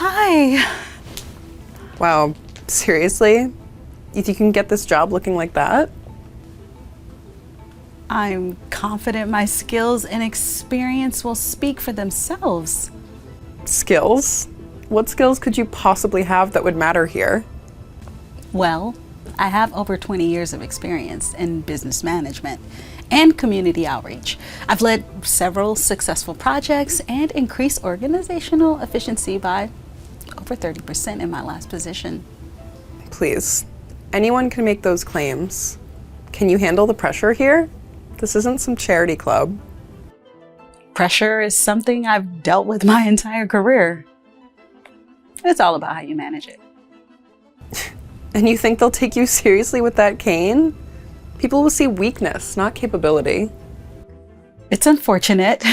Hi. Wow, seriously? You think you can get this job looking like that? I'm confident my skills and experience will speak for themselves. Skills? What skills could you possibly have that would matter here? Well, I have over 20 years of experience in business management and community outreach. I've led several successful projects and increased organizational efficiency by over 30% in my last position. Please, anyone can make those claims. Can you handle the pressure here? This isn't some charity club. Pressure is something I've dealt with my entire career. It's all about how you manage it. And you think they'll take you seriously with that cane? People will see weakness, not capability. It's unfortunate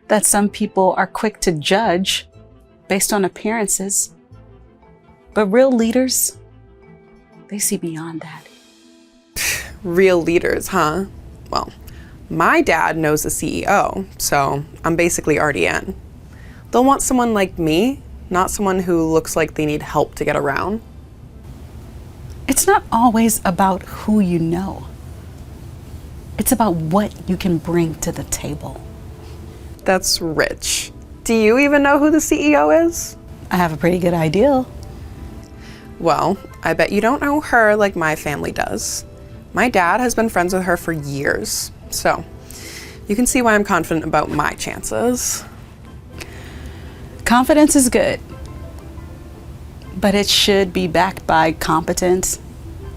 that some people are quick to judge based on appearances, but real leaders, they see beyond that. Real leaders, huh? Well, my dad knows the CEO, so I'm basically already in. They'll want someone like me, not someone who looks like they need help to get around. It's not always about who you know. It's about what you can bring to the table. That's rich. Do you even know who the CEO is? I have a pretty good idea. Well, I bet you don't know her like my family does. My dad has been friends with her for years, so you can see why I'm confident about my chances. Confidence is good, but it should be backed by competence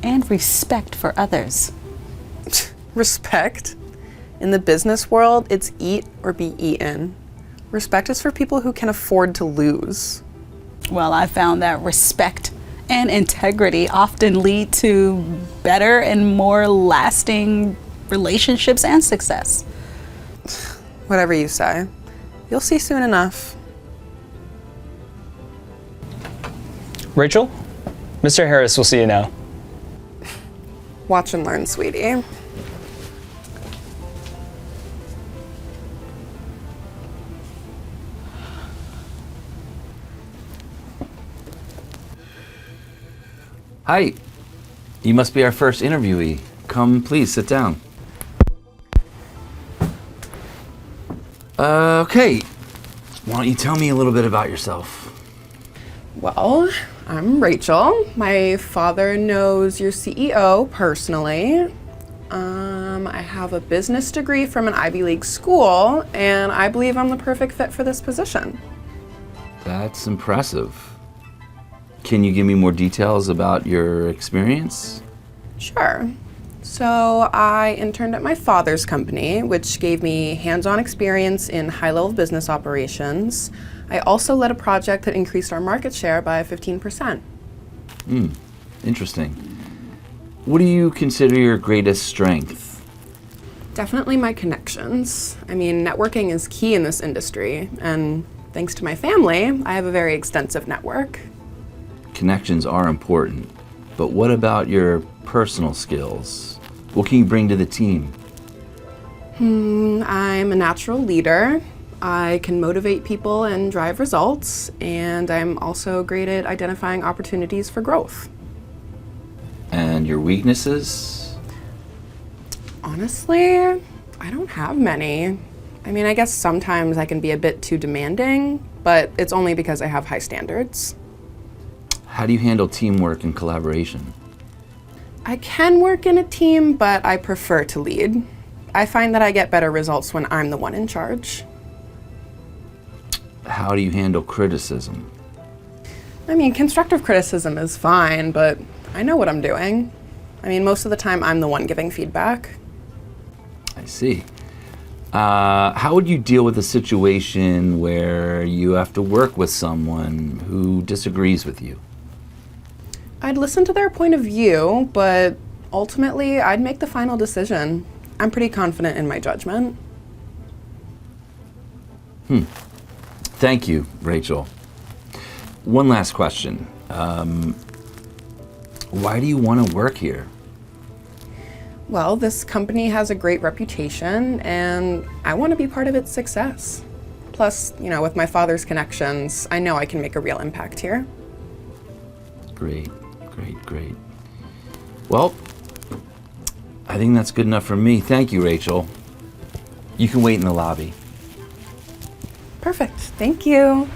and respect for others. Respect? In the business world, it's eat or be eaten. Respect is for people who can afford to lose. Well, I found that respect and integrity often lead to better and more lasting relationships and success. Whatever you say. You'll see soon enough. Rachel, Mr. Harris will see you now. Watch and learn, sweetie. Hi, you must be our first interviewee. Come, please, sit down. Okay, why don't you tell me a little bit about yourself? Well, I'm Rachel. My father knows your CEO personally. I have a business degree from an Ivy League school, and I believe I'm the perfect fit for this position. That's impressive. Can you give me more details about your experience? Sure. So I interned at my father's company, which gave me hands-on experience in high-level business operations. I also led a project that increased our market share by 15%. Interesting. What do you consider your greatest strength? Definitely my connections. I mean, networking is key in this industry, and thanks to my family, I have a very extensive network. Connections are important, but what about your personal skills? What can you bring to the team? I'm a natural leader. I can motivate people and drive results, and I'm also great at identifying opportunities for growth. And your weaknesses? Honestly, I don't have many. I mean, I guess sometimes I can be a bit too demanding, but it's only because I have high standards. How do you handle teamwork and collaboration? I can work in a team, but I prefer to lead. I find that I get better results when I'm the one in charge. How do you handle criticism? I mean, constructive criticism is fine, but I know what I'm doing. I mean, most of the time I'm the one giving feedback. I see. How would you deal with a situation where you have to work with someone who disagrees with you? I'd listen to their point of view, but ultimately I'd make the final decision. I'm pretty confident in my judgment. Thank you, Rachel. One last question. Why do you want to work here? Well, this company has a great reputation, and I want to be part of its success. Plus, you know, with my father's connections, I know I can make a real impact here. Great, great, great. Well, I think that's good enough for me. Thank you, Rachel. You can wait in the lobby. Perfect. Thank you.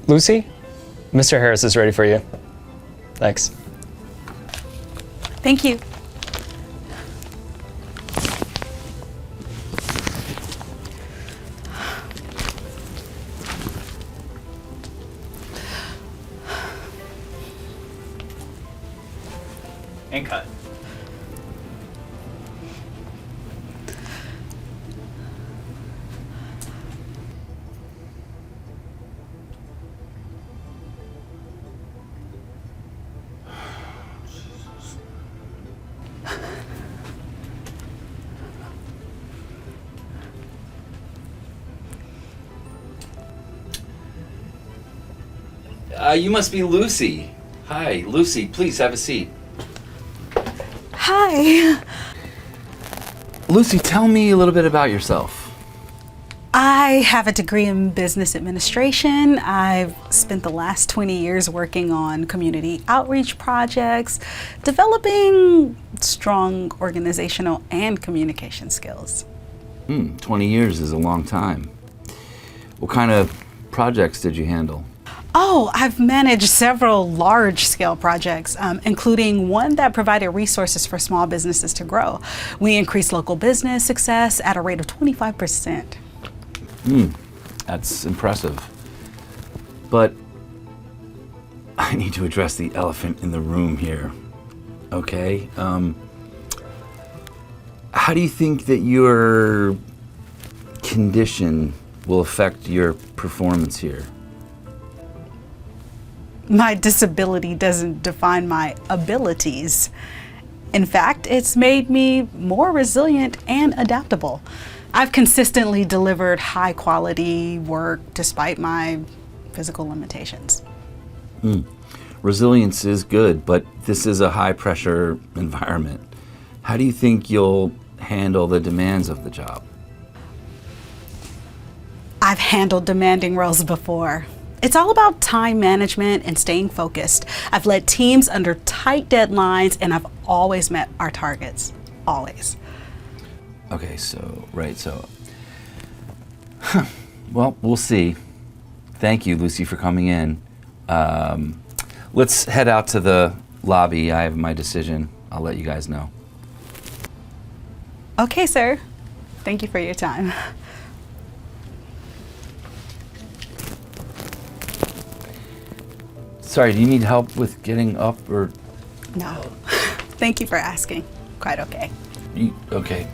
Lucy, Mr. Harris is ready for you. Thanks. Thank you. And cut. You must be Lucy. Hi, Lucy, please have a seat. Hi. Lucy, tell me a little bit about yourself. I have a degree in business administration. I've spent the last 20 years working on community outreach projects, developing strong organizational and communication skills. 20 years is a long time. What kind of projects did you handle? Oh, I've managed several large-scale projects, including one that provided resources for small businesses to grow. We increased local business success at a rate of 25%. That's impressive. But I need to address the elephant in the room here, okay? How do you think that your condition will affect your performance here? My disability doesn't define my abilities. In fact, it's made me more resilient and adaptable. I've consistently delivered high quality work despite my physical limitations. Resilience is good, but this is a high pressure environment. How do you think you'll handle the demands of the job? I've handled demanding roles before. It's all about time management and staying focused. I've led teams under tight deadlines and I've always met our targets. Always. Okay, well, we'll see. Thank you, Lucy, for coming in. Let's head out to the lobby. I have my decision. I'll let you guys know. Okay, sir. Thank you for your time. Sorry, do you need help with getting up or? No. Thank you for asking. Quite okay. Okay.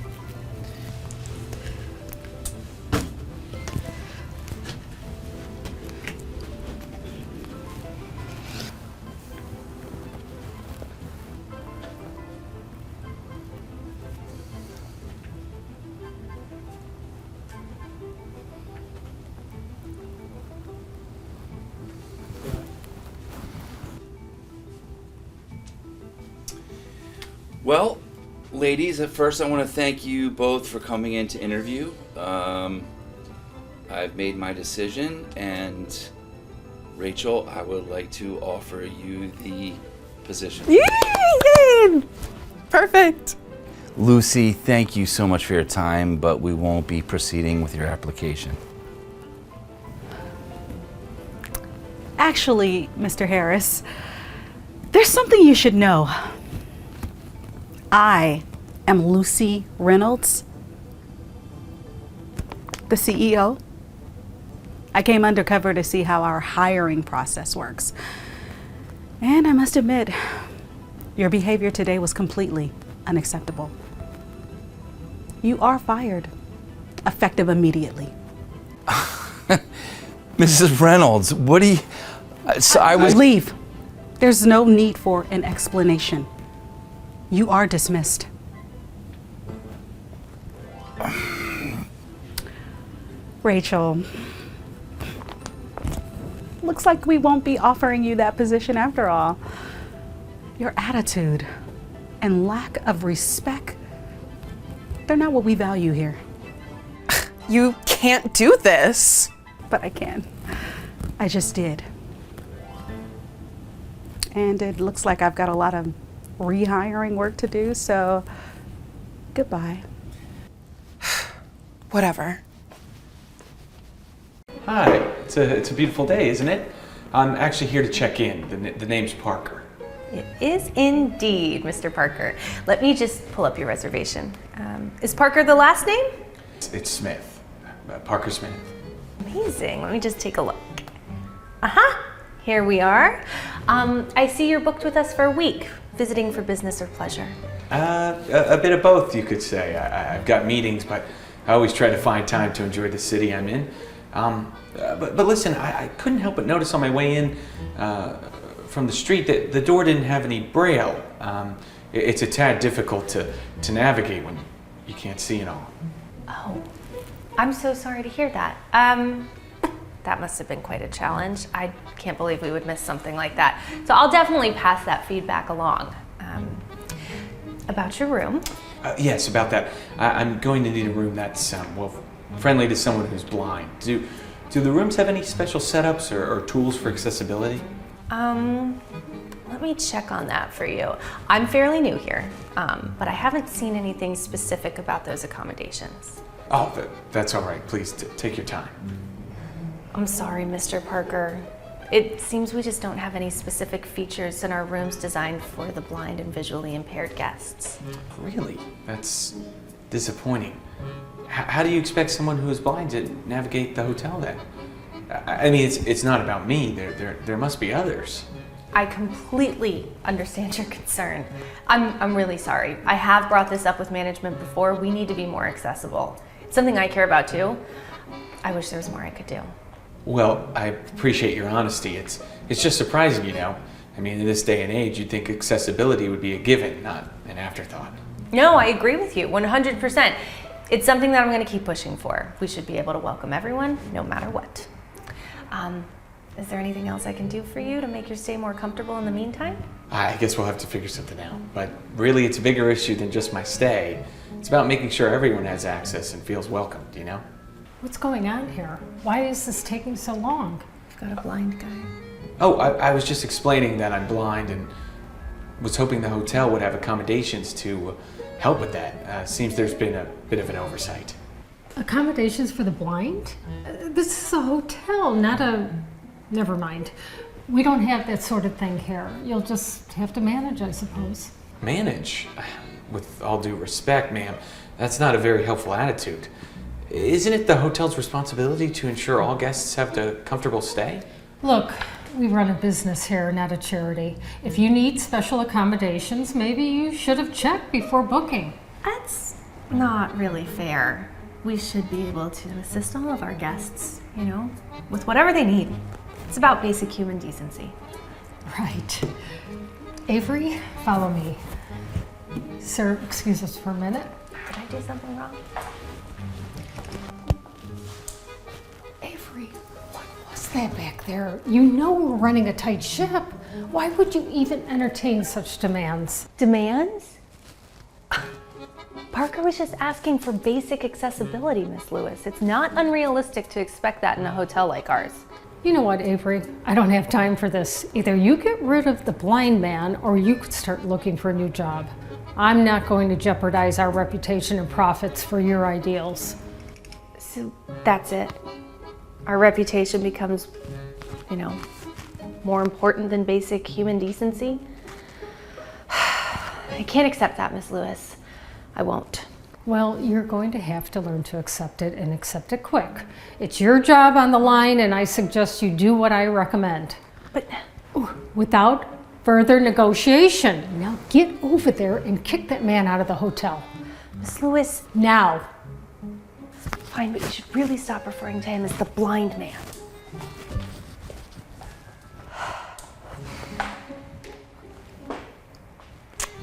Well, ladies, at first I want to thank you both for coming in to interview. I've made my decision, and Rachel, I would like to offer you the position. Yay! Perfect. Lucy, thank you so much for your time, but we won't be proceeding with your application. Actually, Mr. Harris, there's something you should know. I am Lucy Reynolds, the CEO. I came undercover to see how our hiring process works. And I must admit, your behavior today was completely unacceptable. You are fired, effective immediately. Mrs. Reynolds, what do you... Leave. There's no need for an explanation. You are dismissed. Rachel, looks like we won't be offering you that position after all. Your attitude and lack of respect, they're not what we value here. You can't do this. But I can. I just did. And it looks like I've got a lot of rehiring work to do, so goodbye. Whatever. Hi, it's a beautiful day, isn't it? I'm actually here to check in. The name's Parker. It is indeed, Mr. Parker. Let me just pull up your reservation. Is Parker the last name? It's Smith, Parker Smith. Amazing. Let me just take a look. Here we are. I see you're booked with us for a week, visiting for business or pleasure. A bit of both, you could say. I've got meetings, but I always try to find time to enjoy the city I'm in. But listen, I couldn't help but notice on my way in from the street that the door didn't have any braille. It's a tad difficult to navigate when you can't see it all. Oh, I'm so sorry to hear that. That must have been quite a challenge. I can't believe we would miss something like that. So I'll definitely pass that feedback along. About your room. Yes, about that. I'm going to need a room that's, friendly to someone who's blind. Do the rooms have any special setups or tools for accessibility? Let me check on that for you. I'm fairly new here, but I haven't seen anything specific about those accommodations. Oh, that's all right. Please take your time. I'm sorry, Mr. Parker. It seems we just don't have any specific features in our rooms designed for the blind and visually impaired guests. Really? That's disappointing. How do you expect someone who is blind to navigate the hotel then? I mean, it's not about me. There must be others. I completely understand your concern. I'm really sorry. I have brought this up with management before. We need to be more accessible. It's something I care about too. I wish there was more I could do. Well, I appreciate your honesty. It's just surprising, you know. I mean, in this day and age, you'd think accessibility would be a given, not an afterthought. No, I agree with you 100%. It's something that I'm going to keep pushing for. We should be able to welcome everyone, no matter what. Is there anything else I can do for you to make your stay more comfortable in the meantime? I guess we'll have to figure something out. But really, it's a bigger issue than just my stay. It's about making sure everyone has access and feels welcomed, you know? What's going on here? Why is this taking so long? I've got a blind guy. Oh, I was just explaining that I'm blind and was hoping the hotel would have accommodations to help with that. Seems there's been a bit of an oversight. Accommodations for the blind? This is a hotel, not a... Never mind. We don't have that sort of thing here. You'll just have to manage, I suppose. Manage? With all due respect, ma'am, that's not a very helpful attitude. Isn't it the hotel's responsibility to ensure all guests have a comfortable stay? Look, we run a business here, not a charity. If you need special accommodations, maybe you should have checked before booking. That's not really fair. We should be able to assist all of our guests, you know, with whatever they need. It's about basic human decency. Right. Avery, follow me. Sir, excuse us for a minute. Did I do something wrong? Avery, what was that back there? You know we're running a tight ship. Why would you even entertain such demands? Demands? Parker was just asking for basic accessibility, Miss Lewis. It's not unrealistic to expect that in a hotel like ours. You know what, Avery? I don't have time for this. Either you get rid of the blind man or you could start looking for a new job. I'm not going to jeopardize our reputation and profits for your ideals. So that's it. Our reputation becomes, you know, more important than basic human decency. I can't accept that, Miss Lewis. I won't. Well, you're going to have to learn to accept it and accept it quick. It's your job on the line and I suggest you do what I recommend. But without further negotiation. Now get over there and kick that man out of the hotel. Miss Lewis, now. Fine, but you should really stop referring to him as the blind man.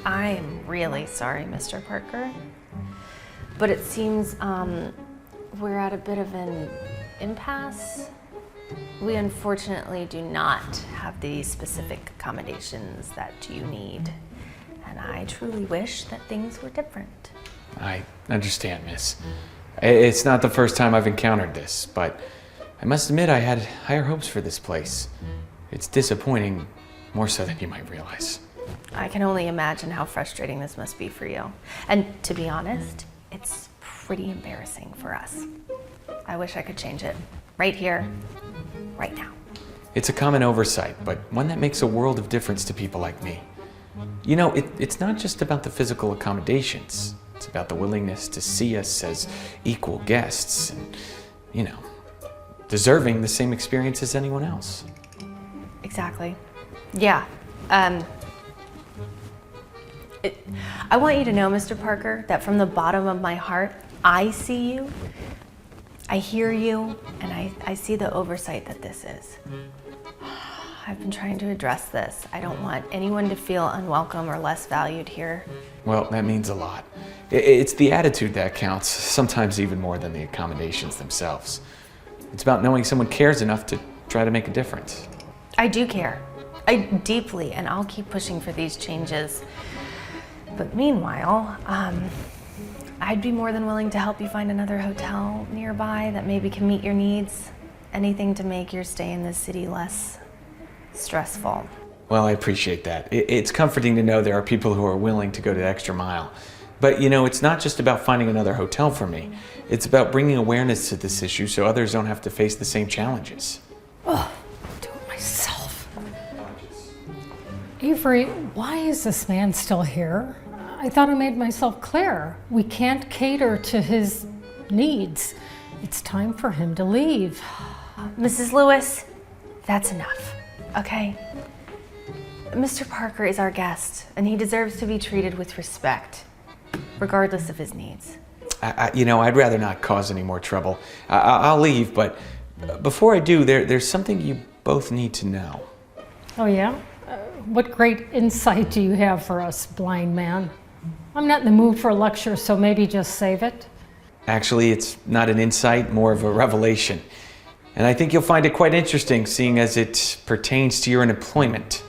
I'm really sorry, Mr. Parker. But it seems we're at a bit of an impasse. We unfortunately do not have the specific accommodations that you need. And I truly wish that things were different. I understand, miss. It's not the first time I've encountered this, but I must admit I had higher hopes for this place. It's disappointing, more so than you might realize. I can only imagine how frustrating this must be for you. And to be honest, it's pretty embarrassing for us. I wish I could change it. Right here, right now. It's a common oversight, but one that makes a world of difference to people like me. You know, it's not just about the physical accommodations. It's about the willingness to see us as equal guests and, you know, deserving the same experience as anyone else. Exactly. Yeah. I want you to know, Mr. Parker, that from the bottom of my heart, I see you, I hear you, and I see the oversight that this is. I've been trying to address this. I don't want anyone to feel unwelcome or less valued here. Well, that means a lot. It's the attitude that counts, sometimes even more than the accommodations themselves. It's about knowing someone cares enough to try to make a difference. I do care. I deeply, and I'll keep pushing for these changes. But meanwhile, I'd be more than willing to help you find another hotel nearby that maybe can meet your needs. Anything to make your stay in this city less stressful. Well, I appreciate that. It's comforting to know there are people who are willing to go the extra mile. But you know, it's not just about finding another hotel for me. It's about bringing awareness to this issue so others don't have to face the same challenges. Oh, do it myself. Avery, why is this man still here? I thought I made myself clear. We can't cater to his needs. It's time for him to leave. Mrs. Lewis, that's enough, okay? Mr. Parker is our guest, and he deserves to be treated with respect, regardless of his needs. You know, I'd rather not cause any more trouble. I'll leave, but before I do, there's something you both need to know. Oh yeah? What great insight do you have for us, blind man? I'm not in the mood for a lecture, so maybe just save it. Actually, it's not an insight, more of a revelation. And I think you'll find it quite interesting, seeing as it pertains to your employment.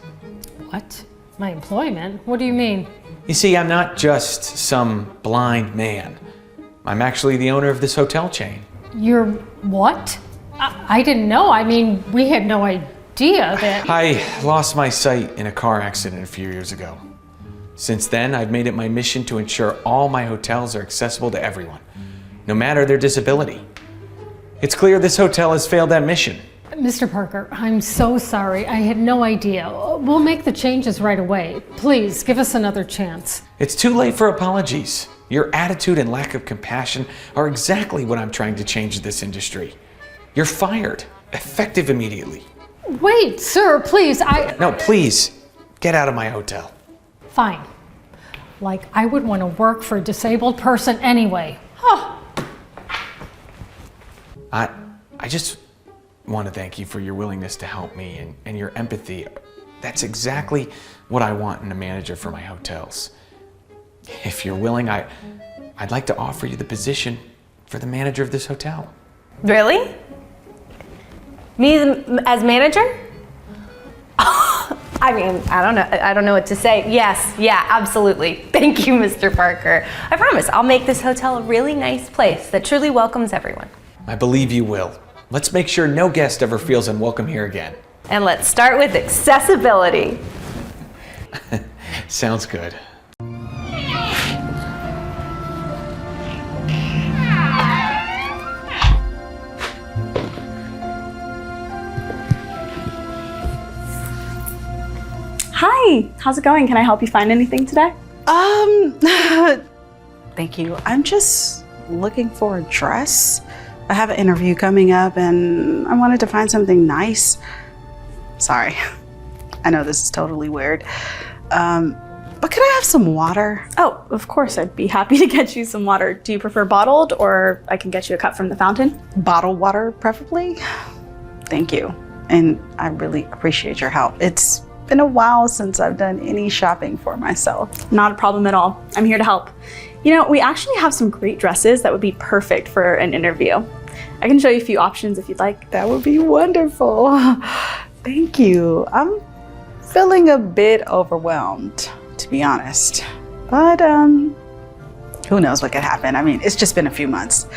What? My employment? What do you mean? You see, I'm not just some blind man. I'm actually the owner of this hotel chain. You're what? I didn't know. I mean, we had no idea that... I lost my sight in a car accident a few years ago. Since then, I've made it my mission to ensure all my hotels are accessible to everyone, no matter their disability. It's clear this hotel has failed that mission. Mr. Parker, I'm so sorry. I had no idea. We'll make the changes right away. Please, give us another chance. It's too late for apologies. Your attitude and lack of compassion are exactly what I'm trying to change in this industry. You're fired, effective immediately. Wait, sir, please, No, please, get out of my hotel. Fine. Like I would want to work for a disabled person anyway. Huh. I just want to thank you for your willingness to help me and your empathy. That's exactly what I want in a manager for my hotels. If you're willing, I'd like to offer you the position for the manager of this hotel. Really? Me as manager? I mean, I don't know what to say. Yes, yeah, absolutely. Thank you, Mr. Parker. I promise I'll make this hotel a really nice place that truly welcomes everyone. I believe you will. Let's make sure no guest ever feels unwelcome here again. And let's start with accessibility. Sounds good. Hi, how's it going? Can I help you find anything today? Thank you. I'm just looking for a dress. I have an interview coming up and I wanted to find something nice. Sorry, I know this is totally weird. But could I have some water? Oh, of course, I'd be happy to get you some water. Do you prefer bottled or I can get you a cup from the fountain? Bottled water, preferably. Thank you. And I really appreciate your help. It's been a while since I've done any shopping for myself. Not a problem at all. I'm here to help. You know, we actually have some great dresses that would be perfect for an interview. I can show you a few options if you'd like. That would be wonderful. Thank you. I'm feeling a bit overwhelmed, to be honest. But who knows what could happen? I mean, it's just been a few months,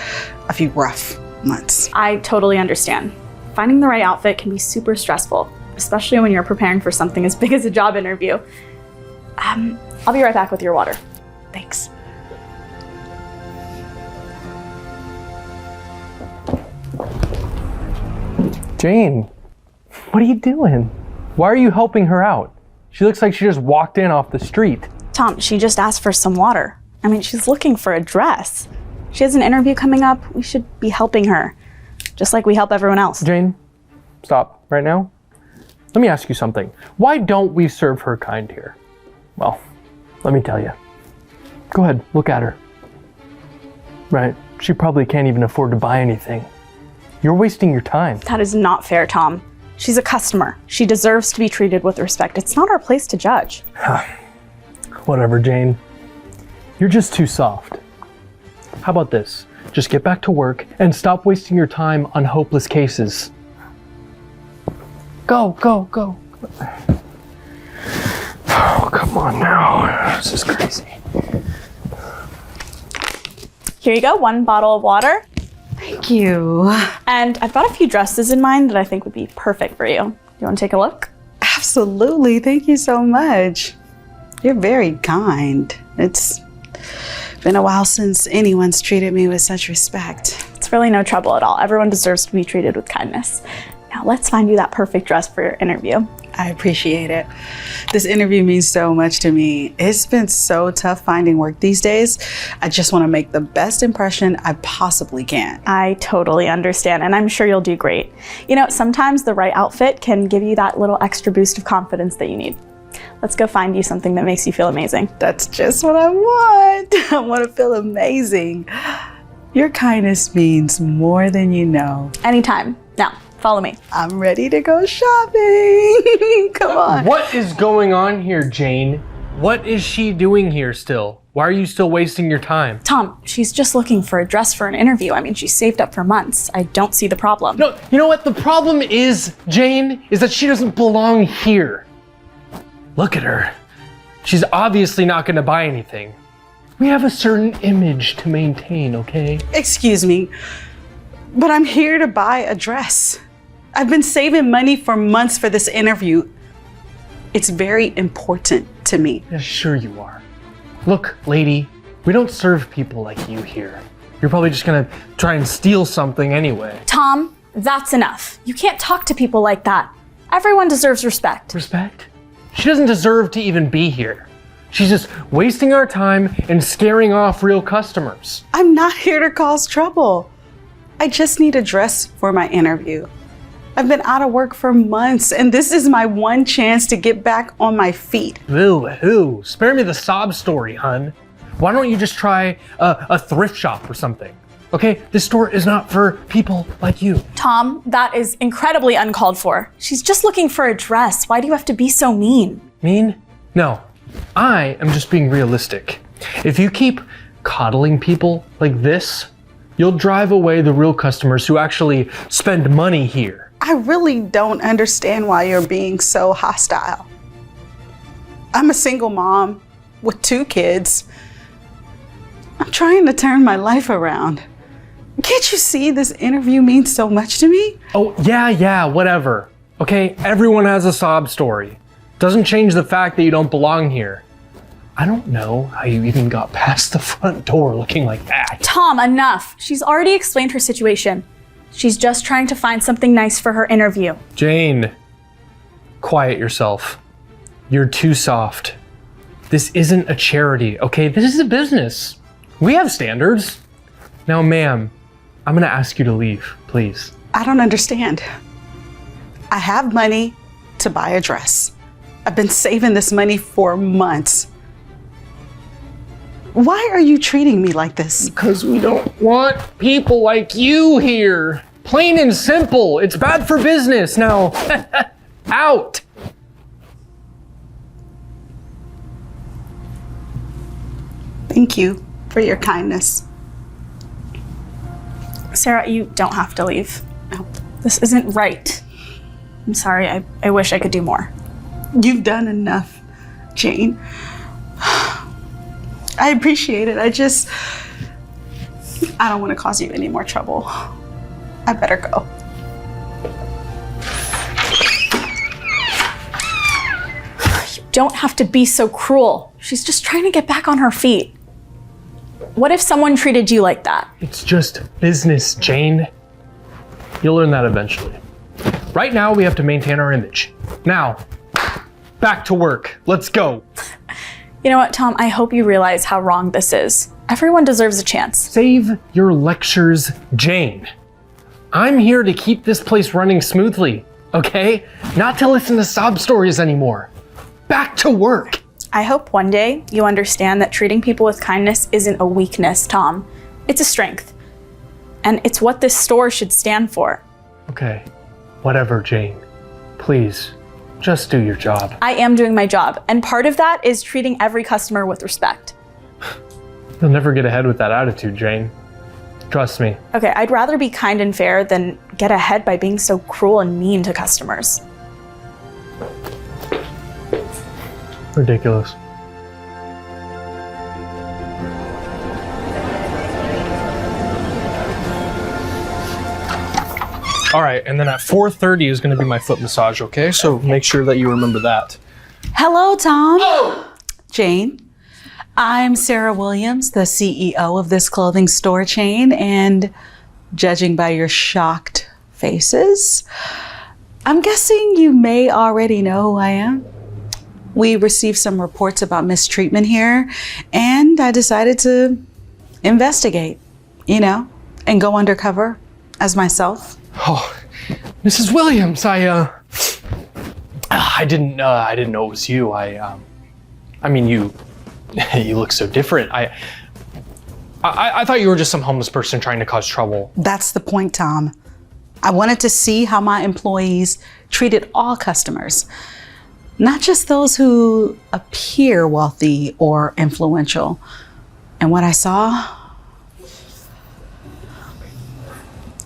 a few rough months. I totally understand. Finding the right outfit can be super stressful, especially when you're preparing for something as big as a job interview. I'll be right back with your water. Thanks. Jane, what are you doing? Why are you helping her out? She looks like she just walked in off the street. Tom, she just asked for some water. I mean, she's looking for a dress. She has an interview coming up. We should be helping her, just like we help everyone else. Jane, stop right now. Let me ask you something. Why don't we serve her kind here? Well, let me tell you. Go ahead, look at her. Right, she probably can't even afford to buy anything. You're wasting your time. That is not fair, Tom. She's a customer. She deserves to be treated with respect. It's not our place to judge. Whatever, Jane. You're just too soft. How about this? Just get back to work and stop wasting your time on hopeless cases. Go, go, go. Oh, come on now. This is crazy. Here you go, 1 bottle of water. Thank you. And I've got a few dresses in mind that I think would be perfect for you. You want to take a look? Absolutely. Thank you so much. You're very kind. It's been a while since anyone's treated me with such respect. It's really no trouble at all. Everyone deserves to be treated with kindness. Now let's find you that perfect dress for your interview. I appreciate it. This interview means so much to me. It's been so tough finding work these days. I just want to make the best impression I possibly can. I totally understand, and I'm sure you'll do great. You know, sometimes the right outfit can give you that little extra boost of confidence that you need. Let's go find you something that makes you feel amazing. That's just what I want. I want to feel amazing. Your kindness means more than you know. Anytime. Now, follow me. I'm ready to go shopping. Come on. What is going on here, Jane? What is she doing here still? Why are you still wasting your time? Tom, she's just looking for a dress for an interview. I mean, she saved up for months. I don't see the problem. No, you know what? The problem is, Jane, is that she doesn't belong here. Look at her. She's obviously not going to buy anything. We have a certain image to maintain, okay? Excuse me, but I'm here to buy a dress. I've been saving money for months for this interview. It's very important to me. Yeah, sure you are. Look, lady, we don't serve people like you here. You're probably just gonna try and steal something anyway. Tom, that's enough. You can't talk to people like that. Everyone deserves respect. Respect? She doesn't deserve to even be here. She's just wasting our time and scaring off real customers. I'm not here to cause trouble. I just need a dress for my interview. I've been out of work for months, and this is my one chance to get back on my feet. Boo-hoo. Spare me the sob story, hun. Why don't you just try a thrift shop or something? Okay, this store is not for people like you. Tom, that is incredibly uncalled for. She's just looking for a dress. Why do you have to be so mean? Mean? No, I am just being realistic. If you keep coddling people like this, you'll drive away the real customers who actually spend money here. I really don't understand why you're being so hostile. I'm a single mom with 2 kids. I'm trying to turn my life around. Can't you see this interview means so much to me? Oh, yeah, whatever. Okay, everyone has a sob story. Doesn't change the fact that you don't belong here. I don't know how you even got past the front door looking like that. Tom, enough. She's already explained her situation. She's just trying to find something nice for her interview. Jane, quiet yourself. You're too soft. This isn't a charity, okay? This is a business. We have standards. Now, ma'am, I'm gonna ask you to leave, please. I don't understand. I have money to buy a dress. I've been saving this money for months. Why are you treating me like this? Because we don't want people like you here. Plain and simple. It's bad for business. Now, out. Thank you for your kindness. Sarah, you don't have to leave. No, this isn't right. I'm sorry, I wish I could do more. You've done enough, Jane. I appreciate it. I don't want to cause you any more trouble. I better go. You don't have to be so cruel. She's just trying to get back on her feet. What if someone treated you like that? It's just business, Jane. You'll learn that eventually. Right now, we have to maintain our image. Now, back to work. Let's go. You know what, Tom? I hope you realize how wrong this is. Everyone deserves a chance. Save your lectures, Jane. I'm here to keep this place running smoothly, okay? Not to listen to sob stories anymore. Back to work. I hope one day you understand that treating people with kindness isn't a weakness, Tom. It's a strength. And it's what this store should stand for. Okay, whatever, Jane. Please, just do your job. I am doing my job, and part of that is treating every customer with respect. You'll never get ahead with that attitude, Jane. Trust me. Okay, I'd rather be kind and fair than get ahead by being so cruel and mean to customers. Ridiculous. All right, and then at 4:30 is going to be my foot massage, okay? So make sure that you remember that. Hello, Tom. Oh! Jane. I'm Sarah Williams, the CEO of this clothing store chain, and judging by your shocked faces, I'm guessing you may already know who I am. We received some reports about mistreatment here, and I decided to investigate, and go undercover as myself. Oh, Mrs. Williams, I didn't know it was you. I mean, you look so different. I thought you were just some homeless person trying to cause trouble. That's the point, Tom. I wanted to see how my employees treated all customers, not just those who appear wealthy or influential. And what I saw,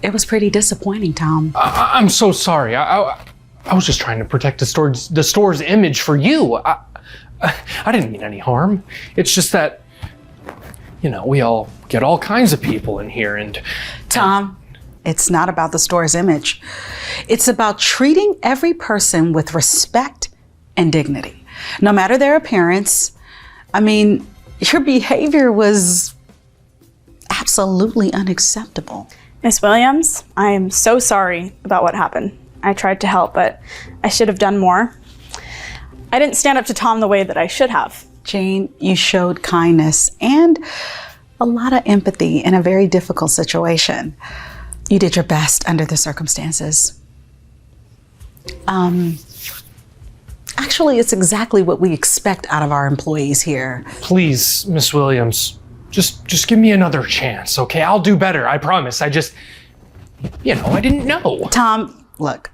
it was pretty disappointing, Tom. I'm so sorry. I was just trying to protect the store's image for you. I didn't mean any harm. It's just that, we all get all kinds of people in here and... Tom, it's not about the store's image. It's about treating every person with respect and dignity, no matter their appearance. I mean, your behavior was absolutely unacceptable. Miss Williams, I am so sorry about what happened. I tried to help, but I should have done more. I didn't stand up to Tom the way that I should have. Jane, you showed kindness and a lot of empathy in a very difficult situation. You did your best under the circumstances. Actually, it's exactly what we expect out of our employees here. Please, Miss Williams, just give me another chance, okay? I'll do better, I promise. I just, I didn't know. Tom, look,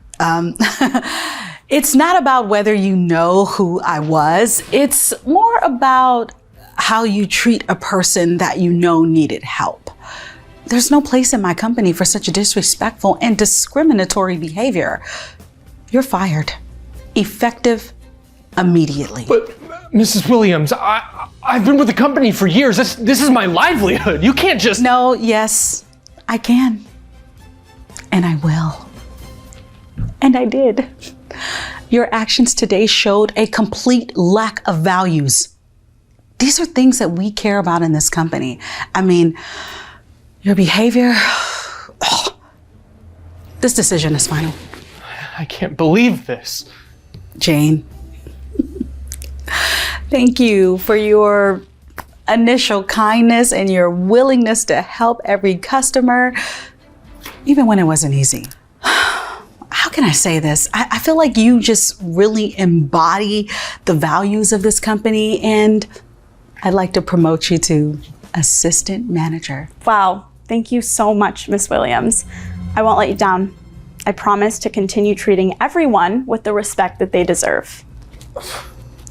it's not about whether you know who I was. It's more about how you treat a person that you know needed help. There's no place in my company for such disrespectful and discriminatory behavior. You're fired. Effective immediately. But, Mrs. Williams, I've been with the company for years. This is my livelihood. You can't just... No, yes, I can. And I will. And I did. Your actions today showed a complete lack of values. These are things that we care about in this company. I mean, your behavior, this decision is final. I can't believe this. Jane, thank you for your initial kindness and your willingness to help every customer, even when it wasn't easy. How can I say this? I feel like you just really embody the values of this company, and I'd like to promote you to assistant manager. Wow, thank you so much, Miss Williams. I won't let you down. I promise to continue treating everyone with the respect that they deserve.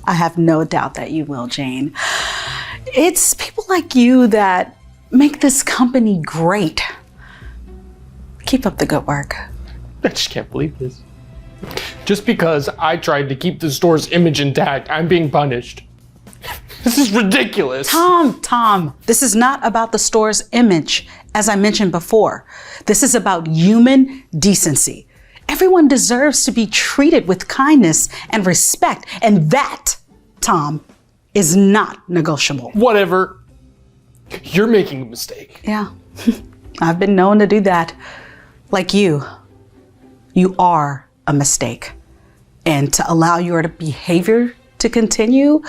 I have no doubt that you will, Jane. It's people like you that make this company great. Keep up the good work. I just can't believe this. Just because I tried to keep the store's image intact, I'm being punished. This is ridiculous. Tom, this is not about the store's image, as I mentioned before. This is about human decency. Everyone deserves to be treated with kindness and respect, and that, Tom, is not negotiable. Whatever. You're making a mistake. Yeah, I've been known to do that. Like you are a mistake. And to allow your behavior to continue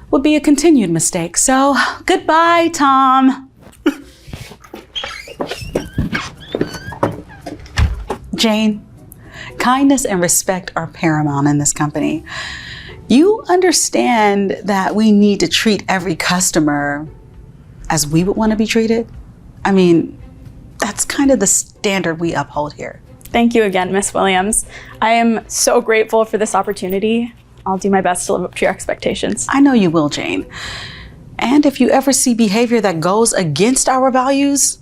would be a continued mistake. So, goodbye, Tom. Jane, kindness and respect are paramount in this company. You understand that we need to treat every customer as we would want to be treated? I mean, that's kind of the standard we uphold here. Thank you again, Miss Williams. I am so grateful for this opportunity. I'll do my best to live up to your expectations. I know you will, Jane. And if you ever see behavior that goes against our values,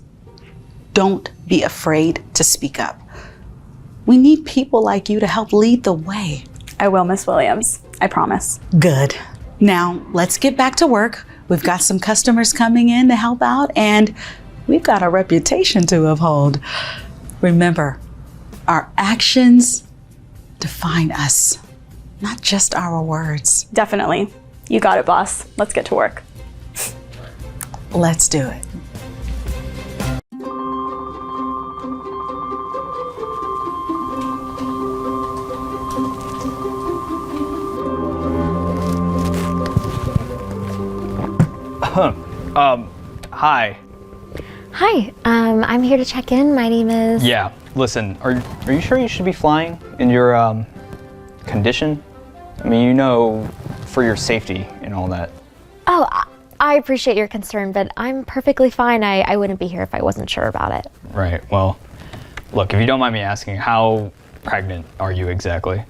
don't be afraid to speak up. We need people like you to help lead the way. I will, Miss Williams. I promise. Good. Now, let's get back to work. We've got some customers coming in to help out, and we've got a reputation to uphold. Remember, our actions define us, not just our words. Definitely. You got it, boss. Let's get to work. Let's do it. Hi. Hi, I'm here to check in. My name is... Yeah, listen, are you sure you should be flying in your condition? I mean, you know, for your safety and all that. Oh, I appreciate your concern, but I'm perfectly fine. I wouldn't be here if I wasn't sure about it. Right, well, look, if you don't mind me asking, how pregnant are you exactly?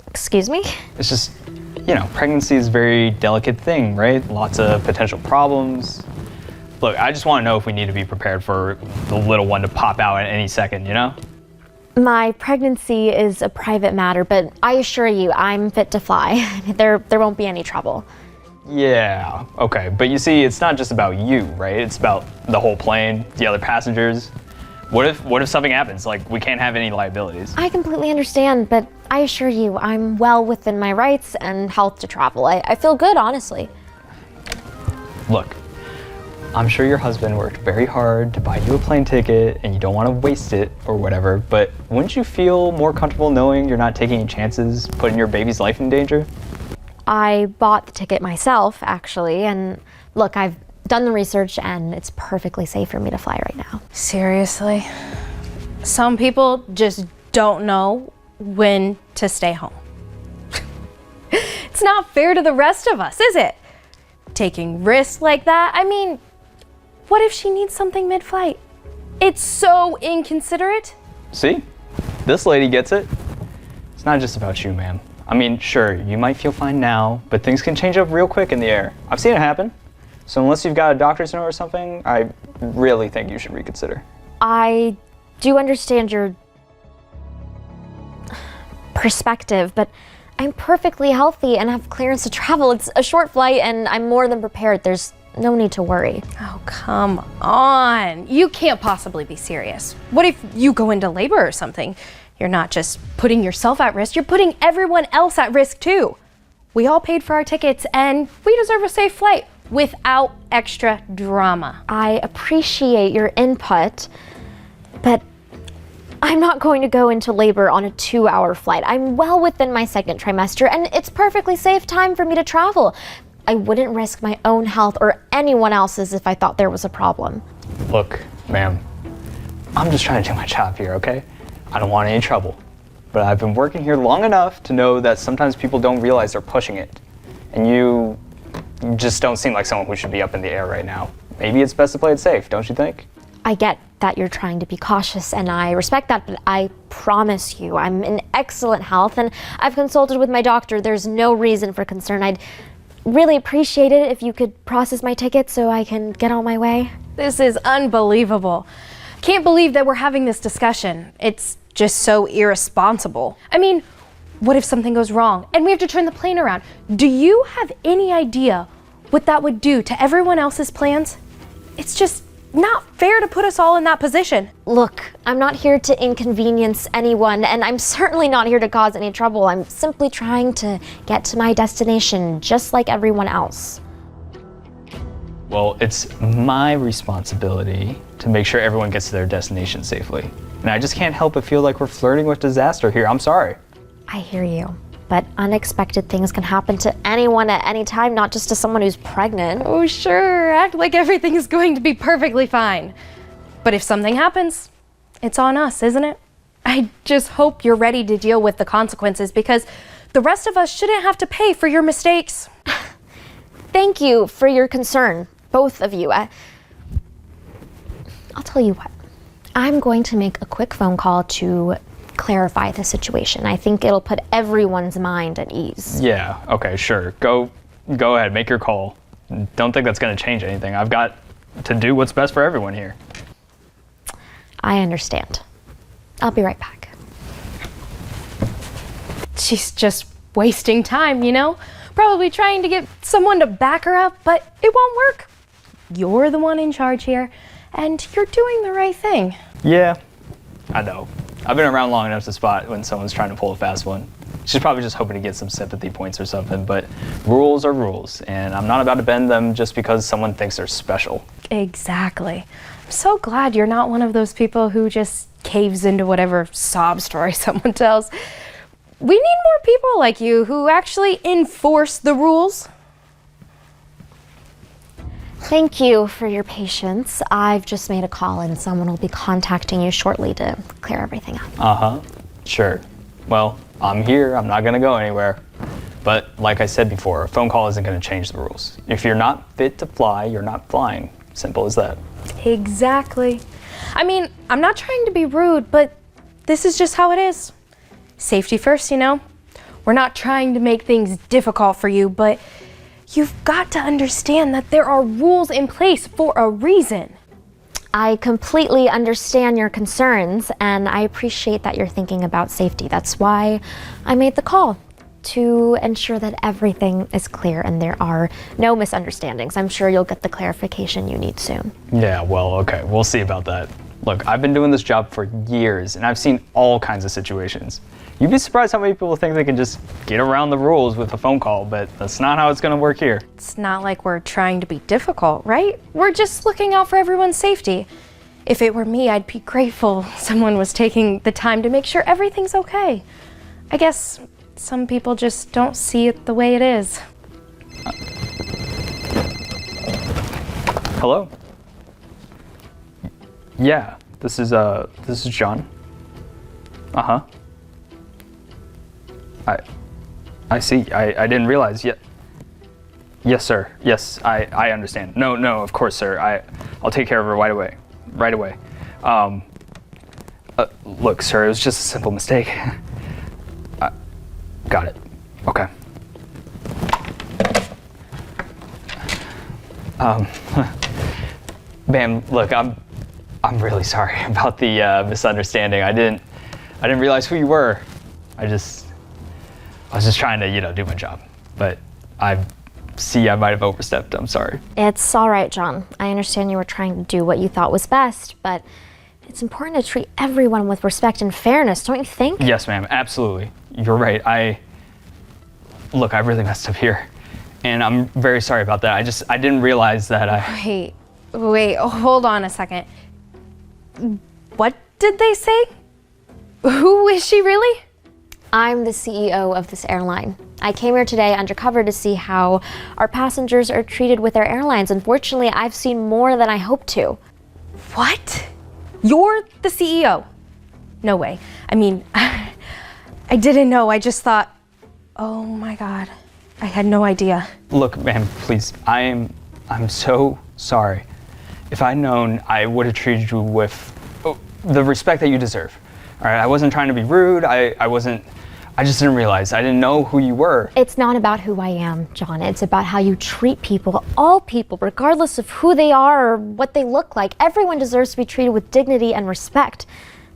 Excuse me? It's just, you know, pregnancy is a very delicate thing, right? Lots of potential problems. Look, I just want to know if we need to be prepared for the little one to pop out at any second, you know? My pregnancy is a private matter, but I assure you, I'm fit to fly. There won't be any trouble. Yeah, okay, but you see, it's not just about you, right? It's about the whole plane, the other passengers. What if something happens? Like, we can't have any liabilities. I completely understand, but I assure you, I'm well within my rights and health to travel. I feel good, honestly. Look, I'm sure your husband worked very hard to buy you a plane ticket and you don't want to waste it or whatever, but wouldn't you feel more comfortable knowing you're not taking any chances, putting your baby's life in danger? I bought the ticket myself, actually, and look, I've done the research and it's perfectly safe for me to fly right now. Seriously? Some people just don't know when to stay home. It's not fair to the rest of us, is it? Taking risks like that, I mean, what if she needs something mid-flight? It's so inconsiderate. See? This lady gets it. It's not just about you, ma'am. I mean, sure, you might feel fine now, but things can change up real quick in the air. I've seen it happen. So unless you've got a doctor's note or something, I really think you should reconsider. I do understand your perspective, but I'm perfectly healthy and have clearance to travel. It's a short flight and I'm more than prepared. There's no need to worry. Oh, come on. You can't possibly be serious. What if you go into labor or something? You're not just putting yourself at risk, you're putting everyone else at risk too. We all paid for our tickets and we deserve a safe flight without extra drama. I appreciate your input, but I'm not going to go into labor on a 2-hour flight. I'm well within my second trimester and it's perfectly safe time for me to travel. I wouldn't risk my own health or anyone else's if I thought there was a problem. Look, ma'am, I'm just trying to do my job here, okay? I don't want any trouble. But I've been working here long enough to know that sometimes people don't realize they're pushing it. And you just don't seem like someone who should be up in the air right now. Maybe it's best to play it safe, don't you think? I get that you're trying to be cautious and I respect that, but I promise you I'm in excellent health and I've consulted with my doctor. There's no reason for concern. I'd really appreciate it if you could process my ticket so I can get on my way. This is unbelievable. can't believe that we're having this discussion. It's just so irresponsible. I mean, what if something goes wrong and we have to turn the plane around? Do you have any idea what that would do to everyone else's plans? It's just not fair to put us all in that position. Look, I'm not here to inconvenience anyone, and I'm certainly not here to cause any trouble. I'm simply trying to get to my destination, just like everyone else. Well, it's my responsibility to make sure everyone gets to their destination safely. And I just can't help but feel like we're flirting with disaster here. I'm sorry. I hear you, but unexpected things can happen to anyone at any time, not just to someone who's pregnant. Oh, sure, act like everything is going to be perfectly fine. But if something happens, it's on us, isn't it? I just hope you're ready to deal with the consequences, because the rest of us shouldn't have to pay for your mistakes. Thank you for your concern, both of you. I'll tell you what, I'm going to make a quick phone call to clarify the situation. I think it'll put everyone's mind at ease. Yeah, okay, sure. Go ahead, make your call. Don't think that's gonna change anything. I've got to do what's best for everyone here. I understand. I'll be right back. She's just wasting time, you know? Probably trying to get someone to back her up, but it won't work. You're the one in charge here, and you're doing the right thing. Yeah, I know. I've been around long enough to spot when someone's trying to pull a fast one. She's probably just hoping to get some sympathy points or something, but rules are rules, and I'm not about to bend them just because someone thinks they're special. Exactly. I'm so glad you're not one of those people who just caves into whatever sob story someone tells. We need more people like you who actually enforce the rules. Thank you for your patience. I've just made a call and someone will be contacting you shortly to clear everything up. Uh-huh, sure. Well, I'm here, I'm not gonna go anywhere. But like I said before, a phone call isn't gonna change the rules. If you're not fit to fly, you're not flying. Simple as that. Exactly. I mean, I'm not trying to be rude, but this is just how it is. Safety first, you know? We're not trying to make things difficult for you, but you've got to understand that there are rules in place for a reason. I completely understand your concerns, and I appreciate that you're thinking about safety. That's why I made the call, to ensure that everything is clear and there are no misunderstandings. I'm sure you'll get the clarification you need soon. Yeah, well, okay, we'll see about that. Look, I've been doing this job for years, and I've seen all kinds of situations. You'd be surprised how many people think they can just get around the rules with a phone call, but that's not how it's gonna work here. It's not like we're trying to be difficult, right? We're just looking out for everyone's safety. If it were me, I'd be grateful someone was taking the time to make sure everything's okay. I guess some people just don't see it the way it is. Hello? Yeah, this is John. Uh-huh. I see. I didn't realize yet. Yes, sir. Yes, I understand. No, of course, sir. I'll take care of her right away. Right away. Look, sir, it was just a simple mistake. Got it. Okay. Ma'am, look, I'm really sorry about the misunderstanding. I didn't realize who you were. I was just trying to, do my job. But I might have overstepped. I'm sorry. It's all right, John. I understand you were trying to do what you thought was best, but it's important to treat everyone with respect and fairness, don't you think? Yes, ma'am, absolutely. You're right. I really messed up here. And I'm very sorry about that. I didn't realize that Wait, hold on a second. What did they say? Who is she really? I'm the CEO of this airline. I came here today undercover to see how our passengers are treated with our airlines. Unfortunately, I've seen more than I hoped to. What? You're the CEO? No way. I mean, I didn't know. I just thought, oh my God, I had no idea. Look, ma'am, please, I'm so sorry. If I'd known, I would have treated you with the respect that you deserve. All right, I wasn't trying to be rude. I wasn't I just didn't realize. I didn't know who you were. It's not about who I am, John. It's about how you treat people, all people, regardless of who they are or what they look like. Everyone deserves to be treated with dignity and respect.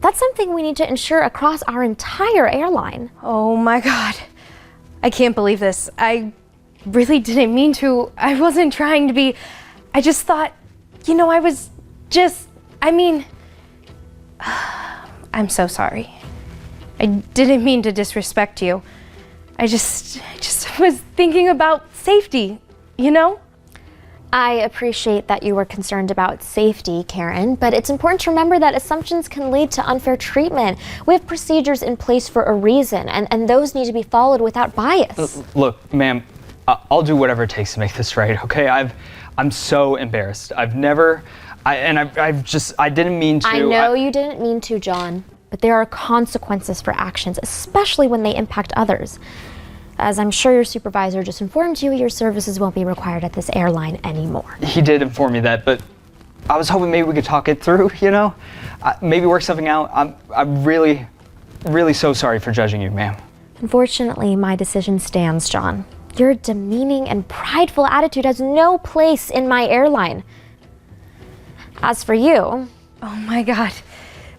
That's something we need to ensure across our entire airline. Oh my God. I can't believe this. I really didn't mean to. I wasn't trying to be. I just thought, I'm so sorry. I didn't mean to disrespect you. I just was thinking about safety, I appreciate that you were concerned about safety, Karen, but it's important to remember that assumptions can lead to unfair treatment. We have procedures in place for a reason, and those need to be followed without bias. Look, ma'am, I'll do whatever it takes to make this right, okay? I'm so embarrassed. I didn't mean to. I know you didn't mean to, John, but there are consequences for actions, especially when they impact others. As I'm sure your supervisor just informed you, your services won't be required at this airline anymore. He did inform me that, but I was hoping maybe we could talk it through, maybe work something out. I'm really, really so sorry for judging you, ma'am. Unfortunately, my decision stands, John. Your demeaning and prideful attitude has no place in my airline. As for you... Oh my God,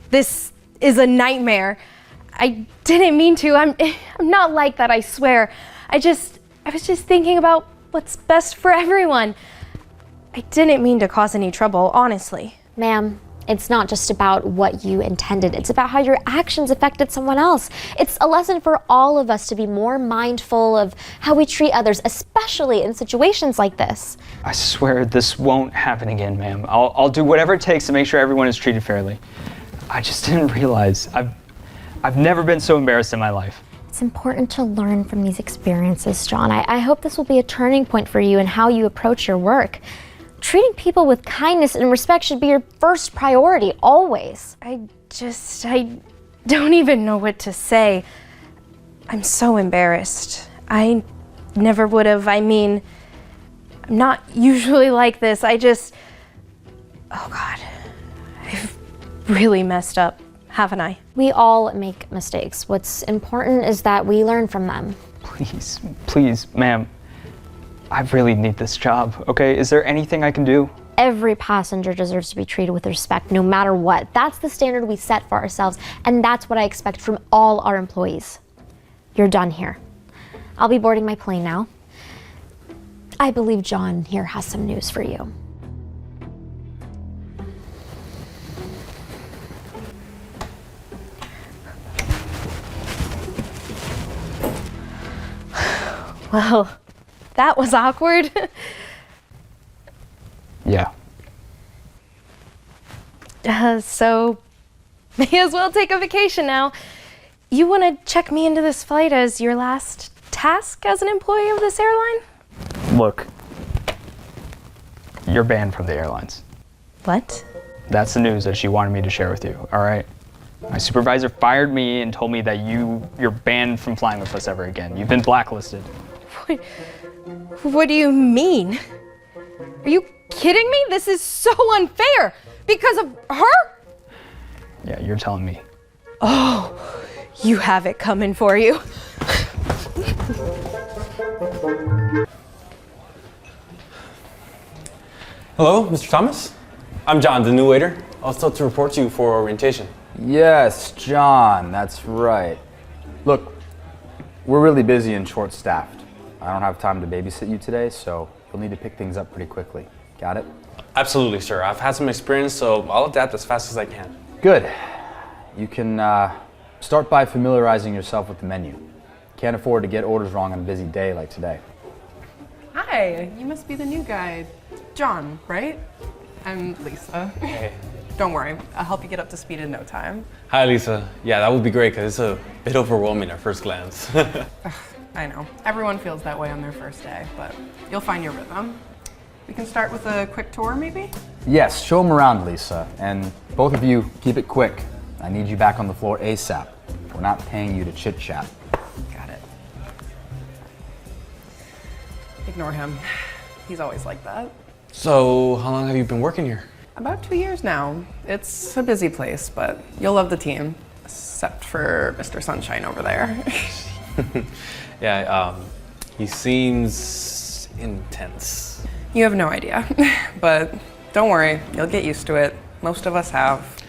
this is a nightmare. I didn't mean to. I'm not like that, I swear. I was just thinking about what's best for everyone. I didn't mean to cause any trouble, honestly. Ma'am, it's not just about what you intended. It's about how your actions affected someone else. It's a lesson for all of us to be more mindful of how we treat others, especially in situations like this. I swear this won't happen again, ma'am. I'll do whatever it takes to make sure everyone is treated fairly. I just didn't realize. I've never been so embarrassed in my life. It's important to learn from these experiences, John. I hope this will be a turning point for you in how you approach your work. Treating people with kindness and respect should be your first priority, always. I don't even know what to say. I'm so embarrassed. I never would have. I'm not usually like this. Oh God, I've really messed up, haven't I? We all make mistakes. What's important is that we learn from them. Please, ma'am. I really need this job, okay? Is there anything I can do? Every passenger deserves to be treated with respect, no matter what. That's the standard we set for ourselves, and that's what I expect from all our employees. You're done here. I'll be boarding my plane now. I believe John here has some news for you. Well, that was awkward. Yeah. So, may as well take a vacation now. You want to check me into this flight as your last task as an employee of this airline? Look, you're banned from the airlines. What? That's the news that she wanted me to share with you, all right? My supervisor fired me and told me that you're banned from flying with us ever again. You've been blacklisted. What do you mean? Are you kidding me? This is so unfair. Because of her? Yeah, you're telling me. Oh, you have it coming for you. Hello, Mr. Thomas? I'm John, the new waiter. I was told to report to you for orientation. Yes, John, that's right. Look, we're really busy and short-staffed. I don't have time to babysit you today, so you'll need to pick things up pretty quickly. Got it? Absolutely, sir. I've had some experience, so I'll adapt as fast as I can. Good. You can start by familiarizing yourself with the menu. Can't afford to get orders wrong on a busy day like today. Hi, you must be the new guy. John, right? I'm Lisa. Hey. Don't worry, I'll help you get up to speed in no time. Hi, Lisa. Yeah, that would be great, because it's a bit overwhelming at first glance. I know, everyone feels that way on their first day, but you'll find your rhythm. We can start with a quick tour, maybe? Yes, show them around, Lisa. And both of you, keep it quick. I need you back on the floor ASAP. We're not paying you to chit-chat. Got it. Ignore him. He's always like that. So, how long have you been working here? About 2 years now. It's a busy place, but you'll love the team. Except for Mr. Sunshine over there. Yeah, he seems intense. You have no idea, but don't worry, you'll get used to it. Most of us have.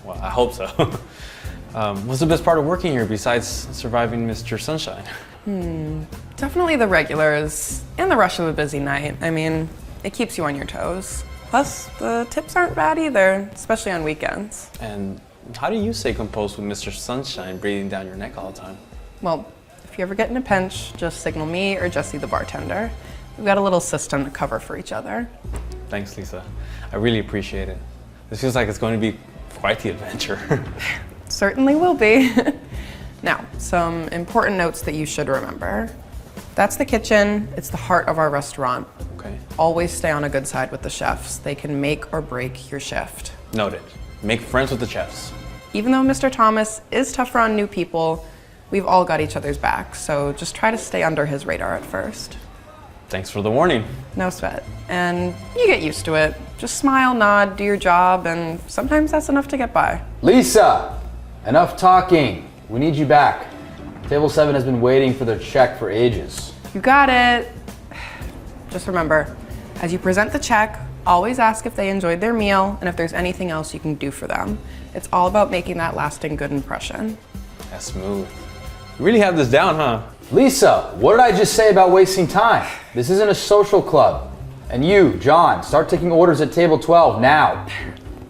Well, I hope so. What's the best part of working here besides surviving Mr. Sunshine? Definitely the regulars and the rush of a busy night. I mean, it keeps you on your toes. Plus, the tips aren't bad either, especially on weekends. And how do you stay composed with Mr. Sunshine breathing down your neck all the time? Well, if you ever get in a pinch, just signal me or Jesse the bartender. We've got a little system to cover for each other. Thanks, Lisa. I really appreciate it. This feels like it's going to be quite the adventure. Certainly will be. Now, some important notes that you should remember. That's the kitchen. It's the heart of our restaurant. Okay. Always stay on a good side with the chefs. They can make or break your shift. Noted. Make friends with the chefs. Even though Mr. Thomas is tougher on new people, we've all got each other's back, so just try to stay under his radar at first. Thanks for the warning. No sweat. And you get used to it. Just smile, nod, do your job, and sometimes that's enough to get by. Lisa, enough talking. We need you back. Table 7 has been waiting for their check for ages. You got it. Just remember, as you present the check, always ask if they enjoyed their meal and if there's anything else you can do for them. It's all about making that lasting good impression. That's smooth. You really have this down, huh? Lisa, what did I just say about wasting time? This isn't a social club. And you, John, start taking orders at table 12 now.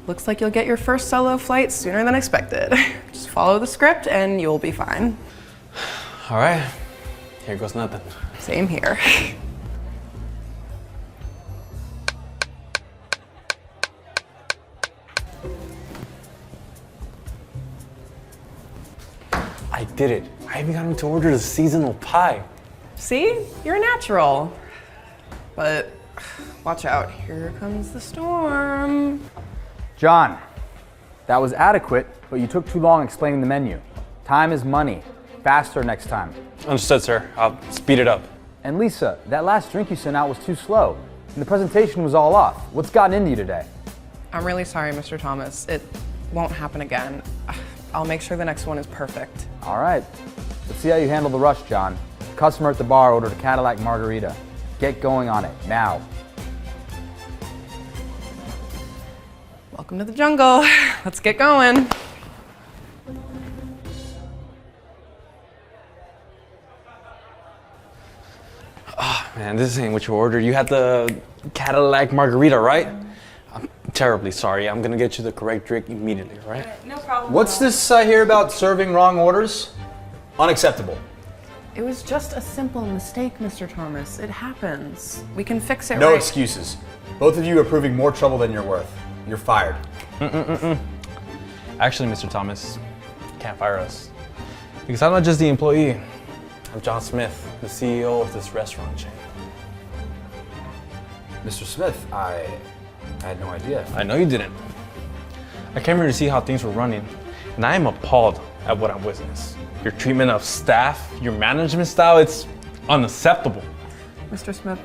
Looks like you'll get your first solo flight sooner than expected. Just follow the script and you'll be fine. All right. Here goes nothing. Same here. I did it. I even got him to order the seasonal pie. See? You're a natural. But watch out. Here comes the storm. John, that was adequate, but you took too long explaining the menu. Time is money. Faster next time. Understood, sir. I'll speed it up. And Lisa, that last drink you sent out was too slow, and the presentation was all off. What's gotten into you today? I'm really sorry, Mr. Thomas. It won't happen again. I'll make sure the next one is perfect. All right. Let's see how you handle the rush, John. The customer at the bar ordered a Cadillac margarita. Get going on it, now. Welcome to the jungle. Let's get going. Oh, man, this ain't what you ordered. You had the Cadillac margarita, right? I'm terribly sorry. I'm gonna get you the correct drink immediately, right? No problem. What's this I hear about serving wrong orders? Unacceptable. It was just a simple mistake, Mr. Thomas. It happens. We can fix it No right. excuses. Both of you are proving more trouble than you're worth. You're fired. Actually, Mr. Thomas, you can't fire us. Because I'm not just the employee. I'm John Smith, the CEO of this restaurant chain. Mr. Smith, I had no idea. I know you didn't. I came here to see how things were running, and I am appalled at what I witnessed. Your treatment of staff, your management style, it's unacceptable. Mr. Smith,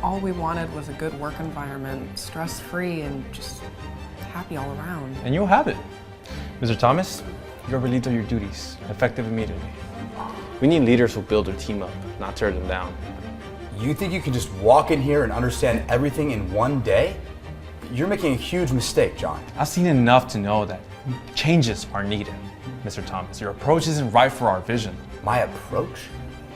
all we wanted was a good work environment, stress-free and just happy all around. And you'll have it. Mr. Thomas, you're relieved of your duties, effective immediately. We need leaders who build their team up, not tear them down. You think you can just walk in here and understand everything in one day? You're making a huge mistake, John. I've seen enough to know that changes are needed. Mr. Thomas, your approach isn't right for our vision. My approach?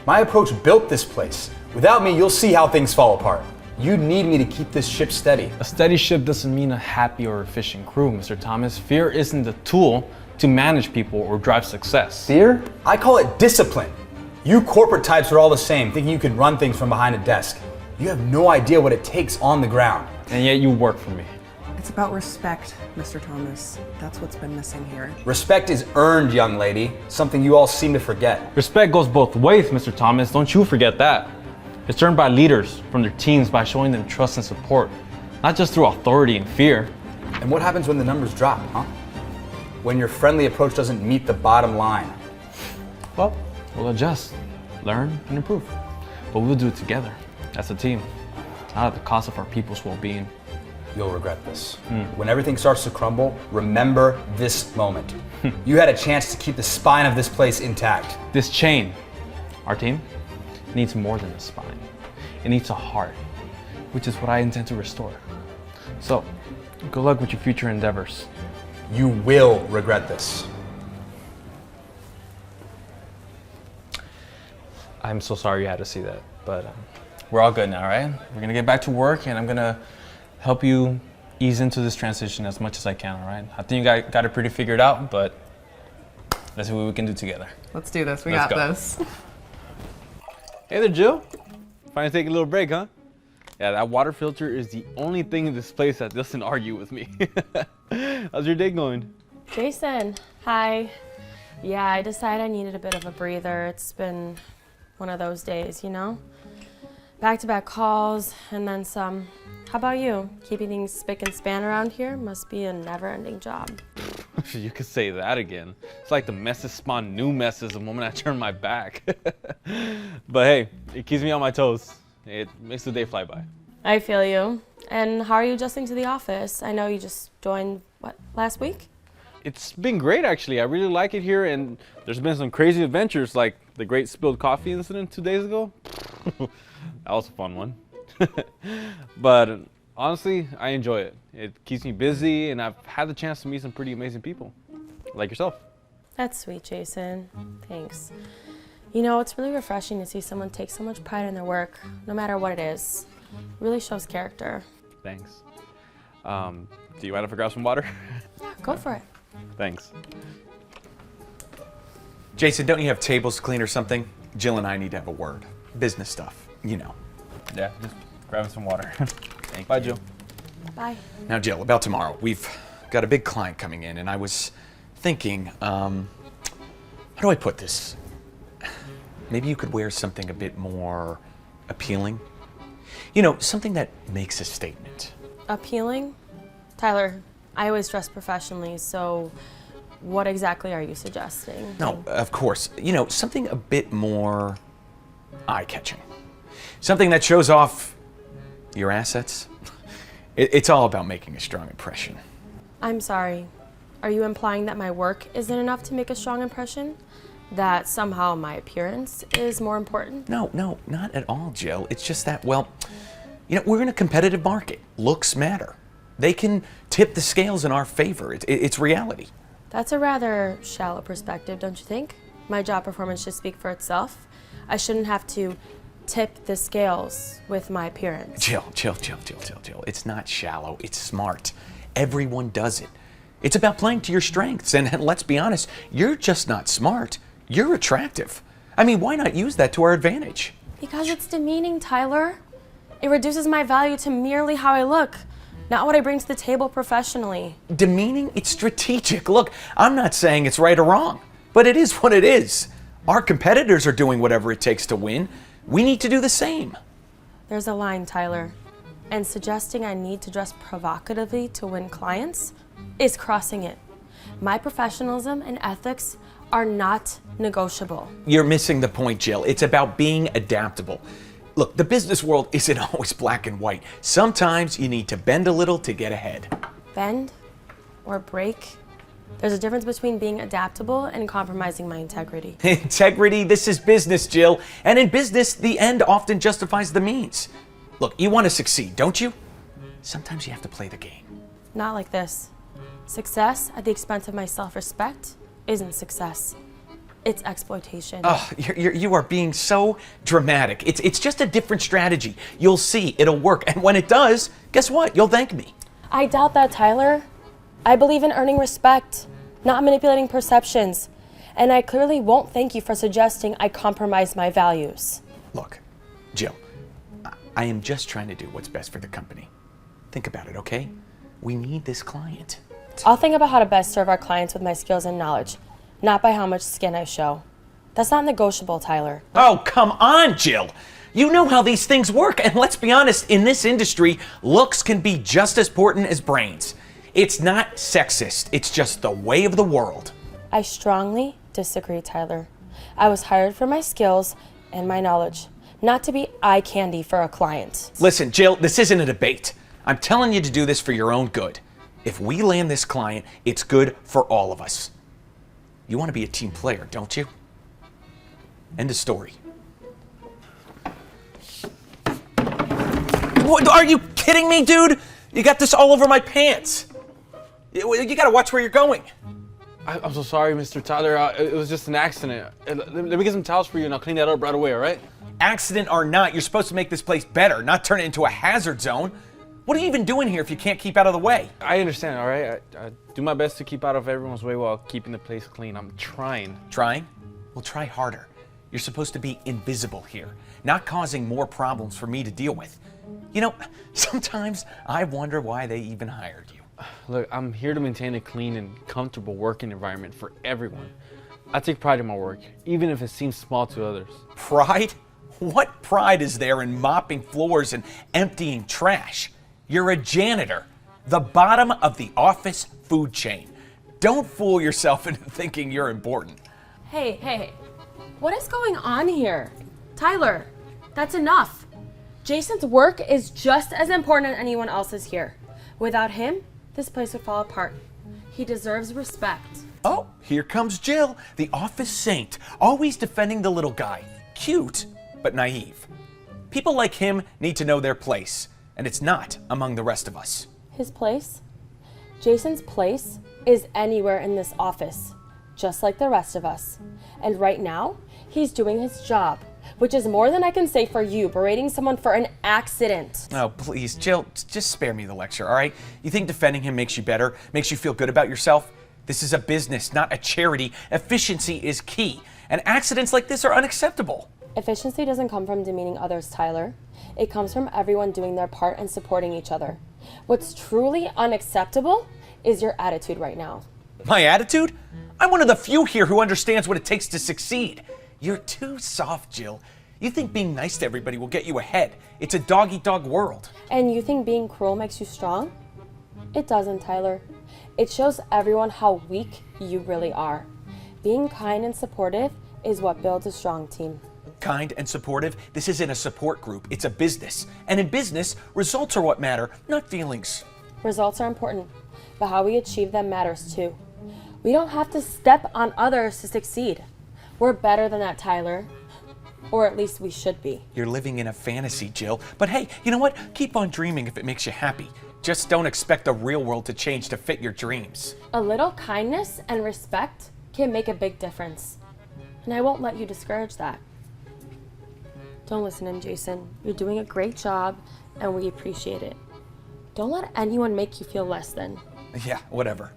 My approach built this place. Without me, you'll see how things fall apart. You need me to keep this ship steady. A steady ship doesn't mean a happy or efficient crew, Mr. Thomas. Fear isn't the tool to manage people or drive success. Fear? I call it discipline. You corporate types are all the same, thinking you can run things from behind a desk. You have no idea what it takes on the ground. And yet you work for me. It's about respect, Mr. Thomas. That's what's been missing here. Respect is earned, young lady, something you all seem to forget. Respect goes both ways, Mr. Thomas. Don't you forget that. It's earned by leaders from their teams by showing them trust and support, not just through authority and fear. And what happens when the numbers drop, huh? When your friendly approach doesn't meet the bottom line? Well, we'll adjust, learn, and improve. But we'll do it together, as a team, not at the cost of our people's well-being. You'll regret this. When everything starts to crumble, remember this moment. You had a chance to keep the spine of this place intact. This chain Our team needs more than a spine. It needs a heart, which is what I intend to restore. So, good luck with your future endeavors. You will regret this. I'm so sorry you had to see that, but we're all good now, right? We're gonna get back to work, and I'm gonna help you ease into this transition as much as I can, all right? I think you got it pretty figured out, but let's see what we can do together. Let's do this. We Let's got go. this. Hey there, Jill. Finally taking a little break, huh? Yeah, that water filter is the only thing in this place that doesn't argue with me. How's your day going? Jason, hi. Yeah, I decided I needed a bit of a breather. It's been one of those days, you know? Back-to-back calls and then some. How about you? Keeping things spick and span around here must be a never-ending job. You could say that again. It's like the messes spawn new messes the moment I turn my back. But hey, it keeps me on my toes. It makes the day fly by. I feel you. And how are you adjusting to the office? I know you just joined, what, last week? It's been great, actually. I really like it here, and there's been some crazy adventures, like the great spilled coffee incident 2 days ago. That was a fun one. But honestly, I enjoy it. It keeps me busy, and I've had the chance to meet some pretty amazing people, like yourself. That's sweet, Jason. Thanks. You know, it's really refreshing to see someone take so much pride in their work, no matter what it is. It really shows character. Thanks. Do you mind if I grab some water? Yeah, go for it. Thanks. Jason, don't you have tables to clean or something? Jill and I need to have a word. Business stuff, you know. Yeah, just grabbing some water. Thank Bye, you. Jill. Bye. Now, Jill, about tomorrow. We've got a big client coming in, and I was thinking, how do I put this? Maybe you could wear something a bit more appealing. You know, something that makes a statement. Appealing? Tyler, I always dress professionally, so what exactly are you suggesting? No, of course. You know, something a bit more eye-catching. Something that shows off your assets. It's all about making a strong impression. I'm sorry. Are you implying that my work isn't enough to make a strong impression? That somehow my appearance is more important? No, not at all, Jill. It's just that, well, you know, we're in a competitive market. Looks matter. They can tip the scales in our favor. It's reality. That's a rather shallow perspective, don't you think? My job performance should speak for itself. I shouldn't have to tip the scales with my appearance. Jill. It's not shallow, it's smart. Everyone does it. It's about playing to your strengths, and let's be honest, you're just not smart. You're attractive. I mean, why not use that to our advantage? Because it's demeaning, Tyler. It reduces my value to merely how I look, not what I bring to the table professionally. Demeaning? It's strategic. Look, I'm not saying it's right or wrong, but it is what it is. Our competitors are doing whatever it takes to win. We need to do the same. There's a line, Tyler, and suggesting I need to dress provocatively to win clients is crossing it. My professionalism and ethics are not negotiable. You're missing the point, Jill. It's about being adaptable. Look, the business world isn't always black and white. Sometimes you need to bend a little to get ahead. Bend or break? There's a difference between being adaptable and compromising my integrity. Integrity, this is business, Jill. And in business, the end often justifies the means. Look, you want to succeed, don't you? Sometimes you have to play the game. Not like this. Success at the expense of my self-respect isn't success. It's exploitation. Oh, you are being so dramatic. It's just a different strategy. You'll see, it'll work. And when it does, guess what? You'll thank me. I doubt that, Tyler. I believe in earning respect, not manipulating perceptions. And I clearly won't thank you for suggesting I compromise my values. Look, Jill, I am just trying to do what's best for the company. Think about it, okay? We need this client. I'll think about how to best serve our clients with my skills and knowledge, not by how much skin I show. That's not negotiable, Tyler. Oh, come on, Jill. You know how these things work, and let's be honest, in this industry, looks can be just as important as brains. It's not sexist, it's just the way of the world. I strongly disagree, Tyler. I was hired for my skills and my knowledge, not to be eye candy for a client. Listen, Jill, this isn't a debate. I'm telling you to do this for your own good. If we land this client, it's good for all of us. You want to be a team player, don't you? End of story. What, are you kidding me, dude? You got this all over my pants. You gotta watch where you're going. I'm so sorry, Mr. Tyler. It was just an accident. Let me get some towels for you and I'll clean that up right away, all right? Accident or not, you're supposed to make this place better, not turn it into a hazard zone. What are you even doing here if you can't keep out of the way? I understand, all right? I do my best to keep out of everyone's way while keeping the place clean. I'm trying. Trying? Well, try harder. You're supposed to be invisible here, not causing more problems for me to deal with. You know, sometimes I wonder why they even hired you. Look, I'm here to maintain a clean and comfortable working environment for everyone. I take pride in my work, even if it seems small to others. Pride? What pride is there in mopping floors and emptying trash? You're a janitor, the bottom of the office food chain. Don't fool yourself into thinking you're important. Hey, what is going on here? Tyler, that's enough. Jason's work is just as important as anyone else's here. Without him, this place would fall apart. He deserves respect. Oh, here comes Jill, the office saint, always defending the little guy. Cute, but naive. People like him need to know their place, and it's not among the rest of us. His place? Jason's place is anywhere in this office, just like the rest of us. And right now, he's doing his job, which is more than I can say for you berating someone for an accident. Oh, please, Jill, just spare me the lecture, all right? You think defending him makes you better, makes you feel good about yourself? This is a business, not a charity. Efficiency is key, and accidents like this are unacceptable. Efficiency doesn't come from demeaning others, Tyler. It comes from everyone doing their part and supporting each other. What's truly unacceptable is your attitude right now. My attitude? I'm one of the few here who understands what it takes to succeed. You're too soft, Jill. You think being nice to everybody will get you ahead. It's a dog-eat-dog world. And you think being cruel makes you strong? It doesn't, Tyler. It shows everyone how weak you really are. Being kind and supportive is what builds a strong team. Kind and supportive? This isn't a support group, it's a business. And in business, results are what matter, not feelings. Results are important, but how we achieve them matters too. We don't have to step on others to succeed. We're better than that, Tyler. Or at least we should be. You're living in a fantasy, Jill. But hey, you know what? Keep on dreaming if it makes you happy. Just don't expect the real world to change to fit your dreams. A little kindness and respect can make a big difference. And I won't let you discourage that. Don't listen to him, Jason. You're doing a great job, and we appreciate it. Don't let anyone make you feel less than. Yeah, whatever.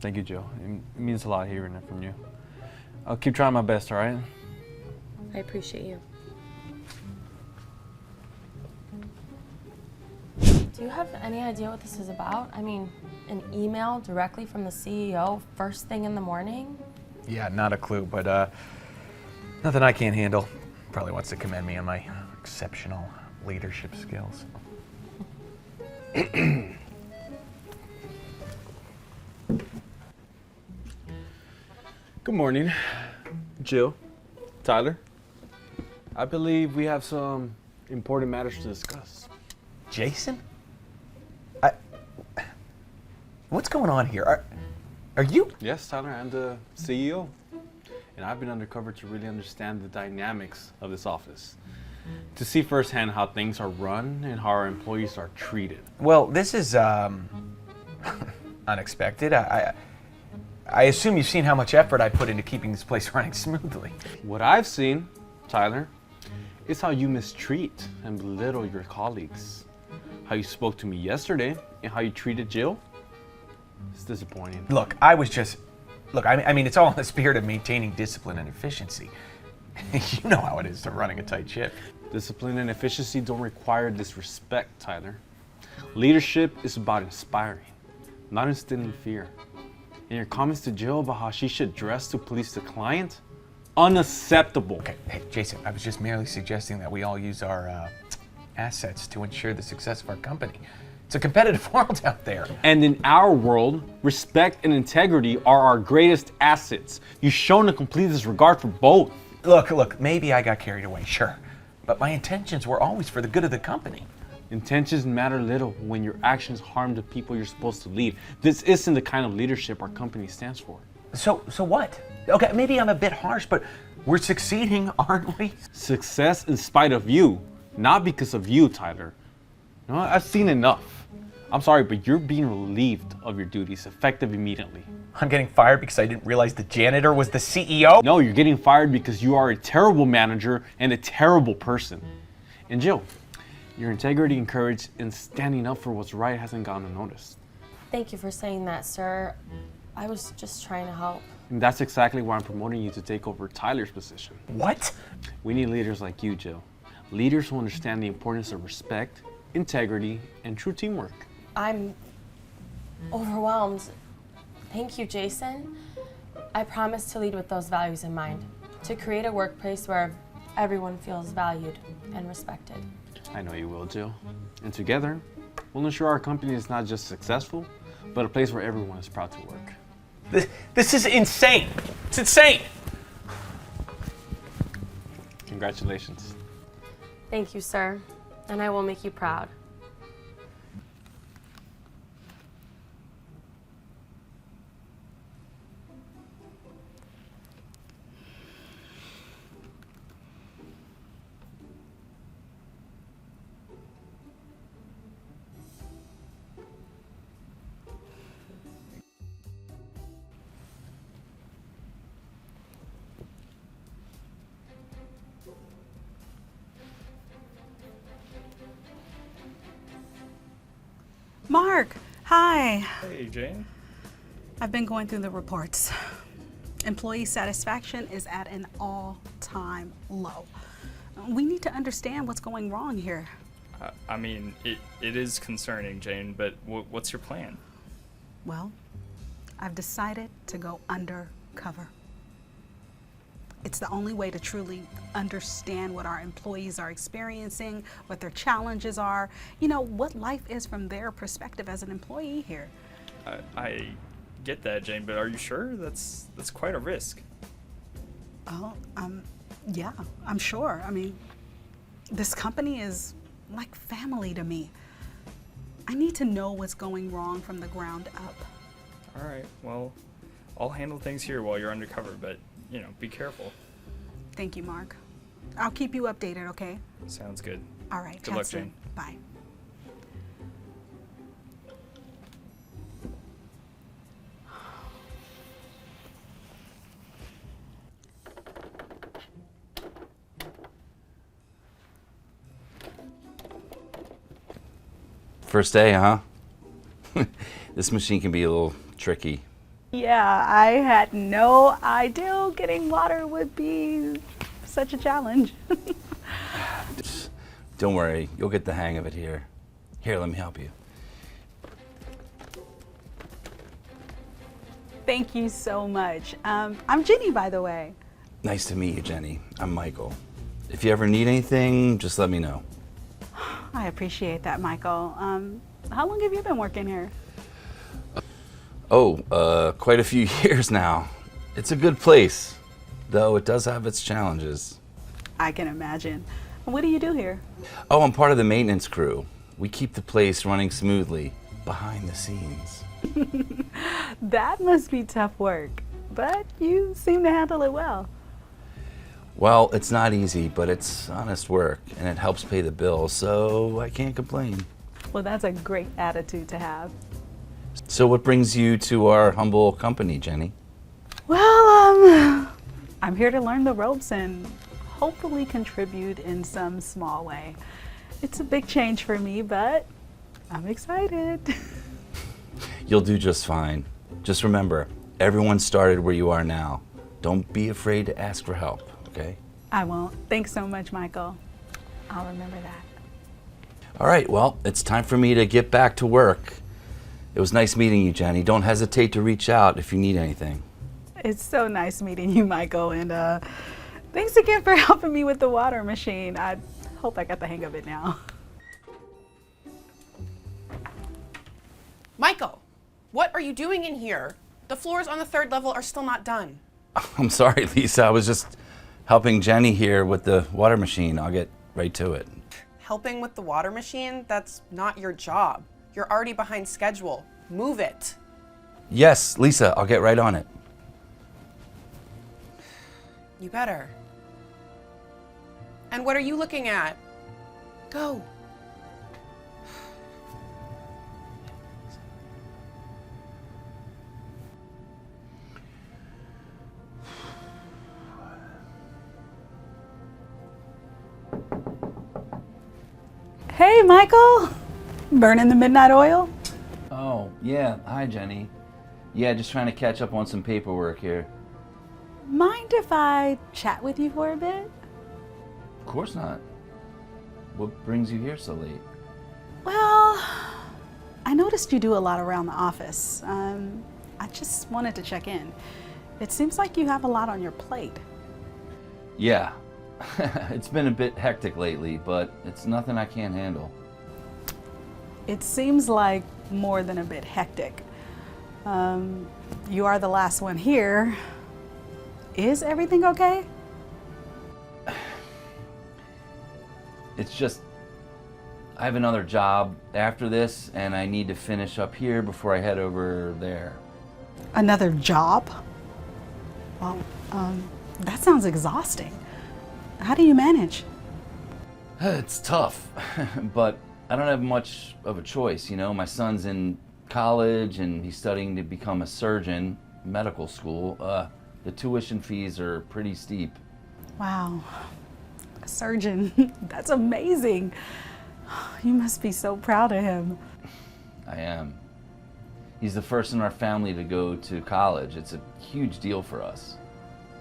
Thank you, Jill. It means a lot hearing it from you. I'll keep trying my best, all right? I appreciate you. Do you have any idea what this is about? I mean, an email directly from the CEO first thing in the morning? Yeah, not a clue, but nothing I can't handle. Probably wants to commend me on my exceptional leadership skills. Good morning, Jill, Tyler. I believe we have some important matters to discuss. Jason? What's going on here? Are you? Yes, Tyler, I'm the CEO. And I've been undercover to really understand the dynamics of this office. To see firsthand how things are run and how our employees are treated. Well, this is unexpected. I assume you've seen how much effort I put into keeping this place running smoothly. What I've seen, Tyler, is how you mistreat and belittle your colleagues. How you spoke to me yesterday and how you treated Jill. It's disappointing. Look, I mean, it's all in the spirit of maintaining discipline and efficiency. You know how it is to running a tight ship. Discipline and efficiency don't require disrespect, Tyler. Leadership is about inspiring, not instilling fear. And your comments to Jill about how she should dress to please the client? Unacceptable. Okay, hey, Jason, I was just merely suggesting that we all use our assets to ensure the success of our company. It's a competitive world out there. And in our world, respect and integrity are our greatest assets. You've shown a complete disregard for both. Look, maybe I got carried away, sure. But my intentions were always for the good of the company. Intentions matter little when your actions harm the people you're supposed to lead. This isn't the kind of leadership our company stands for. So what? Okay, maybe I'm a bit harsh, but we're succeeding, aren't we? Success in spite of you, not because of you, Tyler. You know what? I've seen enough. I'm sorry, but you're being relieved of your duties effective immediately. I'm getting fired because I didn't realize the janitor was the CEO? No, you're getting fired because you are a terrible manager and a terrible person. And Jill, your integrity and courage in standing up for what's right hasn't gone unnoticed. Thank you for saying that, sir. I was just trying to help. And that's exactly why I'm promoting you to take over Tyler's position. What? We need leaders like you, Jill. Leaders who understand the importance of respect, integrity, and true teamwork. I'm overwhelmed. Thank you, Jason. I promise to lead with those values in mind, to create a workplace where everyone feels valued and respected. I know you will, Jill. And together, we'll ensure our company is not just successful, but a place where everyone is proud to work. This is insane. It's insane. Congratulations. Thank you, sir. And I will make you proud. Mark, hi. Hey, Jane. I've been going through the reports. Employee satisfaction is at an all-time low. We need to understand what's going wrong here. I mean, it is concerning, Jane, but what's your plan? Well, I've decided to go undercover. It's the only way to truly understand what our employees are experiencing, what their challenges are, you know, what life is from their perspective as an employee here. I get that, Jane, but are you sure? That's quite a risk. Oh, yeah, I'm sure. I mean, this company is like family to me. I need to know what's going wrong from the ground up. All right, well, I'll handle things here while you're undercover, but, you know, be careful. Thank you, Mark. I'll keep you updated, okay? Sounds good. All right, Good chat luck, soon. Jane. Bye. First day, huh? This machine can be a little tricky. Yeah, I had no idea getting water would be such a challenge. Don't worry, you'll get the hang of it here. Here, let me help you. Thank you so much. I'm Jenny, by the way. Nice to meet you, Jenny. I'm Michael. If you ever need anything, just let me know. I appreciate that, Michael. How long have you been working here? Oh, quite a few years now. It's a good place, though it does have its challenges. I can imagine. What do you do here? Oh, I'm part of the maintenance crew. We keep the place running smoothly behind the scenes. That must be tough work, but you seem to handle it well. Well, it's not easy, but it's honest work, and it helps pay the bills, so I can't complain. Well, that's a great attitude to have. So what brings you to our humble company, Jenny? Well, I'm here to learn the ropes and hopefully contribute in some small way. It's a big change for me, but I'm excited. You'll do just fine. Just remember, everyone started where you are now. Don't be afraid to ask for help, okay? I won't. Thanks so much, Michael. I'll remember that. All right, well, it's time for me to get back to work. It was nice meeting you, Jenny. Don't hesitate to reach out if you need anything. It's so nice meeting you, Michael, and thanks again for helping me with the water machine. I hope I got the hang of it now. Michael, what are you doing in here? The floors on the 3rd level are still not done. I'm sorry, Lisa. I was just helping Jenny here with the water machine. I'll get right to it. Helping with the water machine? That's not your job. You're already behind schedule. Move it. Yes, Lisa, I'll get right on it. You better. And what are you looking at? Go. Hey, Michael. Burning the midnight oil? Oh, yeah. Hi, Jenny. Yeah, just trying to catch up on some paperwork here. Mind if I chat with you for a bit? Of course not. What brings you here so late? Well, I noticed you do a lot around the office. I just wanted to check in. It seems like you have a lot on your plate. Yeah. It's been a bit hectic lately, but it's nothing I can't handle. It seems like more than a bit hectic. You are the last one here. Is everything okay? It's just, I have another job after this, and I need to finish up here before I head over there. Another job? Well, that sounds exhausting. How do you manage? It's tough, but I don't have much of a choice, you know. My son's in college, and he's studying to become a surgeon, medical school. The tuition fees are pretty steep. Wow, a surgeon, that's amazing. You must be so proud of him. I am. He's the first in our family to go to college. It's a huge deal for us,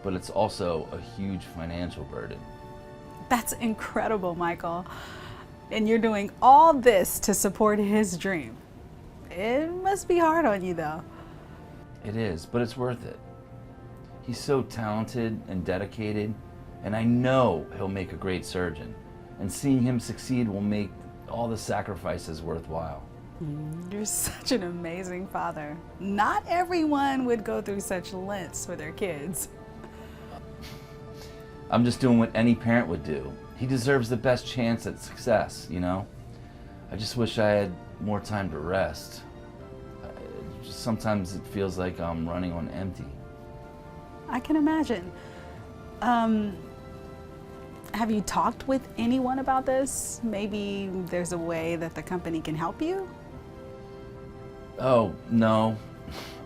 but it's also a huge financial burden. That's incredible, Michael. And you're doing all this to support his dream. It must be hard on you, though. It is, but it's worth it. He's so talented and dedicated, and I know he'll make a great surgeon. And seeing him succeed will make all the sacrifices worthwhile. You're such an amazing father. Not everyone would go through such lengths for their kids. I'm just doing what any parent would do. He deserves the best chance at success, you know? I just wish I had more time to rest. Sometimes it feels like I'm running on empty. I can imagine. Have you talked with anyone about this? Maybe there's a way that the company can help you? Oh, no.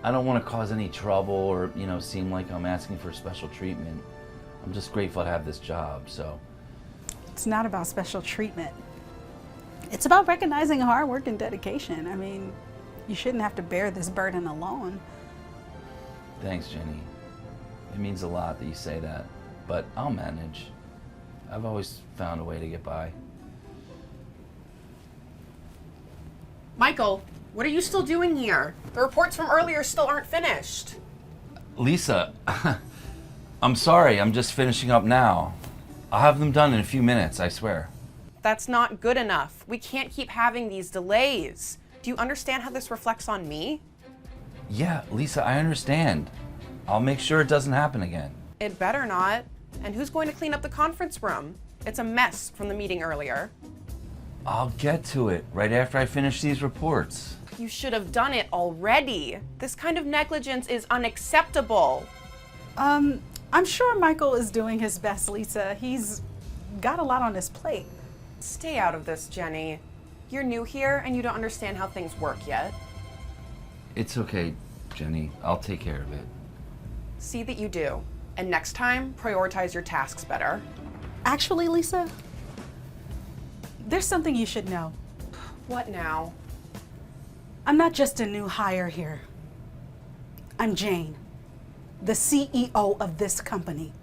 I don't want to cause any trouble or, you know, seem like I'm asking for special treatment. I'm just grateful to have this job, so. It's not about special treatment. It's about recognizing hard work and dedication. I mean, you shouldn't have to bear this burden alone. Thanks, Jenny. It means a lot that you say that, but I'll manage. I've always found a way to get by. Michael, what are you still doing here? The reports from earlier still aren't finished. Lisa, I'm sorry, I'm just finishing up now. I'll have them done in a few minutes, I swear. That's not good enough. We can't keep having these delays. Do you understand how this reflects on me? Yeah, Lisa, I understand. I'll make sure it doesn't happen again. It better not. And who's going to clean up the conference room? It's a mess from the meeting earlier. I'll get to it right after I finish these reports. You should have done it already. This kind of negligence is unacceptable. I'm sure Michael is doing his best, Lisa. He's got a lot on his plate. Stay out of this, Jenny. You're new here and you don't understand how things work yet. It's okay, Jenny. I'll take care of it. See that you do. And next time, prioritize your tasks better. Actually, Lisa, there's something you should know. What now? I'm not just a new hire here. I'm Jane, the CEO of this company.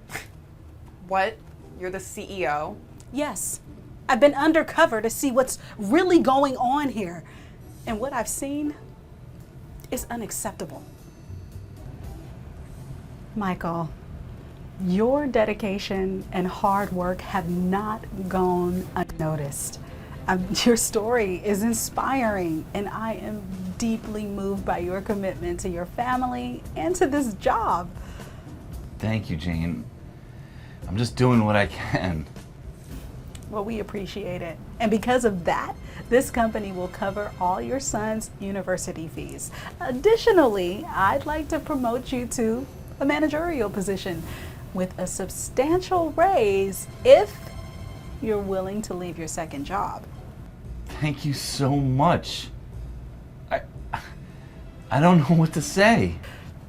What? You're the CEO? Yes. I've been undercover to see what's really going on here. And what I've seen is unacceptable. Michael, your dedication and hard work have not gone unnoticed. Your story is inspiring, and I am deeply moved by your commitment to your family and to this job. Thank you, Jane. I'm just doing what I can. Well, we appreciate it. And because of that, this company will cover all your son's university fees. Additionally, I'd like to promote you to a managerial position with a substantial raise if you're willing to leave your second job. Thank you so much. I don't know what to say.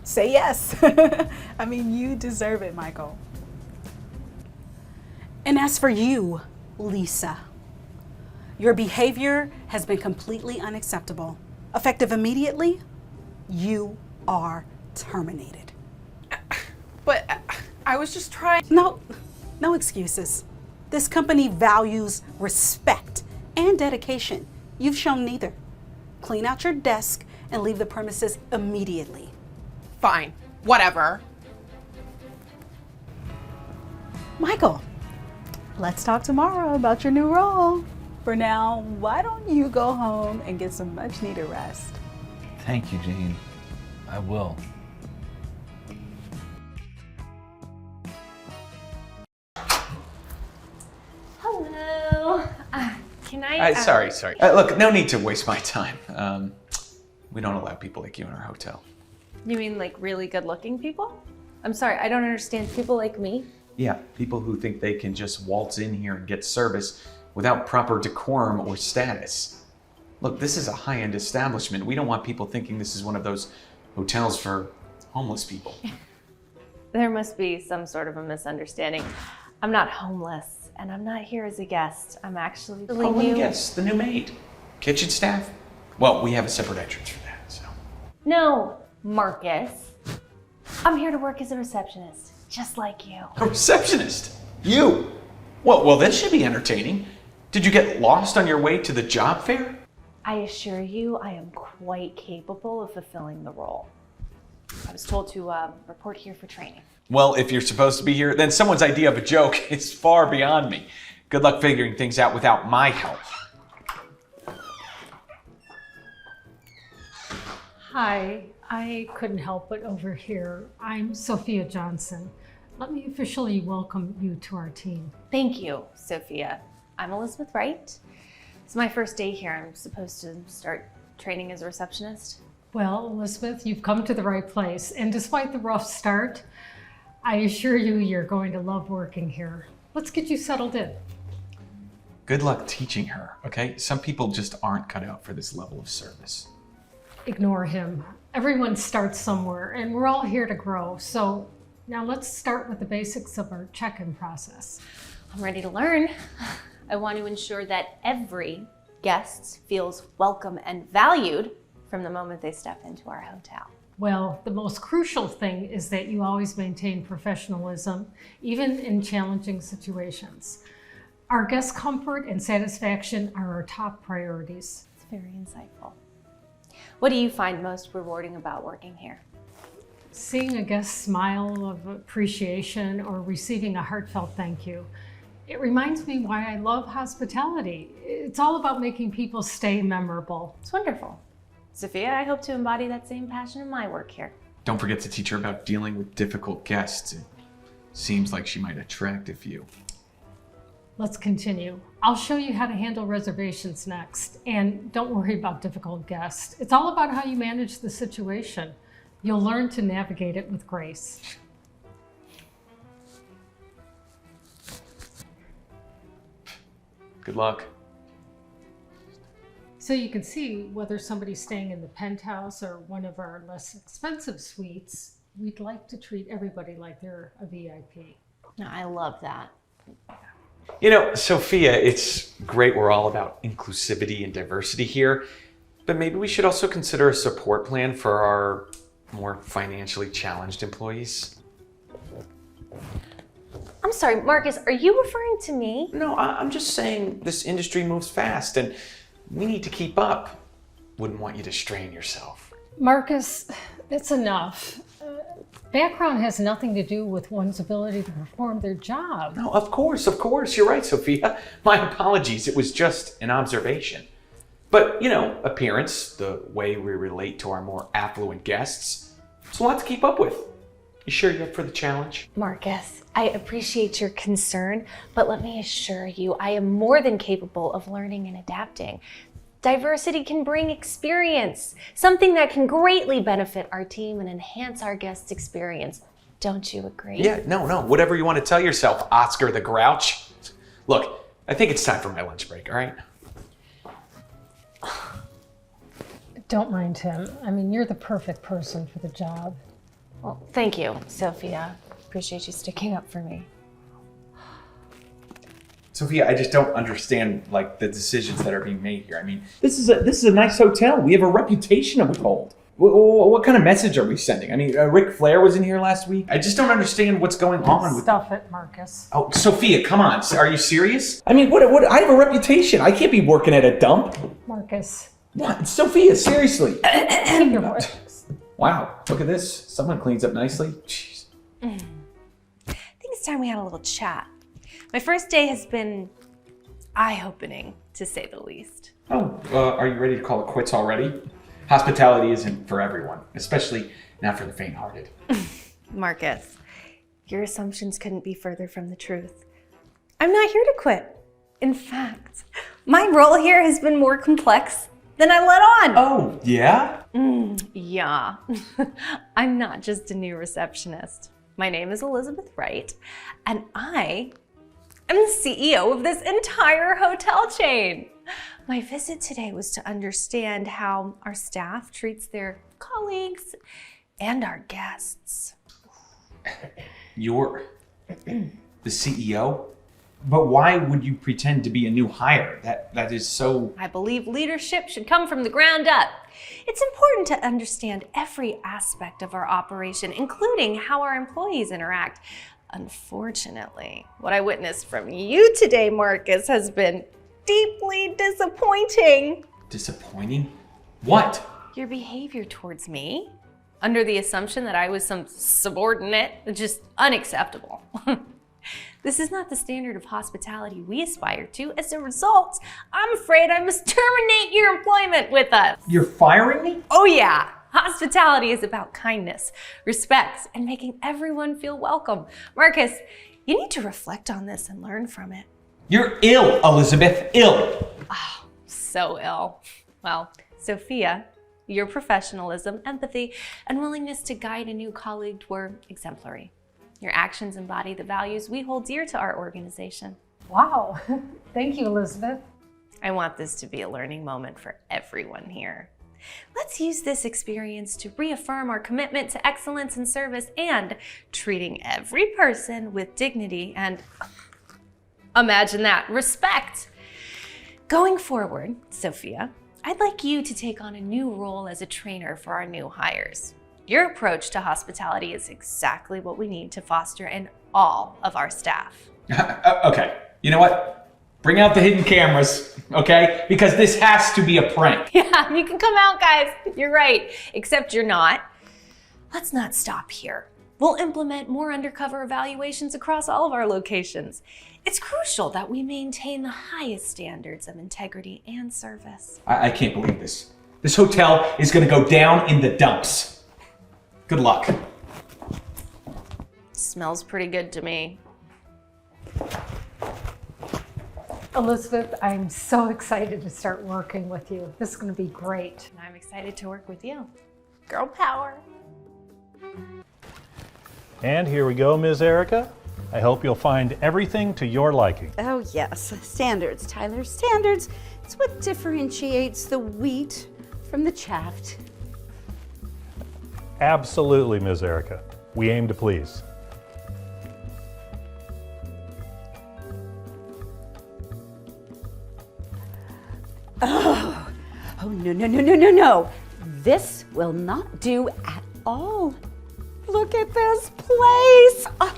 Say yes. I mean, you deserve it, Michael. And as for you, Lisa, Your behavior has been completely unacceptable. Effective immediately, you are terminated. But I was just trying. No excuses. This company values respect and dedication. You've shown neither. Clean out your desk and leave the premises immediately. Fine, whatever. Michael, let's talk tomorrow about your new role. For now, why don't you go home and get some much needed rest? Thank you, Jane. I will. Hello. Can I? Sorry. Look, no need to waste my time. We don't allow people like you in our hotel. You mean like really good-looking people? I'm sorry, I don't understand. People like me? Yeah, people who think they can just waltz in here and get service without proper decorum or status. Look, this is a high-end establishment. We don't want people thinking this is one of those hotels for homeless people. There must be some sort of a misunderstanding. I'm not homeless, and I'm not here as a guest. I'm actually Oh, what a guest, the new maid. Kitchen staff? Well, we have a separate entrance for that, so. No, Marcus. I'm here to work as a receptionist, just like you. A receptionist? You? Well, this should be entertaining. Did you get lost on your way to the job fair? I assure you, I am quite capable of fulfilling the role. I was told to report here for training. Well, if you're supposed to be here, then someone's idea of a joke is far beyond me. Good luck figuring things out without my help. Hi, I couldn't help but overhear. I'm Sophia Johnson. Let me officially welcome you to our team. Thank you, Sophia. I'm Elizabeth Wright. It's my first day here. I'm supposed to start training as a receptionist. Well, Elizabeth, you've come to the right place. And despite the rough start, I assure you you're going to love working here. Let's get you settled in. Good luck teaching her, okay? Some people just aren't cut out for this level of service. Ignore him. Everyone starts somewhere, and we're all here to grow. So now let's start with the basics of our check-in process. I'm ready to learn. I want to ensure that every guest feels welcome and valued from the moment they step into our hotel. Well, the most crucial thing is that you always maintain professionalism, even in challenging situations. Our guest comfort and satisfaction are our top priorities. It's very insightful. What do you find most rewarding about working here? Seeing a guest smile of appreciation or receiving a heartfelt thank you. It reminds me why I love hospitality. It's all about making people stay memorable. It's wonderful. Sophia, I hope to embody that same passion in my work here. Don't forget to teach her about dealing with difficult guests. It seems like she might attract a few. Let's continue. I'll show you how to handle reservations next. And don't worry about difficult guests. It's all about how you manage the situation. You'll learn to navigate it with grace. Good luck. So you can see whether somebody's staying in the penthouse or one of our less expensive suites, we'd like to treat everybody like they're a VIP. I love that. You know, Sophia, it's great we're all about inclusivity and diversity here, but maybe we should also consider a support plan for our more financially challenged employees. I'm sorry, Marcus, are you referring to me? No, I'm just saying this industry moves fast and we need to keep up. Wouldn't want you to strain yourself. Marcus, it's enough. Background has nothing to do with one's ability to perform their job. No, of course. You're right, Sophia. My apologies. It was just an observation. But, you know, appearance, the way we relate to our more affluent guests, it's a lot to keep up with. You sure you're up for the challenge? Marcus, I appreciate your concern, but let me assure you, I am more than capable of learning and adapting. Diversity can bring experience, something that can greatly benefit our team and enhance our guests' experience. Don't you agree? Yeah, no. Whatever you want to tell yourself, Oscar the Grouch. Look, I think it's time for my lunch break, all right? Don't mind him. I mean, you're the perfect person for the job. Well, thank you, Sophia. Appreciate you sticking up for me. Sophia, I just don't understand like the decisions that are being made here. I mean, this is a nice hotel. We have a reputation to uphold. What kind of message are we sending? I mean, Ric Flair was in here last week. I just don't understand what's going on with. Stuff it, Marcus. Oh, Sophia, come on. Are you serious? I mean, what? I have a reputation. I can't be working at a dump. Marcus. What? Sophia, seriously. Keep your voice. Wow, look at this. Someone cleans up nicely. Jeez. I think it's time we had a little chat. My first day has been eye-opening, to say the least. Oh, are you ready to call it quits already? Hospitality isn't for everyone, especially not for the faint-hearted. Marcus, your assumptions couldn't be further from the truth. I'm not here to quit. In fact, my role here has been more complex than I let on. Oh, yeah? Yeah. I'm not just a new receptionist. My name is Elizabeth Wright, and I am the CEO of this entire hotel chain. My visit today was to understand how our staff treats their colleagues and our guests. You're the CEO? But why would you pretend to be a new hire? That is so... I believe leadership should come from the ground up. It's important to understand every aspect of our operation, including how our employees interact. Unfortunately, what I witnessed from you today, Marcus, has been deeply disappointing. Disappointing? What? Your behavior towards me, under the assumption that I was some subordinate, just unacceptable. This is not the standard of hospitality we aspire to. As a result, I'm afraid I must terminate your employment with us. You're firing me? Oh yeah. Hospitality is about kindness, respect, and making everyone feel welcome. Marcus, you need to reflect on this and learn from it. You're ill, Elizabeth, ill. Oh, so ill. Well, Sophia, your professionalism, empathy, and willingness to guide a new colleague were exemplary. Your actions embody the values we hold dear to our organization. Wow. Thank you, Elizabeth. I want this to be a learning moment for everyone here. Let's use this experience to reaffirm our commitment to excellence in service and treating every person with dignity and, imagine that, respect. Going forward, Sophia, I'd like you to take on a new role as a trainer for our new hires. Your approach to hospitality is exactly what we need to foster in all of our staff. Okay, you know what? Bring out the hidden cameras, okay? Because this has to be a prank. Yeah, you can come out, guys. You're right, except you're not. Let's not stop here. We'll implement more undercover evaluations across all of our locations. It's crucial that we maintain the highest standards of integrity and service. I can't believe this. This hotel is gonna go down in the dumps. Good luck. Smells pretty good to me. Elizabeth, I'm so excited to start working with you. This is going to be great. And I'm excited to work with you. Girl power. And here we go, Ms. Erica. I hope you'll find everything to your liking. Oh yes, standards, Tyler, standards. It's what differentiates the wheat from the chaff. Absolutely, Ms. Erica. We aim to please. Oh, no. This will not do at all. Look at this place. Oh,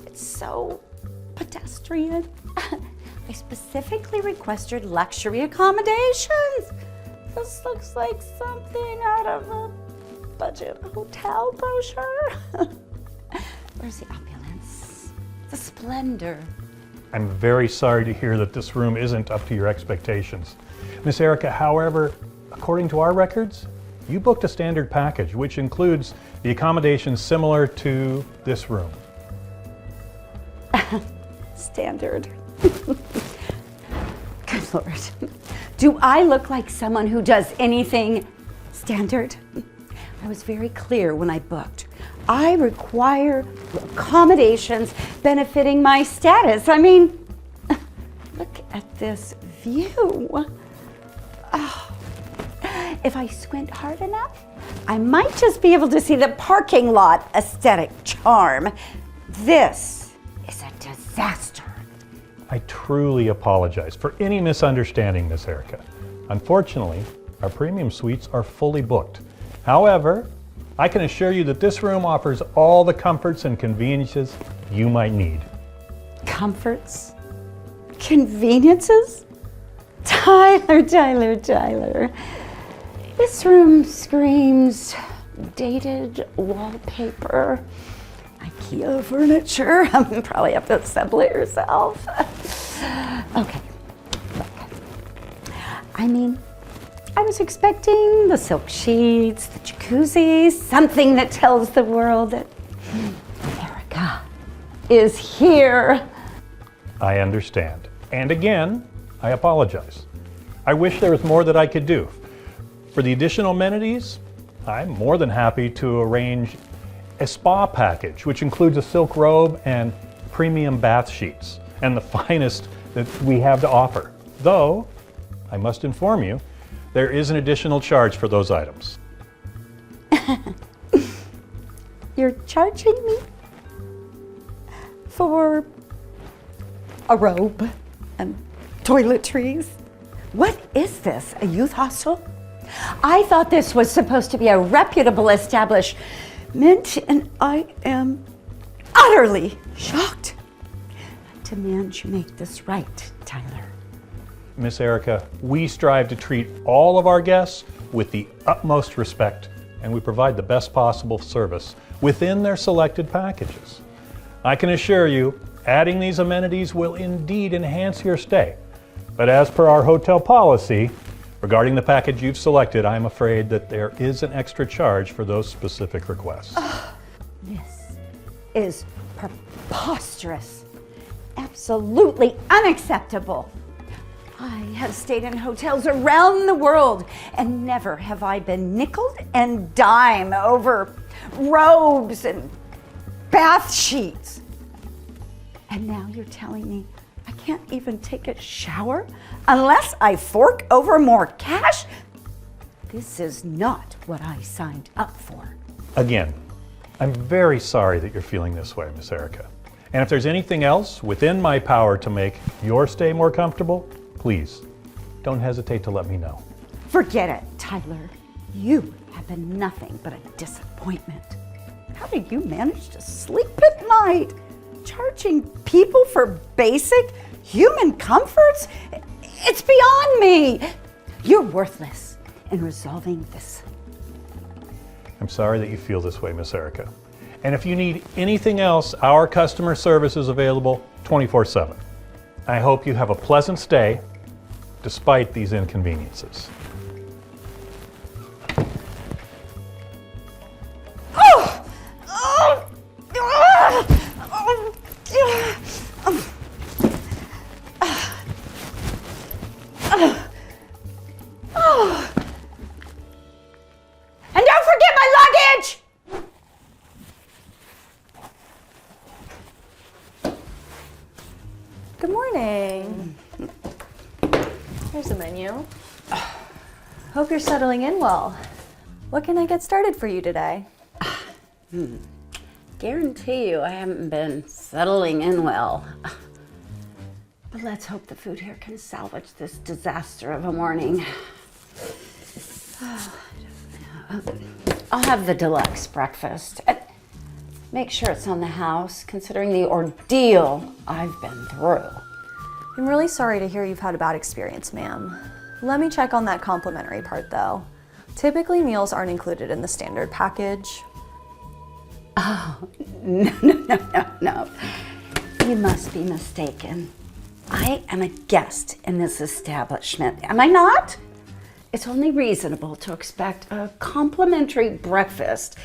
it's so pedestrian. I specifically requested luxury accommodations. This looks like something out of a budget hotel brochure. Where's the opulence? The splendor. I'm very sorry to hear that this room isn't up to your expectations. Miss Erica, however, according to our records, you booked a standard package, which includes the accommodations similar to this room. Standard. Good Lord. Do I look like someone who does anything standard? I was very clear when I booked. I require accommodations benefiting my status. I mean, look at this view. Oh, if I squint hard enough, I might just be able to see the parking lot aesthetic charm. This is a disaster. I truly apologize for any misunderstanding, Miss Erica. Unfortunately, our premium suites are fully booked. However, I can assure you that this room offers all the comforts and conveniences you might need. Comforts? Conveniences? Tyler. This room screams dated wallpaper, IKEA furniture. I'm probably have to assemble it yourself. Okay, look. I mean, I was expecting the silk sheets, the jacuzzi, something that tells the world that Erica is here. I understand. And again, I apologize. I wish there was more that I could do. For the additional amenities, I'm more than happy to arrange a spa package, which includes a silk robe and premium bath sheets, and the finest that we have to offer. Though, I must inform you, there is an additional charge for those items. You're charging me for a robe and toiletries? What is this, a youth hostel? I thought this was supposed to be a reputable establishment, and I am utterly shocked. I demand you make this right, Tyler. Miss Erica, we strive to treat all of our guests with the utmost respect, and we provide the best possible service within their selected packages. I can assure you, adding these amenities will indeed enhance your stay. But as per our hotel policy, regarding the package you've selected, I'm afraid that there is an extra charge for those specific requests. This is preposterous. Absolutely unacceptable. I have stayed in hotels around the world, and never have I been nickeled and dimed over robes and bath sheets. And now you're telling me I can't even take a shower unless I fork over more cash? This is not what I signed up for. Again, I'm very sorry that you're feeling this way, Miss Erica. And if there's anything else within my power to make your stay more comfortable, please don't hesitate to let me know. Forget it, Tyler. You have been nothing but a disappointment. How do you manage to sleep at night? Charging people for basic human comforts? It's beyond me. You're worthless in resolving this. I'm sorry that you feel this way, Miss Erica. And if you need anything else, our customer service is available 24/7. I hope you have a pleasant stay despite these inconveniences. And don't forget my luggage! Good morning. Here's the menu. Hope you're settling in well. What can I get started for you today? Guarantee you I haven't been settling in well. But let's hope the food here can salvage this disaster of a morning. I'll have the deluxe breakfast. Make sure it's on the house, considering the ordeal I've been through. I'm really sorry to hear you've had a bad experience, ma'am. Let me check on that complimentary part, though. Typically, meals aren't included in the standard package. Oh, no. You must be mistaken. I am a guest in this establishment, am I not? It's only reasonable to expect a complimentary breakfast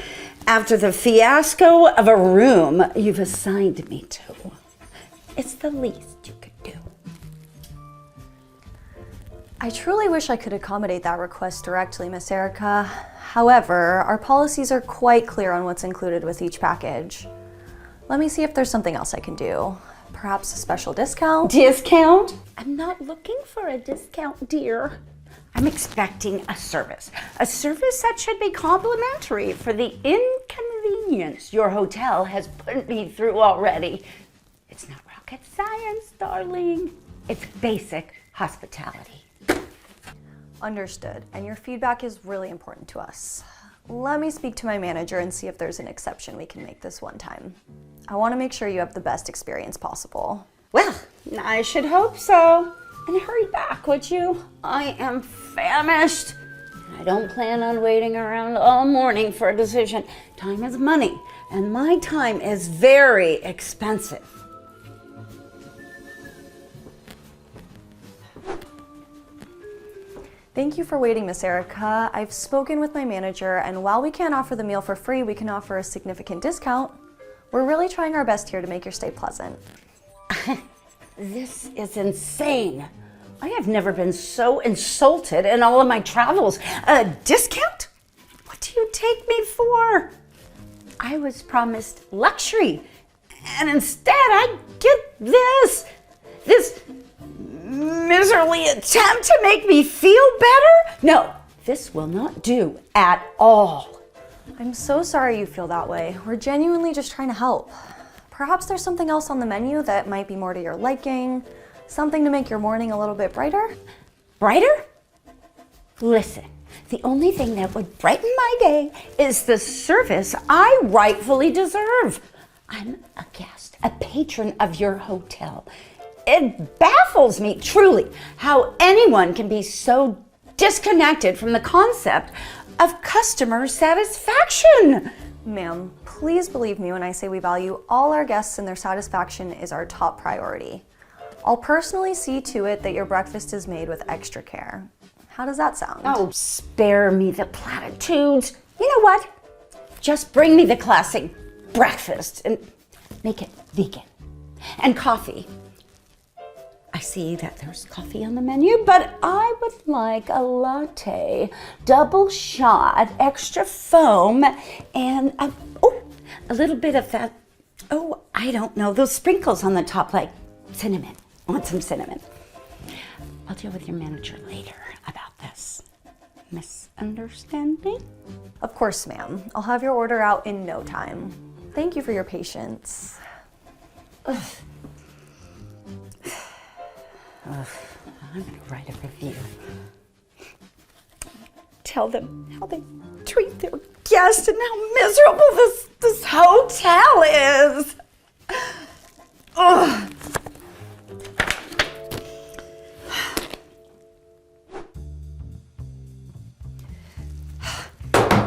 after the fiasco of a room you've assigned me to. It's the least you could do. I truly wish I could accommodate that request directly, Miss Erica. However, our policies are quite clear on what's included with each package. Let me see if there's something else I can do. Perhaps a special discount? Discount? I'm not looking for a discount, dear. I'm expecting a service that should be complimentary for the inconvenience your hotel has put me through already. It's not rocket rocket science, darling. It's basic hospitality. Understood, and your feedback is really important to us. Let me speak to my manager and see if there's an exception we can make this one time. I want to make sure you have the best experience possible. Well, I should hope so. And hurry back, would you? I am famished. I don't plan on waiting around all morning for a decision. Time is money, and my time is very expensive. Thank you for waiting, Miss Erica. I've spoken with my manager, and while we can't offer the meal for free, we can offer a significant discount. We're really trying our best here to make your stay pleasant. This is insane. I have never been so insulted in all of my travels. A discount? What do you take me for? I was promised luxury, and instead I get this miserly attempt to make me feel better? No, this will not do at all. I'm so sorry you feel that way. We're genuinely just trying to help. Perhaps there's something else on the menu that might be more to your liking, something to make your morning a little bit brighter. Brighter? Listen, the only thing that would brighten my day is the service I rightfully deserve. I'm a guest, a patron of your hotel. It baffles me, truly, how anyone can be so disconnected from the concept of customer satisfaction. Ma'am, please believe me when I say we value all our guests and their satisfaction is our top priority. I'll personally see to it that your breakfast is made with extra care. How does that sound? Oh, spare me the platitudes. You know what? Just bring me the classic breakfast and make it vegan. And coffee. I see that there's coffee on the menu, but I would like a latte, double shot, extra foam, and a little bit of that, I don't know, those sprinkles on the top, like cinnamon. I want some cinnamon. I'll deal with your manager later about this. Misunderstanding? Of course, ma'am. I'll have your order out in no time. Thank you for your patience. Ugh. I'm gonna write a review. Tell them how they treat their guests and how miserable this hotel is. Ugh.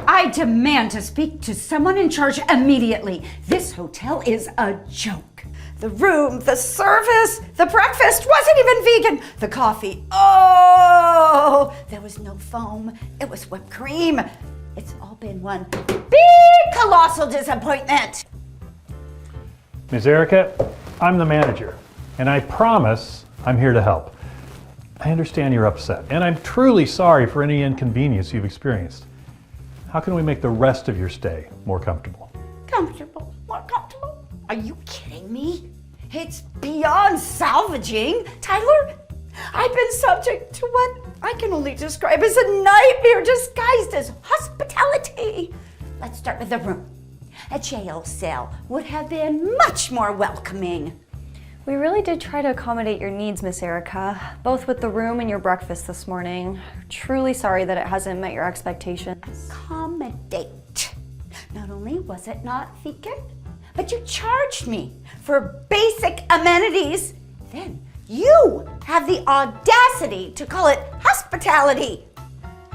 I demand to speak to someone in charge immediately. This hotel is a joke. The room, the service, the breakfast wasn't even vegan. The coffee, there was no foam. It was whipped cream. It's all been one big colossal disappointment. Ms. Erica, I'm the manager, and I promise I'm here to help. I understand you're upset, and I'm truly sorry for any inconvenience you've experienced. How can we make the rest of your stay more comfortable? Comfortable? More comfortable? Are you kidding me? It's beyond salvaging. Tyler, I've been subject to what I can only describe as a nightmare disguised as hospitality. Let's start with the room. A jail cell would have been much more welcoming. We really did try to accommodate your needs, Miss Erica, both with the room and your breakfast this morning. Truly sorry that it hasn't met your expectations. Accommodate. Not only was it not vegan, but you charged me for basic amenities. Then you have the audacity to call it hospitality.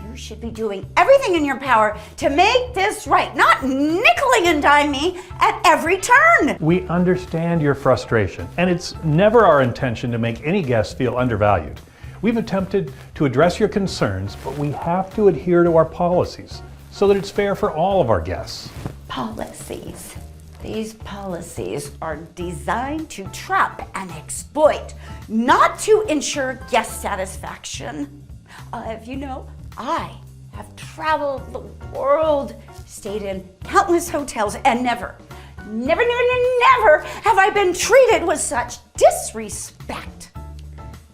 You should be doing everything in your power to make this right, not nickeling and diming me at every turn. We understand your frustration, and it's never our intention to make any guest feel undervalued. We've attempted to address your concerns, but we have to adhere to our policies so that it's fair for all of our guests. Policies. These policies are designed to trap and exploit, not to ensure guest satisfaction. If you know, I have traveled the world, stayed in countless hotels, and never have I been treated with such disrespect.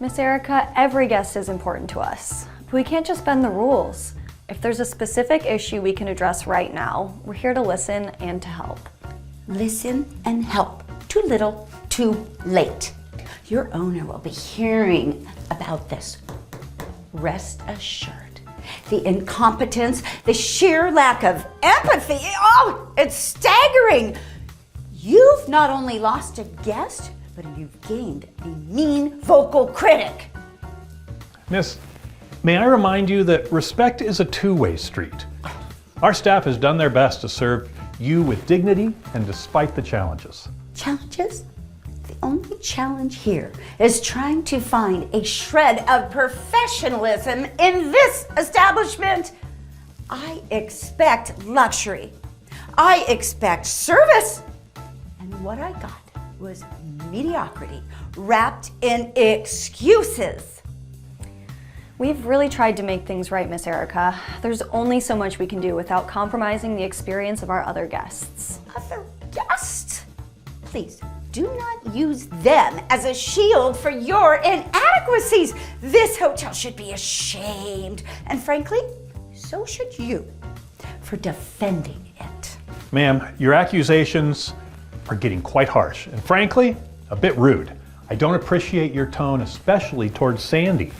Miss Erica, every guest is important to us. But we can't just bend the rules. If there's a specific issue we can address right now, we're here to listen and to help. Listen and help. Too little, too too late. Your owner will be hearing about this. Rest assured. The incompetence, the sheer lack of empathy, oh, it's staggering. You've not only lost a guest, but you've gained a mean vocal critic. Miss, may I remind you that respect is a two-way street. Our staff has done their best to serve you with dignity and despite the challenges. Challenges? The only challenge here is trying to find a shred of professionalism in this establishment. I expect luxury. I expect service. And what I got was mediocrity wrapped in excuses. We've really tried to make things right, Miss Erica. There's only so much we can do without compromising the experience of our other guests. Other guests? Please, do not use them as a shield for your inadequacies. This hotel should be ashamed. And frankly, so should you for defending it. Ma'am, your accusations are getting quite harsh and frankly, a bit rude. I don't appreciate your tone, especially towards Sandy.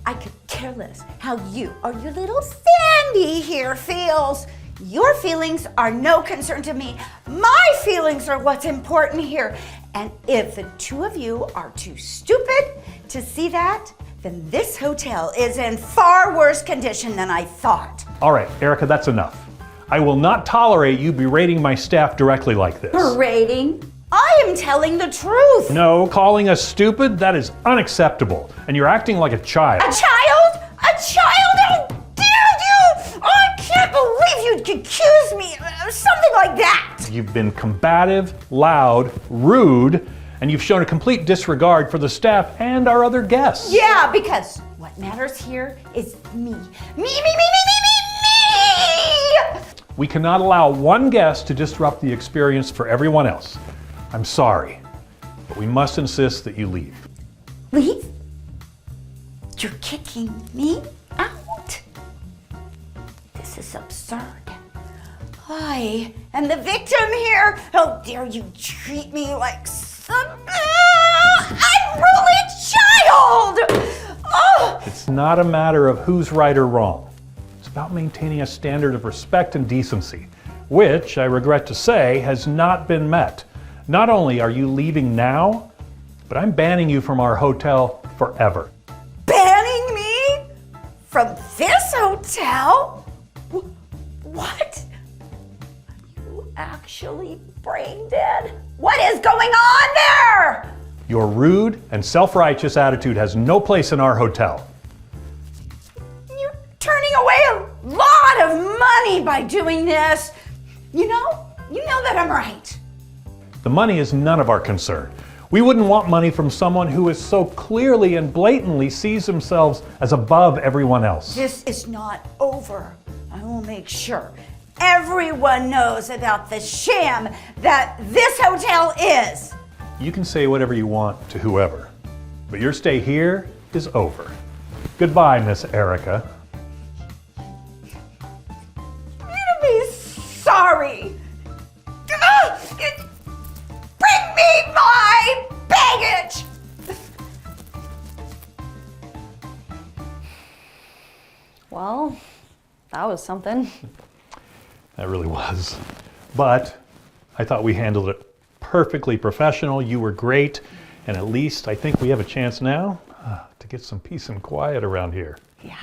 I could care less how you or your little Sandy here feels. Your feelings are no concern to me. My feelings are what's important here. And if the two of you are too stupid to see that, then this hotel is in far worse condition than I thought. All right, Erica, that's enough. I will not tolerate you berating my staff directly like this. Berating? I am telling the truth. No, calling us stupid, that is unacceptable. And you're acting like a child. A child? A child? How dare you! I can't believe you'd accuse me of something like that. You've been combative, loud, rude, and you've shown a complete disregard for the staff and our other guests. Yeah, because what matters here is me. Me! We cannot allow one guest to disrupt the experience for everyone else. I'm sorry, but we must insist that you leave. Leave? You're kicking me out? This is absurd. I am the victim here. How dare you treat me like some unruly child! Oh. It's not a matter of who's right or wrong. It's about maintaining a standard of respect and decency, which, I regret to say, has not been met. Not only are you leaving now, but I'm banning you from our hotel forever. Banning me from this hotel? What? Are you actually brain dead? What is going on there? Your rude and self-righteous attitude has no place in our hotel. You're turning away a lot of money by doing this. You know that I'm right. The money is none of our concern. We wouldn't want money from someone who is so clearly and blatantly sees themselves as above everyone else. This is not over. I will make sure everyone knows about the sham that this hotel is. You can say whatever you want to whoever, but your stay here is over. Goodbye, Miss Erica. You're to be sorry. Bring me my baggage! Well, that was something. That really was. But I thought we handled it perfectly professional. You were great. And at least I think we have a chance now to get some peace and quiet around here. Yeah.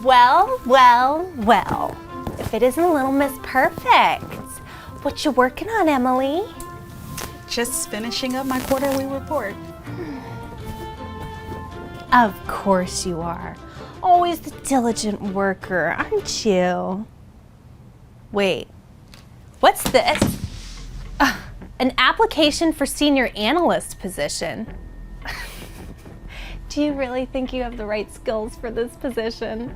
Well, well, well. If it isn't Little Miss Perfect. What you working on, Emily? Just finishing up my quarterly report. Of course you are. Always the diligent worker, aren't you? Wait, what's this? An application for senior analyst position. Do you really think you have the right skills for this position?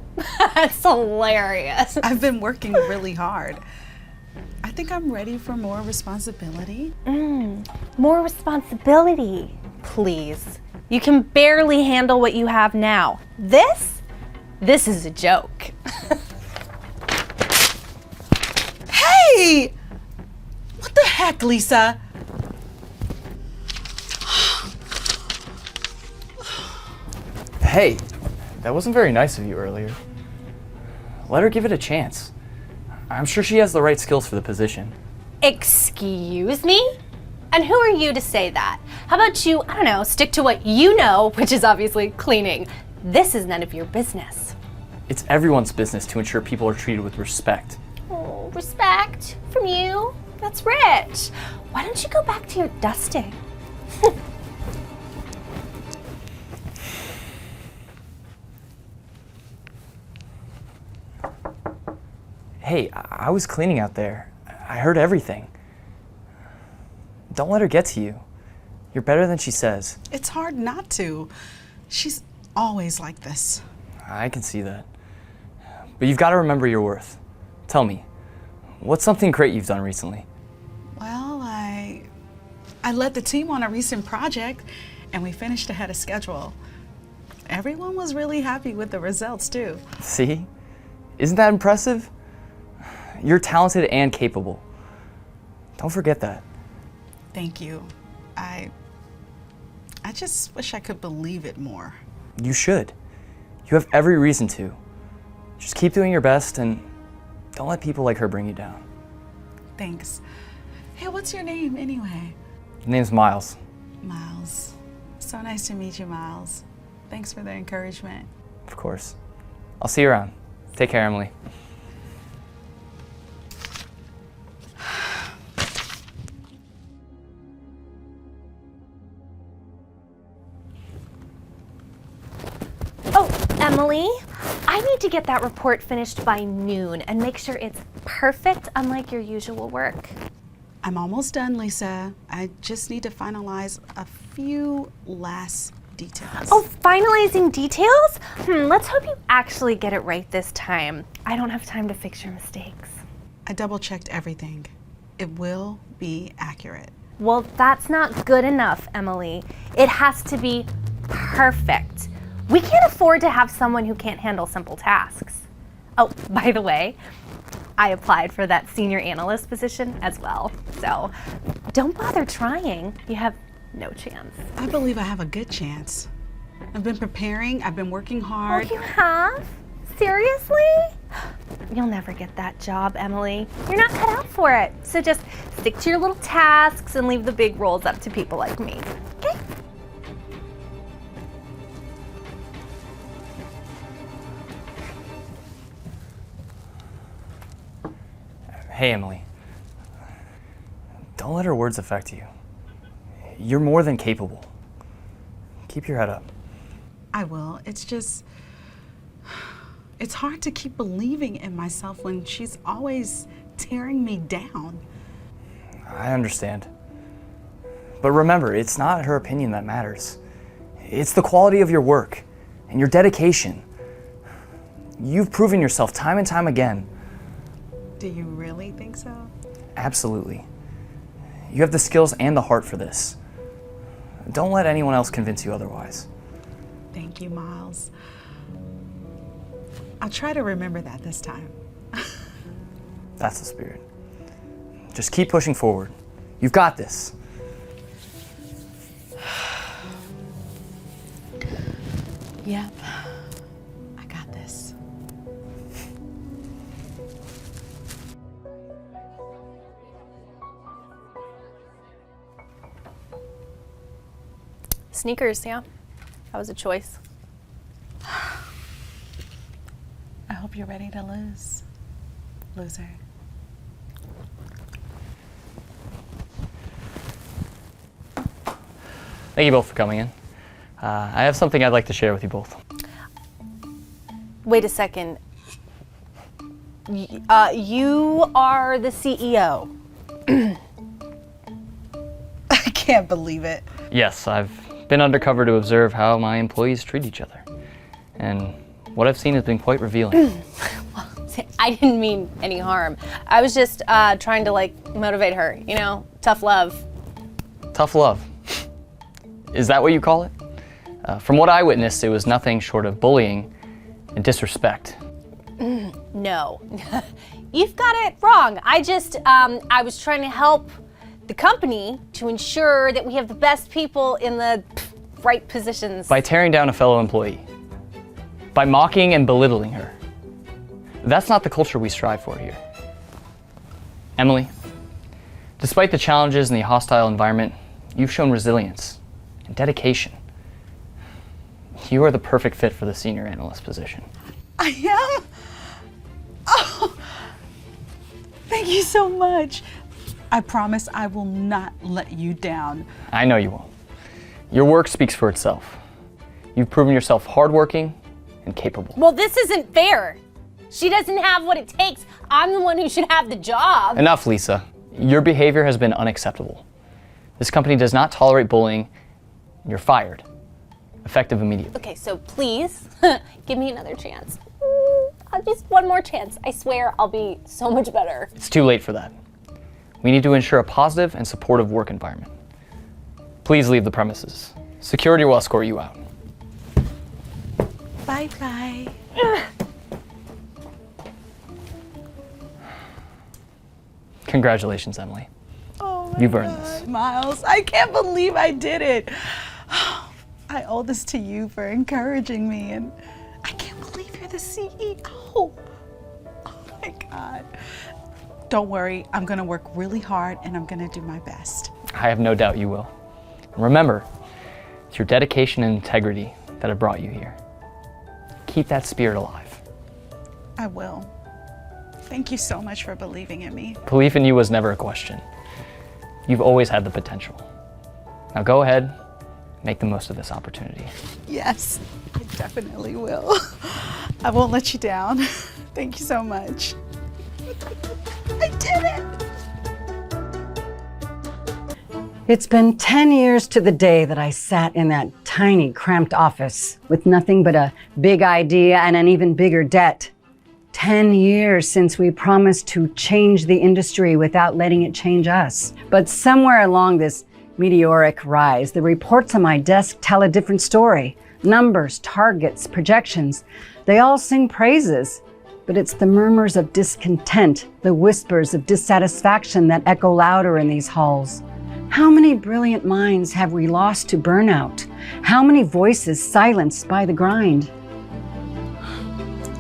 That's hilarious. I've been working really hard. I think I'm ready for more responsibility. More responsibility, please. You can barely handle what you have now. This is a joke. Hey! the heck, Lisa? Hey, that wasn't very nice of you earlier. Let her give it a chance. I'm sure she has the right skills for the position. Excuse me? And who are you to say that? How about you, I don't know, stick to what you know, which is obviously cleaning. This is none of your business. It's everyone's business to ensure people are treated with respect. Oh, respect from you? That's rich. Why don't you go back to your dusting? Hey, I was cleaning out there. I heard everything. Don't let her get to you. You're better than she says. It's hard not to. She's always like this. I can see that. But you've got to remember your worth. Tell me, what's something great you've done recently? Well, I led the team on a recent project, and we finished ahead of schedule. Everyone was really happy with the results, too. See? Isn't that impressive? You're talented and capable. Don't forget that. Thank you. I just wish I could believe it more. You should. You have every reason to. Just keep doing your best and don't let people like her bring you down. Thanks. Hey, what's your name anyway? Your name's Miles. Miles. So nice to meet you, Miles. Thanks for the encouragement. Of course. I'll see you around. Take care, Emily. Oh, Emily, I need to get that report finished by noon and make sure it's perfect, unlike your usual work. I'm almost done, Lisa. I just need to finalize a few last details. Oh, finalizing details? Let's hope you actually get it right this time. I don't have time to fix your mistakes. I double-checked everything. It will be accurate. Well, that's not good enough, Emily. It has to be perfect. We can't afford to have someone who can't handle simple tasks. Oh, by the way, I applied for that senior analyst position as well. So don't bother trying. You have no chance. I believe I have a good chance. I've been preparing, I've been working hard. Oh, you have? Seriously? You'll never get that job, Emily. You're not cut out for it. So just stick to your little tasks and leave the big roles up to people like me, okay? Hey, Emily. Don't let her words affect you. You're more than capable. Keep your head up. I will. It's just, it's hard to keep believing in myself when she's always tearing me down. I understand. But remember, it's not her opinion that matters. It's the quality of your work and your dedication. You've proven yourself time and time again. Do you really think so? Absolutely. You have the skills and the heart for this. Don't let anyone else convince you otherwise. Thank you, Miles. I'll try to remember that this time. That's the spirit. Just keep pushing forward. You've got this. Yep. I got this. Sneakers, yeah. That was a choice. I hope you're ready to lose, loser. Thank you both for coming in. I have something I'd like to share with you both. Wait a second. You are the CEO. I can't believe it. Yes, I've been undercover to observe how my employees treat each other. And what I've seen has been quite revealing. I didn't mean any harm. I was just trying to motivate her, you know, tough love. Tough love. Is that what you call it? From what I witnessed, it was nothing short of bullying and disrespect. No, you've got it wrong. I was trying to help the company to ensure that we have the best people in the right positions. By tearing down a fellow employee. By mocking and belittling her. That's not the culture we strive for here. Emily, despite the challenges and the hostile environment, you've shown resilience and dedication. You are the perfect fit for the senior analyst position. I am? Oh, thank you so much. I promise I will not let you down. I know you won't. Your work speaks for itself. You've proven yourself hardworking and capable. Well, this isn't fair. She doesn't have what it takes. I'm the one who should have the job. Enough, Lisa. Your behavior has been unacceptable. This company does not tolerate bullying. You're fired. Effective immediately. Okay, so please, give me another chance. Just one more chance. I swear I'll be so much better. It's too late for that. We need to ensure a positive and supportive work environment. Please leave the premises. Security will escort you out. Bye-bye. Congratulations, Emily. Oh my You've earned God, this. Miles, I can't believe I did it. I owe this to you for encouraging me, and I can't believe you're the CEO. Oh my God. Don't worry, I'm gonna work really hard and I'm gonna do my best. I have no doubt you will. And remember, it's your dedication and integrity that have brought you here. Keep that spirit alive. I will. Thank you so much for believing in me. Belief in you was never a question. You've always had the potential. Now go ahead, make the most of this opportunity. Yes, I definitely will. I won't let you down. Thank you so much. I did it! It's been 10 years to the day that I sat in that tiny, cramped office with nothing but a big idea and an even bigger debt. 10 years since we promised to change the industry without letting it change us. But somewhere along this meteoric rise, the reports on my desk tell a different story. Numbers, targets, projections, they all sing praises. But it's the murmurs of discontent, the whispers of dissatisfaction that echo louder in these halls. How many brilliant minds have we lost to burnout? How many voices silenced by the grind?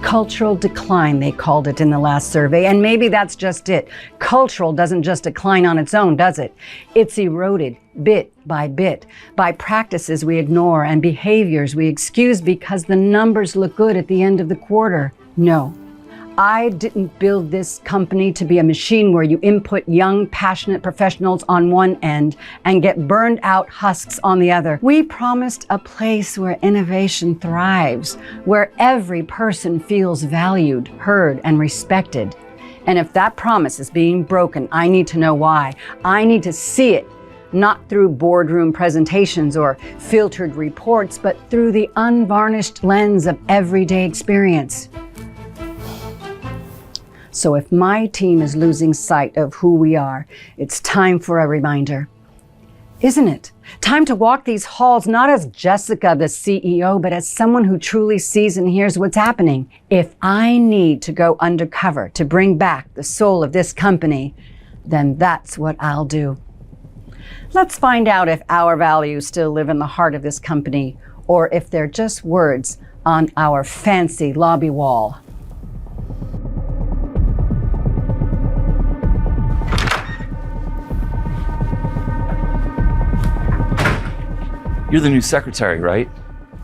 Cultural decline, they called it in the last survey, and maybe that's just it. Cultural doesn't just decline on its own, does it? It's eroded bit by practices we ignore and behaviors we excuse because the numbers look good at the end of the quarter. No. I didn't build this company to be a machine where you input young, passionate professionals on one end and get burned out husks on the other. We promised a place where innovation thrives, where every person feels valued, heard, and respected. And if that promise is being broken, I need to know why. I need to see it, not through boardroom presentations or filtered reports, but through the unvarnished lens of everyday experience. So if my team is losing sight of who we are, it's time for a reminder. Isn't it? Time to walk these halls not as Jessica, the CEO, but as someone who truly sees and hears what's happening. If I need to go undercover to bring back the soul of this company, then that's what I'll do. Let's find out if our values still live in the heart of this company, or if they're just words on our fancy lobby wall. You're the new secretary, right?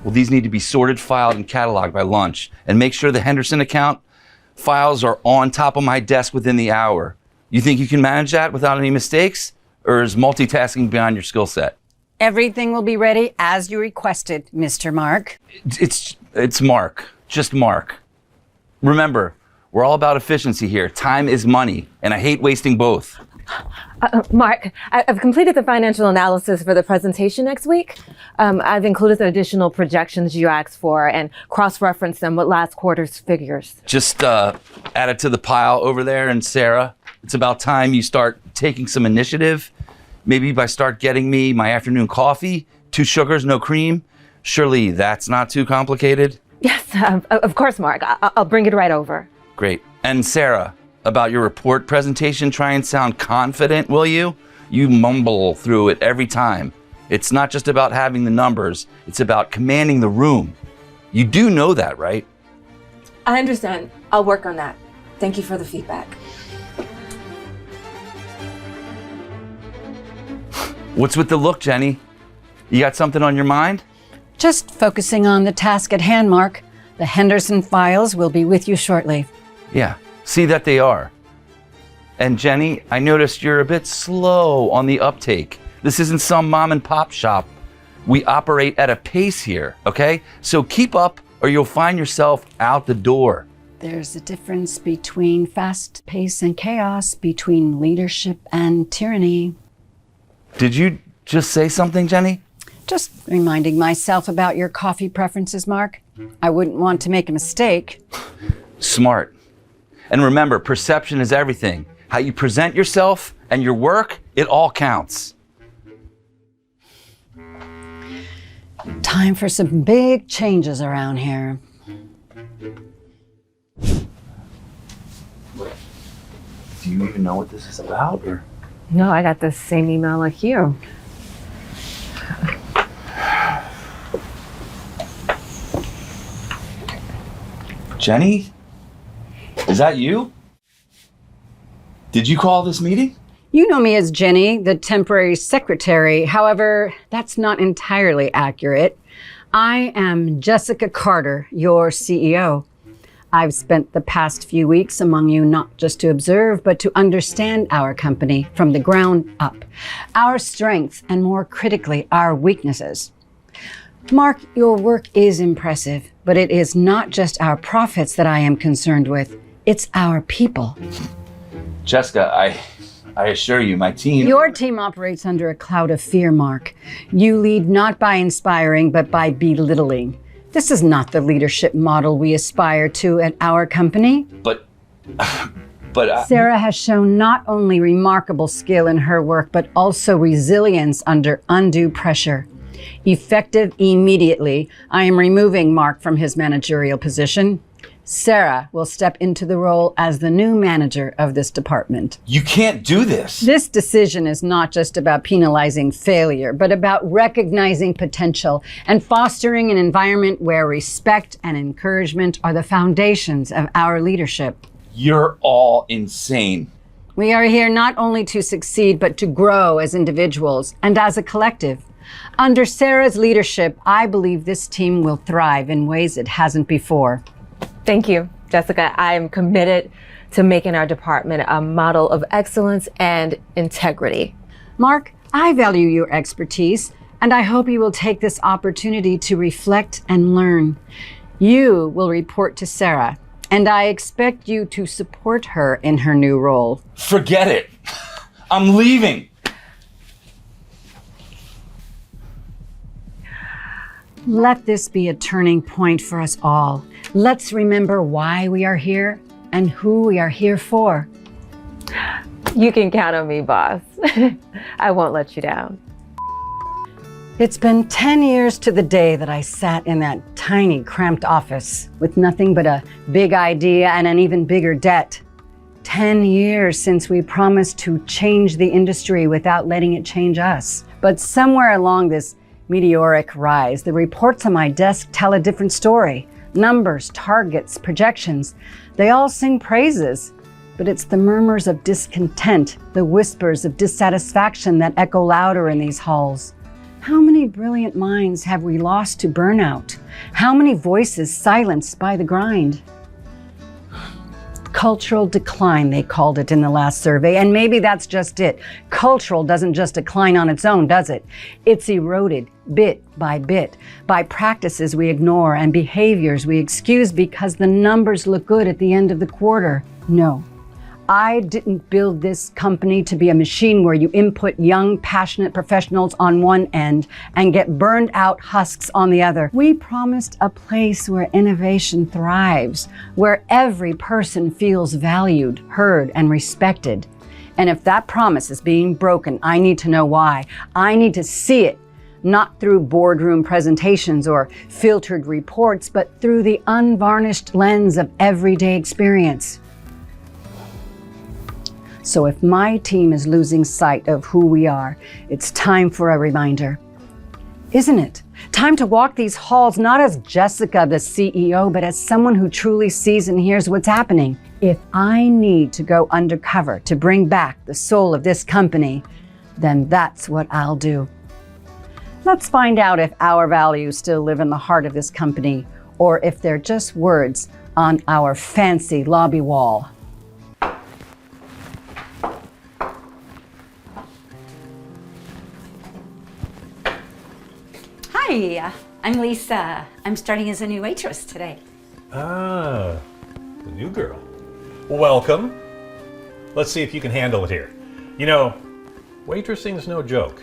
Well, these need to be sorted, filed, and cataloged by lunch. And make sure the Henderson account files are on top of my desk within the hour. You think you can manage that without any mistakes? Or is multitasking beyond your skill set? Everything will be ready as you requested, Mr. Mark. It's Mark, just Mark. Remember, we're all about efficiency here. Time is money, and I hate wasting both. Mark, I've completed the financial analysis for the presentation next week. I've included the additional projections you asked for and cross-referenced them with last quarter's figures. Just add it to the pile over there. And Sarah, it's about time you start taking some initiative. Maybe by start getting me my afternoon coffee, 2 sugars, no cream. Surely that's not too complicated? Yes, of course, Mark. I'll bring it right over. Great. And Sarah, about your report presentation, try and sound confident, will you? You mumble through it every time. It's not just about having the numbers, it's about commanding the room. You do know that, right? I understand. I'll work on that. Thank you for the feedback. What's with the look, Jenny? You got something on your mind? Just focusing on the task at hand, Mark. The Henderson files will be with you shortly. Yeah, see that they are. And Jenny, I noticed you're a bit slow on the uptake. This isn't some mom and pop shop. We operate at a pace here, okay? So keep up or you'll find yourself out the door. There's a difference between fast pace and chaos, between leadership and tyranny. Did you just say something, Jenny? Just reminding myself about your coffee preferences, Mark. I wouldn't want to make a mistake. Smart. And remember, perception is everything. How you present yourself and your work, it all counts. Time for some big changes around here. Do you even know what this is about, or? No, I got the same email like you. Jenny? Is that you? Did you call this meeting? You know me as Jenny, the temporary secretary. However, that's not entirely accurate. I am Jessica Carter, your CEO. I've spent the past few weeks among you not just to observe, but to understand our company from the ground up, our strengths, and more critically, our weaknesses. Mark, your work is impressive, but it is not just our profits that I am concerned with. It's our people. Jessica, I assure you, my team... Your team operates under a cloud of fear, Mark. You lead not by inspiring, but by belittling. This is not the leadership model we aspire to at our company. But Sarah has shown not only remarkable skill in her work, but also resilience under undue pressure. Effective immediately, I am removing Mark from his managerial position. Sarah will step into the role as the new manager of this department. You can't do this. This decision is not just about penalizing failure, but about recognizing potential and fostering an environment where respect and encouragement are the foundations of our leadership. You're all insane. We are here not only to succeed, but to grow as individuals and as a collective. Under Sarah's leadership, I believe this team will thrive in ways it hasn't before. Thank you, Jessica. I am committed to making our department a model of excellence and integrity. Mark, I value your expertise, and I hope you will take this opportunity to reflect and learn. You will report to Sarah, and I expect you to support her in her new role. Forget it. I'm leaving. Let this be a turning point for us all. Let's remember why we are here and who we are here for. You can count on me, boss. I won't let you down. It's been 10 years to the day that I sat in that tiny, cramped office with nothing but a big idea and an even bigger debt. 10 years since we promised to change the industry without letting it change us. But somewhere along this meteoric rise, the reports on my desk tell a different story. Numbers, targets, projections, they all sing praises. But it's the murmurs of discontent, the whispers of dissatisfaction that echo louder in these halls. How many brilliant minds have we lost to burnout? How many voices silenced by the grind? Cultural decline, they called it in the last survey, and maybe that's just it. Cultural doesn't just decline on its own, does it? It's eroded bit by practices we ignore and behaviors we excuse because the numbers look good at the end of the quarter. No, I didn't build this company to be a machine where you input young, passionate professionals on one end and get burned out husks on the other. We promised a place where innovation thrives, where every person feels valued, heard, and respected. And if that promise is being broken, I need to know why. I need to see it, not through boardroom presentations or filtered reports, but through the unvarnished lens of everyday experience. So if my team is losing sight of who we are, it's time for a reminder. Isn't it? Time to walk these halls not as Jessica, the CEO, but as someone who truly sees and hears what's happening. If I need to go undercover to bring back the soul of this company, then that's what I'll do. Let's find out if our values still live in the heart of this company, or if they're just words on our fancy lobby wall. Hi, I'm Lisa. I'm starting as a new waitress today. Ah, the new girl. Welcome. Let's see if you can handle it here. You know, waitressing's no joke.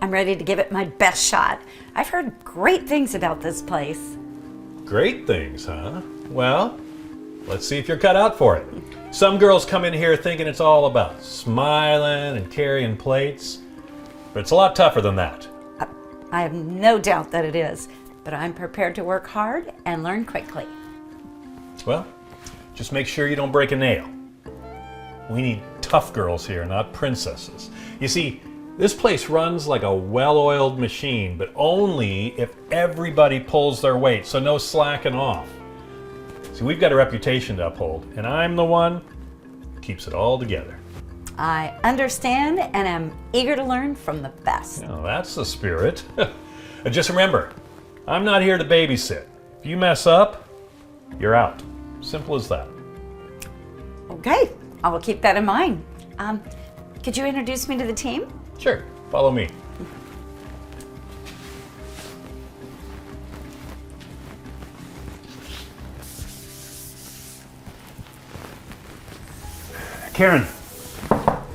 I'm ready to give it my best shot. I've heard great things about this place. Great things, huh? Well, let's see if you're cut out for it. Some girls come in here thinking it's all about smiling and carrying plates, but it's a lot tougher than that. I have no doubt that it is, but I'm prepared to work hard and learn quickly. Well, just make sure you don't break a nail. We need tough girls here, not princesses. You see, this place runs like a well-oiled machine, but only if everybody pulls their weight, so no slacking off. See, we've got a reputation to uphold, and I'm the one who keeps it all together. I understand and am eager to learn from the best. Now, that's the spirit. And just remember, I'm not here to babysit. If you mess up, you're out. Simple as that. Okay, I will keep that in mind. Could you introduce me to the team? Sure, follow me. Karen,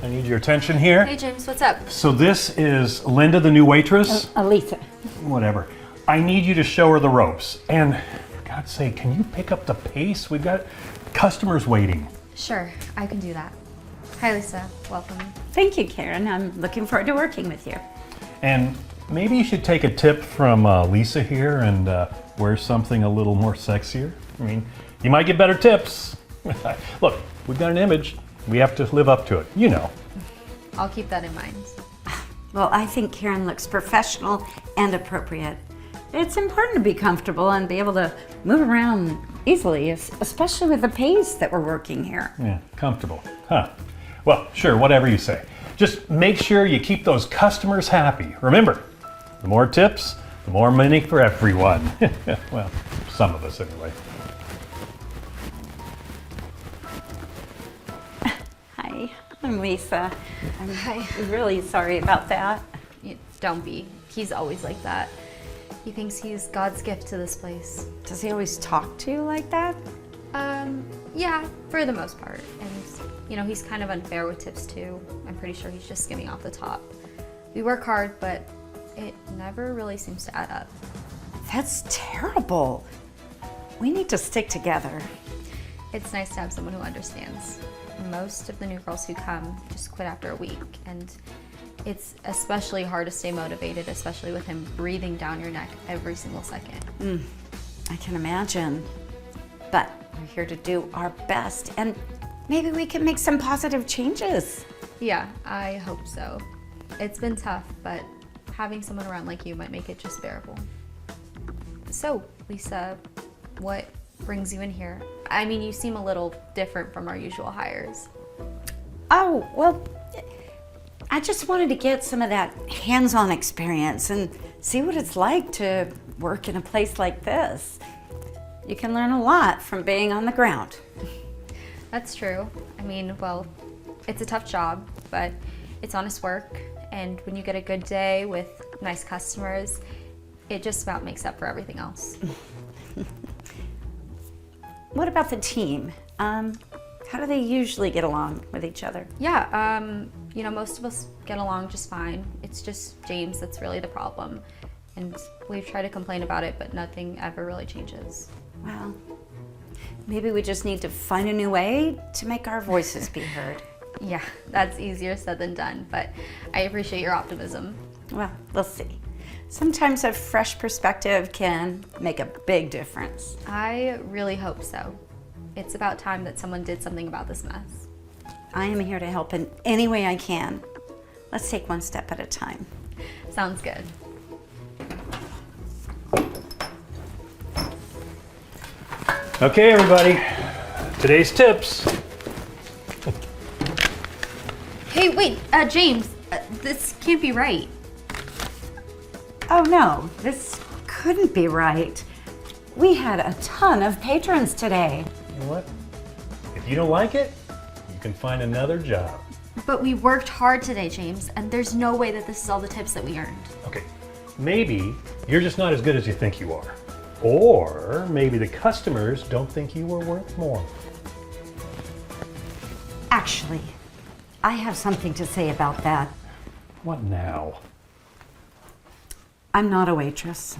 I need your attention here. Hey James, what's up? So this is Linda, the new waitress? Lisa. Whatever. I need you to show her the ropes. And for God's sake, can you pick up the pace? We've got customers waiting. Sure, I can do that. Hi Lisa, welcome. Thank you, Karen. I'm looking forward to working with you. And maybe you should take a tip from Lisa here and wear something a little more sexier. I mean, you might get better tips. Look, we've got an image. We have to live up to it, you know. I'll keep that in mind. Well, I think Karen looks professional and appropriate. It's important to be comfortable and be able to move around easily, especially with the pace that we're working here. Yeah, comfortable. Huh. Well, sure, whatever you say. Just make sure you keep those customers happy. Remember, the more tips, the more money for everyone. Well, some of us anyway. Hi, I'm Lisa. I'm really sorry about that. Don't be. He's always like that. He thinks he's God's gift to this place. Does he always talk to you like that? Yeah, for the most part. And, you know, he's kind of unfair with tips too. I'm pretty sure he's just skimming off the top. We work hard, but it never really seems to add up. That's terrible. We need to stick together. It's nice to have someone who understands. Most of the new girls who come just quit after a week, and it's especially hard to stay motivated, especially with him breathing down your neck every single second. I can imagine. But we're here to do our best, and maybe we can make some positive changes. Yeah, I hope so. It's been tough, but having someone around like you might make it just bearable. So, Lisa, what brings you in here? I mean, you seem a little different from our usual hires. Oh, well, I just wanted to get some of that hands-on experience and see what it's like to work in a place like this. You can learn a lot from being on the ground. That's true. I mean, well, it's a tough job, but it's honest work. And when you get a good day with nice customers, it just about makes up for everything else. What about the team? How do they usually get along with each other? Yeah, you know, most of us get along just fine. It's just James that's really the problem. And we've tried to complain about it, but nothing ever really changes. Well, maybe we just need to find a new way to make our voices be heard. Yeah, that's easier said than done, but I appreciate your optimism. Well, we'll see. Sometimes a fresh perspective can make a big difference. I really hope so. It's about time that someone did something about this mess. I am here to help in any way I can. Let's take one step at a time. Sounds good. Okay, everybody, today's tips. Hey, wait, James, this can't be right. Oh no, this couldn't be right. We had a ton of patrons today. You know what? If you don't like it, you can find another job. But we worked hard today, James, and there's no way that this is all the tips that we earned. Okay, maybe you're just not as good as you think you are. Or maybe the customers don't think you were worth more. Actually, I have something to say about that. What now? I'm not a waitress.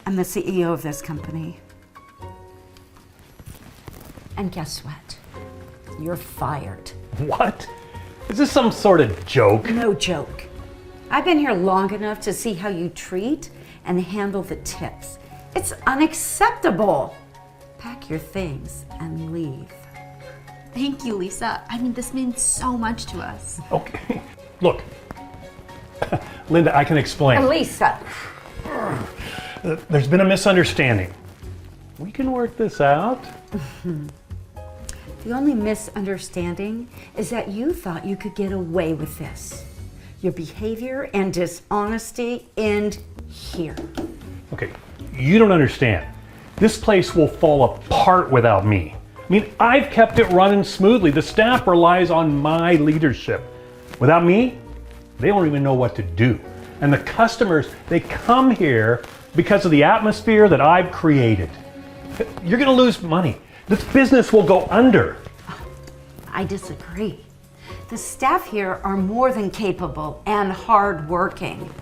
I'm the CEO of this company. And guess what? You're fired. What? Is this some sort of joke? No joke. I've been here long enough to see how you treat and handle the tips. It's unacceptable. Pack your things and leave. Thank you, Lisa. I mean, this means so much to us. Okay, look. Linda, I can explain. Lisa. There's been a misunderstanding. We can work this out. The only misunderstanding is that you thought you could get away with this. Your behavior and dishonesty end here. Okay, you don't understand. This place will fall apart without me. I mean, I've kept it running smoothly. The staff relies on my leadership. Without me, they don't even know what to do. And the customers, they come here because of the atmosphere that I've created. You're gonna lose money. This business will go under. I disagree. The staff here are more than capable and hardworking.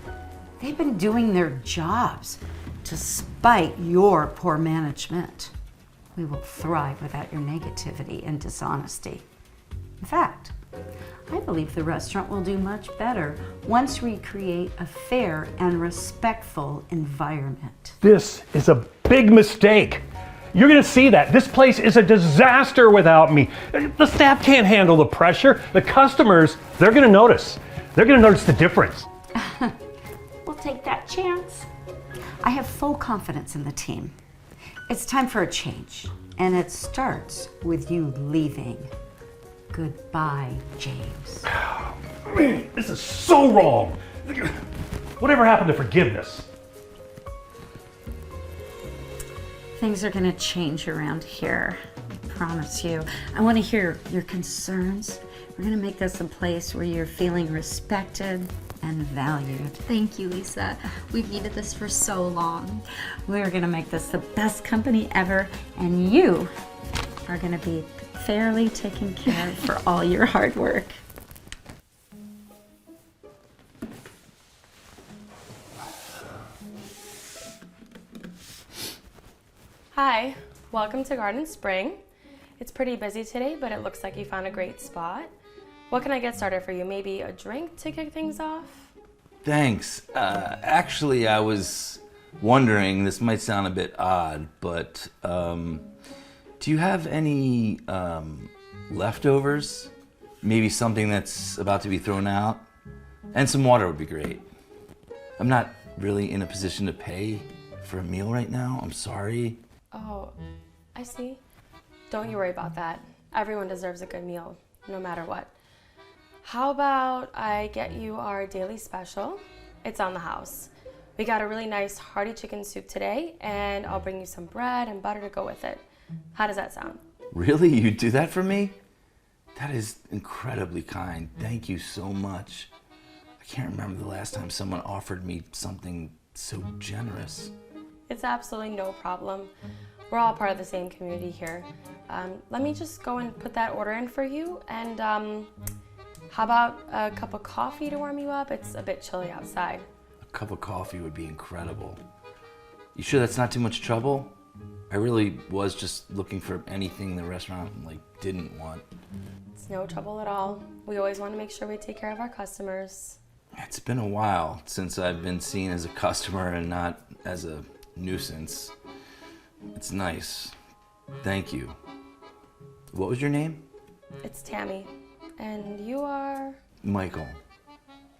They've been doing their jobs despite your poor management. We will thrive without your negativity and dishonesty. In fact, I believe the restaurant will do much better once we create a fair and respectful environment. This is a big mistake. You're gonna see that. This place is a disaster without me. The staff can't handle the pressure. The customers, they're gonna notice. They're gonna notice the difference. We'll take that chance. I have full confidence in the team. It's time for a change, and it starts with you leaving. Goodbye, James. Man, this is so wrong. Whatever happened to forgiveness? Things are gonna change around here, I promise you. I wanna hear your concerns. We're gonna make this a place where you're feeling respected and valued. Thank you, Lisa. We've needed this for so long. We're gonna make this the best company ever, and you are gonna be fairly taken care of for all your hard work. Hi, welcome to Garden Spring. It's pretty busy today, but it looks like you found a great spot. What can I get started for you? Maybe a drink to kick things off? Thanks. Actually, I was wondering, this might sound a bit odd, but do you have any leftovers? Maybe something that's about to be thrown out? And some water would be great. I'm not really in a position to pay for a meal right now. I'm sorry. Oh, I see. Don't you worry about that. Everyone deserves a good meal, no matter what. How about I get you our daily special? It's on the house. We got a really nice hearty chicken soup today, and I'll bring you some bread and butter to go with it. How does that sound? Really? You do that for me? That is incredibly kind. Thank you so much. I can't remember the last time someone offered me something so generous. It's absolutely no problem. We're all part of the same community here. Let me just go and put that order in for you. And how about a cup of coffee to warm you up? It's a bit chilly outside. A cup of coffee would be incredible. You sure that's not too much trouble? I really was just looking for anything the restaurant didn't want. It's no trouble at all. We always want to make sure we take care of our customers. It's been a while since I've been seen as a customer and not as a nuisance. It's nice. Thank you. What was your name? It's Tammy. And you are? Michael.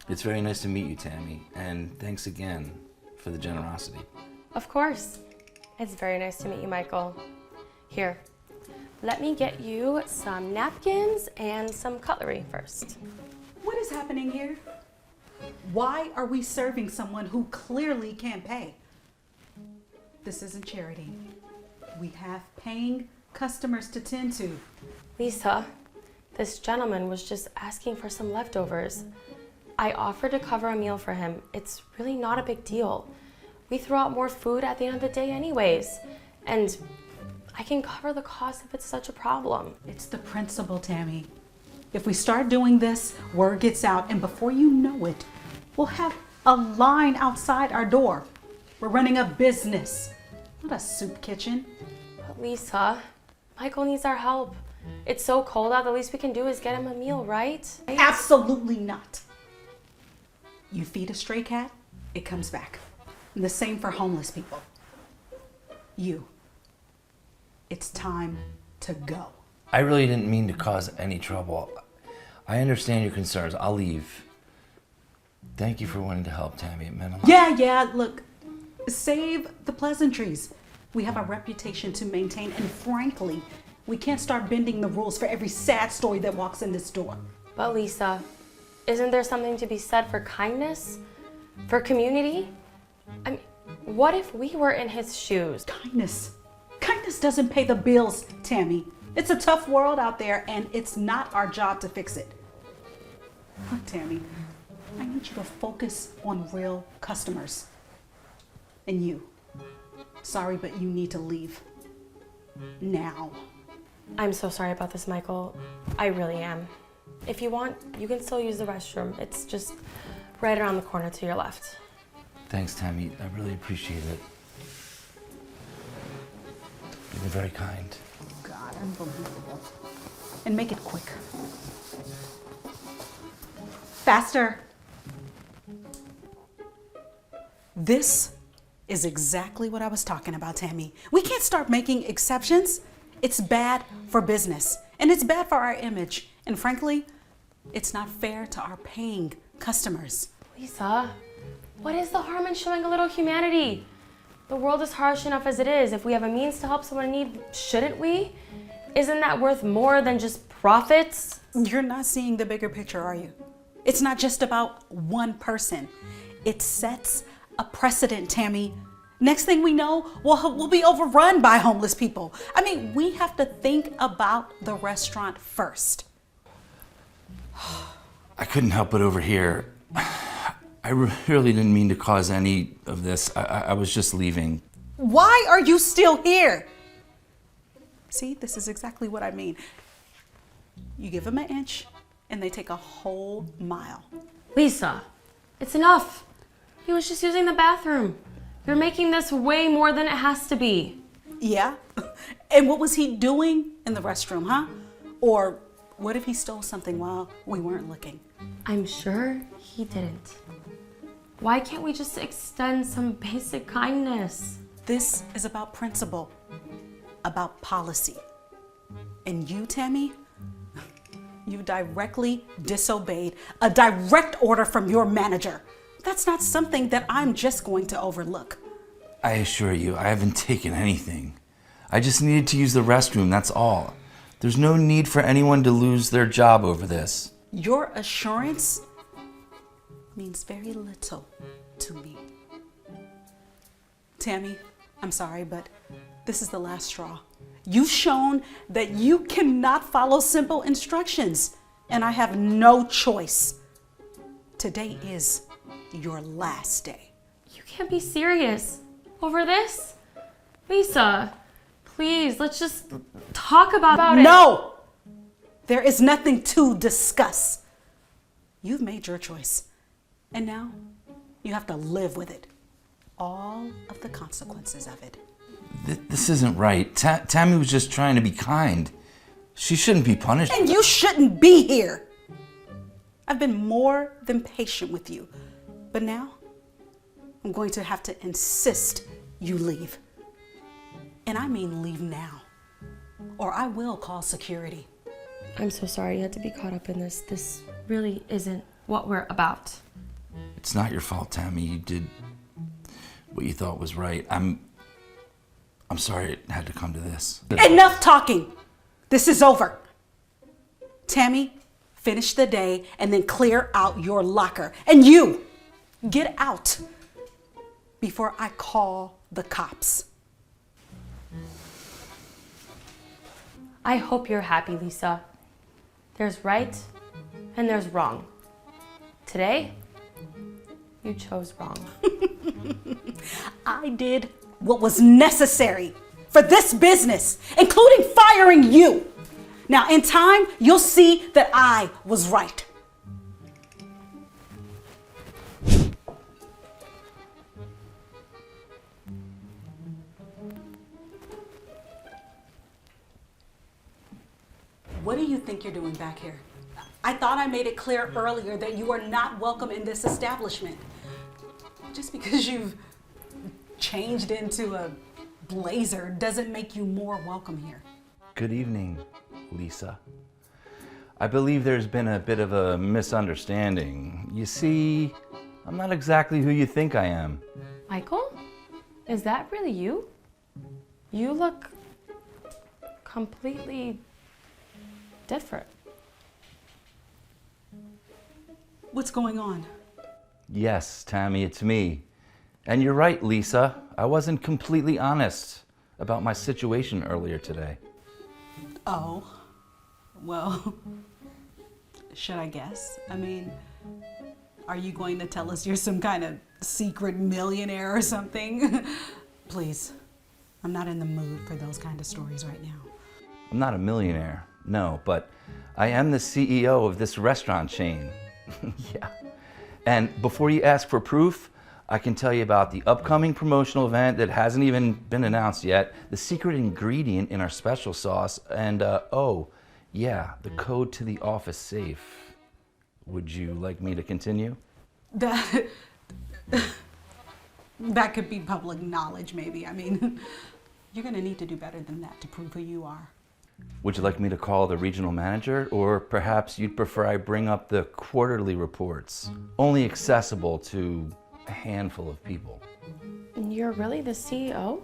It's very nice to meet you, Tammy, and thanks again for the generosity. Of course. It's very nice to meet you, Michael. Here, let me get you some napkins and some cutlery first. What is happening here? Why are we serving someone who clearly can't pay? This isn't charity. We have paying customers to tend to. Lisa, this gentleman was just asking for some leftovers. I offered to cover a meal for him. It's really not a big deal. We throw out more food at the end of the day anyways. And I can cover the cost if it's such a problem. It's the principle, Tammy. If we start doing this, word gets out, and before you know it, we'll have a line outside our door. We're running a business, not a soup kitchen. But Lisa, Michael needs our help. It's so cold out, the least we can do is get him a meal, right? Absolutely not. You feed a stray cat, it comes back. And the same for homeless people. You. It's time to go. I really didn't mean to cause any trouble. I understand your concerns. I'll leave. Thank you for wanting to help, Tammy. It meant a lot. Yeah, look, save the pleasantries. We have a reputation to maintain, and frankly, we can't start bending the rules for every sad story that walks in this door. But Lisa, isn't there something to be said for kindness? For community? I mean, what if we were in his shoes? Kindness doesn't pay the bills, Tammy. It's a tough world out there, and it's not our job to fix it. Look, Tammy, I need you to focus on real customers. And you. Sorry, but you need to leave. Now. I'm so sorry about this, Michael. I really am. If you want, you can still use the restroom. It's just right around the corner to your left. Thanks, Tammy. I really appreciate it. You've been very kind. God, unbelievable. And make it quick. Faster. This is exactly what I was talking about, Tammy. We can't start making exceptions. It's bad for business, and it's bad for our image. And frankly, it's not fair to our paying customers. Lisa, what is the harm in showing a little humanity? The world is harsh enough as it is. If we have a means to help someone in need, shouldn't we? Isn't that worth more than just profits? You're not seeing the bigger picture, are you? It's not just about one person. It sets a precedent, Tammy. Next thing we know, we'll be overrun by homeless people. I mean, we have to think about the restaurant first. I couldn't help but overhear. I really didn't mean to cause any of this. I was just leaving. Why are you still here? See, this is exactly what I mean. You give them an inch and they take a whole mile. Lisa, it's enough. He was just using the bathroom. You're making this way more than it has to be. Yeah? And what was he doing in the restroom, huh? Or what if he stole something while we weren't looking? I'm sure he didn't. Why can't we just extend some basic kindness? This is about principle, about policy. And you, Tammy, you directly disobeyed a direct order from your manager. That's not something that I'm just going to overlook. I assure you, I haven't taken anything. I just needed to use the restroom, that's all. There's no need for anyone to lose their job over this. Your assurance means very little to me. Tammy, I'm sorry, but this is the last straw. You've shown that you cannot follow simple instructions, and I have no choice. Today is your last day. You can't be serious over this. Lisa, please, let's just talk about it. No! There is nothing to discuss. You've made your choice, and now you have to live with it. All of the consequences of it. This isn't right. Tammy was just trying to be kind. She shouldn't be punished. And you shouldn't be here. I've been more than patient with you, but now I'm going to have to insist you leave. And I mean leave now, or I will call security. I'm so sorry you had to be caught up in this. This really isn't what we're about. It's not your fault, Tammy. You did what you thought was right. I'm sorry it had to come to this. Enough talking. This is over. Tammy, finish the day and then clear out your locker. And you, get out before I call the cops. I hope you're happy, Lisa. There's right and there's wrong. Today, you chose wrong. I did what was necessary for this business, including firing you. Now, in time, you'll see that I was right. What do you think you're doing back here? I thought I made it clear earlier that you are not welcome in this establishment. Just because you've changed into a blazer doesn't make you more welcome here. Good evening, Lisa. I believe there's been a bit of a misunderstanding. You see, I'm not exactly who you think I am. Michael? Is that really you? You look completely different. What's going on? Yes, Tammy, it's me. And you're right, Lisa. I wasn't completely honest about my situation earlier today. Oh, well, should I guess? I mean, are you going to tell us you're some kind of secret millionaire or something? Please, I'm not in the mood for those kind of stories right now. I'm not a millionaire, no, but I am the CEO of this restaurant chain. Yeah. And before you ask for proof, I can tell you about the upcoming promotional event that hasn't even been announced yet, the secret ingredient in our special sauce, and oh, yeah, the code to the office safe. Would you like me to continue? That could be public knowledge, maybe. I mean, you're gonna need to do better than that to prove who you are. Would you like me to call the regional manager, or perhaps you'd prefer I bring up the quarterly reports, only accessible to a handful of people? You're really the CEO?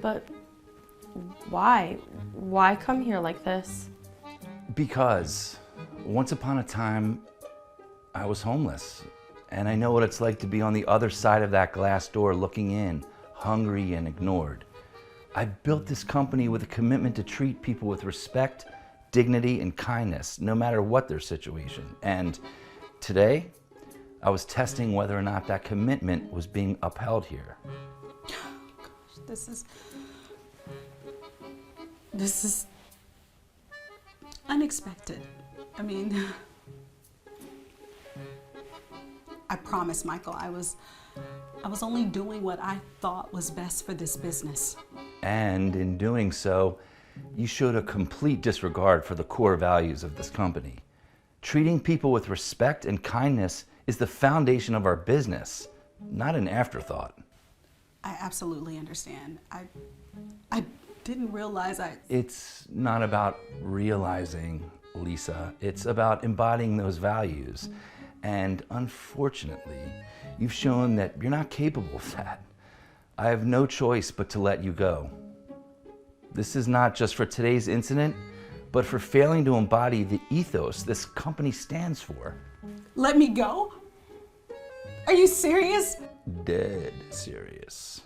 But why? Why come here like this? Because once upon a time, I was homeless, and I know what it's like to be on the other side of that glass door looking in, hungry and ignored. I built this company with a commitment to treat people with respect, dignity, and kindness, no matter what their situation. And today, I was testing whether or not that commitment was being upheld here. Gosh, this is unexpected. I mean, I promise, Michael, I was only doing what I thought was best for this business. And in doing so, you showed a complete disregard for the core values of this company. Treating people with respect and kindness is the foundation of our business, not an afterthought. I absolutely understand. I didn't realize It's not about realizing, Lisa. It's about embodying those values. And unfortunately, you've shown that you're not capable of that. I have no choice but to let you go. This is not just for today's incident, but for failing to embody the ethos this company stands for. Let me go? Are you serious? Dead serious.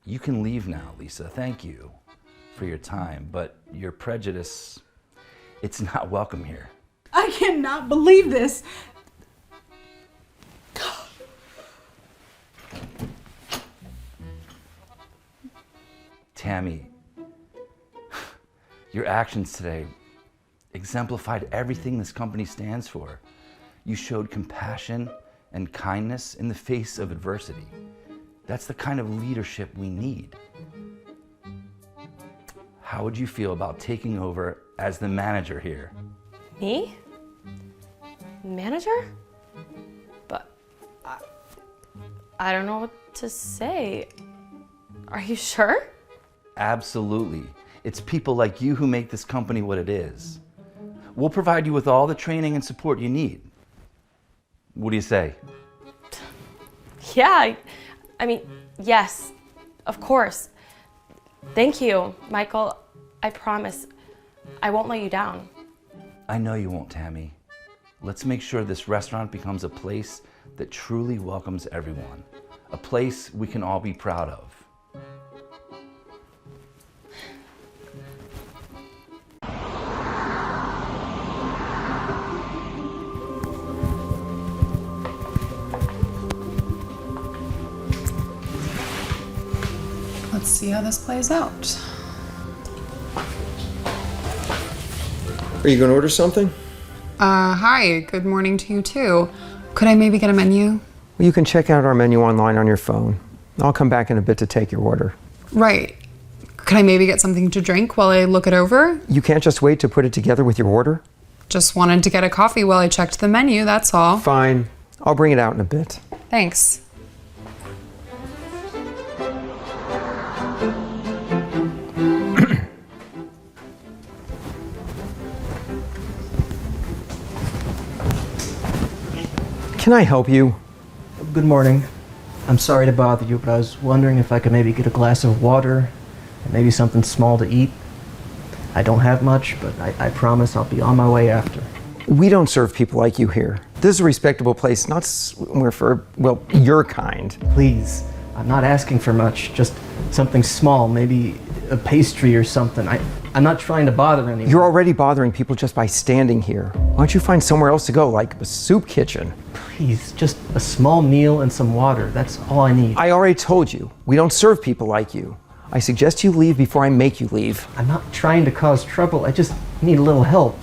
You can leave now, Lisa. Thank you for your time, but your prejudice, it's not welcome here. I cannot believe this. Tammy, your actions today exemplified everything this company stands for. You showed compassion and kindness in the face of adversity. That's the kind of leadership we need. How would you feel about taking over as the manager here? Me? Manager? But I don't know what to say. Are you sure? Absolutely. It's people like you who make this company what it is. We'll provide you with all the training and support you need. What do you say? Yeah, I mean, yes, of course. Thank you, Michael. I promise I won't let you down. I know you won't, Tammy. Let's make sure this restaurant becomes a place that truly welcomes everyone. A place we can all be proud of. Let's see how this plays out. Are you going to order something? Hi, good morning to you too. Could I maybe get a menu? Well, you can check out our menu online on your phone. I'll come back in a bit to take your order. Right. Could I maybe get something to drink while I look it over? You can't just wait to put it together with your order? Just wanted to get a coffee while I checked the menu, that's all. Fine. I'll bring it out in a bit. Thanks. Can I help you? Good morning. I'm sorry to bother you, but I was wondering if I could maybe get a glass of water and maybe something small to eat. I don't have much, but I promise I'll be on my way after. We don't serve people like you here. This is a respectable place, not somewhere for, well, your kind. Please, I'm not asking for much, just something small, maybe a pastry or something. I'm not trying to bother anyone. You're already bothering people just by standing here. Why don't you find somewhere else to go, like a soup kitchen? Please, just a small meal and some water. That's all I need. I already told you, we don't serve people like you. I suggest you leave before I make you leave. I'm not trying to cause trouble. I just need a little help.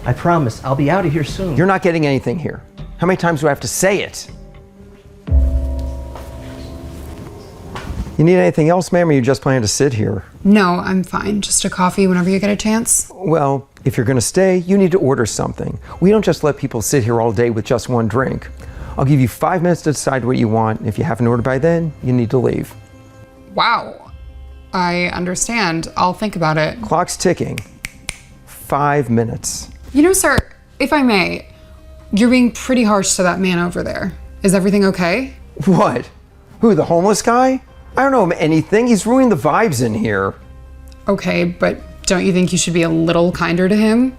I promise, I'll be out of here soon. You're not getting anything here. How many times do I have to say it? You need anything else, ma'am, or you just plan to sit here? No, I'm fine. Just a coffee whenever you get a chance. Well, if you're gonna stay, you need to order something. We don't just let people sit here all day with just one drink. I'll give you 5 minutes to decide what you want. If you haven't ordered by then, you need to leave. Wow. I understand. I'll think about it. Clock's ticking. 5 minutes. You know, sir, if I may, you're being pretty harsh to that man over there. Is everything okay? What? Who, the homeless guy? I don't know him anything. He's ruining the vibes in here. Okay, but don't you think you should be a little kinder to him?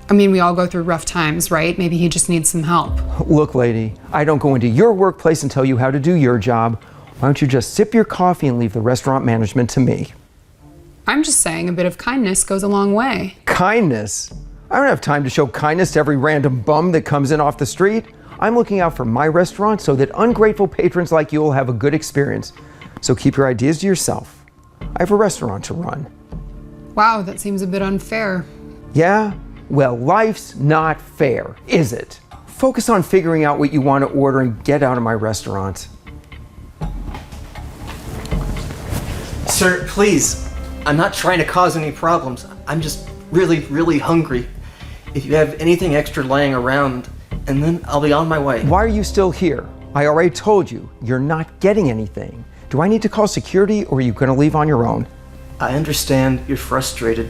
I mean, we all go through rough times, right? Maybe he just needs some help. Look, lady, I don't go into your workplace and tell you how to do your job. Why don't you just sip your coffee and leave the restaurant management to me? I'm just saying a bit of kindness goes a long way. Kindness? I don't have time to show kindness to every random bum that comes in off the street. I'm looking out for my restaurant so that ungrateful patrons like you will have a good experience. So keep your ideas to yourself. I have a restaurant to run. Wow, that seems a bit unfair. Yeah? Well, life's not fair, is it? Focus on figuring out what you want to order and get out of my restaurant. Sir, please. I'm not trying to cause any problems. I'm just really, really hungry. If you have anything extra laying around, and then I'll be on my way. Why are you still here? I already told you, you're not getting anything. Do I need to call security, or are you gonna leave on your own? I understand you're frustrated,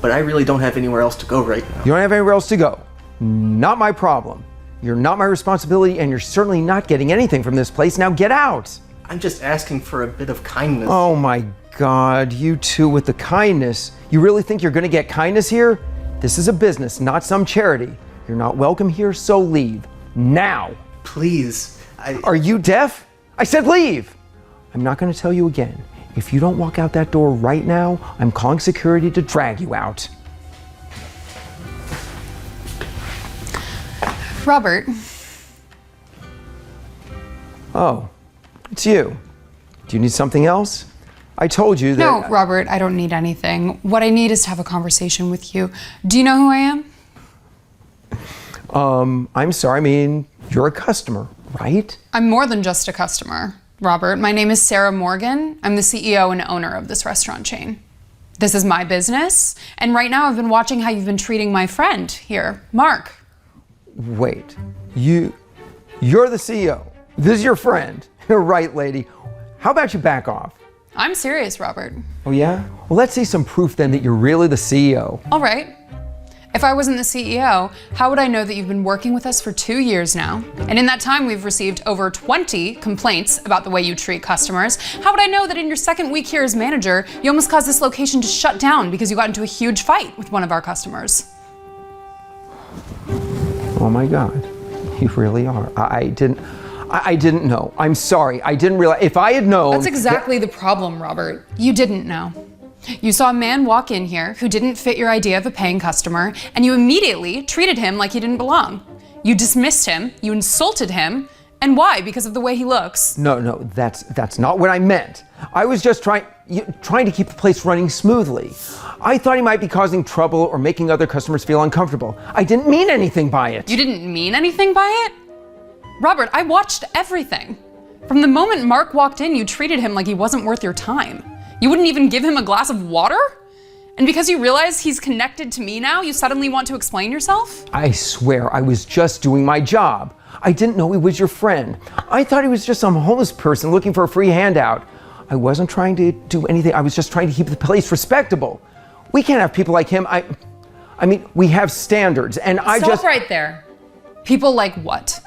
but I really don't have anywhere else to go right now. You don't have anywhere else to go. Not my problem. You're not my responsibility, and you're certainly not getting anything from this place. Now get out! I'm just asking for a bit of kindness. Oh my God, you two with the kindness. You really think you're gonna get kindness here? This is a business, not some charity. You're not welcome here, so leave. Now! Please, Are you deaf? I said leave! I'm not gonna tell you again. If you don't walk out that door right now, I'm calling security to drag you out. Robert. Oh, it's you. Do you need something else? I told you that. No, Robert, I don't need anything. What I need is to have a conversation with you. Do you know who I am? I'm sorry, I mean, you're a customer, right? I'm more than just a customer, Robert. My name is Sarah Morgan. I'm the CEO and owner of this restaurant chain. This is my business, and right now I've been watching how you've been treating my friend here, Mark. Wait, you're the CEO. This is your friend. You're right, lady. How about you back off? I'm serious, Robert. Oh yeah? Well, let's see some proof then that you're really the CEO. All right. If I wasn't the CEO, how would I know that you've been working with us for 2 years now? And in that time, we've received over 20 complaints about the way you treat customers. How would I know that in your second week here as manager, you almost caused this location to shut down because you got into a huge fight with one of our customers? Oh my God, you really are. I didn't know. I'm sorry. I didn't realize. If I had known. That's exactly the problem, Robert. You didn't know. You saw a man walk in here who didn't fit your idea of a paying customer, and you immediately treated him like he didn't belong. You dismissed him, you insulted him, and why? Because of the way he looks. No, that's not what I meant. I was just trying to keep the place running smoothly. I thought he might be causing trouble or making other customers feel uncomfortable. I didn't mean anything by it. You didn't mean anything by it? Robert, I watched everything. From the moment Mark walked in, you treated him like he wasn't worth your time. You wouldn't even give him a glass of water? And because you realize he's connected to me now, you suddenly want to explain yourself? I swear I was just doing my job. I didn't know he was your friend. I thought he was just some homeless person looking for a free handout. I wasn't trying to do anything. I was just trying to keep the place respectable. We can't have people like him. I mean, we have standards, and Stop right there. People like what?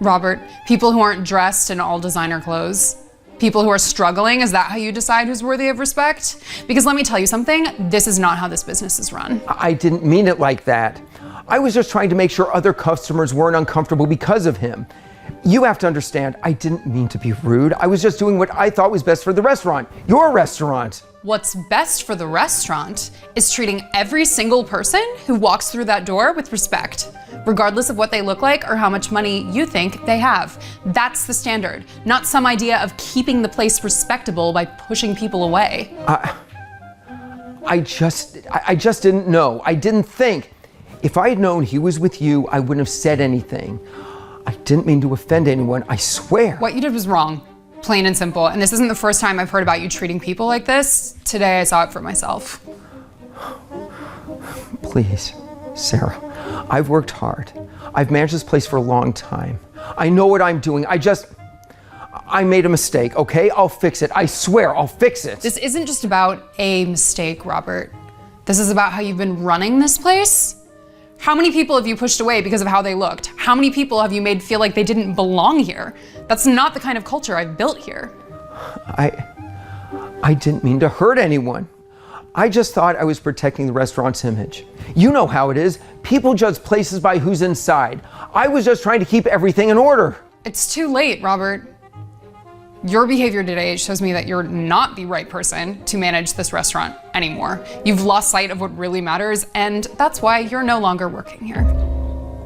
Robert, people who aren't dressed in all designer clothes? People who are struggling, is that how you decide who's worthy of respect? Because let me tell you something, this is not how this business is run. I didn't mean it like that. I was just trying to make sure other customers weren't uncomfortable because of him. You have to understand, I didn't mean to be rude. I was just doing what I thought was best for the restaurant, your restaurant. What's best for the restaurant is treating every single person who walks through that door with respect, regardless of what they look like or how much money you think they have. That's the standard, not some idea of keeping the place respectable by pushing people away. I just didn't know. I didn't think. If I had known he was with you, I wouldn't have said anything. I didn't mean to offend anyone, I swear. What you did was wrong, plain and simple. And this isn't the first time I've heard about you treating people like this. Today I saw it for myself. Please, Sarah, I've worked hard. I've managed this place for a long time. I know what I'm doing. I made a mistake, okay? I'll fix it. I swear, I'll fix it. This isn't just about a mistake, Robert. This is about how you've been running this place. How many people have you pushed away because of how they looked? How many people have you made feel like they didn't belong here? That's not the kind of culture I've built here. I didn't mean to hurt anyone. I just thought I was protecting the restaurant's image. You know how it is. People judge places by who's inside. I was just trying to keep everything in order. It's too late, Robert. Your behavior today shows me that you're not the right person to manage this restaurant anymore. You've lost sight of what really matters, and that's why you're no longer working here.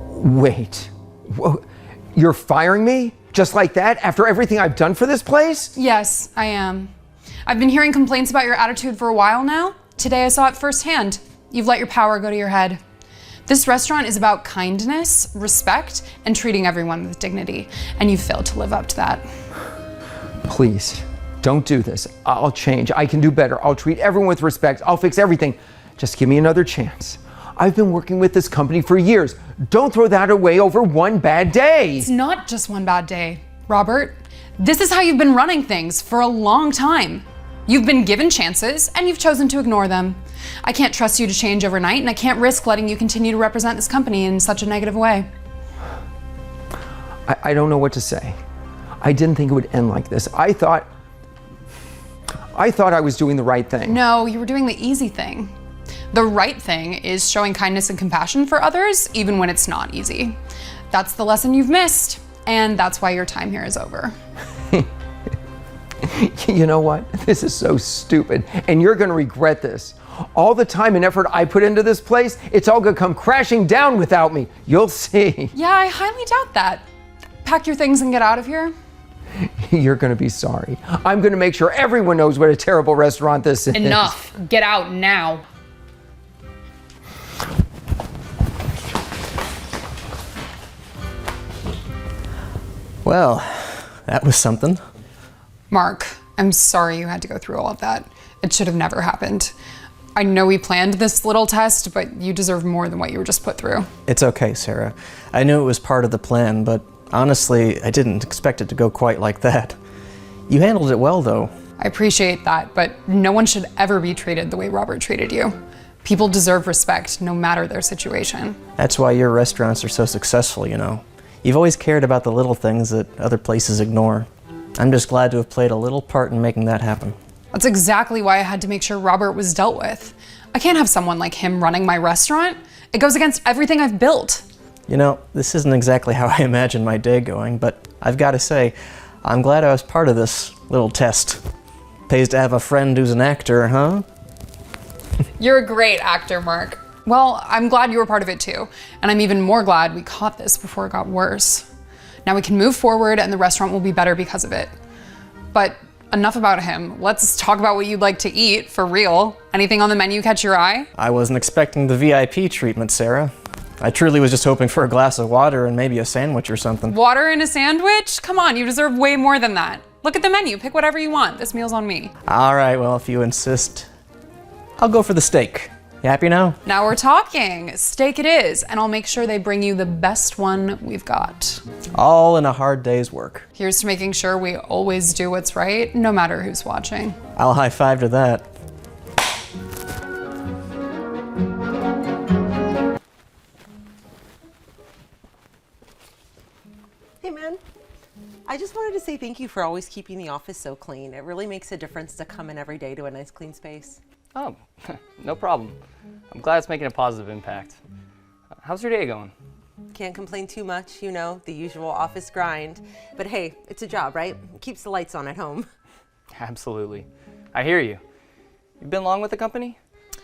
Wait, whoa, you're firing me? Just like that, after everything I've done for this place? Yes, I am. I've been hearing complaints about your attitude for a while now. Today I saw it firsthand. You've let your power go to your head. This restaurant is about kindness, respect, and treating everyone with dignity, and you've failed to live up to that. Please, don't do this. I'll change. I can do better. I'll treat everyone with respect. I'll fix everything. Just give me another chance. I've been working with this company for years. Don't throw that away over one bad day. It's not just one bad day, Robert. This is how you've been running things for a long time. You've been given chances and you've chosen to ignore them. I can't trust you to change overnight, and I can't risk letting you continue to represent this company in such a negative way. I don't know what to say. I didn't think it would end like this. I thought I was doing the right thing. No, you were doing the easy thing. The right thing is showing kindness and compassion for others, even when it's not easy. That's the lesson you've missed, and that's why your time here is over. You know what? This is so stupid, and you're gonna regret this. All the time and effort I put into this place, it's all gonna come crashing down without me. You'll see. Yeah, I highly doubt that. Pack your things and get out of here. You're gonna be sorry. I'm gonna make sure everyone knows what a terrible restaurant this is. Enough. Get out now. Well, that was something. Mark, I'm sorry you had to go through all of that. It should have never happened. I know we planned this little test, but you deserve more than what you were just put through. It's okay, Sarah. I knew it was part of the plan, but honestly, I didn't expect it to go quite like that. You handled it well, though. I appreciate that, but no one should ever be treated the way Robert treated you. People deserve respect, no matter their situation. That's why your restaurants are so successful, you know. You've always cared about the little things that other places ignore. I'm just glad to have played a little part in making that happen. That's exactly why I had to make sure Robert was dealt with. I can't have someone like him running my restaurant. It goes against everything I've built. You know, this isn't exactly how I imagined my day going, but I've got to say, I'm glad I was part of this little test. Pays to have a friend who's an actor, huh? You're a great actor, Mark. Well, I'm glad you were part of it too, and I'm even more glad we caught this before it got worse. Now we can move forward and the restaurant will be better because of it. But enough about him. Let's talk about what you'd like to eat, for real. Anything on the menu catch your eye? I wasn't expecting the VIP treatment, Sarah. I truly was just hoping for a glass of water and maybe a sandwich or something. Water and a sandwich? Come on, you deserve way more than that. Look at the menu, pick whatever you want. This meal's on me. All right, well, if you insist, I'll go for the steak. You happy now? Now we're talking. Steak it is, and I'll make sure they bring you the best one we've got. All in a hard day's work. Here's to making sure we always do what's right, no matter who's watching. I'll high five to that. Hey man, I just wanted to say thank you for always keeping the office so clean. It really makes a difference to come in every day to a nice clean space. Oh, no problem. I'm glad it's making a positive impact. How's your day going? Can't complain too much, you know, the usual office grind. But hey, it's a job, right? It keeps the lights on at home. Absolutely. I hear you. You've been long with the company?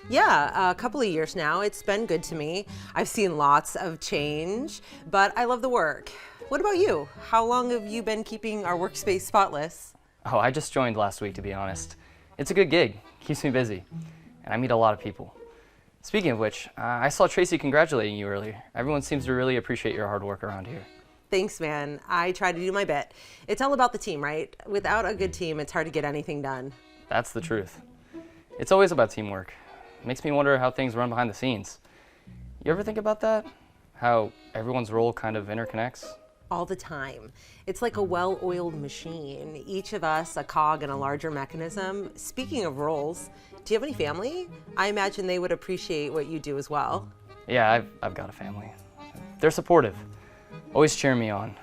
Yeah, a couple of years now. It's been good to me. I've seen lots of change, but I love the work. What about you? How long have you been keeping our workspace spotless? Oh, I just joined last week, to be honest. It's a good gig. Keeps me busy. And I meet a lot of people. Speaking of which, I saw Tracy congratulating you earlier. Everyone seems to really appreciate your hard work around here. Thanks, man. I try to do my bit. It's all about the team, right? Without a good team, it's hard to get anything done. That's the truth. It's always about teamwork. It makes me wonder how things run behind the scenes. You ever think about that? How everyone's role kind of interconnects? All the time. It's like a well-oiled machine. Each of us a cog in a larger mechanism. Speaking of roles, do you have any family? I imagine they would appreciate what you do as well. Yeah, I've got a family. They're supportive, always cheering me on.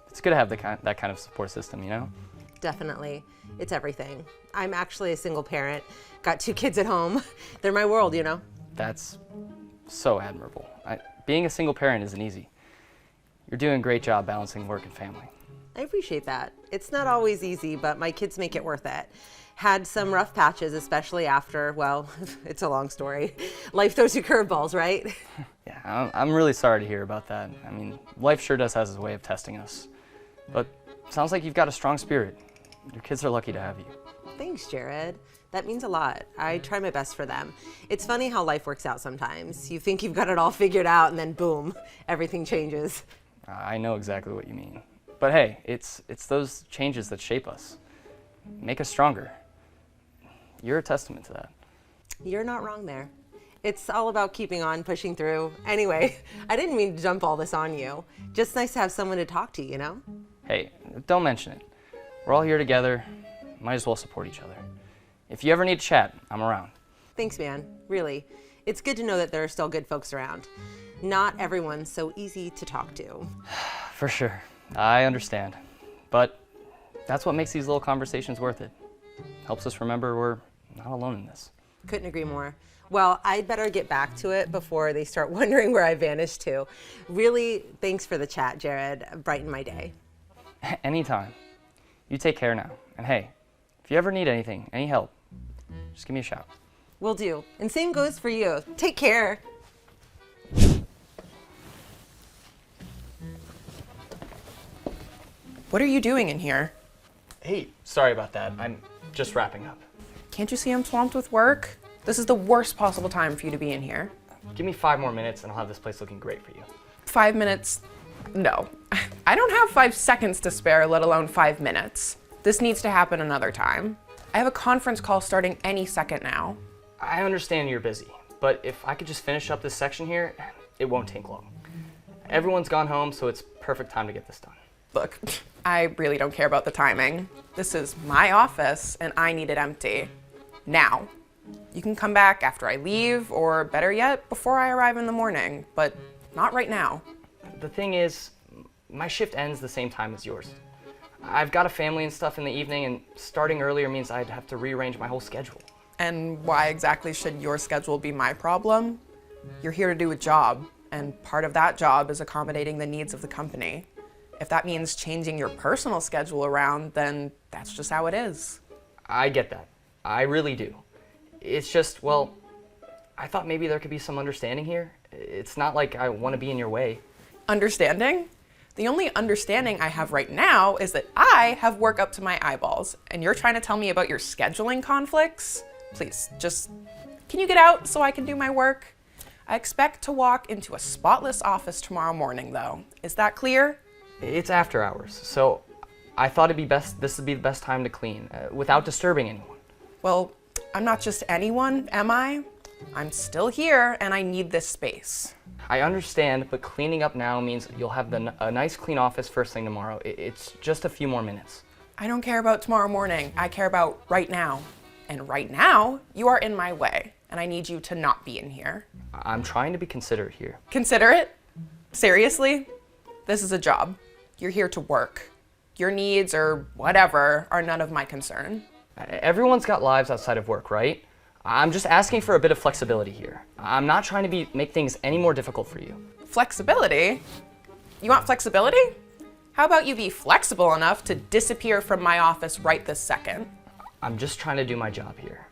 It's good to have that kind of support system, you know? Definitely. It's everything. I'm actually a single parent. Got 2 kids at home. They're my world, you know? That's so admirable. Being a single parent isn't easy. You're doing a great job balancing work and family. I appreciate that. It's not always easy, but my kids make it worth it. Had some rough patches, especially after, well, it's a long story. Life throws you curveballs, right? Yeah, I'm really sorry to hear about that. I mean, life sure does have its way of testing us. But sounds like you've got a strong spirit. Your kids are lucky to have you. Thanks, Jared. That means a lot. I try my best for them. It's funny how life works out sometimes. You think you've got it all figured out, and then boom, everything changes. I know exactly what you mean. But hey, it's those changes that shape us, make us stronger. You're a testament to that. You're not wrong there. It's all about keeping on, pushing through. Anyway, I didn't mean to dump all this on you. Just nice to have someone to talk to, you know? Hey, don't mention it. We're all here together. Might as well support each other. If you ever need to chat, I'm around. Thanks, man. Really. It's good to know that there are still good folks around. Not everyone's so easy to talk to. For sure. I understand. But that's what makes these little conversations worth it. Helps us remember we're not alone in this. Couldn't agree more. Well, I'd better get back to it before they start wondering where I vanished to. Really, thanks for the chat, Jared. Brighten my day. Anytime. You take care now. And hey, if you ever need anything, any help, just give me a shout. Will do. And same goes for you. Take care. What are you doing in here? Hey, sorry about that. I'm just wrapping up. Can't you see I'm swamped with work? This is the worst possible time for you to be in here. Give me 5 more minutes and I'll have this place looking great for you. 5 minutes? No. I don't have 5 seconds to spare, let alone 5 minutes. This needs to happen another time. I have a conference call starting any second now. I understand you're busy, but if I could just finish up this section here, it won't take long. Everyone's gone home, so it's perfect time to get this done. Look, I really don't care about the timing. This is my office and I need it empty. Now. You can come back after I leave, or better yet, before I arrive in the morning, but not right now. The thing is, my shift ends the same time as yours. I've got a family and stuff in the evening, and starting earlier means I'd have to rearrange my whole schedule. And why exactly should your schedule be my problem? You're here to do a job, and part of that job is accommodating the needs of the company. If that means changing your personal schedule around, then that's just how it is. I get that. I really do. It's just, well, I thought maybe there could be some understanding here. It's not like I want to be in your way. Understanding? The only understanding I have right now is that I have work up to my eyeballs, and you're trying to tell me about your scheduling conflicts? Please, just, can you get out so I can do my work? I expect to walk into a spotless office tomorrow morning, though. Is that clear? It's after hours, so I thought this would be the best time to clean, without disturbing anyone. Well, I'm not just anyone, am I? I'm still here, and I need this space. I understand, but cleaning up now means you'll have a nice clean office first thing tomorrow. It's just a few more minutes. I don't care about tomorrow morning. I care about right now. And right now, you are in my way, and I need you to not be in here. I'm trying to be considerate here. Considerate? Seriously? This is a job. You're here to work. Your needs or whatever are none of my concern. Everyone's got lives outside of work, right? I'm just asking for a bit of flexibility here. I'm not trying to make things any more difficult for you. Flexibility? You want flexibility? How about you be flexible enough to disappear from my office right this second? I'm just trying to do my job here.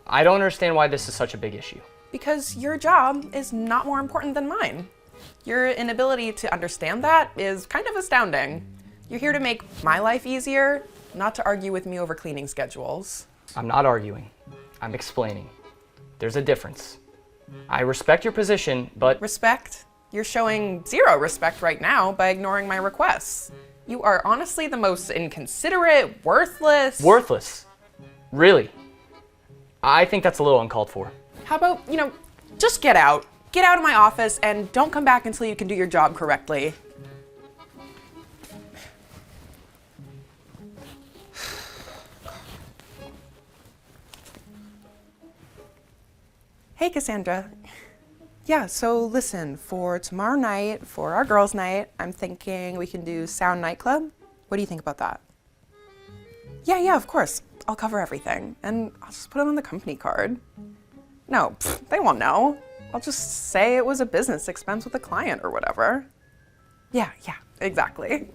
I don't understand why this is such a big issue. Because your job is not more important than mine. Your inability to understand that is kind of astounding. You're here to make my life easier, not to argue with me over cleaning schedules. I'm not arguing. I'm explaining. There's a difference. I respect your position, but... Respect? You're showing zero respect right now by ignoring my requests. You are honestly the most inconsiderate, worthless... Worthless? Really? I think that's a little uncalled for. How about, just get out. Get out of my office and don't come back until you can do your job correctly. Hey, Cassandra. Yeah, so listen, for tomorrow night, for our girls' night, I'm thinking we can do Sound Nightclub. What do you think about that? Yeah, of course. I'll cover everything, and I'll just put it on the company card. No, they won't know. I'll just say it was a business expense with a client or whatever. Yeah, exactly.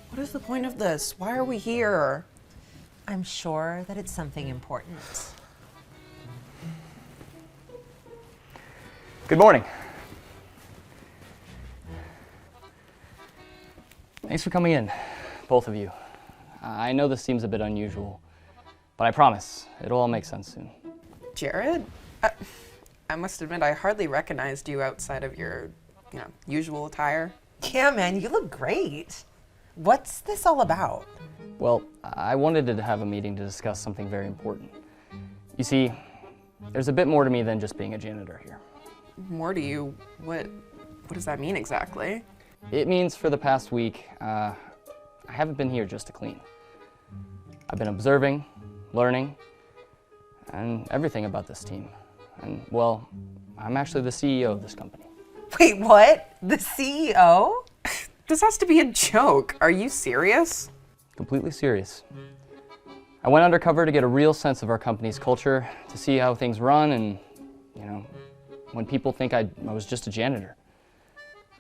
What is the point of this? Why are we here? I'm sure that it's something important. Good morning. Thanks for coming in, both of you. I know this seems a bit unusual, but I promise it'll all make sense soon. Jared? I must admit, I hardly recognized you outside of your, usual attire. Yeah, man, you look great. What's this all about? Well, I wanted to have a meeting to discuss something very important. You see, there's a bit more to me than just being a janitor here. More to you? What does that mean exactly? It means for the past week, I haven't been here just to clean. I've been observing, learning, and everything about this team. And, well, I'm actually the CEO of this company. Wait, what? The CEO? This has to be a joke. Are you serious? Completely serious. I went undercover to get a real sense of our company's culture, to see how things run, and, when people think I was just a janitor.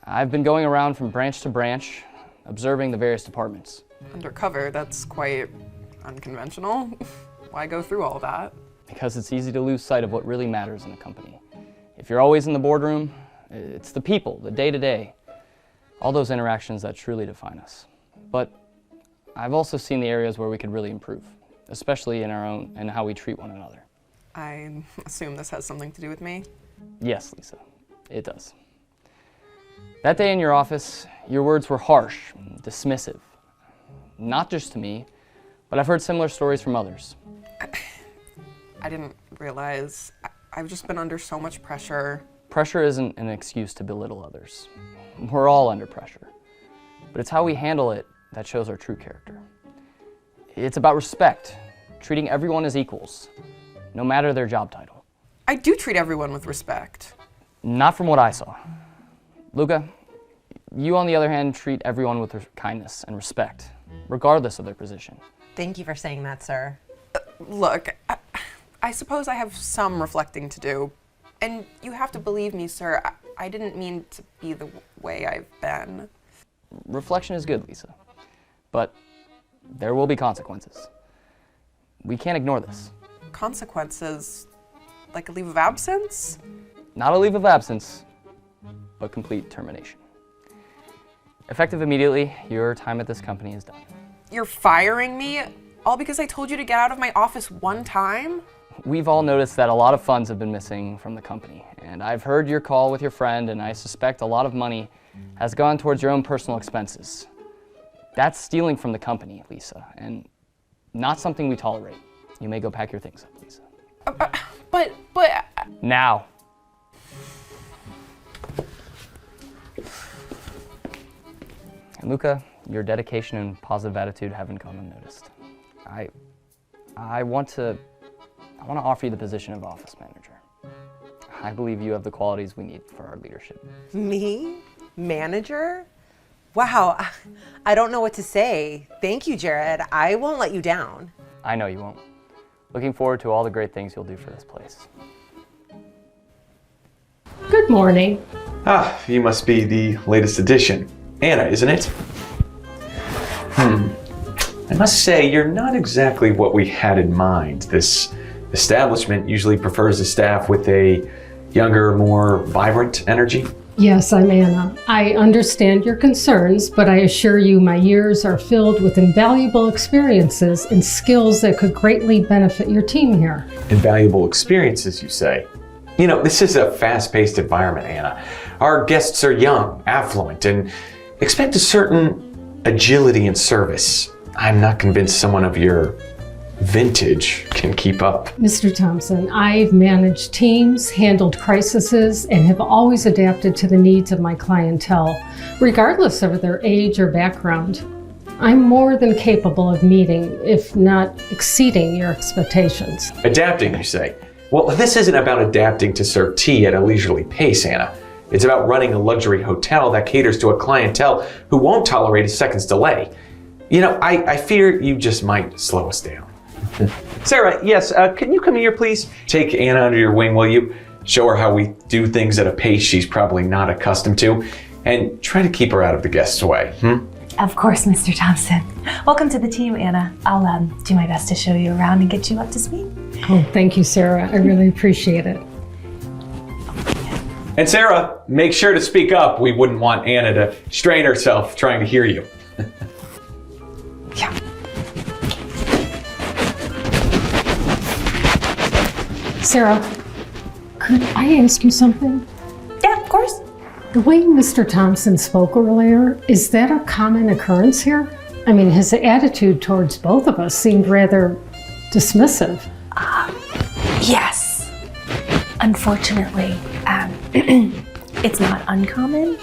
I've been going around from branch to branch, observing the various departments. Undercover, that's quite unconventional. Why go through all that? Because it's easy to lose sight of what really matters in a company. If you're always in the boardroom, it's the people, the day-to-day, all those interactions that truly define us. But I've also seen the areas where we could really improve, especially in our own and how we treat one another. I assume this has something to do with me? Yes, Lisa, it does. That day in your office, your words were harsh, dismissive. Not just to me, but I've heard similar stories from others. I didn't realize. I've just been under so much pressure. Pressure isn't an excuse to belittle others. We're all under pressure. But it's how we handle it that shows our true character. It's about respect, treating everyone as equals, no matter their job title. I do treat everyone with respect. Not from what I saw. Luca, you on the other hand treat everyone with kindness and respect, regardless of their position. Thank you for saying that, sir. Look, I suppose I have some reflecting to do. And you have to believe me, sir. I didn't mean to be the way I've been. Reflection is good, Lisa. But there will be consequences. We can't ignore this. Consequences? Like a leave of absence? Not a leave of absence, but complete termination. Effective immediately, your time at this company is done. You're firing me? All because I told you to get out of my office one time? We've all noticed that a lot of funds have been missing from the company, and I've heard your call with your friend, and I suspect a lot of money has gone towards your own personal expenses. That's stealing from the company, Lisa, and not something we tolerate. You may go pack your things up, Lisa. But... Now. And Luca, your dedication and positive attitude haven't gone unnoticed. I want to offer you the position of office manager. I believe you have the qualities we need for our leadership. Me? Manager? Wow, I don't know what to say. Thank you, Jared. I won't let you down. I know you won't. Looking forward to all the great things you'll do for this place. Good morning. Ah, you must be the latest addition. Anna, isn't it? I must say, you're not exactly what we had in mind. This establishment usually prefers a staff with a younger, more vibrant energy. Yes, I'm Anna. I understand your concerns, but I assure you my years are filled with invaluable experiences and skills that could greatly benefit your team here. Invaluable experiences, you say? You know, this is a fast-paced environment, Anna. Our guests are young, affluent, and expect a certain agility in service. I'm not convinced someone of your vintage can keep up. Mr. Thompson, I've managed teams, handled crises, and have always adapted to the needs of my clientele, regardless of their age or background. I'm more than capable of meeting, if not exceeding, your expectations. Adapting, you say? Well, this isn't about adapting to serve tea at a leisurely pace, Anna. It's about running a luxury hotel that caters to a clientele who won't tolerate a second's delay. You know, I fear you just might slow us down. Sarah, yes, can you come here, please? Take Anna under your wing, will you? Show her how we do things at a pace she's probably not accustomed to, and try to keep her out of the guests' way. Of course, Mr. Thompson. Welcome to the team, Anna. I'll do my best to show you around and get you up to speed. Oh, thank you, Sarah. I really appreciate it. And Sarah, make sure to speak up. We wouldn't want Anna to strain herself trying to hear you. Sarah, could I ask you something? Yeah, of course. The way Mr. Thompson spoke earlier, is that a common occurrence here? I mean, his attitude towards both of us seemed rather dismissive. Yes. Unfortunately, it's not uncommon.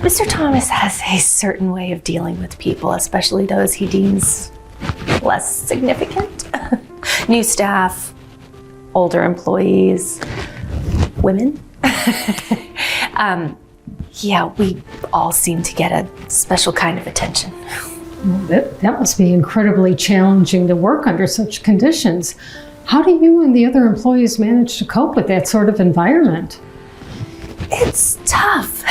Mr. Thomas has a certain way of dealing with people, especially those he deems less significant. New staff, older employees, women. Yeah, we all seem to get a special kind of attention. That must be incredibly challenging to work under such conditions. How do you and the other employees manage to cope with that sort of environment? It's tough.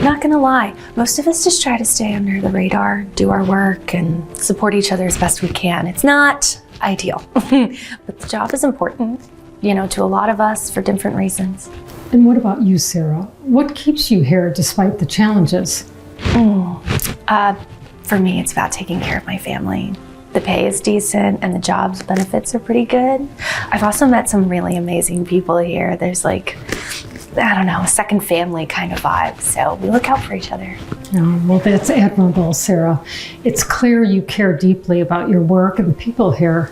Not gonna lie. Most of us just try to stay under the radar, do our work, and support each other as best we can. It's not ideal, but the job is important, you know, to a lot of us for different reasons. And what about you, Sarah? What keeps you here despite the challenges? For me, it's about taking care of my family. The pay is decent and the job's benefits are pretty good. I've also met some really amazing people here. There's like, I don't know, a second family kind of vibe. So we look out for each other. Oh, well, that's admirable, Sarah. It's clear you care deeply about your work and the people here.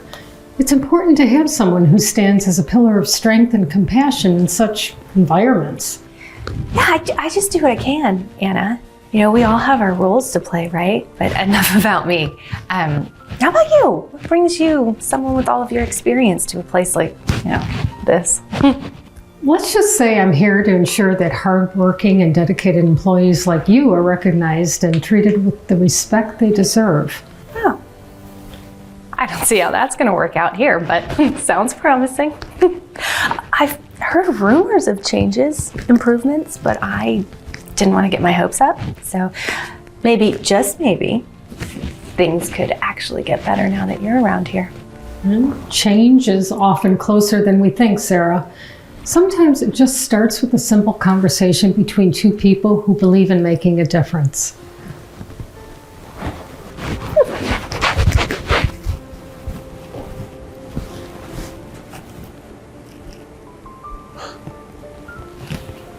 It's important to have someone who stands as a pillar of strength and compassion in such environments. Yeah, I just do what I can, Anna. You know, we all have our roles to play, right? But enough about me. How about you? What brings you, someone with all of your experience, to a place like, you know, this? Let's just say I'm here to ensure that hardworking and dedicated employees like you are recognized and treated with the respect they deserve. Oh. I don't see how that's going to work out here, but sounds promising. I've heard rumors of changes, improvements, but I didn't want to get my hopes up. So maybe, just maybe, things could actually get better now that you're around here. And change is often closer than we think, Sarah. Sometimes it just starts with a simple conversation between two people who believe in making a difference.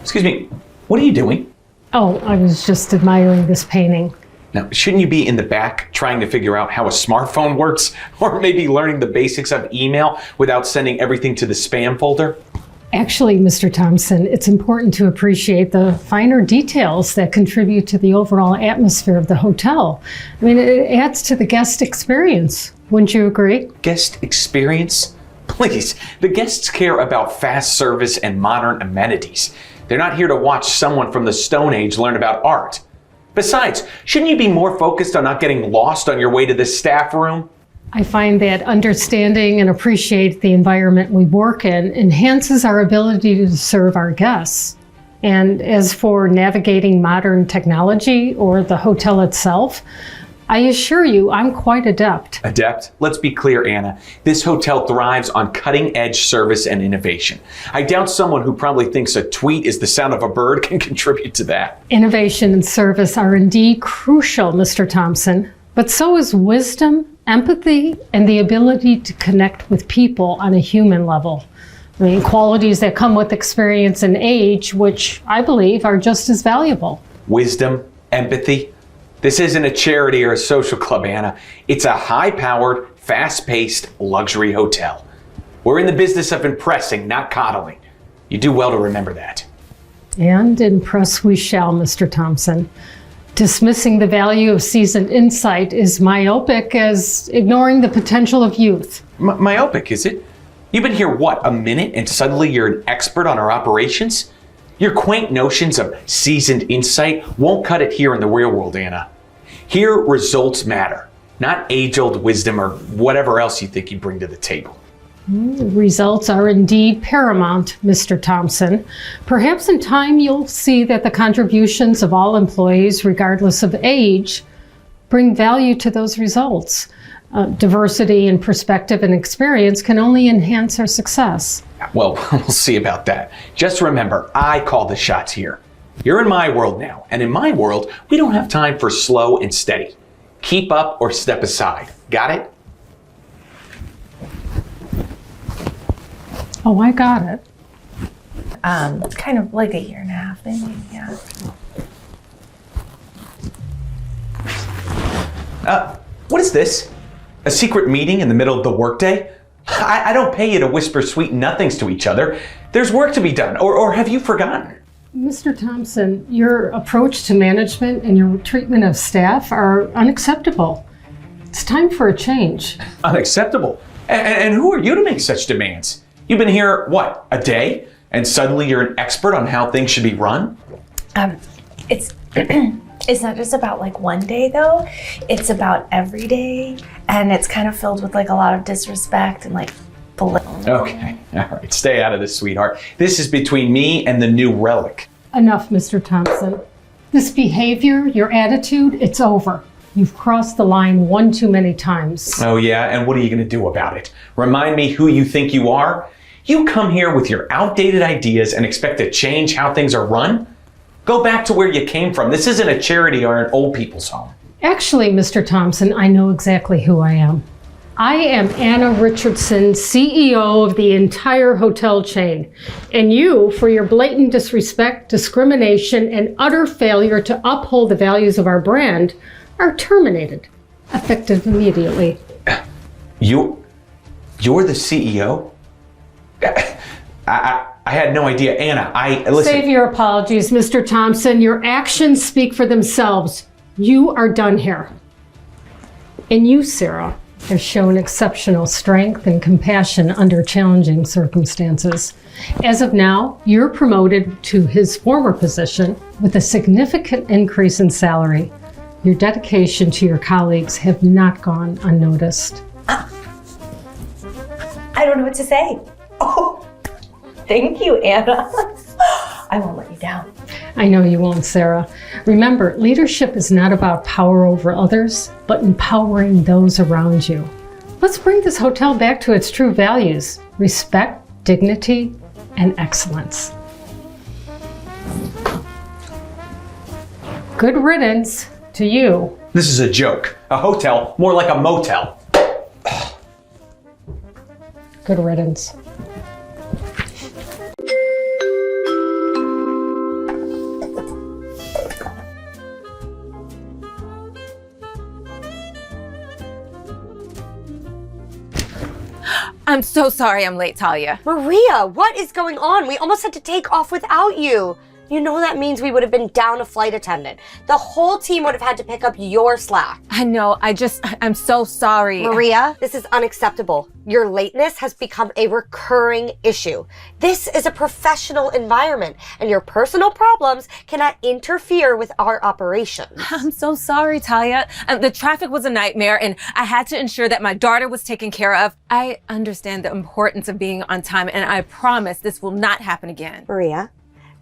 Excuse me, what are you doing? Oh, I was just admiring this painting. Now, shouldn't you be in the back trying to figure out how a smartphone works? Or maybe learning the basics of email without sending everything to the spam folder? Actually, Mr. Thompson, it's important to appreciate the finer details that contribute to the overall atmosphere of the hotel. I mean, it adds to the guest experience. Wouldn't you agree? Guest experience? Please, the guests care about fast service and modern amenities. They're not here to watch someone from the Stone Age learn about art. Besides, shouldn't you be more focused on not getting lost on your way to the staff room? I find that understanding and appreciate the environment we work in enhances our ability to serve our guests. And as for navigating modern technology or the hotel itself, I assure you I'm quite adept. Adept? Let's be clear, Anna. This hotel thrives on cutting-edge service and innovation. I doubt someone who probably thinks a tweet is the sound of a bird can contribute to that. Innovation and service are indeed crucial, Mr. Thompson, but so is wisdom, empathy, and the ability to connect with people on a human level. I mean, qualities that come with experience and age, which I believe are just as valuable. Wisdom, empathy. This isn't a charity or a social club, Anna. It's a high-powered, fast-paced luxury hotel. We're in the business of impressing, not coddling. You do well to remember that. And impress we shall, Mr. Thompson. Dismissing the value of seasoned insight is myopic as ignoring the potential of youth. Myopic, is it? You've been here, what, a minute, and suddenly you're an expert on our operations? Your quaint notions of seasoned insight won't cut it here in the real world, Anna. Here, results matter, not age-old wisdom or whatever else you think you bring to the table. Results are indeed paramount, Mr. Thompson. Perhaps in time you'll see that the contributions of all employees, regardless of age, bring value to those results. Diversity in perspective and experience can only enhance our success. Well, we'll see about that. Just remember, I call the shots here. You're in my world now, and in my world, we don't have time for slow and steady. Keep up or step aside. Got it? Oh, I got it. Kind of like a year and a half, maybe, yeah. What is this? A secret meeting in the middle of the workday? I don't pay you to whisper sweet nothings to each other. There's work to be done, or have you forgotten? Mr. Thompson, your approach to management and your treatment of staff are unacceptable. It's time for a change. Unacceptable? And who are you to make such demands? You've been here, what, a day? And suddenly you're an expert on how things should be run? It's it's not just about like one day though. It's about every day, and it's kind of filled with like a lot of disrespect and like belittling. Okay, all right, stay out of this, sweetheart. This is between me and the new relic. Enough, Mr. Thompson. This behavior, your attitude, it's over. You've crossed the line one too many times. Oh yeah, and what are you gonna do about it? Remind me who you think you are? You come here with your outdated ideas and expect to change how things are run? Go back to where you came from. This isn't a charity or an old people's home. Actually, Mr. Thompson, I know exactly who I am. I am Anna Richardson, CEO of the entire hotel chain. And you, for your blatant disrespect, discrimination, and utter failure to uphold the values of our brand, are terminated, effective immediately. You're the CEO? I had no idea. Anna, listen. Save your apologies, Mr. Thompson. Your actions speak for themselves. You are done here. And you, Sarah, have shown exceptional strength and compassion under challenging circumstances. As of now, you're promoted to his former position with a significant increase in salary. Your dedication to your colleagues have not gone unnoticed. I don't know what to say. Oh, thank you, Anna. I won't let you down. I know you won't, Sarah. Remember, leadership is not about power over others, but empowering those around you. Let's bring this hotel back to its true values: respect, dignity, and excellence. Good riddance to you. This is a joke. A hotel, more like a motel. Good riddance. I'm so sorry I'm late, Talia. Maria, what is going on? We almost had to take off without you. You know that means we would have been down a flight attendant. The whole team would have had to pick up your slack. I know, I'm so sorry. Maria, this is unacceptable. Your lateness has become a recurring issue. This is a professional environment, and your personal problems cannot interfere with our operations. I'm so sorry, Talia. The traffic was a nightmare, and I had to ensure that my daughter was taken care of. I understand the importance of being on time, and I promise this will not happen again. Maria,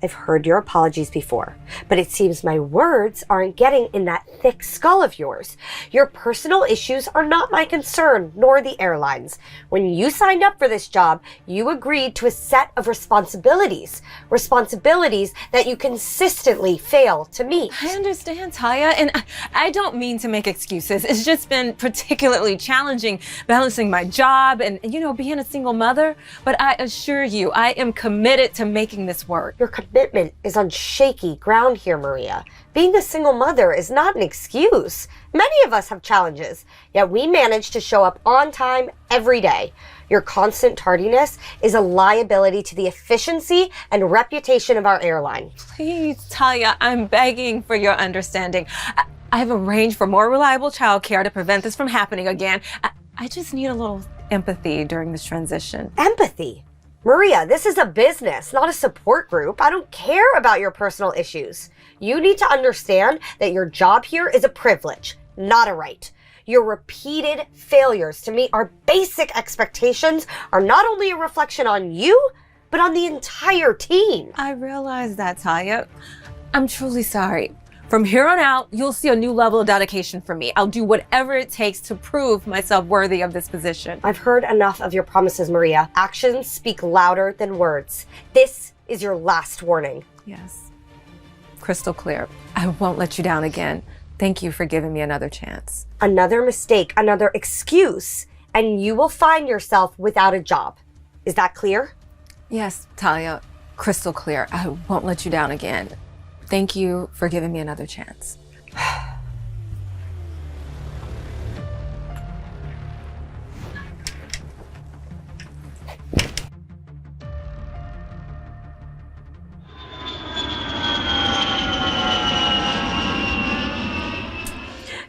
I've heard your apologies before, but it seems my words aren't getting in that thick skull of yours. Your personal issues are not my concern, nor the airlines. When you signed up for this job, you agreed to a set of responsibilities that you consistently fail to meet. I understand, Talia, and I don't mean to make excuses. It's just been particularly challenging balancing my job and, being a single mother. But I assure you, I am committed to making this work. Your commitment is on shaky ground here, Maria. Being a single mother is not an excuse. Many of us have challenges, yet we manage to show up on time every day. Your constant tardiness is a liability to the efficiency and reputation of our airline. Please, Talia, I'm begging for your understanding. I have arranged for more reliable childcare to prevent this from happening again. I just need a little empathy during this transition. Empathy? Maria, this is a business, not a support group. I don't care about your personal issues. You need to understand that your job here is a privilege, not a right. Your repeated failures to meet our basic expectations are not only a reflection on you, but on the entire team. I realize that, Talia. I'm truly sorry. From here on out, you'll see a new level of dedication from me. I'll do whatever it takes to prove myself worthy of this position. I've heard enough of your promises, Maria. Actions speak louder than words. This is your last warning. Yes. Crystal clear. I won't let you down again. Thank you for giving me another chance. Another mistake, another excuse, and you will find yourself without a job. Is that clear? Yes, Talia. Crystal clear. I won't let you down again. Thank you for giving me another chance.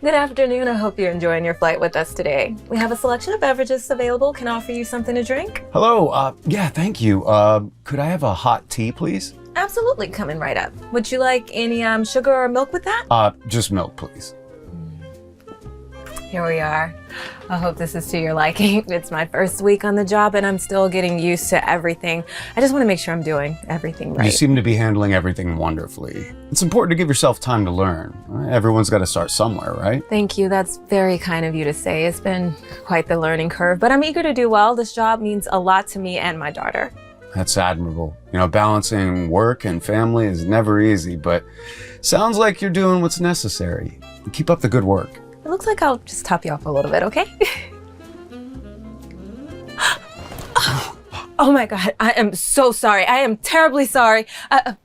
Good afternoon. I hope you're enjoying your flight with us today. We have a selection of beverages available. Can I offer you something to drink? Hello. Yeah, thank you. Could I have a hot tea, please? Absolutely, coming right up. Would you like any sugar or milk with that? Just milk, please. Here we are. I hope this is to your liking. It's my first week on the job and I'm still getting used to everything. I just want to make sure I'm doing everything right. You seem to be handling everything wonderfully. It's important to give yourself time to learn. Everyone's got to start somewhere, right? Thank you. That's very kind of you to say. It's been quite the learning curve, but I'm eager to do well. This job means a lot to me and my daughter. That's admirable. Balancing work and family is never easy, but sounds like you're doing what's necessary. Keep up the good work. It looks like I'll just top you off a little bit, okay? Oh my God, I am so sorry. I am terribly sorry.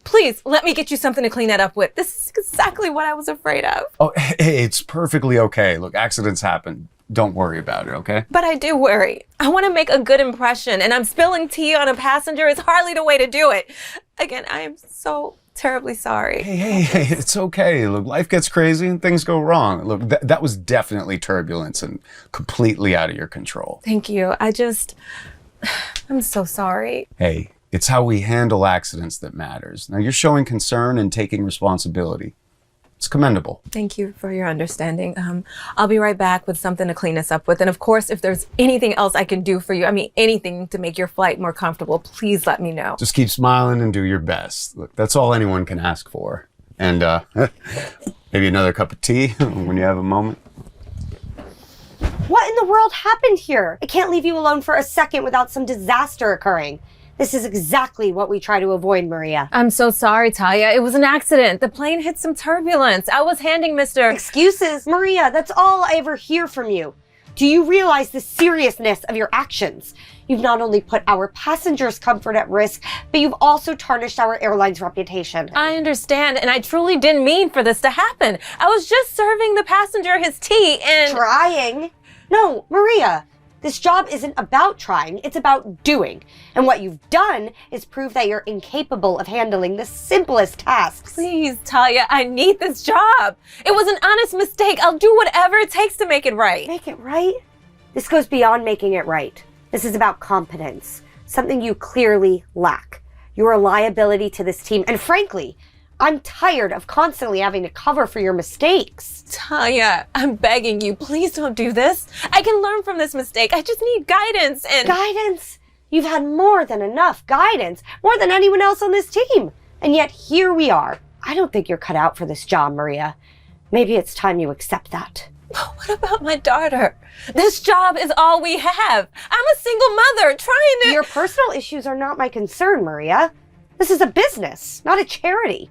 Please, let me get you something to clean that up with. This is exactly what I was afraid of. Oh, hey, it's perfectly okay. Look, accidents happen. don't worry about it, okay? But I do worry. I want to make a good impression, and I'm spilling tea on a passenger is hardly the way to do it. Again, I am so terribly sorry. Hey, it's okay. Look, life gets crazy and things go wrong. Look, that was definitely turbulence and completely out of your control. Thank you. I'm so sorry. Hey, it's how we handle accidents that matters. Now, you're showing concern and taking responsibility. It's commendable. Thank you for your understanding. I'll be right back with something to clean us up with. And of course, if there's anything else I can do for you, anything to make your flight more comfortable, please let me know. Just keep smiling and do your best. Look, that's all anyone can ask for. And maybe another cup of tea when you have a moment. What in the world happened here? I can't leave you alone for a second without some disaster occurring. This is exactly what we try to avoid, Maria. I'm so sorry, Talia. It was an accident. The plane hit some turbulence. I was handing Mr. Excuses? Maria, that's all I ever hear from you. Do you realize the seriousness of your actions? You've not only put our passengers' comfort at risk, but you've also tarnished our airline's reputation. I understand, and I truly didn't mean for this to happen. I was just serving the passenger his tea and... Trying? No, Maria. This job isn't about trying, it's about doing. And what you've done is prove that you're incapable of handling the simplest tasks. Please, Talia, I need this job. It was an honest mistake. I'll do whatever it takes to make it right. Make it right? This goes beyond making it right. This is about competence, something you clearly lack. You're a liability to this team, and frankly, I'm tired of constantly having to cover for your mistakes. Talia, I'm begging you, please don't do this. I can learn from this mistake. I just need guidance and... Guidance? You've had more than enough guidance, more than anyone else on this team. And yet here we are. I don't think you're cut out for this job, Maria. Maybe it's time you accept that. What about my daughter? This job is all we have. I'm a single mother trying to... Your personal issues are not my concern, Maria. This is a business, not a charity.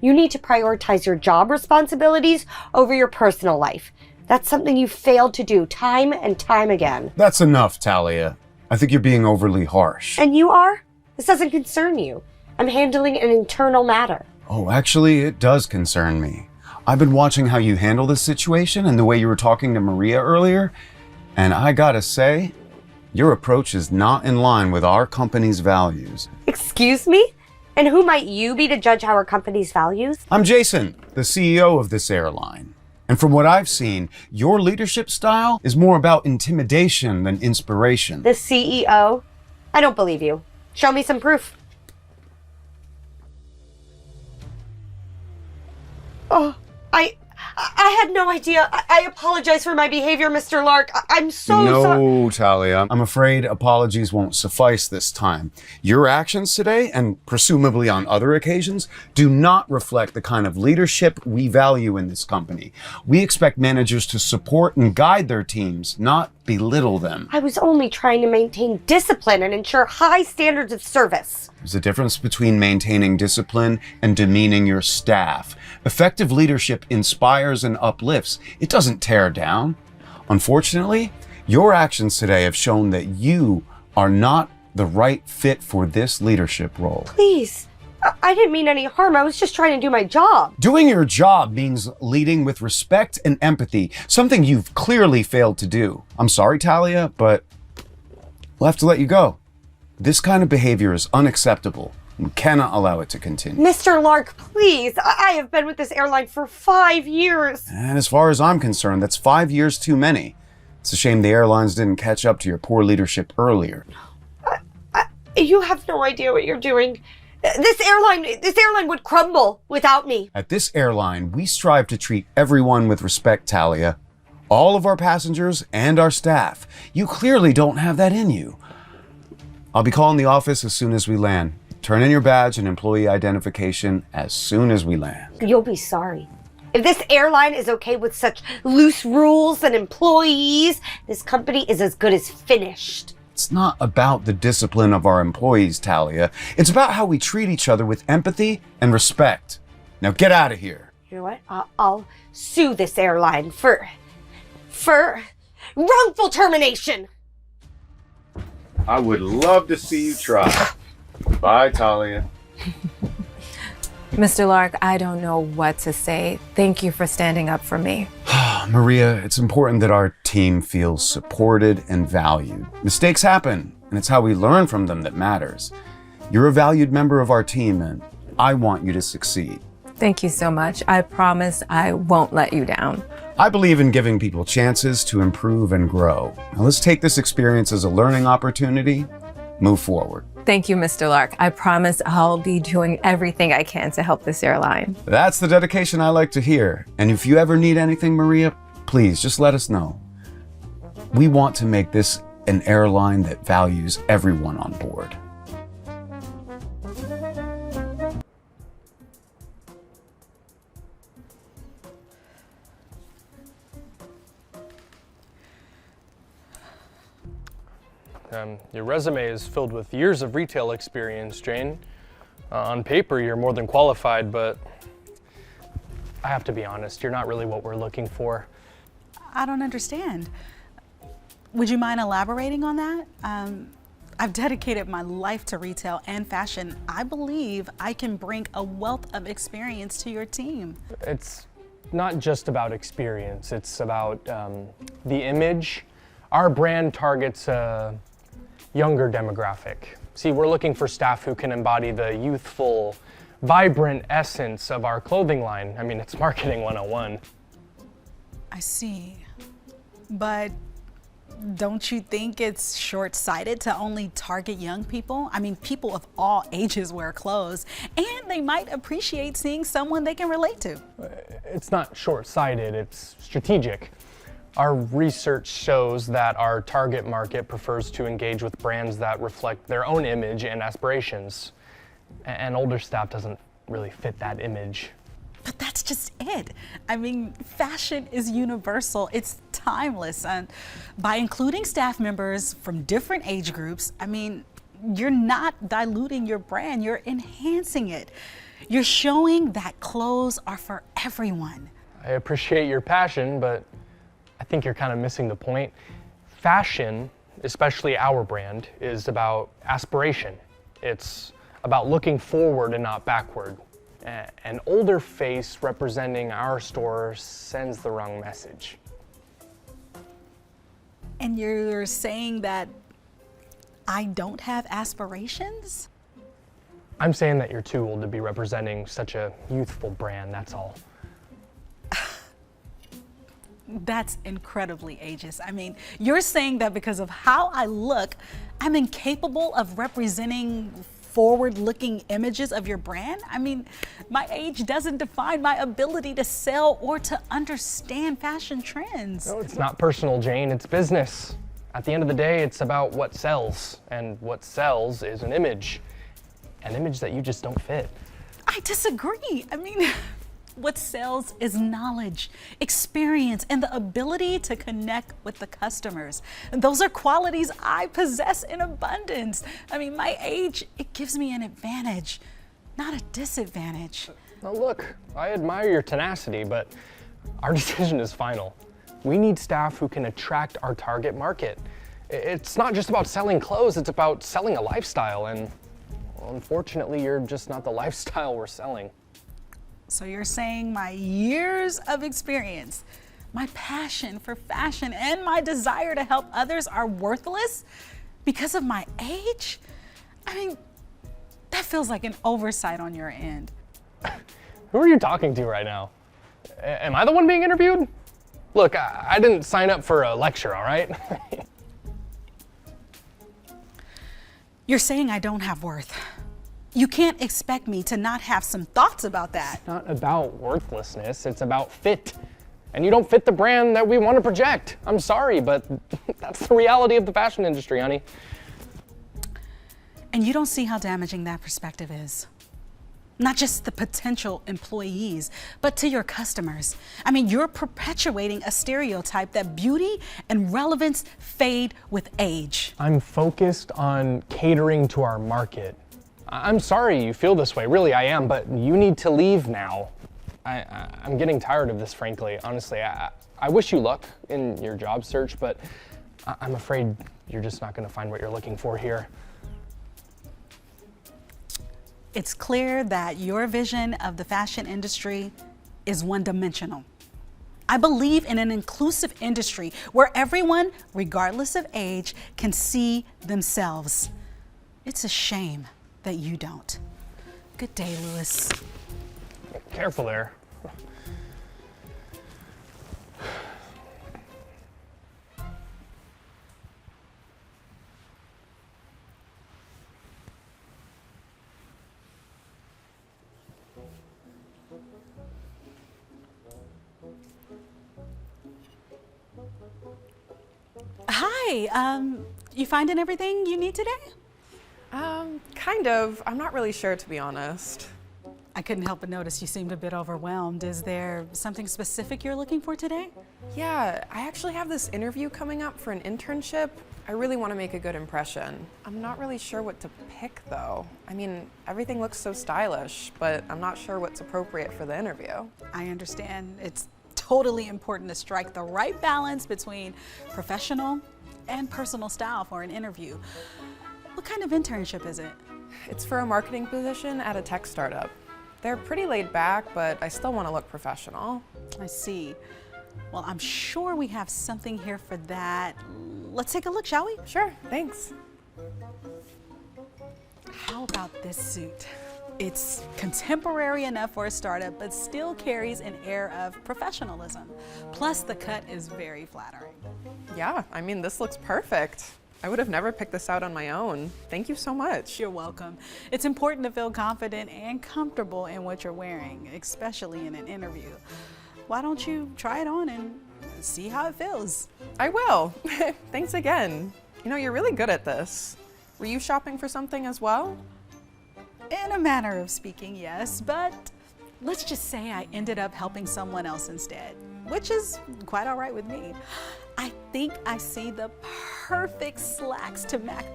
You need to prioritize your job responsibilities over your personal life. That's something you failed to do time and time again. That's enough, Talia. I think you're being overly harsh. And you are? This doesn't concern you. I'm handling an internal matter. Oh, actually, it does concern me. I've been watching how you handle this situation and the way you were talking to Maria earlier, and I gotta say, your approach is not in line with our company's values. Excuse me? And who might you be to judge our company's values? I'm Jason, the CEO of this airline. And from what I've seen, your leadership style is more about intimidation than inspiration. The CEO? I don't believe you. Show me some proof. Oh, I had no idea. I apologize for my behavior, Mr. Lark. I'm so sorry. No, Talia. I'm afraid apologies won't suffice this time. Your actions today, and presumably on other occasions, do not reflect the kind of leadership we value in this company. We expect managers to support and guide their teams, not belittle them. I was only trying to maintain discipline and ensure high standards of service. There's a difference between maintaining discipline and demeaning your staff. Effective leadership inspires and uplifts. It doesn't tear down. Unfortunately, your actions today have shown that you are not the right fit for this leadership role. Please, I didn't mean any harm. I was just trying to do my job. Doing your job means leading with respect and empathy, something you've clearly failed to do. I'm sorry, Talia, but we'll have to let you go. This kind of behavior is unacceptable. We cannot allow it to continue. Mr. Lark, please. I have been with this airline for 5 years. And as far as I'm concerned, that's 5 years too many. It's a shame the airlines didn't catch up to your poor leadership earlier. You have no idea what you're doing. This airline would crumble without me. At this airline, we strive to treat everyone with respect, Talia. All of our passengers and our staff. You clearly don't have that in you. I'll be calling the office as soon as we land. Turn in your badge and employee identification as soon as we land. You'll be sorry. If this airline is okay with such loose rules and employees, this company is as good as finished. It's not about the discipline of our employees, Talia. It's about how we treat each other with empathy and respect. Now get out of here. You know what? I'll sue this airline for wrongful termination. I would love to see you try. Bye, Talia. Mr. Lark, I don't know what to say. Thank you for standing up for me. Maria, it's important that our team feels supported and valued. Mistakes happen, and it's how we learn from them that matters. You're a valued member of our team, and I want you to succeed. Thank you so much. I promise I won't let you down. I believe in giving people chances to improve and grow. Now let's take this experience as a learning opportunity, move forward. Thank you, Mr. Lark. I promise I'll be doing everything I can to help this airline. That's the dedication I like to hear. And if you ever need anything, Maria, please just let us know. We want to make this an airline that values everyone on board. Your resume is filled with years of retail experience, Jane. On paper, you're more than qualified, but I have to be honest, you're not really what we're looking for. I don't understand. Would you mind elaborating on that? I've dedicated my life to retail and fashion. I believe I can bring a wealth of experience to your team. It's not just about experience, it's about the image. Our brand targets a younger demographic. See, we're looking for staff who can embody the youthful, vibrant essence of our clothing line. I mean, it's marketing 101. I see. But don't you think it's short-sighted to only target young people? I mean, people of all ages wear clothes, and they might appreciate seeing someone they can relate to. It's not short-sighted, it's strategic. Our research shows that our target market prefers to engage with brands that reflect their own image and aspirations. And older staff doesn't really fit that image. But that's just it. I mean, fashion is universal, it's timeless. And by including staff members from different age groups, I mean, you're not diluting your brand, you're enhancing it. You're showing that clothes are for everyone. I appreciate your passion, but I think you're kind of missing the point. Fashion, especially our brand, is about aspiration. It's about looking forward and not backward. An older face representing our store sends the wrong message. And you're saying that I don't have aspirations? I'm saying that you're too old to be representing such a youthful brand, that's all. That's incredibly ageist. I mean, you're saying that because of how I look, I'm incapable of representing forward-looking images of your brand? I mean, my age doesn't define my ability to sell or to understand fashion trends. No, it's not personal, Jane, it's business. At the end of the day, it's about what sells, and what sells is an image that you just don't fit. I disagree. I mean, what sells is knowledge, experience, and the ability to connect with the customers. And those are qualities I possess in abundance. I mean, my age, it gives me an advantage, not a disadvantage. Now look, I admire your tenacity, but our decision is final. We need staff who can attract our target market. It's not just about selling clothes, it's about selling a lifestyle, and well, unfortunately, you're just not the lifestyle we're selling. So you're saying my years of experience, my passion for fashion, and my desire to help others are worthless because of my age? I mean, that feels like an oversight on your end. Who are you talking to right now? Am I the one being interviewed? Look, I didn't sign up for a lecture, all right? You're saying I don't have worth. You can't expect me to not have some thoughts about that. It's not about worthlessness, it's about fit. And you don't fit the brand that we want to project. I'm sorry, but that's the reality of the fashion industry, honey. And you don't see how damaging that perspective is. Not just the potential employees, but to your customers. I mean, you're perpetuating a stereotype that beauty and relevance fade with age. I'm focused on catering to our market. I'm sorry you feel this way, really I am, but you need to leave now. I'm getting tired of this, frankly. Honestly, I wish you luck in your job search, but I'm afraid you're just not gonna find what you're looking for here. It's clear that your vision of the fashion industry is one-dimensional. I believe in an inclusive industry where everyone, regardless of age, can see themselves. It's a shame that you don't. Good day, Lewis. Careful there. Hi, you finding everything you need today? Kind of. I'm not really sure, to be honest. I couldn't help but notice you seemed a bit overwhelmed. Is there something specific you're looking for today? Yeah, I actually have this interview coming up for an internship. I really want to make a good impression. I'm not really sure what to pick, though. I mean, everything looks so stylish, but I'm not sure what's appropriate for the interview. I understand. It's totally important to strike the right balance between professional and personal style for an interview. What kind of internship is it? It's for a marketing position at a tech startup. They're pretty laid back, but I still want to look professional. I see. Well, I'm sure we have something here for that. Let's take a look, shall we? Sure, thanks. How about this suit? It's contemporary enough for a startup, but still carries an air of professionalism. Plus, the cut is very flattering. Yeah, I mean, this looks perfect. I would have never picked this out on my own. Thank you so much. You're welcome. It's important to feel confident and comfortable in what you're wearing, especially in an interview. Why don't you try it on and see how it feels? I will. Thanks again. You know, you're really good at this. Were you shopping for something as well? In a manner of speaking, yes, but let's just say I ended up helping someone else instead, which is quite all right with me. I think I see the perfect slacks to match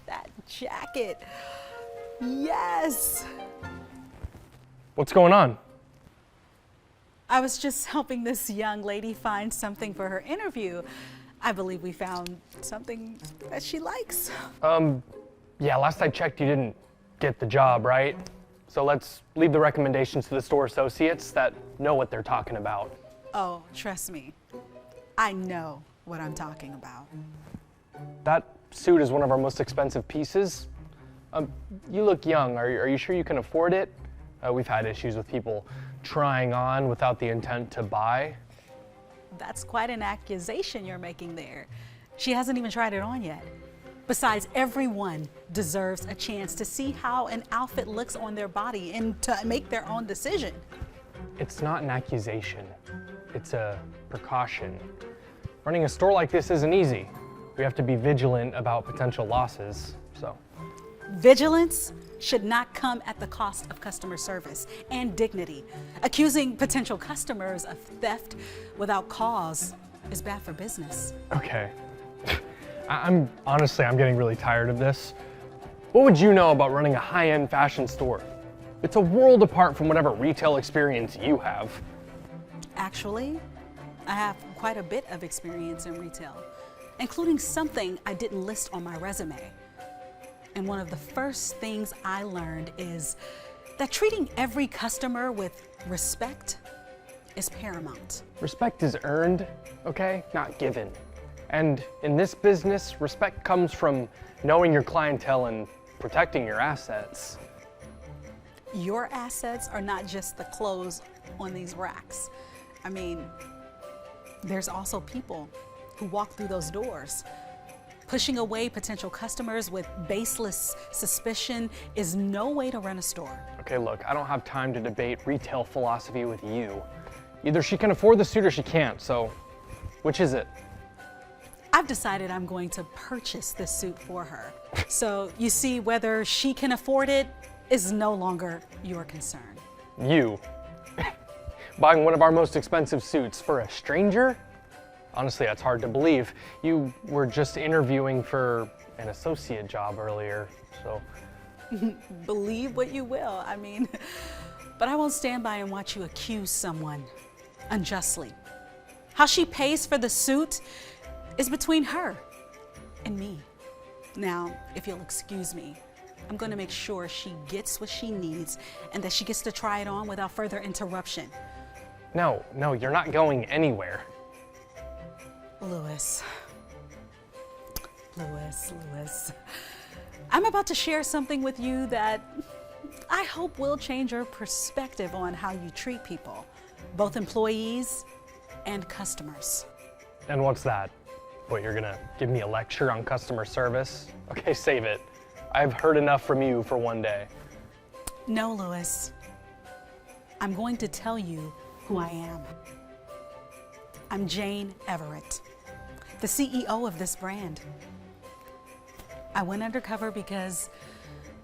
that jacket. Yes. What's going on? I was just helping this young lady find something for her interview. I believe we found something that she likes. Yeah, last I checked, you didn't get the job, right? So let's leave the recommendations to the store associates that know what they're talking about. Oh, trust me. I know what I'm talking about. That suit is one of our most expensive pieces. You look young. Are you sure you can afford it? We've had issues with people trying on without the intent to buy. That's quite an accusation you're making there. She hasn't even tried it on yet. Besides, everyone deserves a chance to see how an outfit looks on their body and to make their own decision. It's not an accusation. It's a precaution. Running a store like this isn't easy. We have to be vigilant about potential losses, so. Vigilance should not come at the cost of customer service and dignity. Accusing potential customers of theft without cause is bad for business. Okay. I'm getting really tired of this. What would you know about running a high-end fashion store? It's a world apart from whatever retail experience you have. Actually, I have quite a bit of experience in retail, including something I didn't list on my resume. And one of the first things I learned is that treating every customer with respect is paramount. Respect is earned, okay? Not given. And in this business, respect comes from knowing your clientele and protecting your assets. Your assets are not just the clothes on these racks. I mean, there's also people who walk through those doors. Pushing away potential customers with baseless suspicion is no way to run a store. Okay, look, I don't have time to debate retail philosophy with you. Either she can afford the suit or she can't, so which is it? I've decided I'm going to purchase this suit for her. So you see, whether she can afford it is no longer your concern. You? Buying one of our most expensive suits for a stranger? Honestly, that's hard to believe. You were just interviewing for an associate job earlier, so. Believe what you will, but I won't stand by and watch you accuse someone unjustly. How she pays for the suit is between her and me. Now, if you'll excuse me, I'm going to make sure she gets what she needs and that she gets to try it on without further interruption. No, you're not going anywhere. Louis. I'm about to share something with you that I hope will change your perspective on how you treat people, both employees and customers. And what's that? What, you're gonna give me a lecture on customer service? Okay, save it. I've heard enough from you for one day. No, Louis. I'm going to tell you who I am. I'm Jane Everett, the CEO of this brand. I went undercover because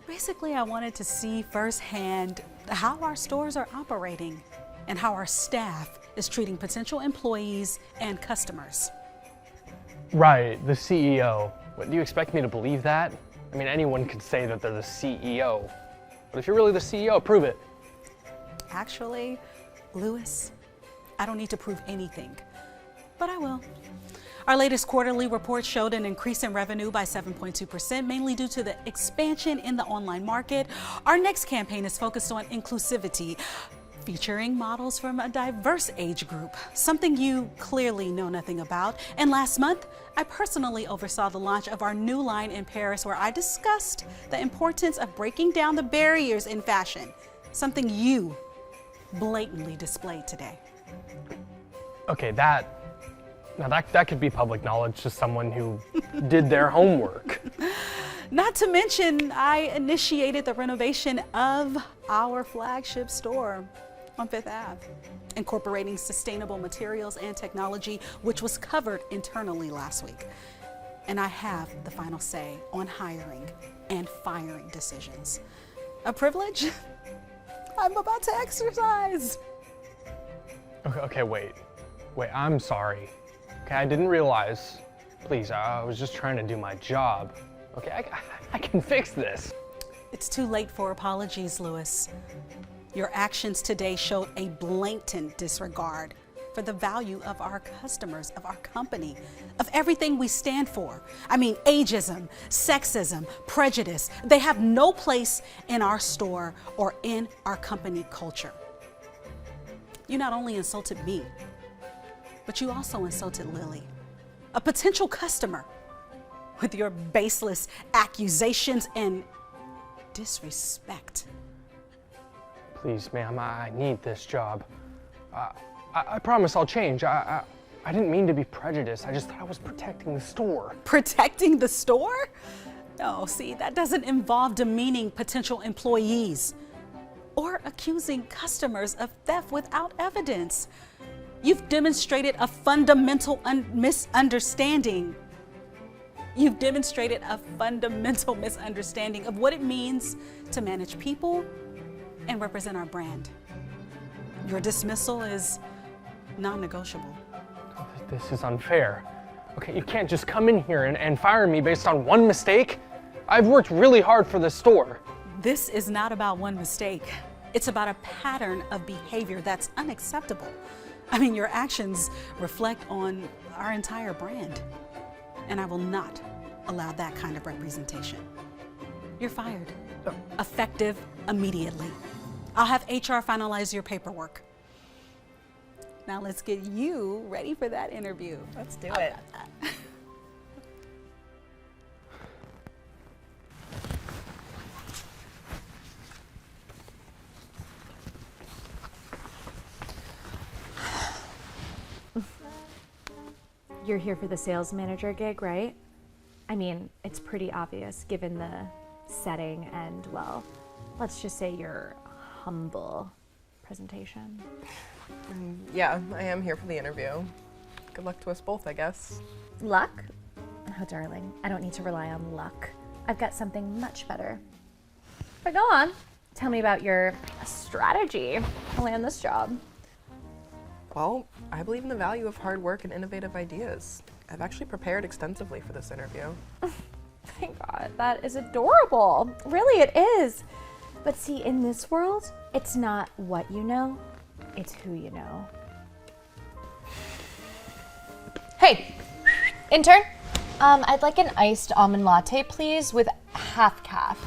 basically I wanted to see firsthand how our stores are operating and how our staff is treating potential employees and customers. Right, the CEO. What, do you expect me to believe that? I mean, anyone could say that they're the CEO. But if you're really the CEO, prove it. Actually, Louis, I don't need to prove anything, but I will. Our latest quarterly report showed an increase in revenue by 7.2%, mainly due to the expansion in the online market. Our next campaign is focused on inclusivity, featuring models from a diverse age group, something you clearly know nothing about. And last month, I personally oversaw the launch of our new line in Paris, where I discussed the importance of breaking down the barriers in fashion, something you blatantly displayed today. Okay, that could be public knowledge to someone who did their homework. Not to mention, I initiated the renovation of our flagship store on Fifth Ave, incorporating sustainable materials and technology, which was covered internally last week. And I have the final say on hiring and firing decisions. A privilege I'm about to exercise. Okay, wait, I'm sorry. Okay, I didn't realize. Please, I was just trying to do my job. Okay, I can fix this. It's too late for apologies, Louis. Your actions today showed a blatant disregard for the value of our customers, of our company, of everything we stand for. I mean, ageism, sexism, prejudice, they have no place in our store or in our company culture. You not only insulted me, but you also insulted Lily, a potential customer, with your baseless accusations and disrespect. Please, ma'am, I need this job. I promise I'll change. I didn't mean to be prejudiced. I just thought I was protecting the store. Protecting the store? No, see, that doesn't involve demeaning potential employees or accusing customers of theft without evidence. You've demonstrated a fundamental misunderstanding. You've demonstrated a fundamental misunderstanding of what it means to manage people and represent our brand. Your dismissal is non-negotiable. This is unfair. Okay, you can't just come in here and fire me based on one mistake. I've worked really hard for this store. This is not about one mistake. It's about a pattern of behavior that's unacceptable. I mean, your actions reflect on our entire brand, and I will not allow that kind of representation. You're fired, effective immediately. I'll have HR finalize your paperwork. Now let's get you ready for that interview. Let's do it. You're here for the sales manager gig, right? I mean, it's pretty obvious given the setting and, well, let's just say your humble presentation. Yeah, I am here for the interview. Good luck to us both, I guess. Luck? Oh, darling, I don't need to rely on luck. I've got something much better. But go on, tell me about your strategy to land this job. Well, I believe in the value of hard work and innovative ideas. I've actually prepared extensively for this interview. Thank God, that is adorable. Really, it is. But see, in this world, it's not what you know, it's who you know. Hey, intern. I'd like an iced almond latte, please, with half calf.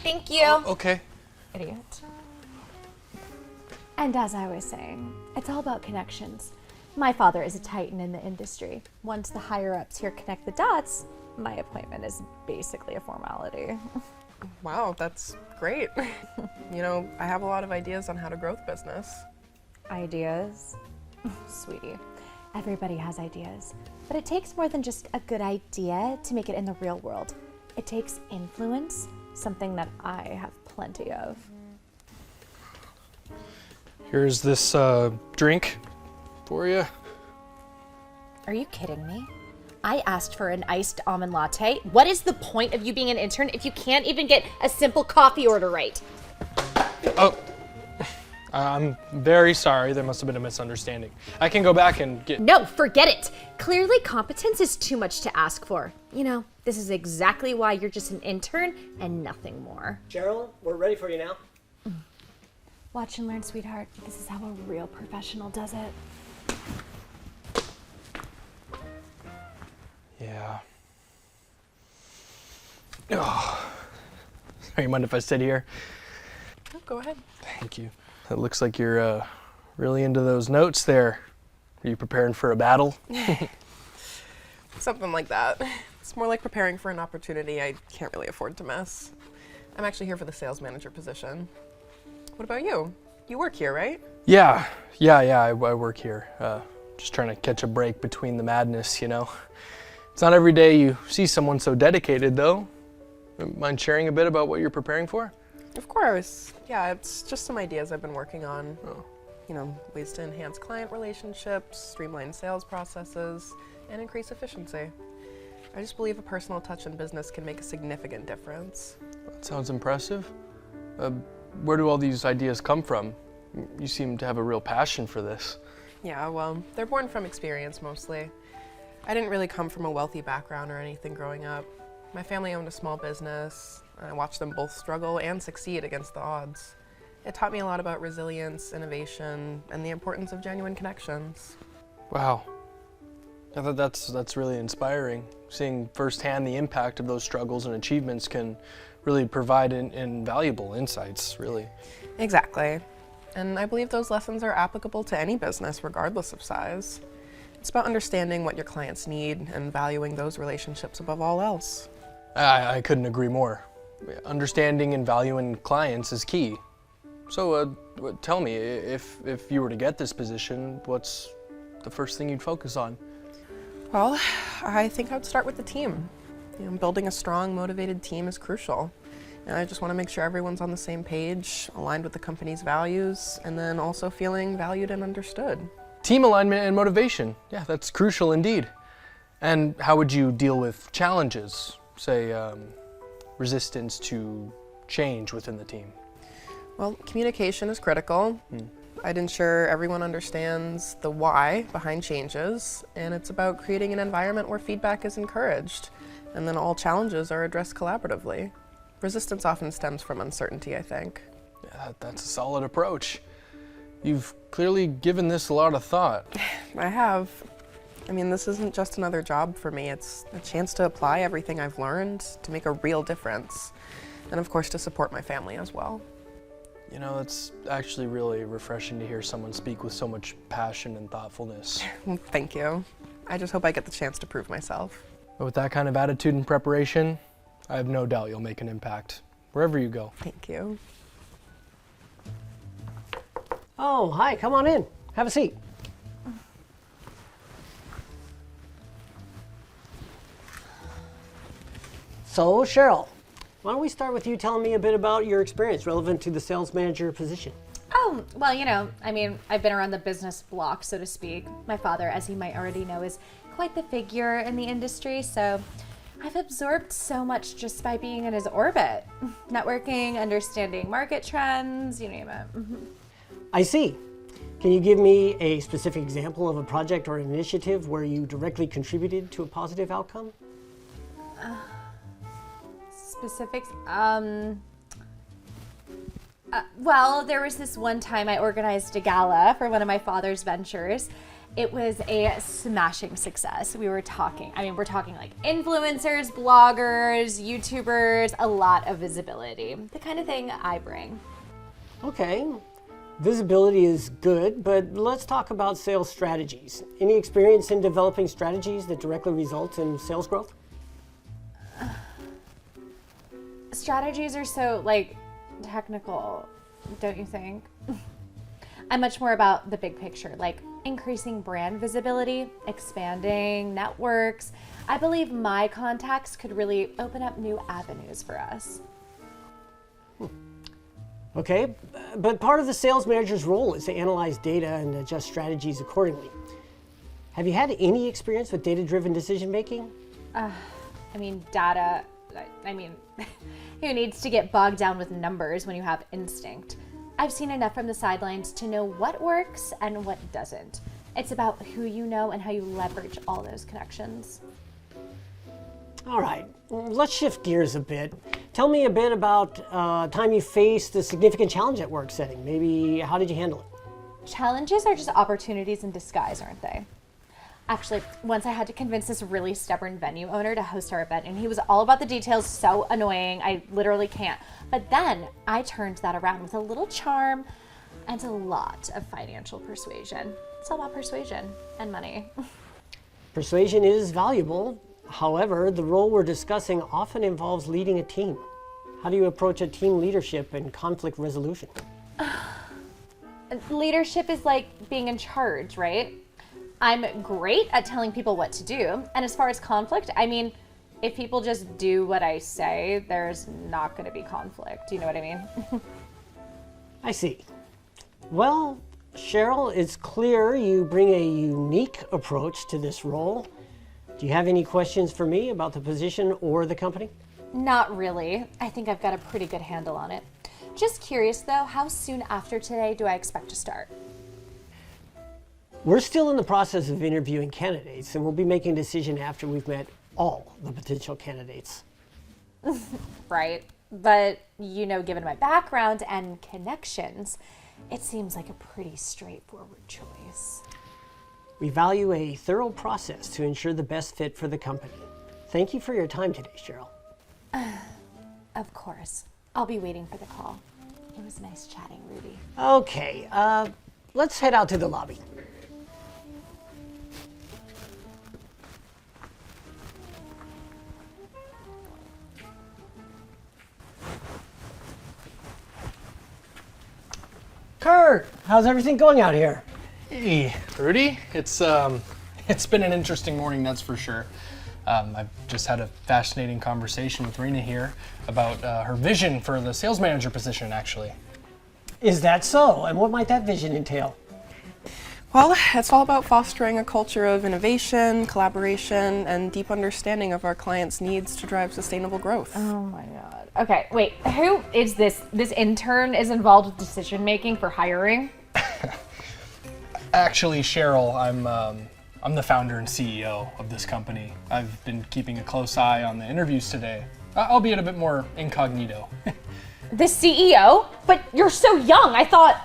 Thank you. Okay. Idiot. And as I was saying, it's all about connections. My father is a titan in the industry. Once the higher-ups here connect the dots, my appointment is basically a formality. Wow, that's great. You know, I have a lot of ideas on how to grow the business. Ideas? Sweetie, everybody has ideas. But it takes more than just a good idea to make it in the real world. It takes influence, something that I have plenty of. Here's this drink for you. Are you kidding me? I asked for an iced almond latte. What is the point of you being an intern if you can't even get a simple coffee order right? Oh, I'm very sorry. There must have been a misunderstanding. I can go back and get... No, forget it. Clearly competence is too much to ask for. You know, this is exactly why you're just an intern and nothing more. Gerald, we're ready for you now. Watch and learn, sweetheart. This is how a real professional does it. Yeah. Oh. Sorry, you mind if I sit here? Oh, go ahead. Thank you. It looks like you're really into those notes there. Are you preparing for a battle? Something like that. It's more like preparing for an opportunity I can't really afford to miss. I'm actually here for the sales manager position. What about you? You work here, right? Yeah, I work here. Just trying to catch a break between the madness, you know. It's not every day you see someone so dedicated, though. Mind sharing a bit about what you're preparing for? Of course. Yeah, it's just some ideas I've been working on. You know, ways to enhance client relationships, streamline sales processes, and increase efficiency. I just believe a personal touch in business can make a significant difference. That sounds impressive. Where do all these ideas come from? You seem to have a real passion for this. Yeah, well, they're born from experience mostly. I didn't really come from a wealthy background or anything growing up. My family owned a small business, and I watched them both struggle and succeed against the odds. It taught me a lot about resilience, innovation, and the importance of genuine connections. Wow. I thought that's really inspiring. Seeing firsthand the impact of those struggles and achievements can really provide invaluable insights, really. Exactly. And I believe those lessons are applicable to any business, regardless of size. It's about understanding what your clients need and valuing those relationships above all else. I couldn't agree more. Understanding and valuing clients is key. So tell me, if you were to get this position, what's the first thing you'd focus on? Well, I think I would start with the team. You know, building a strong, motivated team is crucial. And I just want to make sure everyone's on the same page, aligned with the company's values, and then also feeling valued and understood. Team alignment and motivation. Yeah, that's crucial indeed. And how would you deal with challenges, say resistance to change within the team? Well, communication is critical. I'd ensure everyone understands the why behind changes, and it's about creating an environment where feedback is encouraged, and then all challenges are addressed collaboratively. Resistance often stems from uncertainty, I think. Yeah, that's a solid approach. You've clearly given this a lot of thought. I have. I mean, this isn't just another job for me. It's a chance to apply everything I've learned to make a real difference, and of course to support my family as well. You know, it's actually really refreshing to hear someone speak with so much passion and thoughtfulness. Thank you. I just hope I get the chance to prove myself. But with that kind of attitude and preparation, I have no doubt you'll make an impact wherever you go. Thank you. Oh, hi, come on in. Have a seat. So, Cheryl, why don't we start with you telling me a bit about your experience relevant to the sales manager position? Oh, well, you know, I mean, I've been around the business block, so to speak. My father, as you might already know, is quite the figure in the industry, so I've absorbed so much just by being in his orbit. Networking, understanding market trends, you name it. I see. Can you give me a specific example of a project or initiative where you directly contributed to a positive outcome? Specifics? Well, there was this one time I organized a gala for one of my father's ventures. It was a smashing success. We're talking like influencers, bloggers, YouTubers, a lot of visibility. The kind of thing I bring. Okay. Visibility is good, but let's talk about sales strategies. Any experience in developing strategies that directly result in sales growth? Strategies are so, technical, don't you think? I'm much more about the big picture, like increasing brand visibility, expanding networks. I believe my contacts could really open up new avenues for us. Okay, but part of the sales manager's role is to analyze data and adjust strategies accordingly. Have you had any experience with data-driven decision making? Data, who needs to get bogged down with numbers when you have instinct? I've seen enough from the sidelines to know what works and what doesn't. It's about who you know and how you leverage all those connections. All right, let's shift gears a bit. Tell me a bit about time you faced a significant challenge at work setting. Maybe how did you handle it? Challenges are just opportunities in disguise, aren't they? Actually, once I had to convince this really stubborn venue owner to host our event, and he was all about the details, so annoying, I literally can't. But then I turned that around with a little charm and a lot of financial persuasion. It's all about persuasion and money. Persuasion is valuable. However, the role we're discussing often involves leading a team. How do you approach a team leadership and conflict resolution? Leadership is like being in charge, right? I'm great at telling people what to do. And as far as conflict, if people just do what I say, there's not going to be conflict. Do you know what I mean? I see. Well, Cheryl, it's clear you bring a unique approach to this role. Do you have any questions for me about the position or the company? Not really. I think I've got a pretty good handle on it. Just curious though, how soon after today do I expect to start? We're still in the process of interviewing candidates, and we'll be making a decision after we've met all the potential candidates. Right. But, given my background and connections, it seems like a pretty straightforward choice. We value a thorough process to ensure the best fit for the company. Thank you for your time today, Cheryl. Of course. I'll be waiting for the call. It was nice chatting, Ruby. Okay, let's head out to the lobby. Kurt, how's everything going out here? Hey, Rudy. It's been an interesting morning, that's for sure. I've just had a fascinating conversation with Rena here about her vision for the sales manager position, actually. Is that so? And what might that vision entail? Well, it's all about fostering a culture of innovation, collaboration, and deep understanding of our clients' needs to drive sustainable growth. Oh my God. Okay, wait, who is this? This intern is involved with decision making for hiring? Actually, Cheryl, I'm the founder and CEO of this company. I've been keeping a close eye on the interviews today, albeit a bit more incognito. The CEO? But you're so young, I thought...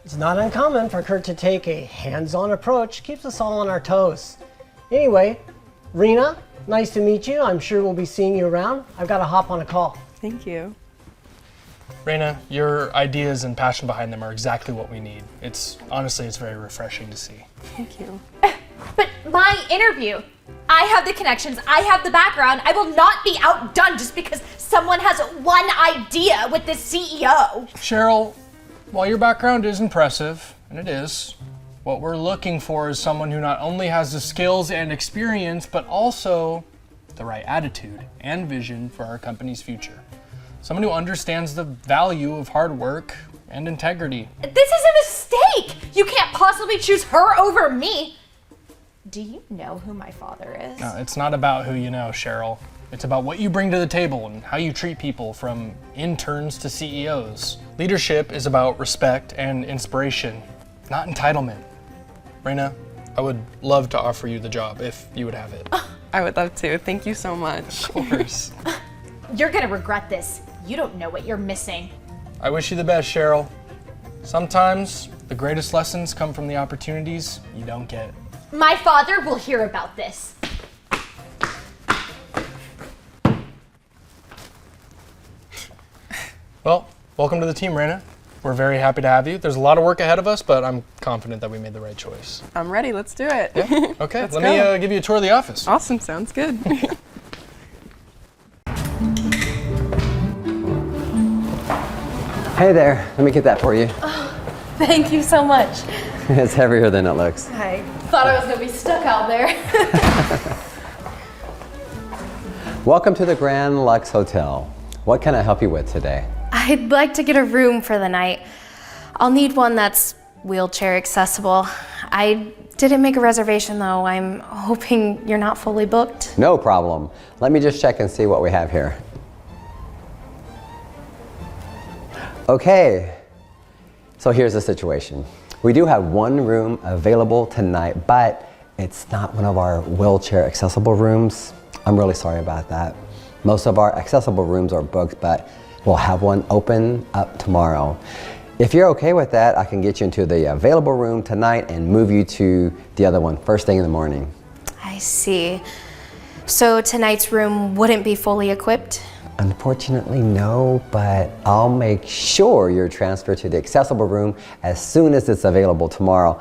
It's not uncommon for Kurt to take a hands-on approach. Keeps us all on our toes. Anyway, Rena, nice to meet you. I'm sure we'll be seeing you around. I've got to hop on a call. Thank you. Rena, your ideas and passion behind them are exactly what we need. Honestly, it's very refreshing to see. Thank you. But my interview, I have the connections, I have the background. I will not be outdone just because someone has one idea with this CEO. Cheryl, while your background is impressive, and it is, what we're looking for is someone who not only has the skills and experience, but also the right attitude and vision for our company's future. Someone who understands the value of hard work and integrity. This is a mistake! You can't possibly choose her over me. Do you know who my father is? No, it's not about who you know, Cheryl. It's about what you bring to the table and how you treat people, from interns to CEOs. Leadership is about respect and inspiration, not entitlement. Rena, I would love to offer you the job if you would have it. I would love to. Thank you so much. Of course. You're gonna regret this. You don't know what you're missing. I wish you the best, Cheryl. Sometimes the greatest lessons come from the opportunities you don't get. My father will hear about this. Well, welcome to the team, Rena. We're very happy to have you. There's a lot of work ahead of us, but I'm confident that we made the right choice. I'm ready. Let's do it. Yeah? Okay, Let's let go. me give you a tour of the office. Awesome. Sounds good. Hey there, let me get that for you. Thank you so much. It's heavier than it looks. I thought I was gonna be stuck out there. Welcome to the Grand Lux Hotel. What can I help you with today? I'd like to get a room for the night. I'll need one that's wheelchair accessible. I didn't make a reservation though. I'm hoping you're not fully booked. No problem. Let me just check and see what we have here. Okay, so here's the situation. We do have one room available tonight, but it's not one of our wheelchair accessible rooms. I'm really sorry about that. Most of our accessible rooms are booked, but we'll have one open up tomorrow. If you're okay with that, I can get you into the available room tonight and move you to the other one first thing in the morning. I see. So tonight's room wouldn't be fully equipped? Unfortunately, no, but I'll make sure you're transferred to the accessible room as soon as it's available tomorrow.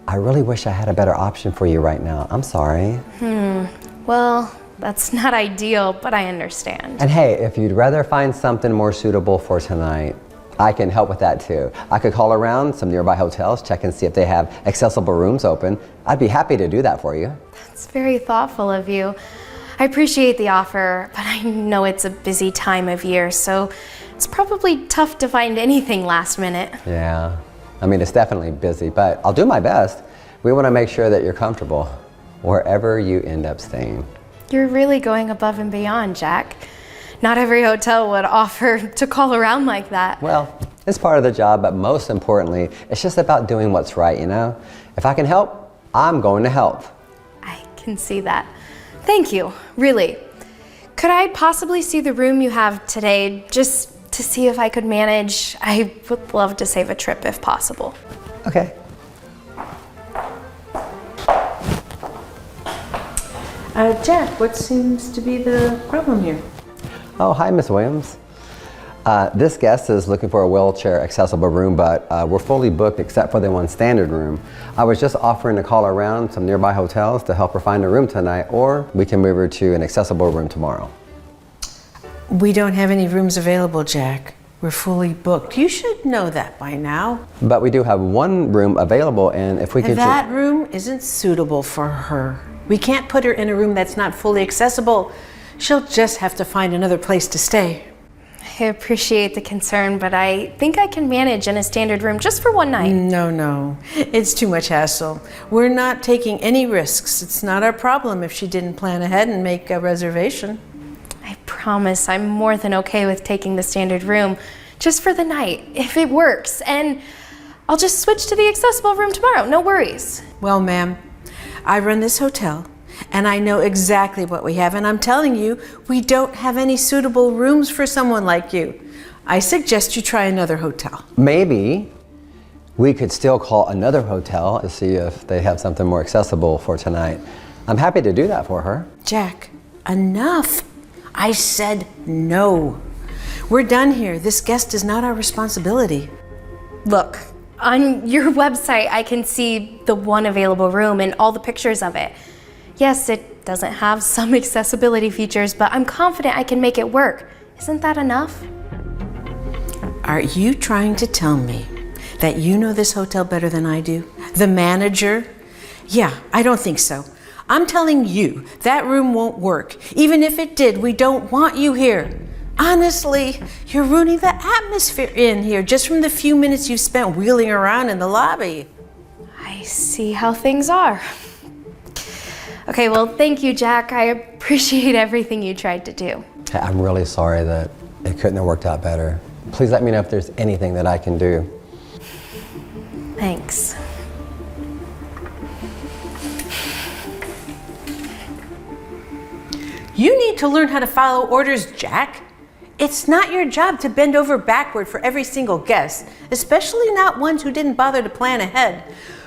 I really wish I had a better option for you right now. I'm sorry. Well, that's not ideal, but I understand. And hey, if you'd rather find something more suitable for tonight, I can help with that too. I could call around some nearby hotels, check and see if they have accessible rooms open. I'd be happy to do that for you. That's very thoughtful of you. I appreciate the offer, but I know it's a busy time of year, so it's probably tough to find anything last minute. Yeah, I mean, it's definitely busy, but I'll do my best. We want to make sure that you're comfortable wherever you end up staying. You're really going above and beyond, Jack. Not every hotel would offer to call around like that. Well, it's part of the job, but most importantly, it's just about doing what's right, you know? If I can help, I'm going to help. I can see that. Thank you, really. Could I possibly see the room you have today, just to see if I could manage? I would love to save a trip if possible. Okay. Jack, what seems to be the problem here? Oh, hi, Miss Williams. This guest is looking for a wheelchair accessible room, but we're fully booked except for the one standard room. I was just offering to call around some nearby hotels to help her find a room tonight, or we can move her to an accessible room tomorrow. We don't have any rooms available, Jack. We're fully booked. You should know that by now. But we do have one room available, and if we could That room isn't suitable for her. We can't put her in a room that's not fully accessible. She'll just have to find another place to stay. I appreciate the concern, but I think I can manage in a standard room just for one night. No. It's too much hassle. We're not taking any risks. It's not our problem if she didn't plan ahead and make a reservation. I promise I'm more than okay with taking the standard room just for the night, if it works. And I'll just switch to the accessible room tomorrow, no worries. Well, ma'am, I run this hotel, and I know exactly what we have, and I'm telling you, we don't have any suitable rooms for someone like you. I suggest you try another hotel. Maybe we could still call another hotel to see if they have something more accessible for tonight. I'm happy to do that for her. Jack, enough. I said no. We're done here. This guest is not our responsibility. Look, on your website, I can see the one available room and all the pictures of it. Yes, it doesn't have some accessibility features, but I'm confident I can make it work. Isn't that enough? Are you trying to tell me that you know this hotel better than I do? The manager? Yeah, I don't think so. I'm telling you, that room won't work. Even if it did, we don't want you here. Honestly, you're ruining the atmosphere in here just from the few minutes you've spent wheeling around in the lobby. I see how things are. Okay, well, thank you, Jack. I appreciate everything you tried to do. Hey, I'm really sorry that it couldn't have worked out better. Please let me know if there's anything that I can do. Thanks. You need to learn how to follow orders, Jack. It's not your job to bend over backward for every single guest, especially not ones who didn't bother to plan ahead.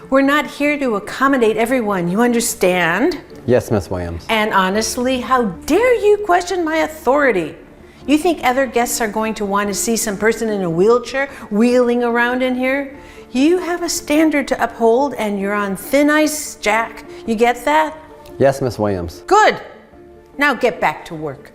We're not here to accommodate everyone, you understand? Yes, Miss Williams. And honestly, how dare you question my authority? You think other guests are going to want to see some person in a wheelchair wheeling around in here? You have a standard to uphold and you're on thin ice, Jack. You get that? Yes, Miss Williams. Good. Now get back to work.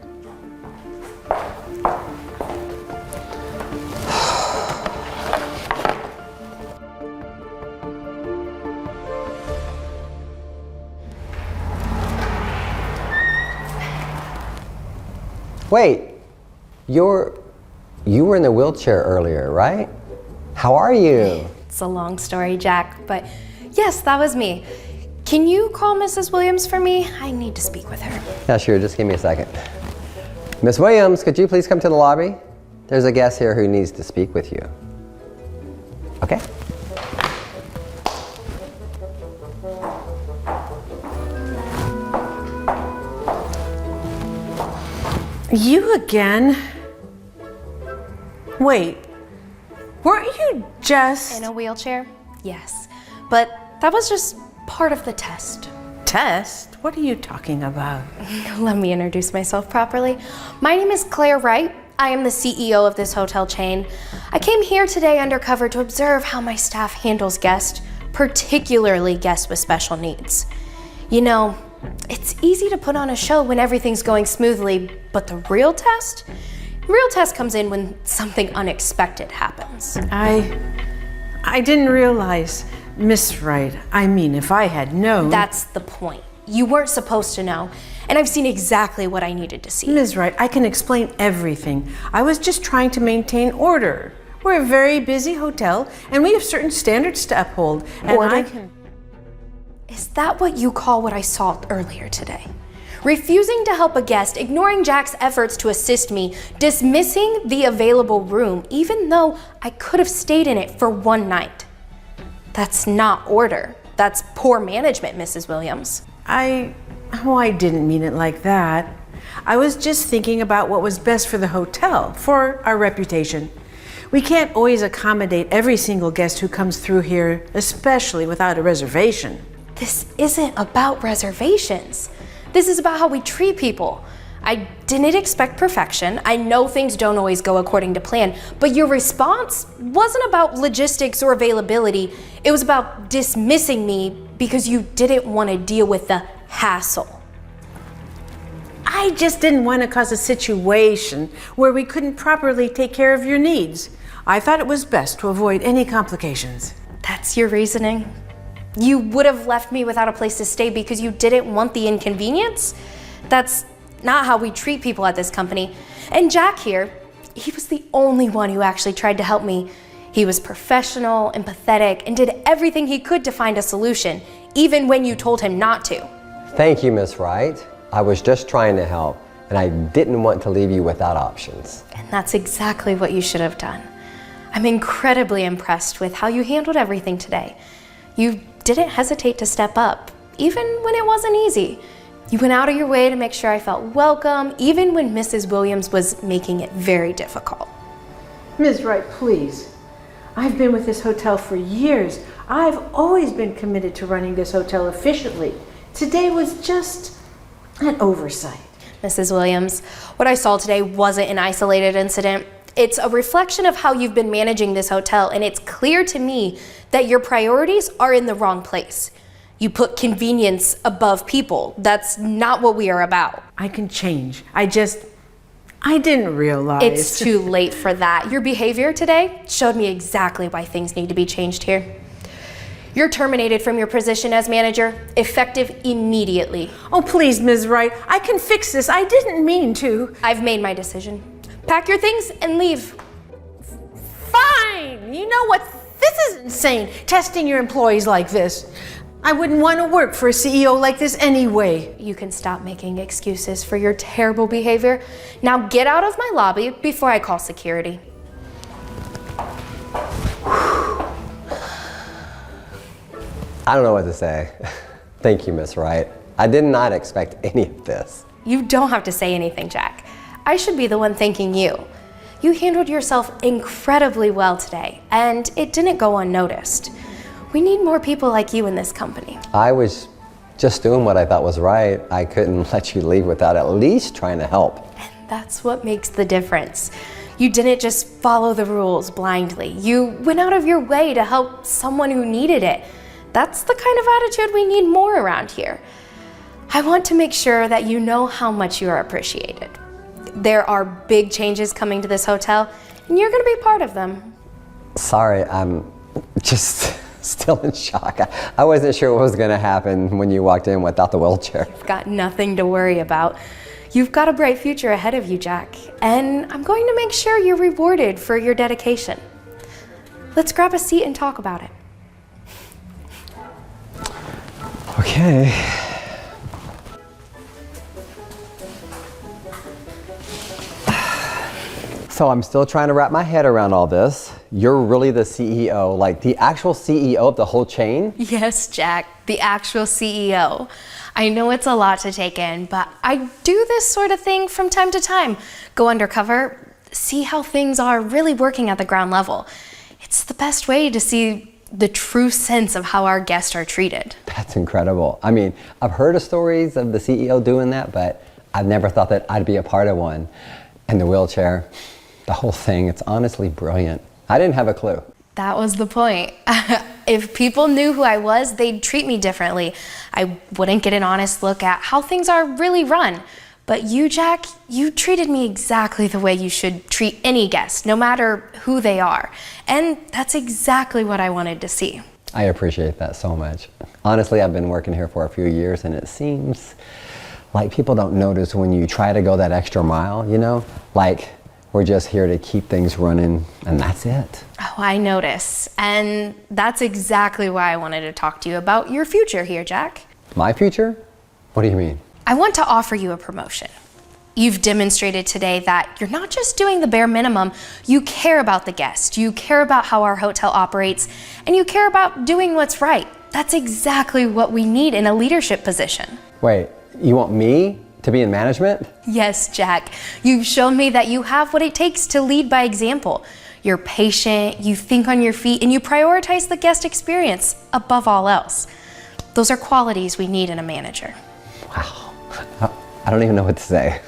Wait, you were in the wheelchair earlier, right? How are you? It's a long story, Jack, but yes, that was me. Can you call Mrs. Williams for me? I need to speak with her. Yeah, sure, just give me a second. Miss Williams, could you please come to the lobby? There's a guest here who needs to speak with you. Okay. You again? Wait, weren't you just... In a wheelchair? Yes, but that was just part of the test. Test? What are you talking about? Let me introduce myself properly. My name is Claire Wright. I am the CEO of this hotel chain. I came here today undercover to observe how my staff handles guests, particularly guests with special needs. You know, it's easy to put on a show when everything's going smoothly, but the real test comes in when something unexpected happens. I didn't realize, Miss Wright. I mean, if I had known... That's the point. You weren't supposed to know, and I've seen exactly what I needed to see. Ms. Wright, I can explain everything. I was just trying to maintain order. We're a very busy hotel, and we have certain standards to uphold. And Order? Is that what you call what I saw earlier today? Refusing to help a guest, ignoring Jack's efforts to assist me, dismissing the available room, even though I could have stayed in it for one night. That's not order. That's poor management, Mrs. Williams. I didn't mean it like that. I was just thinking about what was best for the hotel, for our reputation. We can't always accommodate every single guest who comes through here, especially without a reservation. This isn't about reservations. This is about how we treat people. I didn't expect perfection. I know things don't always go according to plan, but your response wasn't about logistics or availability. It was about dismissing me because you didn't want to deal with the hassle. I just didn't want to cause a situation where we couldn't properly take care of your needs. I thought it was best to avoid any complications. That's your reasoning? You would have left me without a place to stay because you didn't want the inconvenience? That's not how we treat people at this company. And Jack here, he was the only one who actually tried to help me. He was professional, empathetic, and did everything he could to find a solution, even when you told him not to. Thank you, Miss Wright. I was just trying to help, and I didn't want to leave you without options. And that's exactly what you should have done. I'm incredibly impressed with how you handled everything today. You didn't hesitate to step up, even when it wasn't easy. You went out of your way to make sure I felt welcome, even when Mrs. Williams was making it very difficult. Ms. Wright, please. I've been with this hotel for years. I've always been committed to running this hotel efficiently. Today was just an oversight. Mrs. Williams, what I saw today wasn't an isolated incident. It's a reflection of how you've been managing this hotel, and it's clear to me that your priorities are in the wrong place. You put convenience above people. That's not what we are about. I can change. I didn't realize. It's too late for that. Your behavior today showed me exactly why things need to be changed here. You're terminated from your position as manager, effective immediately. Oh, please, Ms. Wright, I can fix this. I didn't mean to. I've made my decision. Pack your things and leave. Fine. You know what? This is insane, testing your employees like this. I wouldn't want to work for a CEO like this anyway. You can stop making excuses for your terrible behavior. Now get out of my lobby before I call security. I don't know what to say. Thank you, Miss Wright. I did not expect any of this. You don't have to say anything, Jack. I should be the one thanking you. You handled yourself incredibly well today, and it didn't go unnoticed. We need more people like you in this company. I was just doing what I thought was right. I couldn't let you leave without at least trying to help. that's what makes the difference. You didn't just follow the rules blindly. You went out of your way to help someone who needed it. That's the kind of attitude we need more around here. I want to make sure that you know how much you are appreciated. There are big changes coming to this hotel, and you're going to be part of them. Sorry, I'm just still in shock. I wasn't sure what was going to happen when you walked in without the wheelchair. You've got nothing to worry about. You've got a bright future ahead of you, Jack, and I'm going to make sure you're rewarded for your dedication. Let's grab a seat and talk about it. Okay. So I'm still trying to wrap my head around all this. You're really the CEO, like the actual CEO of the whole chain? Yes, Jack, the actual CEO. I know it's a lot to take in, but I do this sort of thing from time to time. Go undercover, see how things are really working at the ground level. It's the best way to see the true sense of how our guests are treated. That's incredible. I mean, I've heard of stories of the CEO doing that, but I've never thought that I'd be a part of one. And the wheelchair, the whole thing, it's honestly brilliant. I didn't have a clue. That was the point. If people knew who I was, they'd treat me differently. I wouldn't get an honest look at how things are really run. But you, Jack, you treated me exactly the way you should treat any guest, no matter who they are. And that's exactly what I wanted to see. I appreciate that so much. Honestly, I've been working here for a few years, and it seems like people don't notice when you try to go that extra mile, you know? Like, we're just here to keep things running, and that's it. Oh, I notice. And that's exactly why I wanted to talk to you about your future here, Jack. My future? What do you mean? I want to offer you a promotion. You've demonstrated today that you're not just doing the bare minimum, you care about the guest, you care about how our hotel operates, and you care about doing what's right. That's exactly what we need in a leadership position. Wait, you want me to be in management? Yes, Jack. You've shown me that you have what it takes to lead by example. You're patient, you think on your feet, and you prioritize the guest experience above all else. Those are qualities we need in a manager. Wow. I don't even know what to say.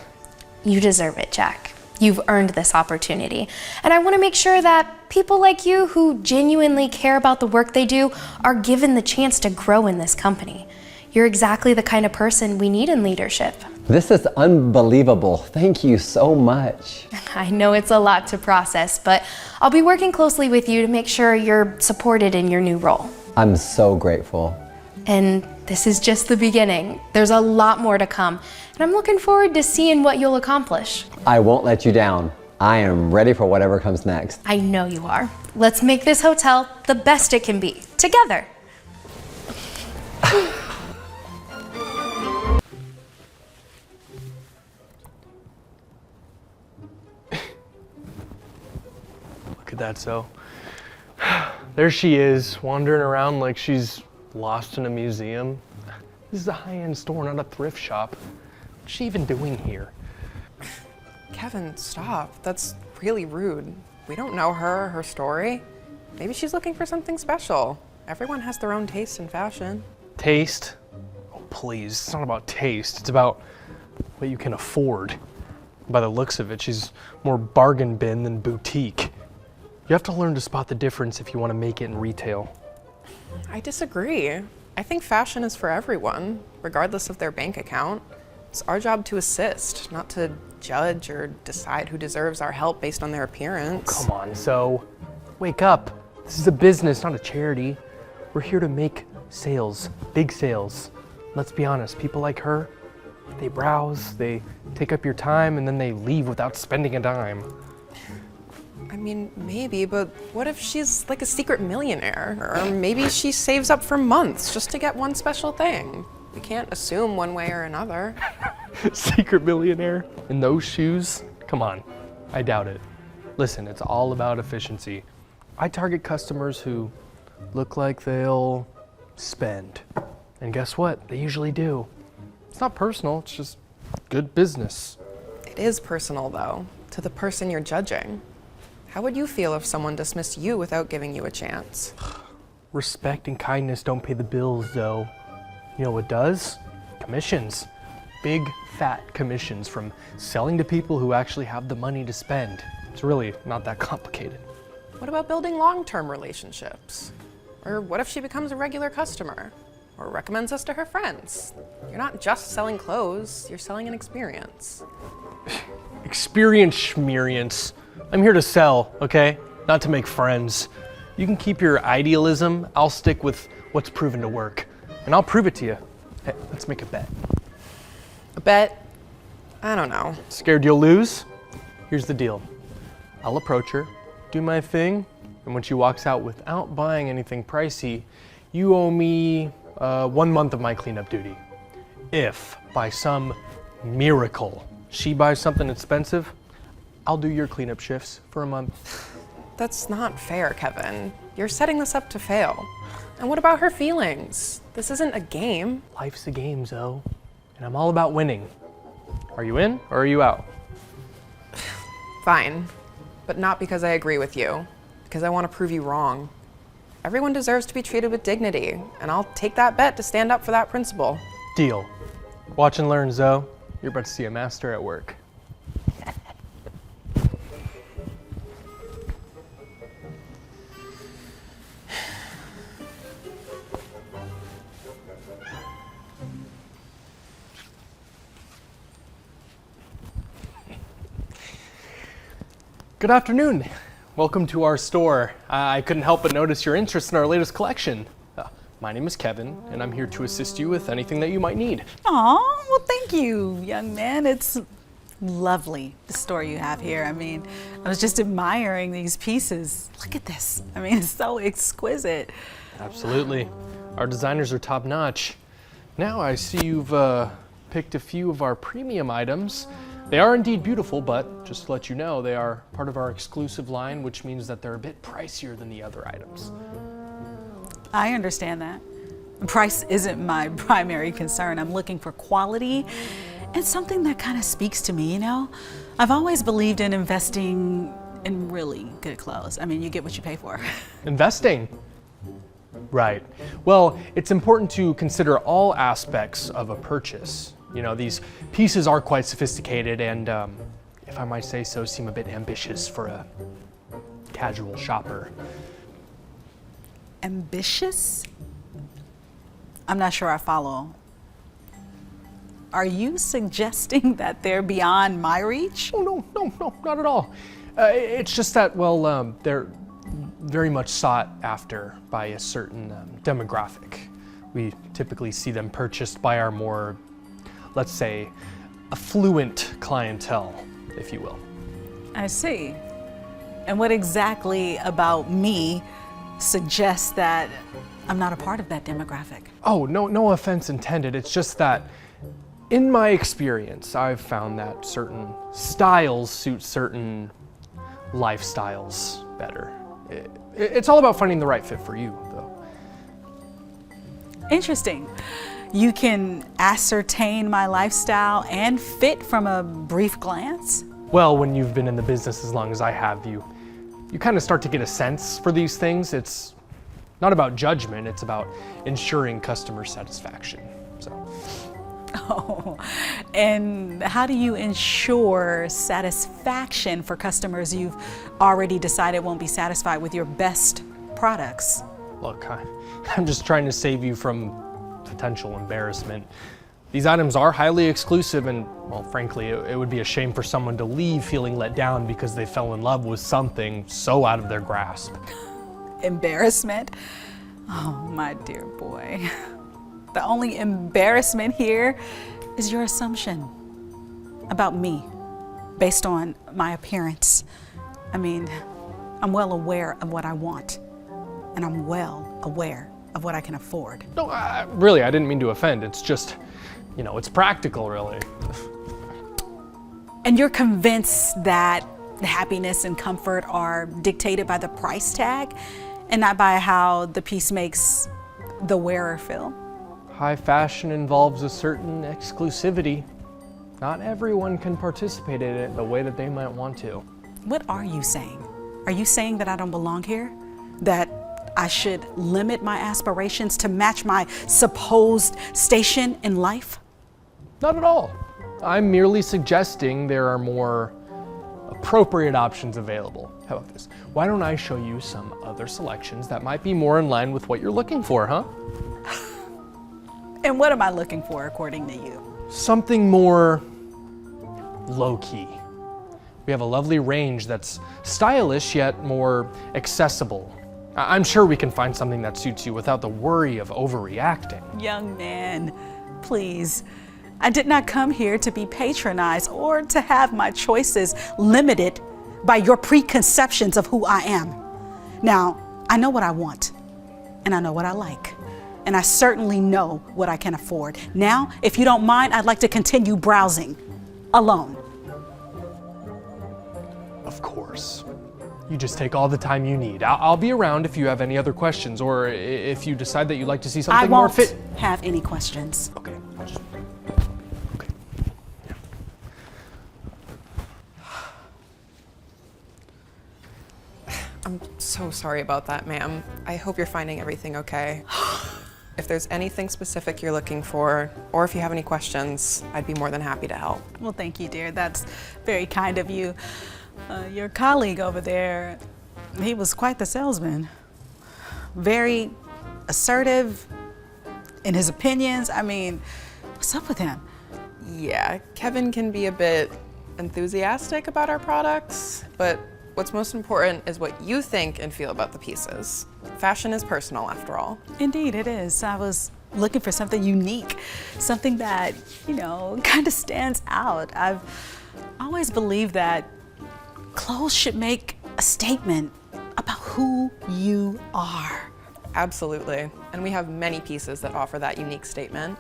You deserve it, Jack. You've earned this opportunity. And I want to make sure that people like you who genuinely care about the work they do are given the chance to grow in this company. You're exactly the kind of person we need in leadership. This is unbelievable. Thank you so much. I know it's a lot to process, but I'll be working closely with you to make sure you're supported in your new role. I'm so grateful. And this is just the beginning. There's a lot more to come, and I'm looking forward to seeing what you'll accomplish. I won't let you down. I am ready for whatever comes next. I know you are. Let's make this hotel the best it can be, together. Look at that, so. There she is, wandering around like she's lost in a museum. This is a high-end store, not a thrift shop. What's she even doing here? Kevin, stop. That's really rude. We don't know her or her story. Maybe she's looking for something special. Everyone has their own taste in fashion. Taste? Oh, please. It's not about taste. It's about what you can afford. By the looks of it, she's more bargain bin than boutique. You have to learn to spot the difference if you want to make it in retail. I disagree. I think fashion is for everyone, regardless of their bank account. It's our job to assist, not to judge or decide who deserves our help based on their appearance. Come on, so wake up. This is a business, not a charity. We're here to make sales, big sales. Let's be honest, people like her, they browse, they take up your time, and then they leave without spending a dime. I mean, maybe, but what if she's like a secret millionaire? Or maybe she saves up for months just to get one special thing. We can't assume one way or another. Secret millionaire? In those shoes? Come on, I doubt it. Listen, it's all about efficiency. I target customers who look like they'll spend. And guess what? They usually do. It's not personal, it's just good business. It is personal, though, to the person you're judging. How would you feel if someone dismissed you without giving you a chance? Respect and kindness don't pay the bills, though. You know what does? Commissions. big fat commissions from selling to people who actually have the money to spend. It's really not that complicated. What about building long-term relationships? Or what if she becomes a regular customer? Or recommends us to her friends? You're not just selling clothes, you're selling an experience. Experience. I'm here to sell, okay? Not to make friends. You can keep your idealism, I'll stick with what's proven to work. And I'll prove it to you. Hey, let's make a bet. A bet? I don't know. Scared you'll lose? Here's the deal. I'll approach her, do my thing, and when she walks out without buying anything pricey, you owe me 1 month of my cleanup duty. If, by some miracle, she buys something expensive, I'll do your cleanup shifts for a month. That's not fair, Kevin. You're setting this up to fail. And what about her feelings? This isn't a game. Life's a game, Zoe, and I'm all about winning. Are you in or are you out? Fine, but not because I agree with you, because I want to prove you wrong. Everyone deserves to be treated with dignity, and I'll take that bet to stand up for that principle. Deal. Watch and learn, Zoe. You're about to see a master at work. Good afternoon. Welcome to our store. I couldn't help but notice your interest in our latest collection. My name is Kevin, and I'm here to assist you with anything that you might need. Aw, well, thank you, young man. It's lovely, the store you have here. I mean, I was just admiring these pieces. Look at this. I mean, it's so exquisite. Absolutely. Our designers are top-notch. Now I see you've picked a few of our premium items. They are indeed beautiful, but just to let you know, they are part of our exclusive line, which means that they're a bit pricier than the other items. I understand that. Price isn't my primary concern. I'm looking for quality and something that kind of speaks to me, you know? I've always believed in investing in really good clothes. I mean, you get what you pay for. Investing? Right. Well, it's important to consider all aspects of a purchase. You know, these pieces are quite sophisticated and, if I might say so, seem a bit ambitious for a casual shopper. Ambitious? I'm not sure I follow. Are you suggesting that they're beyond my reach? Oh, no, not at all. It's just that, well, they're very much sought after by a certain demographic. We typically see them purchased by our more, let's say, affluent clientele, if you will. I see. And what exactly about me suggests that I'm not a part of that demographic? Oh, no offense intended. It's just that in my experience, I've found that certain styles suit certain lifestyles better. It's all about finding the right fit for you, though. Interesting. You can ascertain my lifestyle and fit from a brief glance? Well, when you've been in the business as long as I have, you kind of start to get a sense for these things. It's not about judgment, it's about ensuring customer satisfaction. Oh, and how do you ensure satisfaction for customers you've already decided won't be satisfied with your best products? Look, I'm just trying to save you from potential embarrassment. These items are highly exclusive and, well, frankly, it would be a shame for someone to leave feeling let down because they fell in love with something so out of their grasp. Embarrassment? Oh, my dear boy. The only embarrassment here is your assumption about me based on my appearance. I mean, I'm well aware of what I want, and I'm well aware of what I can afford. No, really, I didn't mean to offend. It's just, you know, it's practical, really. And you're convinced that happiness and comfort are dictated by the price tag and not by how the piece makes the wearer feel? High fashion involves a certain exclusivity. Not everyone can participate in it the way that they might want to. What are you saying? Are you saying that I don't belong here? That I should limit my aspirations to match my supposed station in life? Not at all. I'm merely suggesting there are more appropriate options available. How about this? Why don't I show you some other selections that might be more in line with what you're looking for, huh? And what am I looking for according to you? Something more low-key. We have a lovely range that's stylish yet more accessible. I'm sure we can find something that suits you without the worry of overreacting. Young man, please. I did not come here to be patronized or to have my choices limited by your preconceptions of who I am. Now, I know what I want, and I know what I like, and I certainly know what I can afford. Now, if you don't mind, I'd like to continue browsing alone. Of course. You just take all the time you need. I'll be around if you have any other questions, or if you decide that you'd like to see something more fit. I won't have any questions. Okay. I'm so sorry about that, ma'am. I hope you're finding everything okay. If there's anything specific you're looking for, or if you have any questions, I'd be more than happy to help. Well, thank you, dear. That's very kind of you. Your colleague over there, he was quite the salesman. Very assertive in his opinions. I mean, what's up with him? Yeah, Kevin can be a bit enthusiastic about our products, but what's most important is what you think and feel about the pieces. Fashion is personal, after all. Indeed, it is. I was looking for something unique, something that, you know, kind of stands out. I've always believed that clothes should make a statement about who you are. Absolutely, and we have many pieces that offer that unique statement.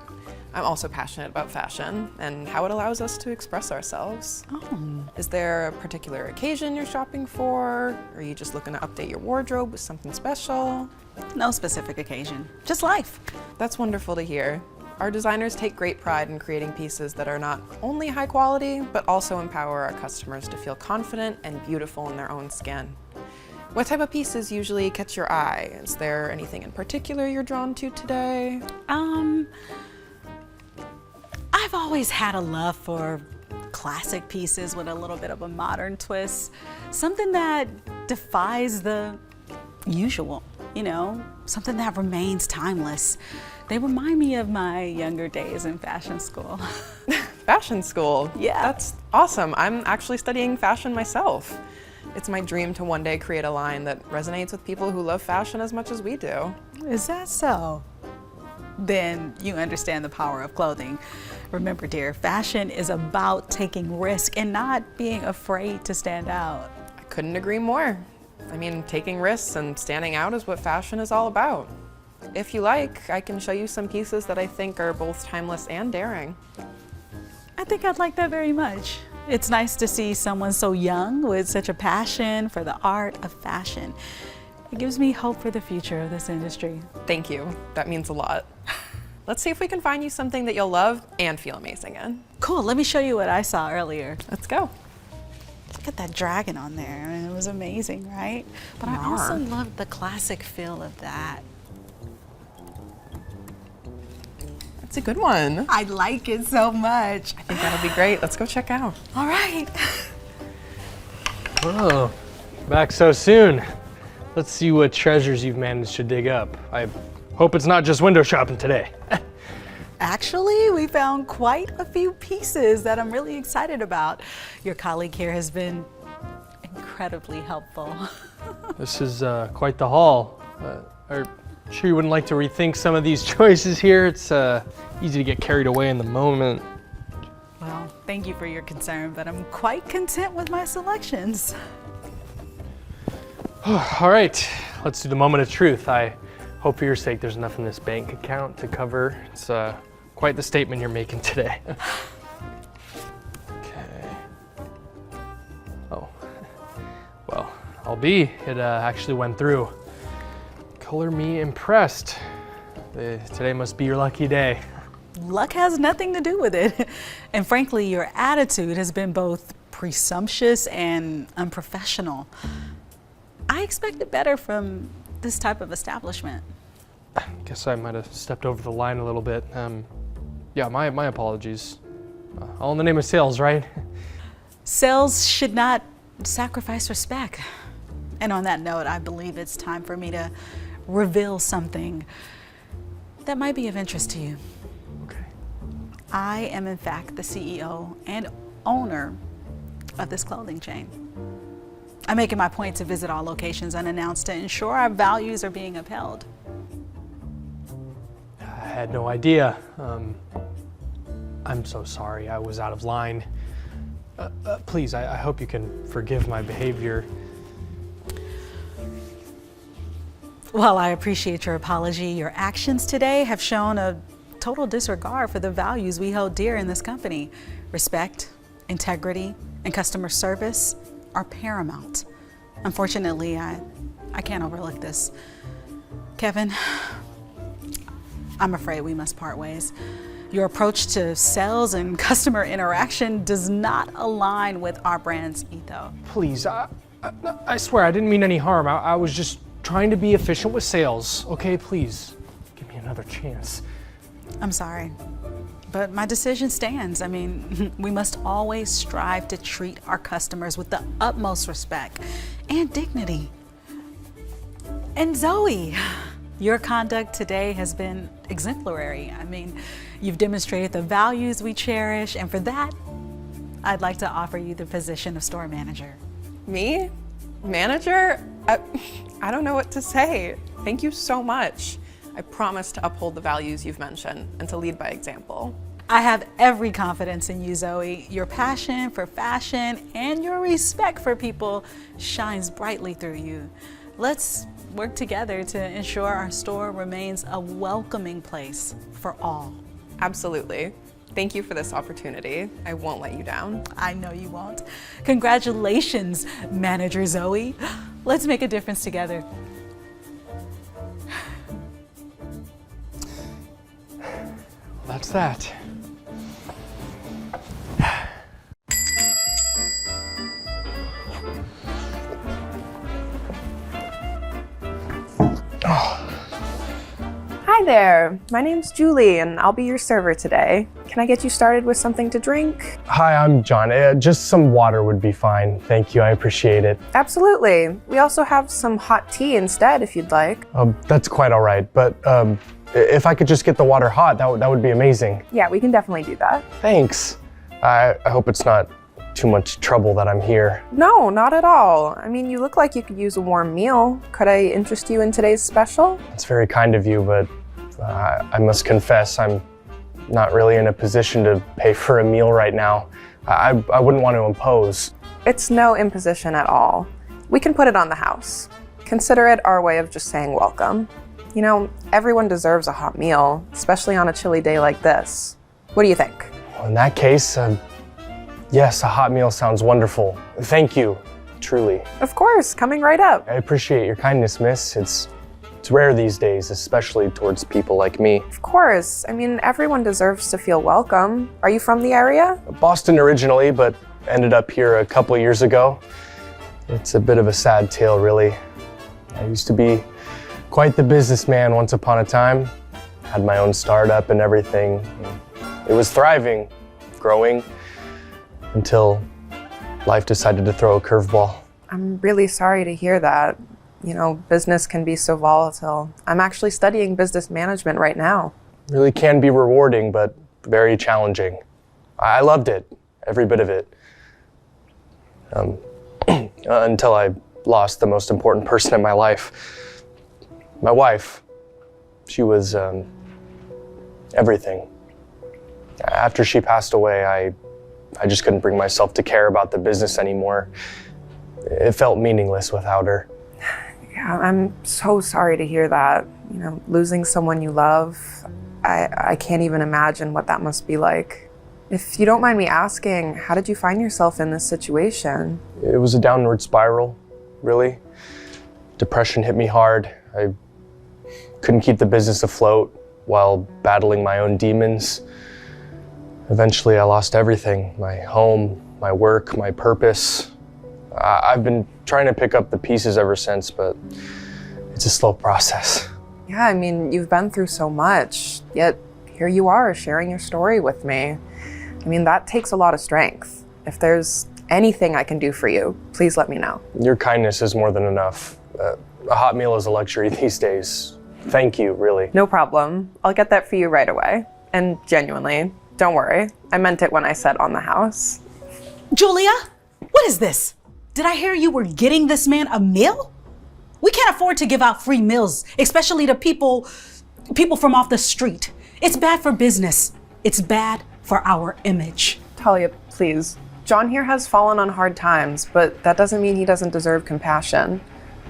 I'm also passionate about fashion and how it allows us to express ourselves. Oh. Is there a particular occasion you're shopping for? Or are you just looking to update your wardrobe with something special? No specific occasion, just life. That's wonderful to hear. Our designers take great pride in creating pieces that are not only high quality, but also empower our customers to feel confident and beautiful in their own skin. What type of pieces usually catch your eye? Is there anything in particular you're drawn to today? I've always had a love for classic pieces with a little bit of a modern twist. Something that defies the usual, you know, something that remains timeless. They remind me of my younger days in fashion school. Fashion school? Yeah. That's awesome. I'm actually studying fashion myself. It's my dream to one day create a line that resonates with people who love fashion as much as we do. Is that so? Then you understand the power of clothing. Remember, dear, fashion is about taking risk and not being afraid to stand out. I couldn't agree more. I mean, taking risks and standing out is what fashion is all about. If you like, I can show you some pieces that I think are both timeless and daring. I think I'd like that very much. It's nice to see someone so young with such a passion for the art of fashion. It gives me hope for the future of this industry. Thank you. That means a lot. Let's see if we can find you something that you'll love and feel amazing in. Cool, let me show you what I saw earlier. Let's go. Look at that dragon on there. I mean, it was amazing, right? But I also loved the classic feel of that. That's a good one. I like it so much. I think that'll be great. Let's go check out. All right. Oh, back so soon. Let's see what treasures you've managed to dig up. I hope it's not just window shopping today. Actually, we found quite a few pieces that I'm really excited about. Your colleague here has been incredibly helpful. This is quite the haul. Are sure you wouldn't like to rethink some of these choices here? It's easy to get carried away in the moment. Well, thank you for your concern, but I'm quite content with my selections. All right, let's do the moment of truth. I hope for your sake there's enough in this bank account to cover. It's quite the statement you're making today. Okay. Oh, well, I'll be. It actually went through. Color me impressed. Today must be your lucky day. Luck has nothing to do with it. And frankly, your attitude has been both presumptuous and unprofessional. I expected better from this type of establishment. Guess I might have stepped over the line a little bit. Yeah, my apologies. All in the name of sales, right? Sales should not sacrifice respect. And on that note, I believe it's time for me to reveal something that might be of interest to you. Okay. I am in fact the CEO and owner of this clothing chain. I'm making my point to visit all locations unannounced to ensure our values are being upheld. I had no idea. I'm so sorry, I was out of line. Please, I hope you can forgive my behavior. While I appreciate your apology, your actions today have shown a total disregard for the values we hold dear in this company. Respect, integrity, and customer service are paramount. Unfortunately, I can't overlook this. Kevin, I'm afraid we must part ways. Your approach to sales and customer interaction does not align with our brand's ethos. Please, I swear I didn't mean any harm. I was just trying to be efficient with sales. Okay, please, give me another chance. I'm sorry, but my decision stands. I mean, we must always strive to treat our customers with the utmost respect and dignity. And Zoe, your conduct today has been exemplary. I mean, you've demonstrated the values we cherish, and for that, I'd like to offer you the position of store manager. Me? Manager? I don't know what to say. Thank you so much. I promise to uphold the values you've mentioned and to lead by example. I have every confidence in you, Zoe. Your passion for fashion and your respect for people shines brightly through you. Let's work together to ensure our store remains a welcoming place for all. Absolutely. Thank you for this opportunity. I won't let you down. I know you won't. Congratulations, Manager Zoe. Let's make a difference together. That's that. Hi there. My name's Julie and I'll be your server today. Can I get you started with something to drink? Hi, I'm John. Just some water would be fine. Thank you, I appreciate it. Absolutely. We also have some hot tea instead if you'd like. That's quite all right, but if I could just get the water hot, that would be amazing. Yeah, we can definitely do that. Thanks. I hope it's not too much trouble that I'm here. No, not at all. I mean, you look like you could use a warm meal. Could I interest you in today's special? It's very kind of you, but I must confess I'm not really in a position to pay for a meal right now. I wouldn't want to impose. It's no imposition at all. We can put it on the house. Consider it our way of just saying welcome. You know, everyone deserves a hot meal, especially on a chilly day like this. What do you think? Well, in that case, yes, a hot meal sounds wonderful. Thank you, truly. Of course, coming right up. I appreciate your kindness, miss. It's rare these days, especially towards people like me. Of course. I mean, everyone deserves to feel welcome. Are you from the area? Boston originally, but ended up here a couple years ago. It's a bit of a sad tale, really. I used to be quite the businessman once upon a time. Had my own startup and everything. It was thriving, growing, until life decided to throw a curveball. I'm really sorry to hear that. You know, business can be so volatile. I'm actually studying business management right now. Really can be rewarding, but very challenging. I loved it, every bit of it. Until I lost the most important person in my life. My wife. She was everything. After she passed away, I just couldn't bring myself to care about the business anymore. It felt meaningless without her. Yeah, I'm so sorry to hear that. You know, losing someone you love, I can't even imagine what that must be like. If you don't mind me asking, how did you find yourself in this situation? It was a downward spiral, really. Depression hit me hard. I couldn't keep the business afloat while battling my own demons. Eventually, I lost everything. My home, my work, my purpose. I've been trying to pick up the pieces ever since, but it's a slow process. Yeah, I mean, you've been through so much, yet here you are sharing your story with me. I mean, that takes a lot of strength. If there's anything I can do for you, please let me know. Your kindness is more than enough. A hot meal is a luxury these days. Thank you, really. No problem. I'll get that for you right away. And genuinely, don't worry. I meant it when I said on the house. Julia, what is this? Did I hear you were getting this man a meal? We can't afford to give out free meals, especially to people from off the street. It's bad for business. It's bad for our image. Talia, please. John here has fallen on hard times, but that doesn't mean he doesn't deserve compassion.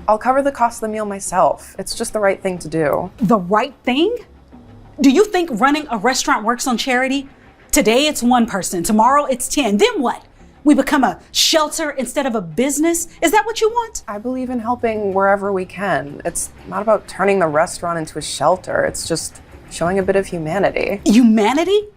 I'll cover the cost of the meal myself. It's just the right thing to do. The right thing? Do you think running a restaurant works on charity? Today it's one person, tomorrow it's 10. Then what? We become a shelter instead of a business? Is that what you want? I believe in helping wherever we can. It's not about turning the restaurant into a shelter. It's just showing a bit of humanity. Humanity?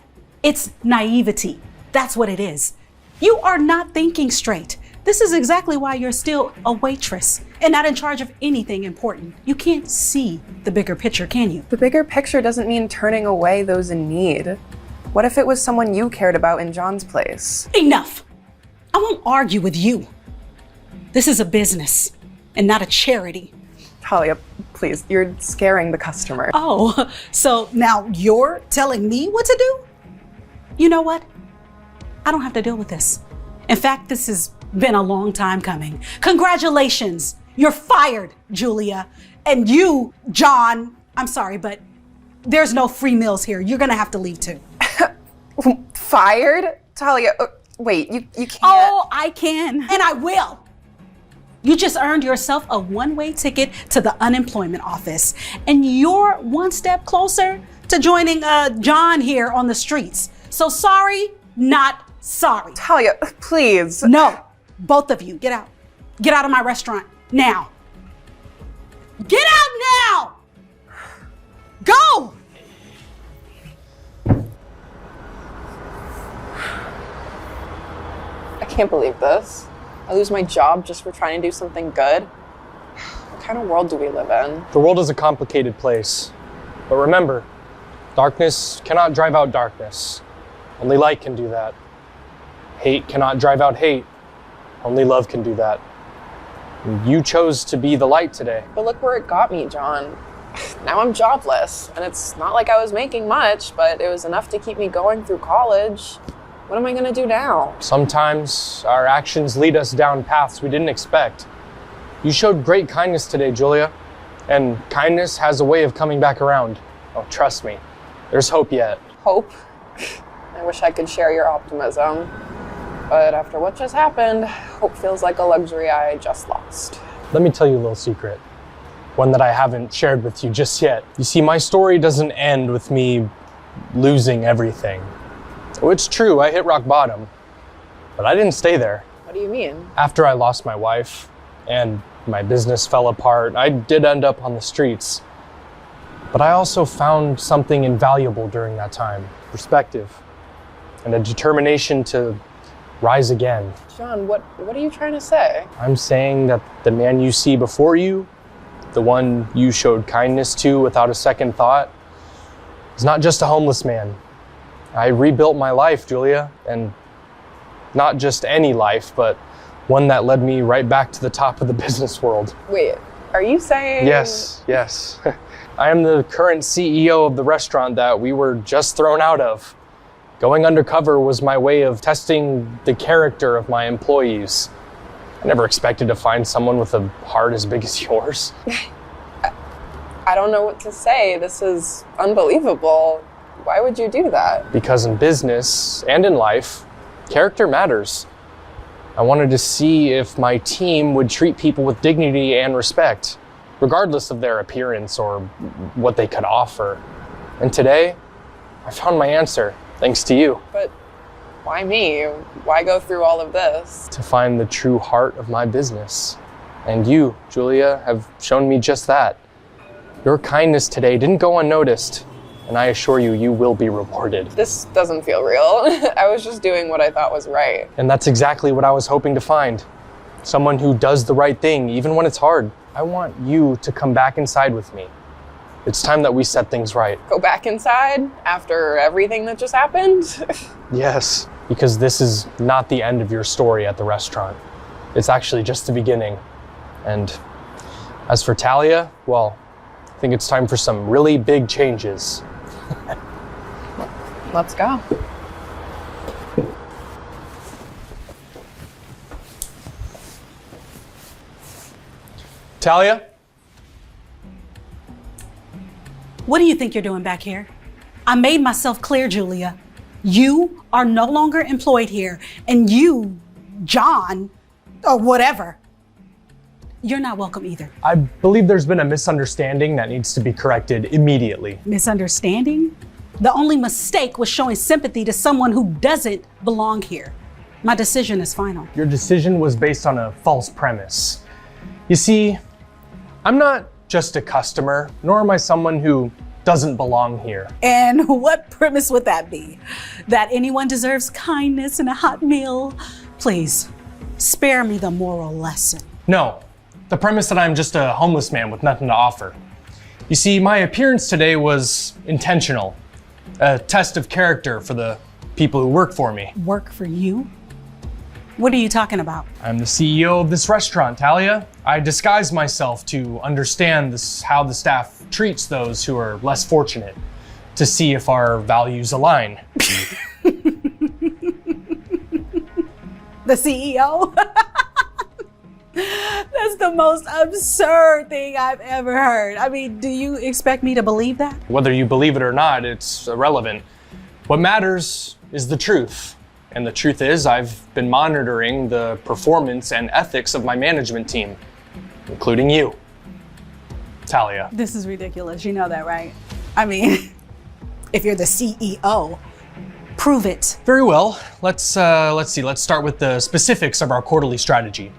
It's naivety. That's what it is. You are not thinking straight. This is exactly why you're still a waitress and not in charge of anything important. You can't see the bigger picture, can you? The bigger picture doesn't mean turning away those in need. What if it was someone you cared about in John's place? Enough! I won't argue with you. This is a business and not a charity. Talia, please, you're scaring the customer. Oh, so now you're telling me what to do? You know what? I don't have to deal with this. In fact, this has been a long time coming. Congratulations, you're fired, Julia. And you, John, I'm sorry, but there's no free meals here. You're gonna have to leave too. Fired? Talia, wait, you can't. Oh, I can, and I will. You just earned yourself a one-way ticket to the unemployment office, and you're one step closer to joining John here on the streets. So sorry, not sorry. Talia, please. No, both of you, get out. Get out of my restaurant, now. Get out now! Go! I can't believe this. I lose my job just for trying to do something good. What kind of world do we live in? The world is a complicated place. But remember, darkness cannot drive out darkness. Only light can do that. Hate cannot drive out hate. Only love can do that. And you chose to be the light today. But look where it got me, John. Now I'm jobless, and it's not like I was making much, but it was enough to keep me going through college. What am I gonna do now? Sometimes our actions lead us down paths we didn't expect. You showed great kindness today, Julia, and kindness has a way of coming back around. Oh, trust me, there's hope yet. Hope? I wish I could share your optimism. But after what just happened, hope feels like a luxury I just lost. Let me tell you a little secret. One that I haven't shared with you just yet. You see, my story doesn't end with me losing everything. Oh, it's true, I hit rock bottom, but I didn't stay there. What do you mean? After I lost my wife and my business fell apart, I did end up on the streets. But I also found something invaluable during that time. Perspective and a determination to rise again. John, what are you trying to say? I'm saying that the man you see before you, the one you showed kindness to without a second thought, is not just a homeless man. I rebuilt my life, Julia, and not just any life, but one that led me right back to the top of the business world. Wait, are you saying? Yes. I am the current CEO of the restaurant that we were just thrown out of. Going undercover was my way of testing the character of my employees. I never expected to find someone with a heart as big as yours. I don't know what to say. This is unbelievable. Why would you do that? Because in business and in life, character matters. I wanted to see if my team would treat people with dignity and respect, regardless of their appearance or what they could offer. And today, I found my answer, thanks to you. But why me? Why go through all of this? To find the true heart of my business. And you, Julia, have shown me just that. Your kindness today didn't go unnoticed. And I assure you, you will be rewarded. This doesn't feel real. I was just doing what I thought was right. And that's exactly what I was hoping to find. Someone who does the right thing, even when it's hard. I want you to come back inside with me. It's time that we set things right. Go back inside after everything that just happened? Yes, because this is not the end of your story at the restaurant. It's actually just the beginning. And as for Talia, well, I think it's time for some really big changes. Let's go. Talia? What do you think you're doing back here? I made myself clear, Julia. You are no longer employed here, and you, John, or whatever, you're not welcome either. I believe there's been a misunderstanding that needs to be corrected immediately. Misunderstanding? The only mistake was showing sympathy to someone who doesn't belong here. My decision is final. Your decision was based on a false premise. You see, I'm not just a customer, nor am I someone who doesn't belong here. And what premise would that be? That anyone deserves kindness and a hot meal? Please, spare me the moral lesson. No, the premise that I'm just a homeless man with nothing to offer. You see, my appearance today was intentional, a test of character for the people who work for me. Work for you? What are you talking about? I'm the CEO of this restaurant, Talia. I disguise myself to understand how the staff treats those who are less fortunate, to see if our values align. The CEO? That's the most absurd thing I've ever heard. I mean, do you expect me to believe that? Whether you believe it or not, it's irrelevant. What matters is the truth. And the truth is, I've been monitoring the performance and ethics of my management team, including you, Talia. This is ridiculous. You know that, right? I mean, if you're the CEO, prove it. Very well. Let's see. Let's start with the specifics of our quarterly strategy.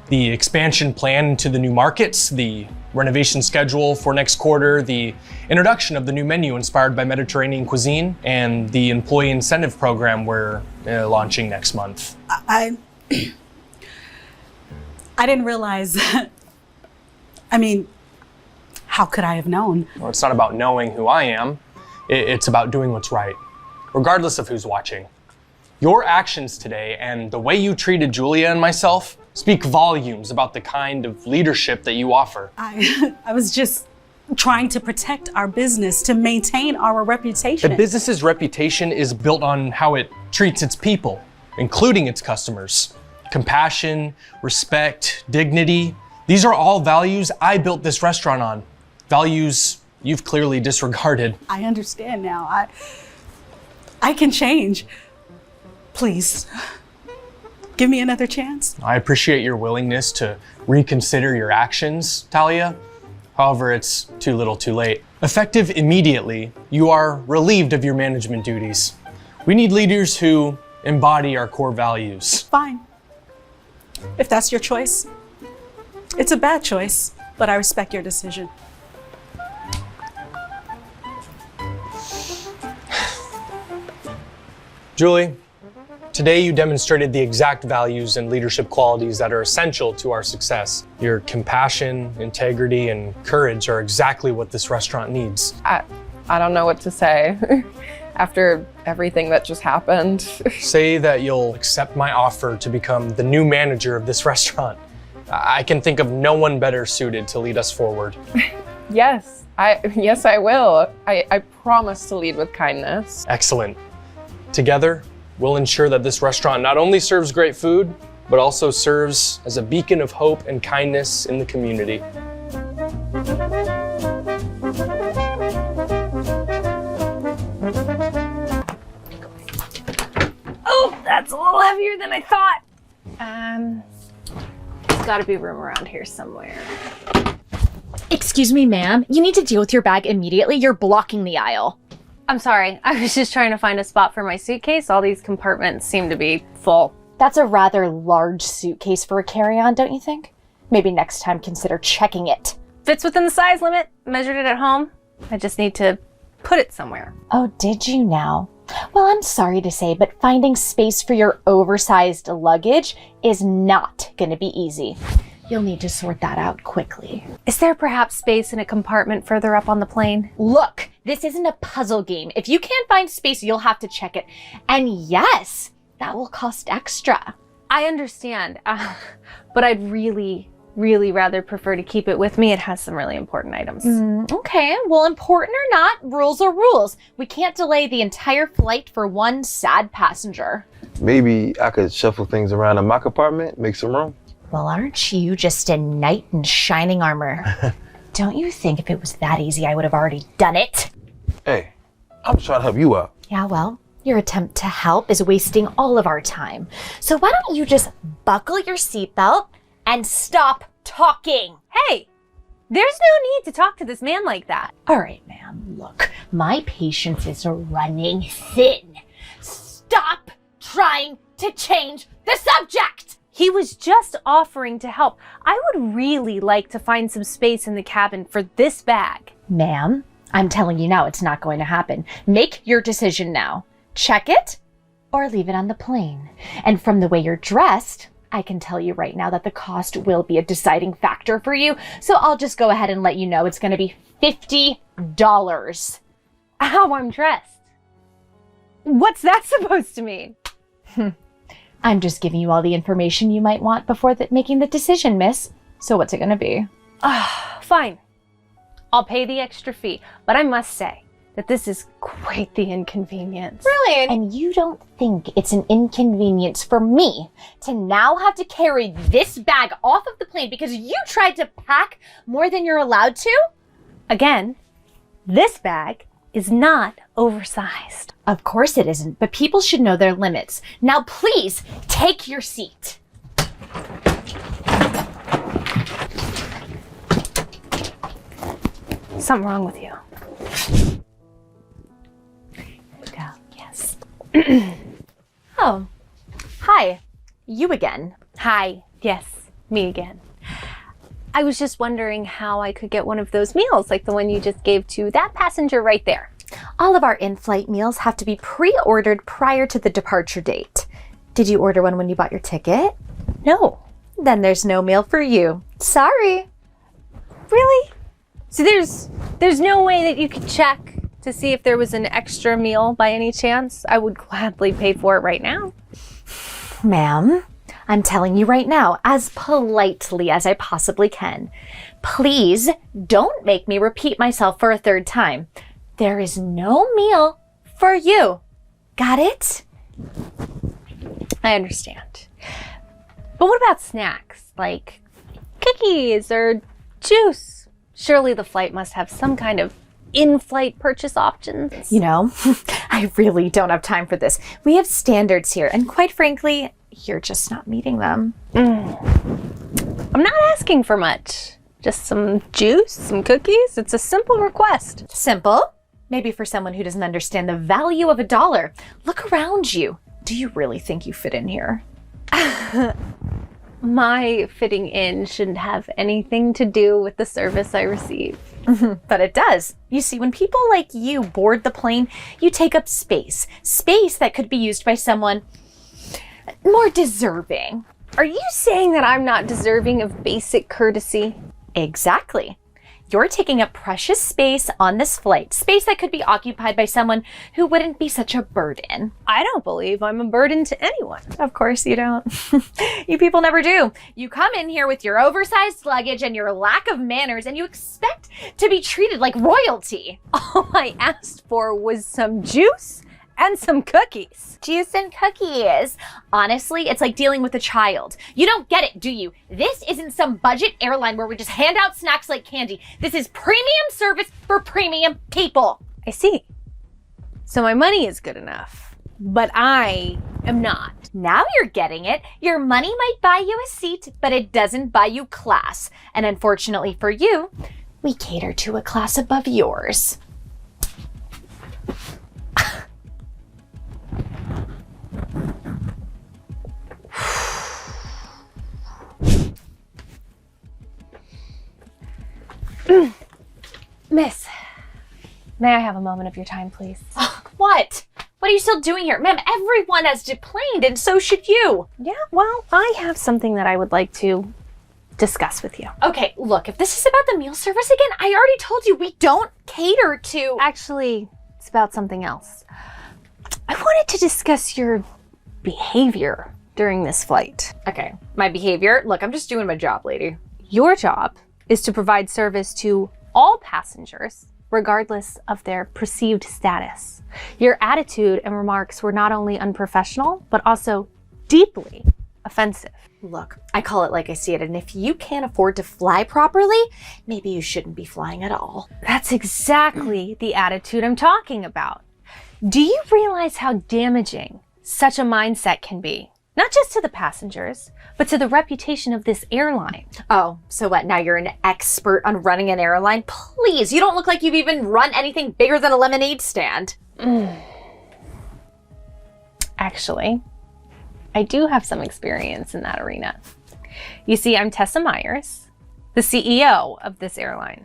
The expansion plan into the new markets, the renovation schedule for next quarter, the introduction of the new menu inspired by Mediterranean cuisine, and the employee incentive program we're launching next month. I didn't realize. I mean, how could I have known? Well, it's not about knowing who I am. It's about doing what's right, regardless of who's watching. Your actions today and the way you treated Julia and myself speak volumes about the kind of leadership that you offer. I was just trying to protect our business, to maintain our reputation. The business's reputation is built on how it treats its people, including its customers. Compassion, respect, dignity. These are all values I built this restaurant on. Values you've clearly disregarded. I understand now. I can change. Please, give me another chance. I appreciate your willingness to reconsider your actions, Talia. However, it's too little too late. Effective immediately, you are relieved of your management duties. We need leaders who embody our core values. Fine. If that's your choice. It's a bad choice, but I respect your decision. Julie, today you demonstrated the exact values and leadership qualities that are essential to our success. Your compassion, integrity, and courage are exactly what this restaurant needs. I don't know what to say after everything that just happened. Say that you'll accept my offer to become the new manager of this restaurant. I can think of no one better suited to lead us forward. Yes, I will. I promise to lead with kindness. Excellent. Together, we'll ensure that this restaurant not only serves great food, but also serves as a beacon of hope and kindness in the community. Oh, that's a little heavier than I thought. There's gotta be room around here somewhere. Excuse me, ma'am. You need to deal with your bag immediately. You're blocking the aisle. I'm sorry. I was just trying to find a spot for my suitcase. All these compartments seem to be full. That's a rather large suitcase for a carry-on, don't you think? Maybe next time consider checking it. Fits within the size limit. Measured it at home. I just need to put it somewhere. Oh, did you now? Well, I'm sorry to say, but finding space for your oversized luggage is not going to be easy. You'll need to sort that out quickly. Is there perhaps space in a compartment further up on the plane? Look, this isn't a puzzle game. If you can't find space, you'll have to check it. And yes, that will cost extra. I understand, but I'd really rather prefer to keep it with me. It has some really important items. Okay, well, important or not, rules are rules. We can't delay the entire flight for one sad passenger. Maybe I could shuffle things around in my compartment, make some room. Well, aren't you just a knight in shining armor? Don't you think if it was that easy, I would have already done it? Hey, I'm trying to help you out. Yeah, well, your attempt to help is wasting all of our time. So why don't you just buckle your seatbelt and stop talking? Hey, there's no need to talk to this man like that. All right, ma'am, look, my patience is running thin. Stop trying to change the subject! He was just offering to help. I would really like to find some space in the cabin for this bag. Ma'am, I'm telling you now, it's not going to happen. Make your decision now. Check it or leave it on the plane. And from the way you're dressed, I can tell you right now that the cost will be a deciding factor for you. So I'll just go ahead and let you know it's going to be $50. How I'm dressed? What's that supposed to mean? I'm just giving you all the information you might want before making the decision, miss. So what's it going to be? Fine. I'll pay the extra fee, but I must say that this is quite the inconvenience. Really? And you don't think it's an inconvenience for me to now have to carry this bag off of the plane because you tried to pack more than you're allowed to? Again, this bag is not oversized. Of course it isn't, but people should know their limits. Now please, take your seat. Something wrong with you. Yes. Oh, hi. You again. Hi. Yes, me again. I was just wondering how I could get one of those meals, like the one you just gave to that passenger right there. All of our in-flight meals have to be pre-ordered prior to the departure date. Did you order one when you bought your ticket? No. Then there's no meal for you. Sorry. Really? So there's no way that you could check to see if there was an extra meal by any chance? I would gladly pay for it right now. Ma'am, I'm telling you right now, as politely as I possibly can, please don't make me repeat myself for a third time. There is no meal for you. Got it? I understand. But what about snacks, like cookies or juice? Surely the flight must have some kind of in-flight purchase options. You know, I really don't have time for this. We have standards here, and quite frankly, you're just not meeting them. I'm not asking for much. Just some juice, some cookies. It's a simple request. Simple? Maybe for someone who doesn't understand the value of $1. Look around you. Do you really think you fit in here? My fitting in shouldn't have anything to do with the service I receive. But it does. You see, when people like you board the plane, you take up space. Space that could be used by someone more deserving. Are you saying that I'm not deserving of basic courtesy? Exactly. You're taking up precious space on this flight, space that could be occupied by someone who wouldn't be such a burden. I don't believe I'm a burden to anyone. Of course you don't. You people never do. You come in here with your oversized luggage and your lack of manners, and you expect to be treated like royalty. All I asked for was some juice and some cookies. Juice and cookies. Honestly, it's like dealing with a child. You don't get it, do you? This isn't some budget airline where we just hand out snacks like candy. This is premium service for premium people. I see. So my money is good enough, but I am not. Now you're getting it. Your money might buy you a seat, but it doesn't buy you class. And unfortunately for you, we cater to a class above yours. Miss, may I have a moment of your time, please? What? What are you still doing here? Ma'am, everyone has deplaned, and so should you. Yeah, well, I have something that I would like to discuss with you. Okay, look, if this is about the meal service again, I already told you we don't cater to... Actually, it's about something else. I wanted to discuss your behavior during this flight. Okay, my behavior? Look, I'm just doing my job, lady. Your job is to provide service to all passengers, regardless of their perceived status. Your attitude and remarks were not only unprofessional, but also deeply offensive. Look, I call it like I see it, and if you can't afford to fly properly, maybe you shouldn't be flying at all. That's exactly the attitude I'm talking about. Do you realize how damaging such a mindset can be? Not just to the passengers, but to the reputation of this airline. Oh, so what, now you're an expert on running an airline? Please, you don't look like you've even run anything bigger than a lemonade stand. Actually, I do have some experience in that arena. You see, I'm Tessa Myers, the CEO of this airline.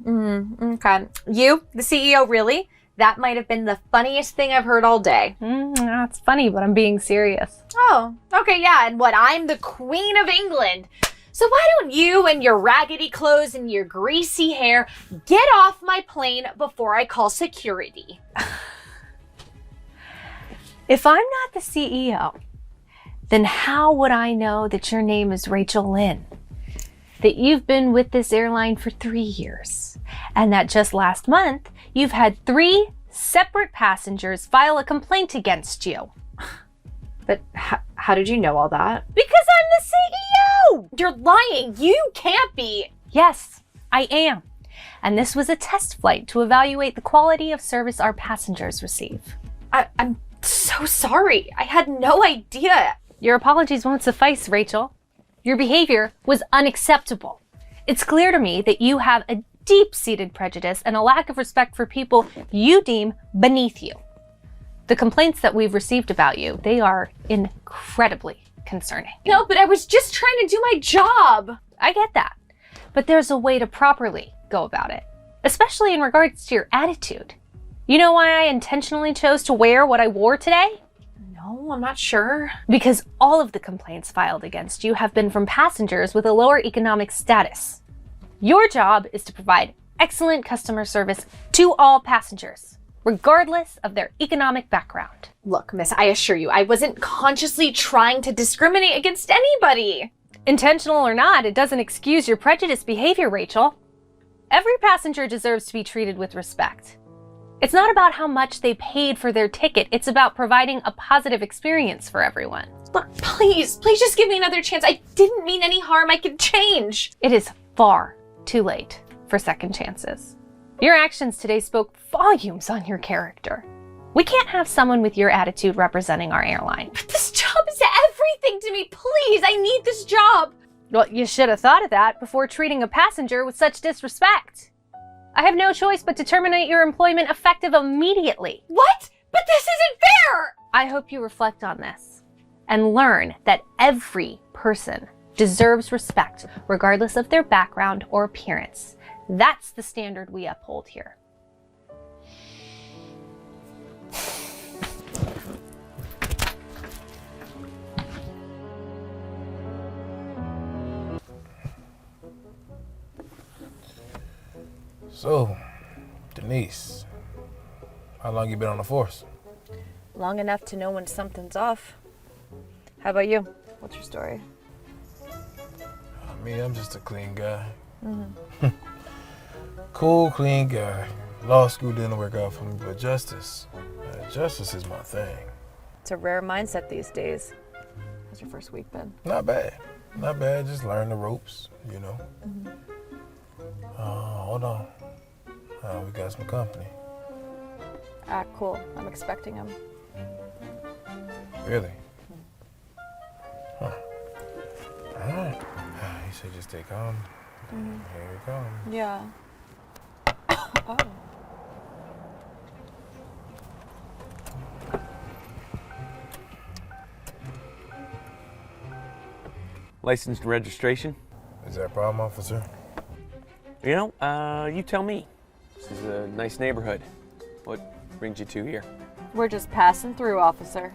Okay. You, the CEO, really? That might have been the funniest thing I've heard all day. That's funny, but I'm being serious. Oh, okay, yeah, and what, I'm the Queen of England. So why don't you and your raggedy clothes and your greasy hair get off my plane before I call security? If I'm not the CEO, then how would I know that your name is Rachel Lynn? That you've been with this airline for 3 years, and that just last month, you've had 3 separate passengers file a complaint against you. But how did you know all that? Because I'm the CEO! You're lying. You can't be. Yes, I am. And this was a test flight to evaluate the quality of service our passengers receive. I'm so sorry. I had no idea. Your apologies won't suffice, Rachel. Your behavior was unacceptable. It's clear to me that you have a deep-seated prejudice and a lack of respect for people you deem beneath you. The complaints that we've received about you, they are incredibly concerning. No, but I was just trying to do my job. I get that. But there's a way to properly go about it, especially in regards to your attitude. You know why I intentionally chose to wear what I wore today? No, I'm not sure. Because all of the complaints filed against you have been from passengers with a lower economic status. Your job is to provide excellent customer service to all passengers, regardless of their economic background. Look, miss, I assure you, I wasn't consciously trying to discriminate against anybody. Intentional or not, it doesn't excuse your prejudiced behavior, Rachel. Every passenger deserves to be treated with respect. It's not about how much they paid for their ticket. It's about providing a positive experience for everyone. Look, please just give me another chance. I didn't mean any harm. I can change. It is far too late for second chances. Your actions today spoke volumes on your character. We can't have someone with your attitude representing our airline. But this job is everything to me. Please, I need this job. Well, you should have thought of that before treating a passenger with such disrespect. I have no choice but to terminate your employment effective immediately. What? But this isn't fair! I hope you reflect on this and learn that every person deserves respect, regardless of their background or appearance. That's the standard we uphold here. So, Denise, how long you been on the force? Long enough to know when something's off. How about you? What's your story? Me, I'm just a clean guy. Cool, clean guy. Law school didn't work out for me, but justice is my thing. It's a rare mindset these days. How's your first week been? Not bad. Not bad, just learn the ropes, you know. Hold on. We got some company. Ah, cool. I'm expecting him. Really? Huh. All right. You should just stay calm. Here we go. Yeah. Oh. License and registration. Is that a problem, officer? You know, you tell me. This is a nice neighborhood. What brings you two here? We're just passing through, officer.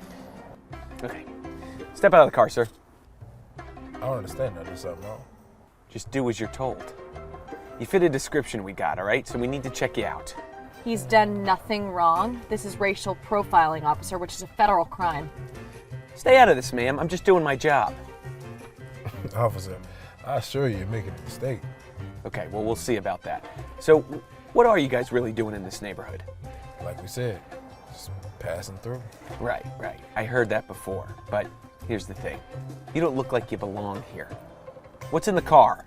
Okay. Step out of the car, sir. I don't understand that. There's something wrong. Just do as you're told. You fit a description we got, all right? So we need to check you out. He's done nothing wrong. This is racial profiling, officer, which is a federal crime. Stay out of this, ma'am. I'm just doing my job. Officer, I assure you, you're making a mistake. Okay, well, we'll see about that. So, what are you guys really doing in this neighborhood? Like we said, just passing through. Right. I heard that before, but here's the thing. You don't look like you belong here. What's in the car?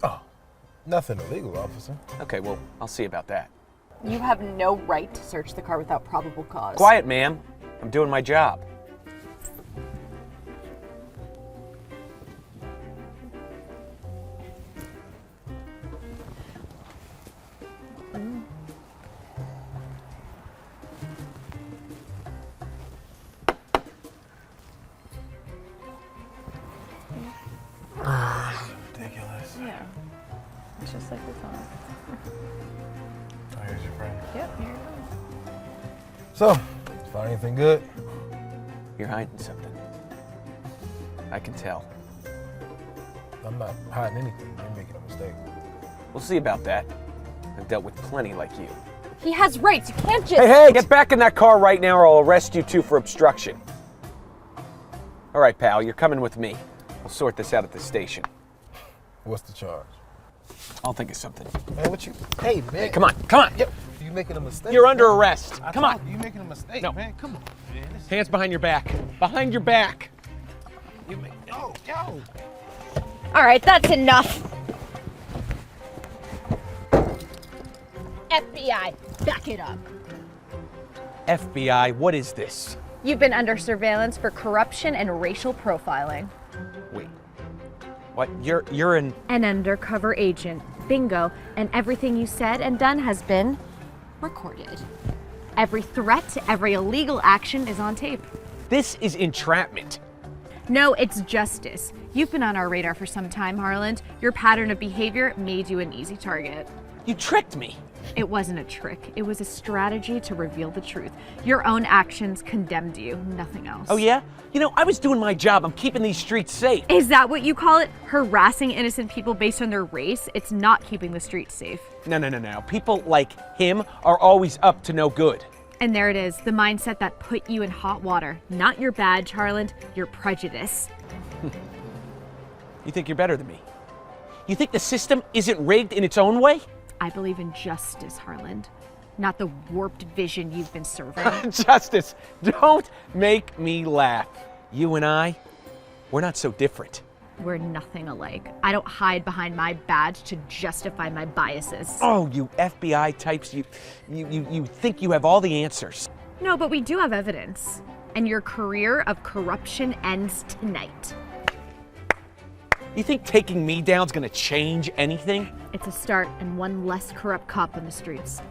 Oh, nothing illegal, officer. Okay, well, I'll see about that. You have no right to search the car without probable cause. Quiet, ma'am. I'm doing my job. Ridiculous. Yeah. It's just like this one. Oh, here's your friend. Yep, here it goes. So, find anything good? You're hiding something. I can tell. I'm not hiding anything. You're making a mistake. We'll see about that. I've dealt with plenty like you. He has rights. You can't just... Hey, get back in that car right now or I'll arrest you two for obstruction. All right, pal, you're coming with me. We'll sort this out at the station. What's the charge? I'll think of something. Man, what you... Hey, man. Hey, come on. You making a mistake. You're under arrest. Come on. You making a mistake, No. man. Come on, man. Hands behind your back. Behind your back. Yo. All right, that's enough. FBI, back it up. FBI, what is this? You've been under surveillance for corruption and racial profiling. Wait. What? You're an... An undercover agent. Bingo. And everything you said and done has been recorded. Every threat, every illegal action is on tape. This is entrapment. No, it's justice. You've been on our radar for some time, Harland. Your pattern of behavior made you an easy target. You tricked me. It wasn't a trick. It was a strategy to reveal the truth. Your own actions condemned you, nothing else. Oh, yeah? You know, I was doing my job. I'm keeping these streets safe. Is that what you call it? Harassing innocent people based on their race? It's not keeping the streets safe. No. People like him are always up to no good. And there it is, the mindset that put you in hot water. Not your badge, Harland, your prejudice. You think you're better than me? You think the system isn't rigged in its own way? I believe in justice, Harland, not the warped vision you've been serving. Justice, don't make me laugh. You and I, we're not so different. We're nothing alike. I don't hide behind my badge to justify my biases. Oh, you FBI types, you think you have all the answers. No, but we do have evidence. And your career of corruption ends tonight. You think taking me down's gonna change anything? It's a start and one less corrupt cop on the streets.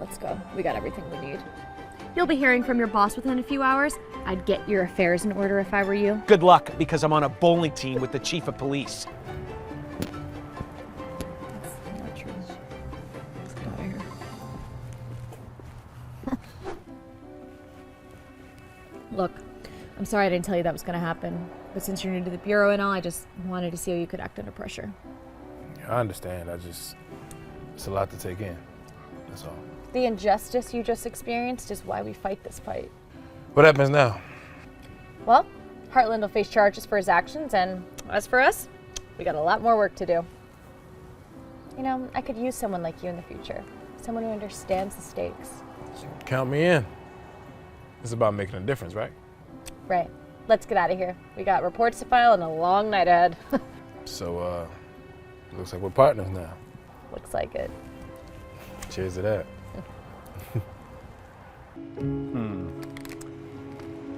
Let's go. We got everything we need. You'll be hearing from your boss within a few hours. I'd get your affairs in order if I were you. Good luck, because I'm on a bowling team with the chief of police. That's not true. Let's get out of here. Look, I'm sorry I didn't tell you that was going to happen. But since you're new to the Bureau and all, I just wanted to see how you could act under pressure. I understand. It's a lot to take in. That's all. The injustice you just experienced is why we fight this fight. What happens now? Well, Heartland will face charges for his actions, and as for us, we got a lot more work to do. You know, I could use someone like you in the future. Someone who understands the stakes. Count me in. It's about making a difference, right? Right. Let's get out of here. We got reports to file and a long night ahead. So, looks like we're partners now. Looks like it. Cheers to that.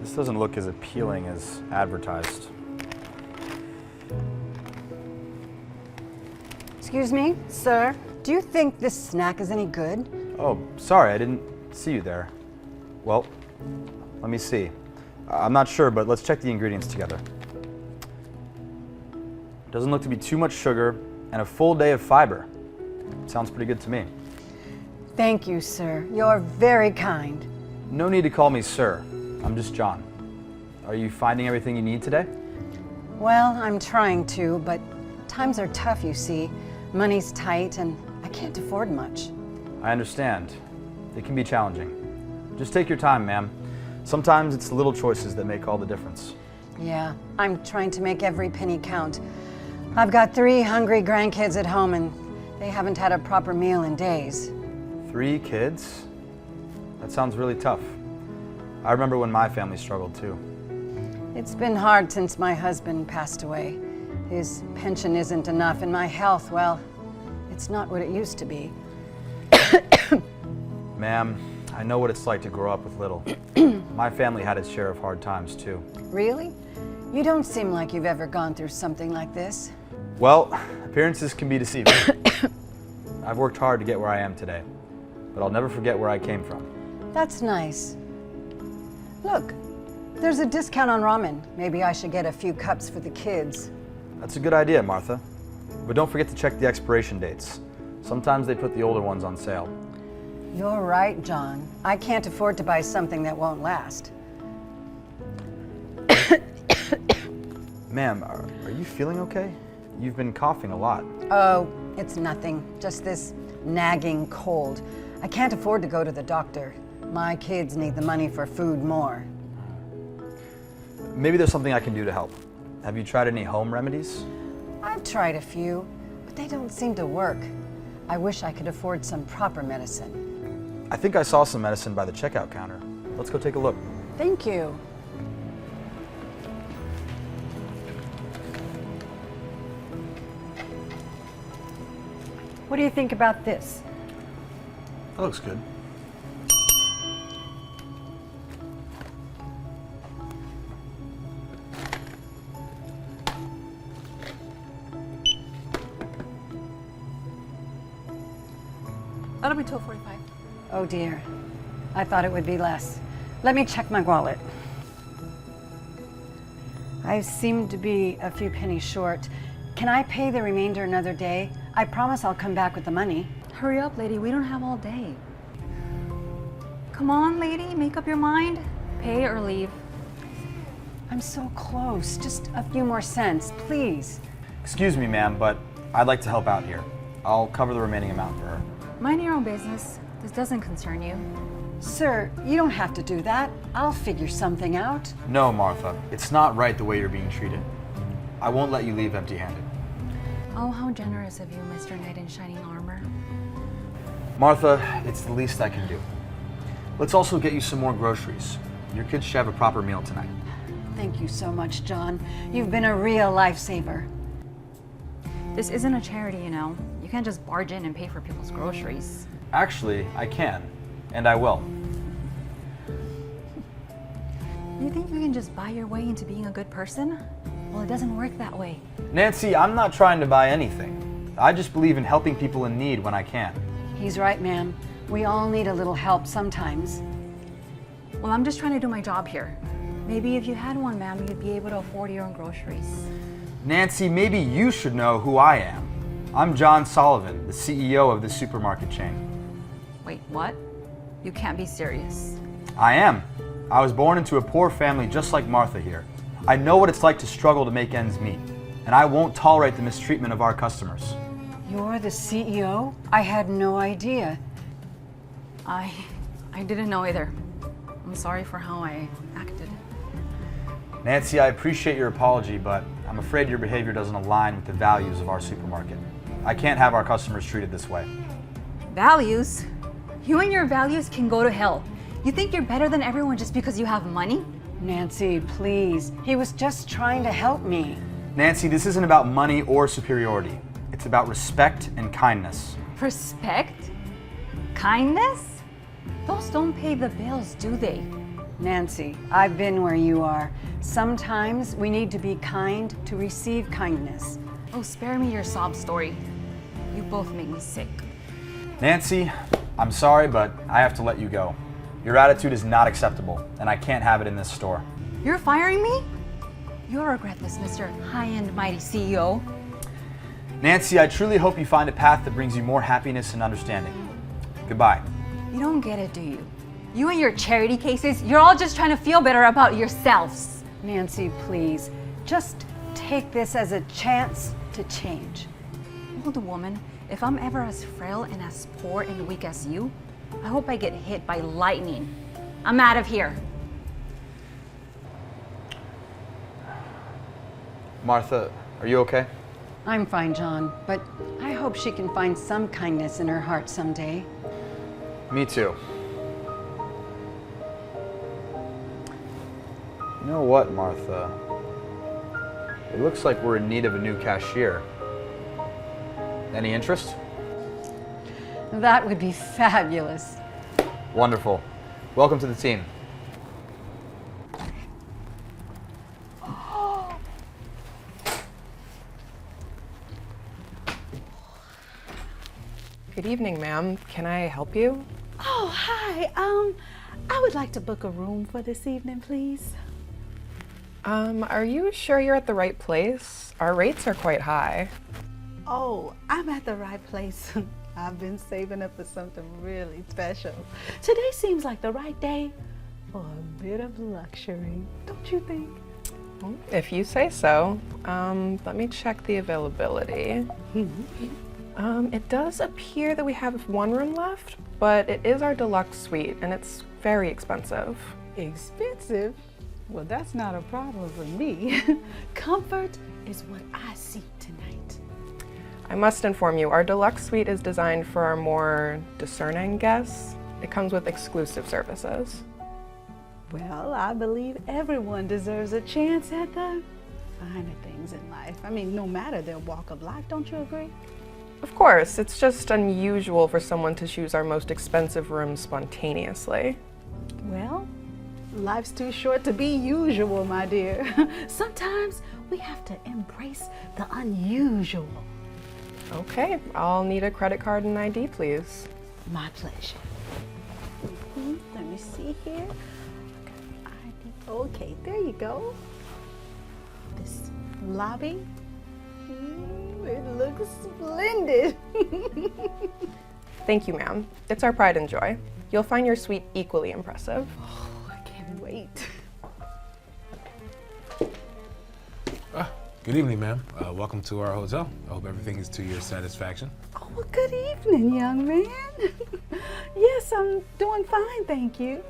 This doesn't look as appealing as advertised. Excuse me, sir. Do you think this snack is any good? Oh, sorry, I didn't see you there. Well, let me see. I'm not sure, but let's check the ingredients together. Doesn't look to be too much sugar and a full day of fiber. Sounds pretty good to me. Thank you, sir. You're very kind. No need to call me sir. I'm just John. Are you finding everything you need today? Well, I'm trying to, but Times are tough, you see. Money's tight and I can't afford much. I understand. It can be challenging. Just take your time, ma'am. Sometimes it's the little choices that make all the difference. Yeah, I'm trying to make every penny count. I've got 3 hungry grandkids at home and they haven't had a proper meal in days. 3 kids? That sounds really tough. I remember when my family struggled too. It's been hard since my husband passed away. His pension isn't enough and my health, well, it's not what it used to be. Ma'am, I know what it's like to grow up with little. My family had its share of hard times too. Really? You don't seem like you've ever gone through something like this. Well, appearances can be deceiving. I've worked hard to get where I am today, but I'll never forget where I came from. That's nice. Look, there's a discount on ramen. Maybe I should get a few cups for the kids. That's a good idea, Martha. But don't forget to check the expiration dates. Sometimes they put the older ones on sale. You're right, John. I can't afford to buy something that won't last. Ma'am, are you feeling okay? You've been coughing a lot. Oh, it's nothing. Just this nagging cold. I can't afford to go to the doctor. My kids need the money for food more. Maybe there's something I can do to help. Have you tried any home remedies? I've tried a few, but they don't seem to work. I wish I could afford some proper medicine. I think I saw some medicine by the checkout counter. Let's go take a look. Thank you. What do you think about this? That looks good. That'll be $12.45. Oh dear. I thought it would be less. Let me check my wallet. I seem to be a few pennies short. Can I pay the remainder another day? I promise I'll come back with the money. Hurry up, lady. We don't have all day. Come on, lady. Make up your mind. Pay or leave. I'm so close. Just a few more cents, please. Excuse me, ma'am, but I'd like to help out here. I'll cover the remaining amount for her. Mind your own business. This doesn't concern you. Sir, you don't have to do that. I'll figure something out. No, Martha. It's not right the way you're being treated. I won't let you leave empty-handed. Oh, how generous of you, Mr. Knight in Shining Armor. Martha, it's the least I can do. Let's also get you some more groceries. Your kids should have a proper meal tonight. Thank you so much, John. You've been a real lifesaver. This isn't a charity, you know. You can't just barge in and pay for people's groceries. Actually, I can, and I will. You think you can just buy your way into being a good person? Well, it doesn't work that way. Nancy, I'm not trying to buy anything. I just believe in helping people in need when I can. He's right, ma'am. We all need a little help sometimes. Well, I'm just trying to do my job here. Maybe if you had one, ma'am, you'd be able to afford your own groceries. Nancy, maybe you should know who I am. I'm John Sullivan, the CEO of this supermarket chain. Wait, what? You can't be serious. I am. I was born into a poor family just like Martha here. I know what it's like to struggle to make ends meet, and I won't tolerate the mistreatment of our customers. You're the CEO? I had no idea. I didn't know either. I'm sorry for how I acted. Nancy, I appreciate your apology, but I'm afraid your behavior doesn't align with the values of our supermarket. I can't have our customers treated this way. Values? You and your values can go to hell. You think you're better than everyone just because you have money? Nancy, please. He was just trying to help me. Nancy, this isn't about money or superiority. It's about respect and kindness. Respect? Kindness? Those don't pay the bills, do they? Nancy, I've been where you are. Sometimes we need to be kind to receive kindness. Oh, spare me your sob story. You both make me sick. Nancy, I'm sorry, but I have to let you go. Your attitude is not acceptable, and I can't have it in this store. You're firing me? You'll regret this, Mr. High-End Mighty CEO. Nancy, I truly hope you find a path that brings you more happiness and understanding. Goodbye. You don't get it, do you? You and your charity cases, you're all just trying to feel better about yourselves. Nancy, please, just take this as a chance to change. Older woman, if I'm ever as frail and as poor and weak as you, I hope I get hit by lightning. I'm out of here. Martha, are you okay? I'm fine, John, but I hope she can find some kindness in her heart someday. Me too. You know what, Martha? It looks like we're in need of a new cashier. Any interest? That would be fabulous. Wonderful. Welcome to the team. Good evening, ma'am. Can I help you? Oh, hi. I would like to book a room for this evening, please. Are you sure you're at the right place? Our rates are quite high. Oh, I'm at the right place. I've been saving up for something really special. Today seems like the right day for a bit of luxury, don't you think? If you say so. Let me check the availability. It does appear that we have one room left, but it is our deluxe suite, and it's very expensive. Expensive? Well, that's not a problem for me. Comfort is what I seek tonight. I must inform you, our deluxe suite is designed for our more discerning guests. It comes with exclusive services. Well, I believe everyone deserves a chance at the finer things in life. I mean, no matter their walk of life, don't you agree? Of course, it's just unusual for someone to choose our most expensive room spontaneously. Well, life's too short to be usual, my dear. Sometimes we have to embrace the unusual. Okay, I'll need a credit card and ID, please. My pleasure. Let me see here. ID. Okay, there you go. This lobby. It looks splendid. Thank you, ma'am. It's our pride and joy. You'll find your suite equally impressive. Oh, I can't wait. Good evening, ma'am. Welcome to our hotel. I hope everything is to your satisfaction. Oh, well, good evening, young man. Yes, I'm doing fine, thank you.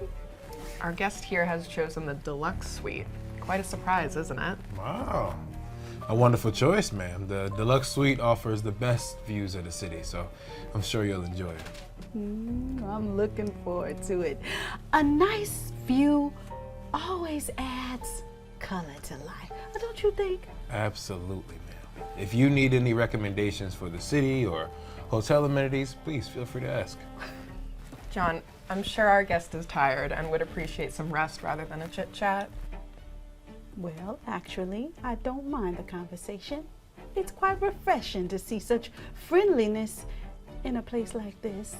Our guest here has chosen the deluxe suite. Quite a surprise, isn't it? Wow. A wonderful choice, ma'am. The deluxe suite offers the best views of the city, so I'm sure you'll enjoy it. I'm looking forward to it. A nice view always adds color to life, don't you think? Absolutely, ma'am. If you need any recommendations for the city or hotel amenities, please feel free to ask. John, I'm sure our guest is tired and would appreciate some rest rather than a chit-chat. Well, actually, I don't mind the conversation. It's quite refreshing to see such friendliness in a place like this.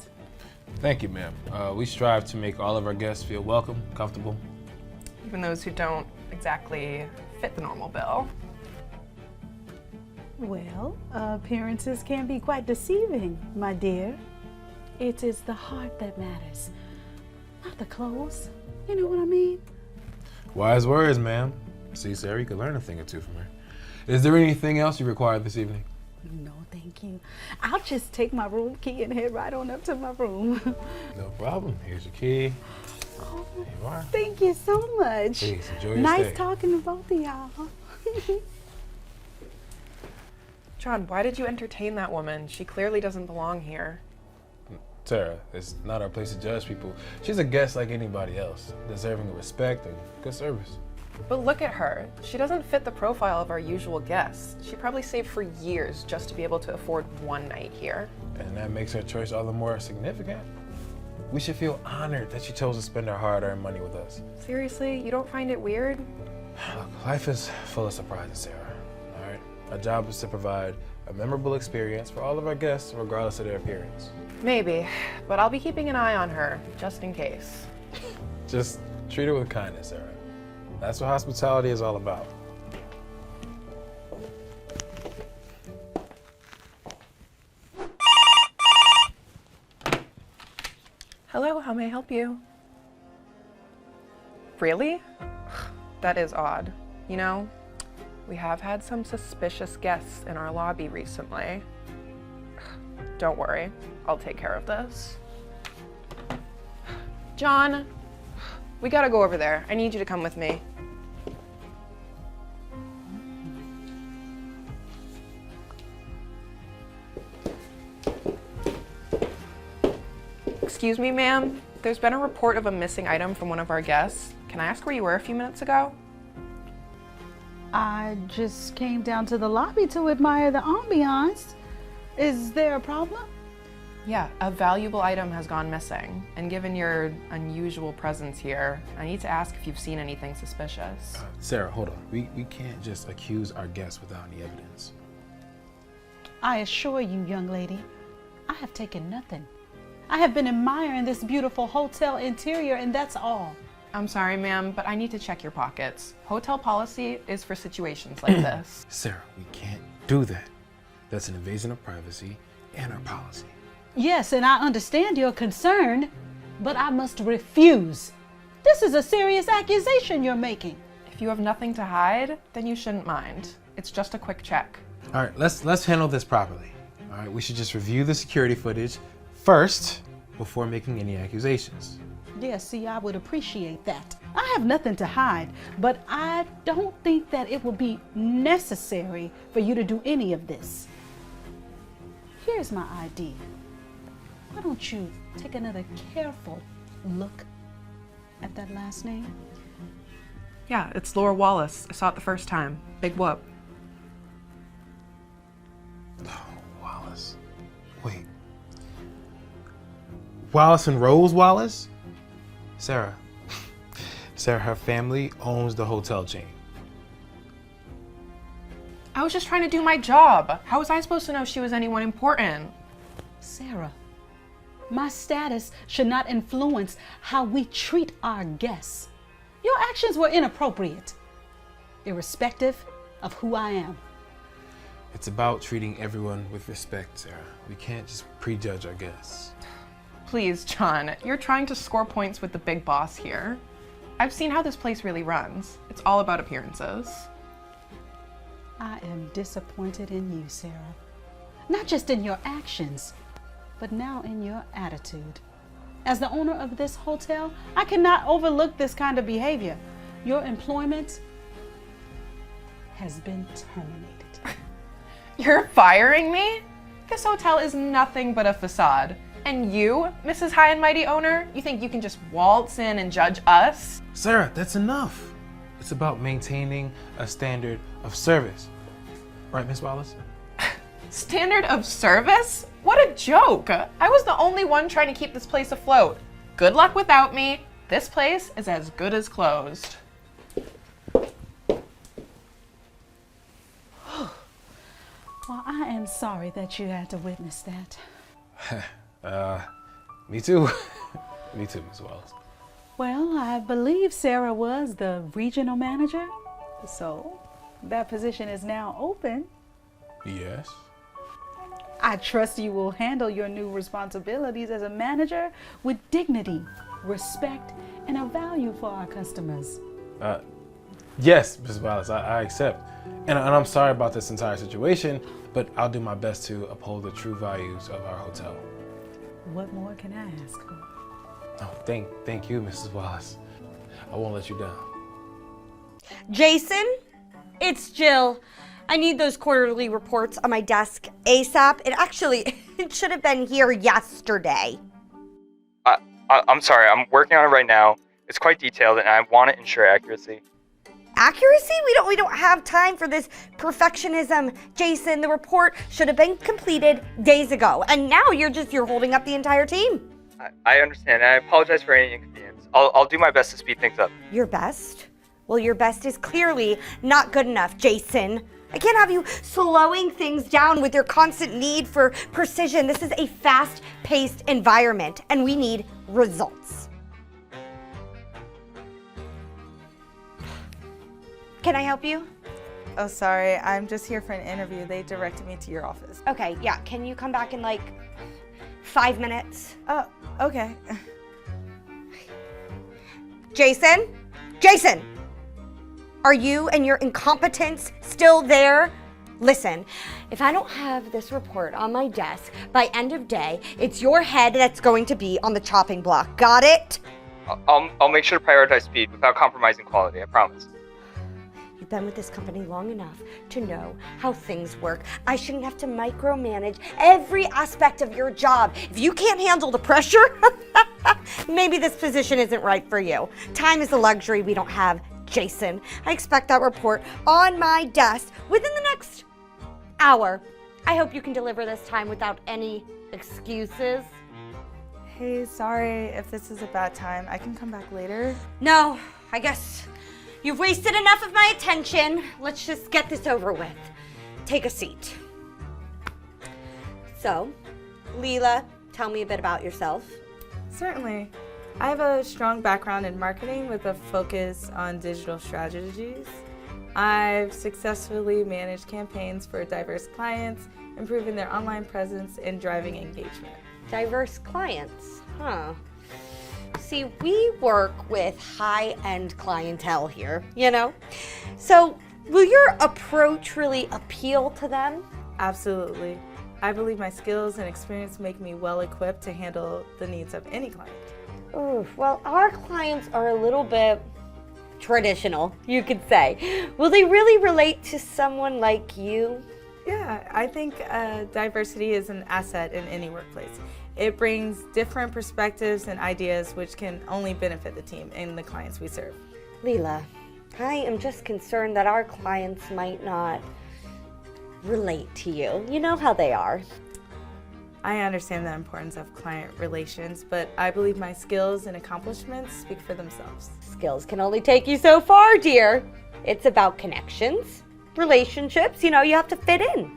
Thank you, ma'am. We strive to make all of our guests feel welcome, comfortable. Even those who don't exactly fit the normal bill. Well, appearances can be quite deceiving, my dear. It is the heart that matters, not the clothes. You know what I mean? Wise words, ma'am. See, Sarah, you can learn a thing or two from her. Is there anything else you require this evening? No, thank you. I'll just take my room key and head right on up to my room. No problem. Here's your key. Oh, Here you are. thank you so much. Please, enjoy your Nice stay. talking to both of y'all. John, why did you entertain that woman? She clearly doesn't belong here. Sarah, it's not our place to judge people. She's a guest like anybody else, deserving of respect and good service. But look at her. She doesn't fit the profile of our usual guests. She probably saved for years just to be able to afford one night here. And that makes her choice all the more significant. We should feel honored that she chose to spend her hard-earned money with us. Seriously, you don't find it weird? Look, life is full of surprises, Sarah. All right? Our job is to provide a memorable experience for all of our guests, regardless of their appearance. Maybe, but I'll be keeping an eye on her, just in case. Just treat her with kindness, Sarah. That's what hospitality is all about. Hello, how may I help you? Really? That is odd. You know, We have had some suspicious guests in our lobby recently. Don't worry, I'll take care of this. John, we gotta go over there. I need you to come with me. Excuse me, ma'am. There's been a report of a missing item from one of our guests. Can I ask where you were a few minutes ago? I just came down to the lobby to admire the ambiance. Is there a problem? Yeah, a valuable item has gone missing. And given your unusual presence here, I need to ask if you've seen anything suspicious. Sarah, hold on. We can't just accuse our guests without any evidence. I assure you, young lady, I have taken nothing. I have been admiring this beautiful hotel interior, and that's all. I'm sorry, ma'am, but I need to check your pockets. Hotel policy is for situations like this. Sarah, we can't do that. That's an invasion of privacy and our policy. Yes, and I understand your concern, but I must refuse. This is a serious accusation you're making. If you have nothing to hide, then you shouldn't mind. It's just a quick check. All right, let's handle this properly. All right, we should just review the security footage first before making any accusations. Yes, see, I would appreciate that. I have nothing to hide, but I don't think that it will be necessary for you to do any of this. Here's my ID. Why don't you take another careful look at that last name? Yeah, it's Laura Wallace. I saw it the first time. Big whoop. Oh, Wallace. Wait. Wallace and Rose Wallace? Sarah. Sarah, her family owns the hotel chain. I was just trying to do my job. How was I supposed to know she was anyone important? Sarah, my status should not influence how we treat our guests. Your actions were inappropriate, irrespective of who I am. It's about treating everyone with respect, Sarah. We can't just prejudge our guests. Please, John, you're trying to score points with the big boss here. I've seen how this place really runs. It's all about appearances. I am disappointed in you, Sarah. Not just in your actions, but now in your attitude. As the owner of this hotel, I cannot overlook this kind of behavior. Your employment has been terminated. You're firing me? This hotel is nothing but a facade. And you, Mrs. High and Mighty Owner, you think you can just waltz in and judge us? Sarah, that's enough. It's about maintaining a standard of service. Right, Miss Wallace? Standard of service? What a joke! I was the only one trying to keep this place afloat. Good luck without me. This place is as good as closed. Well, I am sorry that you had to witness that. Me too. Me too, Miss Wallace. Well, I believe Sarah was the regional manager, so that position is now open. Yes. I trust you will handle your new responsibilities as a manager with dignity, respect, and a value for our customers. Yes, Miss Wallace, I accept. And I'm sorry about this entire situation, but I'll do my best to uphold the true values of our hotel. What more can I ask for? Oh, thank you, Mrs. Wallace. I won't let you down. Jason, it's Jill. I need those quarterly reports on my desk ASAP. It should have been here yesterday. I'm sorry, I'm working on it right now. It's quite detailed and I want to ensure accuracy. Accuracy? We don't have time for this perfectionism. Jason, the report should have been completed days ago. And now you're holding up the entire team. I understand and I apologize for any inconvenience. I'll do my best to speed things up. Your best? Well, your best is clearly not good enough, Jason. I can't have you slowing things down with your constant need for precision. This is a fast-paced environment, and we need results. Can I help you? Oh, sorry. I'm just here for an interview. They directed me to your office. Okay, yeah. Can you come back in like 5 minutes? Oh, okay. Jason? Jason! Are you and your incompetence still there? Listen, if I don't have this report on my desk by end of day, it's your head that's going to be on the chopping block. Got it? I'll make sure to prioritize speed without compromising quality, I promise. You've been with this company long enough to know how things work. I shouldn't have to micromanage every aspect of your job. If you can't handle the pressure, maybe this position isn't right for you. Time is a luxury we don't have, Jason. I expect that report on my desk within the next hour. I hope you can deliver this time without any excuses. Hey, sorry if this is a bad time. I can come back later. No, I guess you've wasted enough of my attention. Let's just get this over with. Take a seat. So, Leela, tell me a bit about yourself. Certainly. I have a strong background in marketing with a focus on digital strategies. I've successfully managed campaigns for diverse clients, improving their online presence and driving engagement. Diverse clients, huh? See, we work with high-end clientele here, you know? So, will your approach really appeal to them? Absolutely. I believe my skills and experience make me well equipped to handle the needs of any client. Ooh, well, our clients are a little bit traditional, you could say. Will they really relate to someone like you? Yeah, I think diversity is an asset in any workplace. It brings different perspectives and ideas which can only benefit the team and the clients we serve. Leela, I am just concerned that our clients might not relate to you. You know how they are. I understand the importance of client relations, but I believe my skills and accomplishments speak for themselves. Skills can only take you so far, dear. It's about connections, relationships, you know, you have to fit in.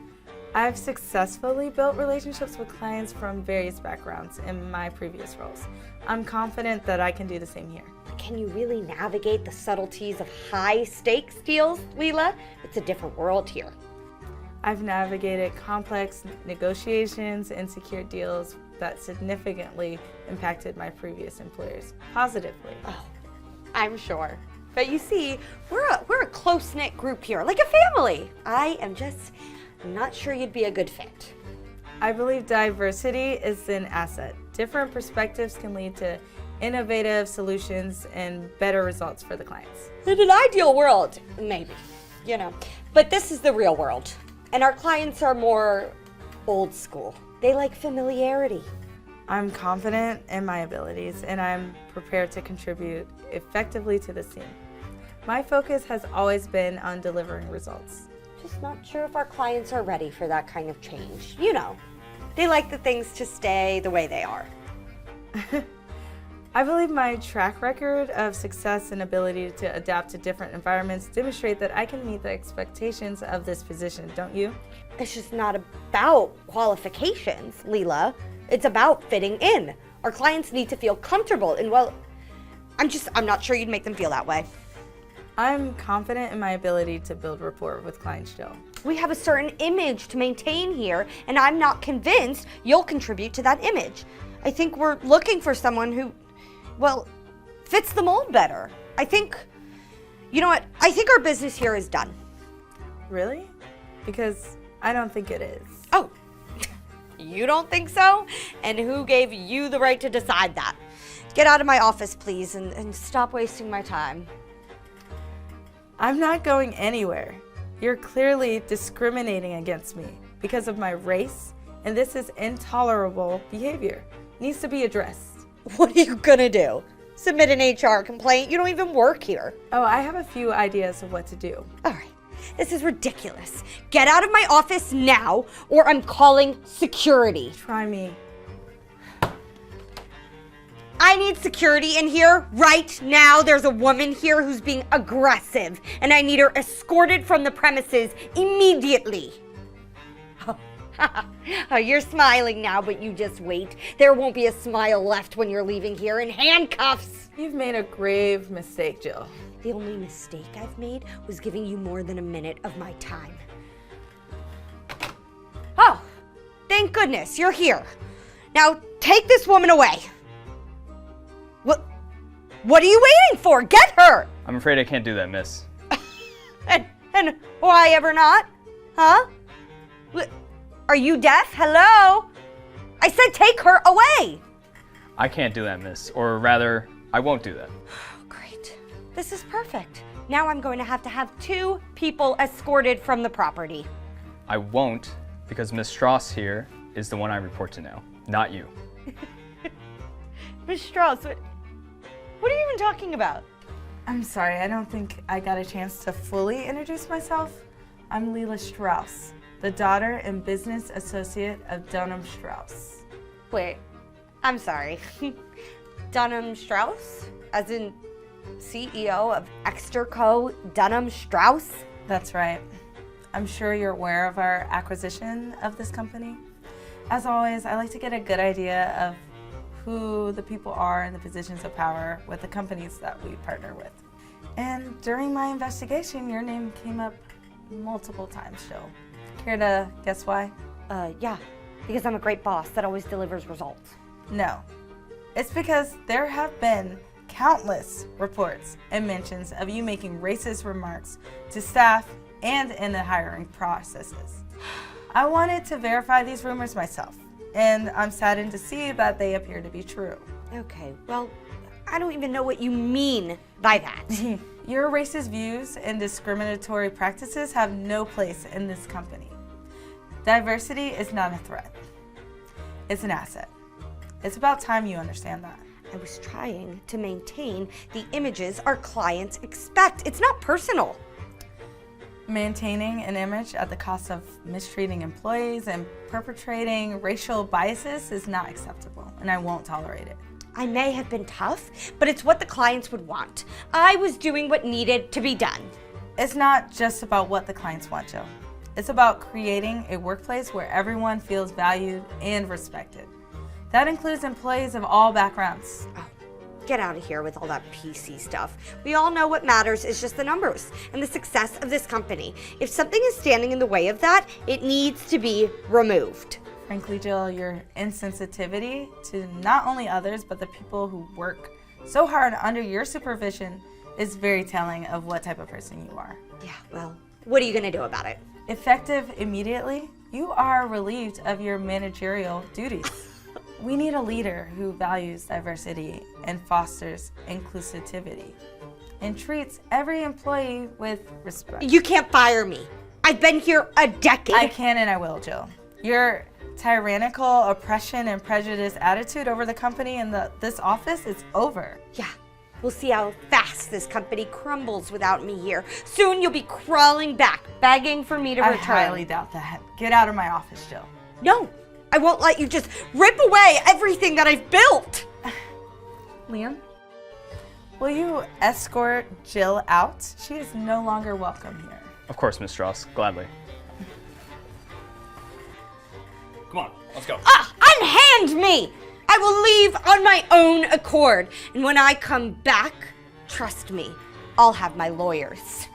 I've successfully built relationships with clients from various backgrounds in my previous roles. I'm confident that I can do the same here. Can you really navigate the subtleties of high-stakes deals, Leela? It's a different world here. I've navigated complex negotiations and secured deals that significantly impacted my previous employers positively. Oh, I'm sure. But you see, we're a close-knit group here, like a family. I'm not sure you'd be a good fit. I believe diversity is an asset. Different perspectives can lead to innovative solutions and better results for the clients. In an ideal world, maybe, you know. But this is the real world. And our clients are more old school. They like familiarity. I'm confident in my abilities and I'm prepared to contribute effectively to this team. My focus has always been on delivering results. Just not sure if our clients are ready for that kind of change. You know, they like the things to stay the way they are. I believe my track record of success and ability to adapt to different environments demonstrate that I can meet the expectations of this position, don't you? It's just not about qualifications, Leela. It's about fitting in. Our clients need to feel comfortable and, well, I'm not sure you'd make them feel that way. I'm confident in my ability to build rapport with clients, Jill. We have a certain image to maintain here, and I'm not convinced you'll contribute to that image. I think we're looking for someone who, well, fits the mold better. You know what? I think our business here is done. Really? Because I don't think it is. Oh, you don't think so? And who gave you the right to decide that? Get out of my office, please, and stop wasting my time. I'm not going anywhere. You're clearly discriminating against me because of my race, and this is intolerable behavior. It needs to be addressed. What are you gonna do? Submit an HR complaint? You don't even work here. Oh, I have a few ideas of what to do. All right, this is ridiculous. Get out of my office now, or I'm calling security. Try me. I need security in here right now. There's a woman here who's being aggressive, and I need her escorted from the premises immediately. Oh, you're smiling now, but you just wait. There won't be a smile left when you're leaving here in handcuffs. You've made a grave mistake, Jill. The only mistake I've made was giving you more than a minute of my time. Oh, thank goodness you're here. Now take this woman away. What are you waiting for? Get her! I'm afraid I can't do that, miss. And why ever not? Huh? Are you deaf? Hello? I said take her away. I can't do that, miss. Or rather, I won't do that. Great. This is perfect. Now I'm going to have 2 people escorted from the property. I won't, because Miss Strauss here is the one I report to now, not you. Miss Strauss, what are you even talking about? I'm sorry, I don't think I got a chance to fully introduce myself. I'm Leela Strauss, the daughter and business associate of Dunham Strauss. Wait, I'm sorry. Dunham Strauss? As in CEO of Exeter Co. Dunham Strauss? That's right. I'm sure you're aware of our acquisition of this company. As always, I like to get a good idea of who the people are in the positions of power with the companies that we partner with. And during my investigation, your name came up multiple times, Jill. Care to guess why? Yeah, because I'm a great boss that always delivers results. No, it's because there have been countless reports and mentions of you making racist remarks to staff and in the hiring processes. I wanted to verify these rumors myself, and I'm saddened to see that they appear to be true. Okay, well, I don't even know what you mean by that. Your racist views and discriminatory practices have no place in this company. Diversity is not a threat. It's an asset. It's about time you understand that. I was trying to maintain the images our clients expect. It's not personal. Maintaining an image at the cost of mistreating employees and perpetrating racial biases is not acceptable, and I won't tolerate it. I may have been tough, but it's what the clients would want. I was doing what needed to be done. It's not just about what the clients want, Jill. It's about creating a workplace where everyone feels valued and respected. That includes employees of all backgrounds. Oh, get out of here with all that PC stuff. We all know what matters is just the numbers and the success of this company. If something is standing in the way of that, it needs to be removed. Frankly, Jill, your insensitivity to not only others, but the people who work so hard under your supervision is very telling of what type of person you are. Yeah, well, what are you gonna do about it? Effective immediately, you are relieved of your managerial duties. We need a leader who values diversity and fosters inclusivity and treats every employee with respect. You can't fire me. I've been here a decade. I can and I will, Jill. Your tyrannical oppression and prejudice attitude over the company and this office is over. Yeah, we'll see how fast this company crumbles without me here. Soon you'll be crawling back, begging for me to return. I highly doubt that. Get out of my office, Jill. No, I won't let you just rip away everything that I've built. Liam, will you escort Jill out? She is no longer welcome here. Of course, Miss Strauss, gladly. Come on, let's go. Unhand me! I will leave on my own accord. And when I come back, trust me, I'll have my lawyers.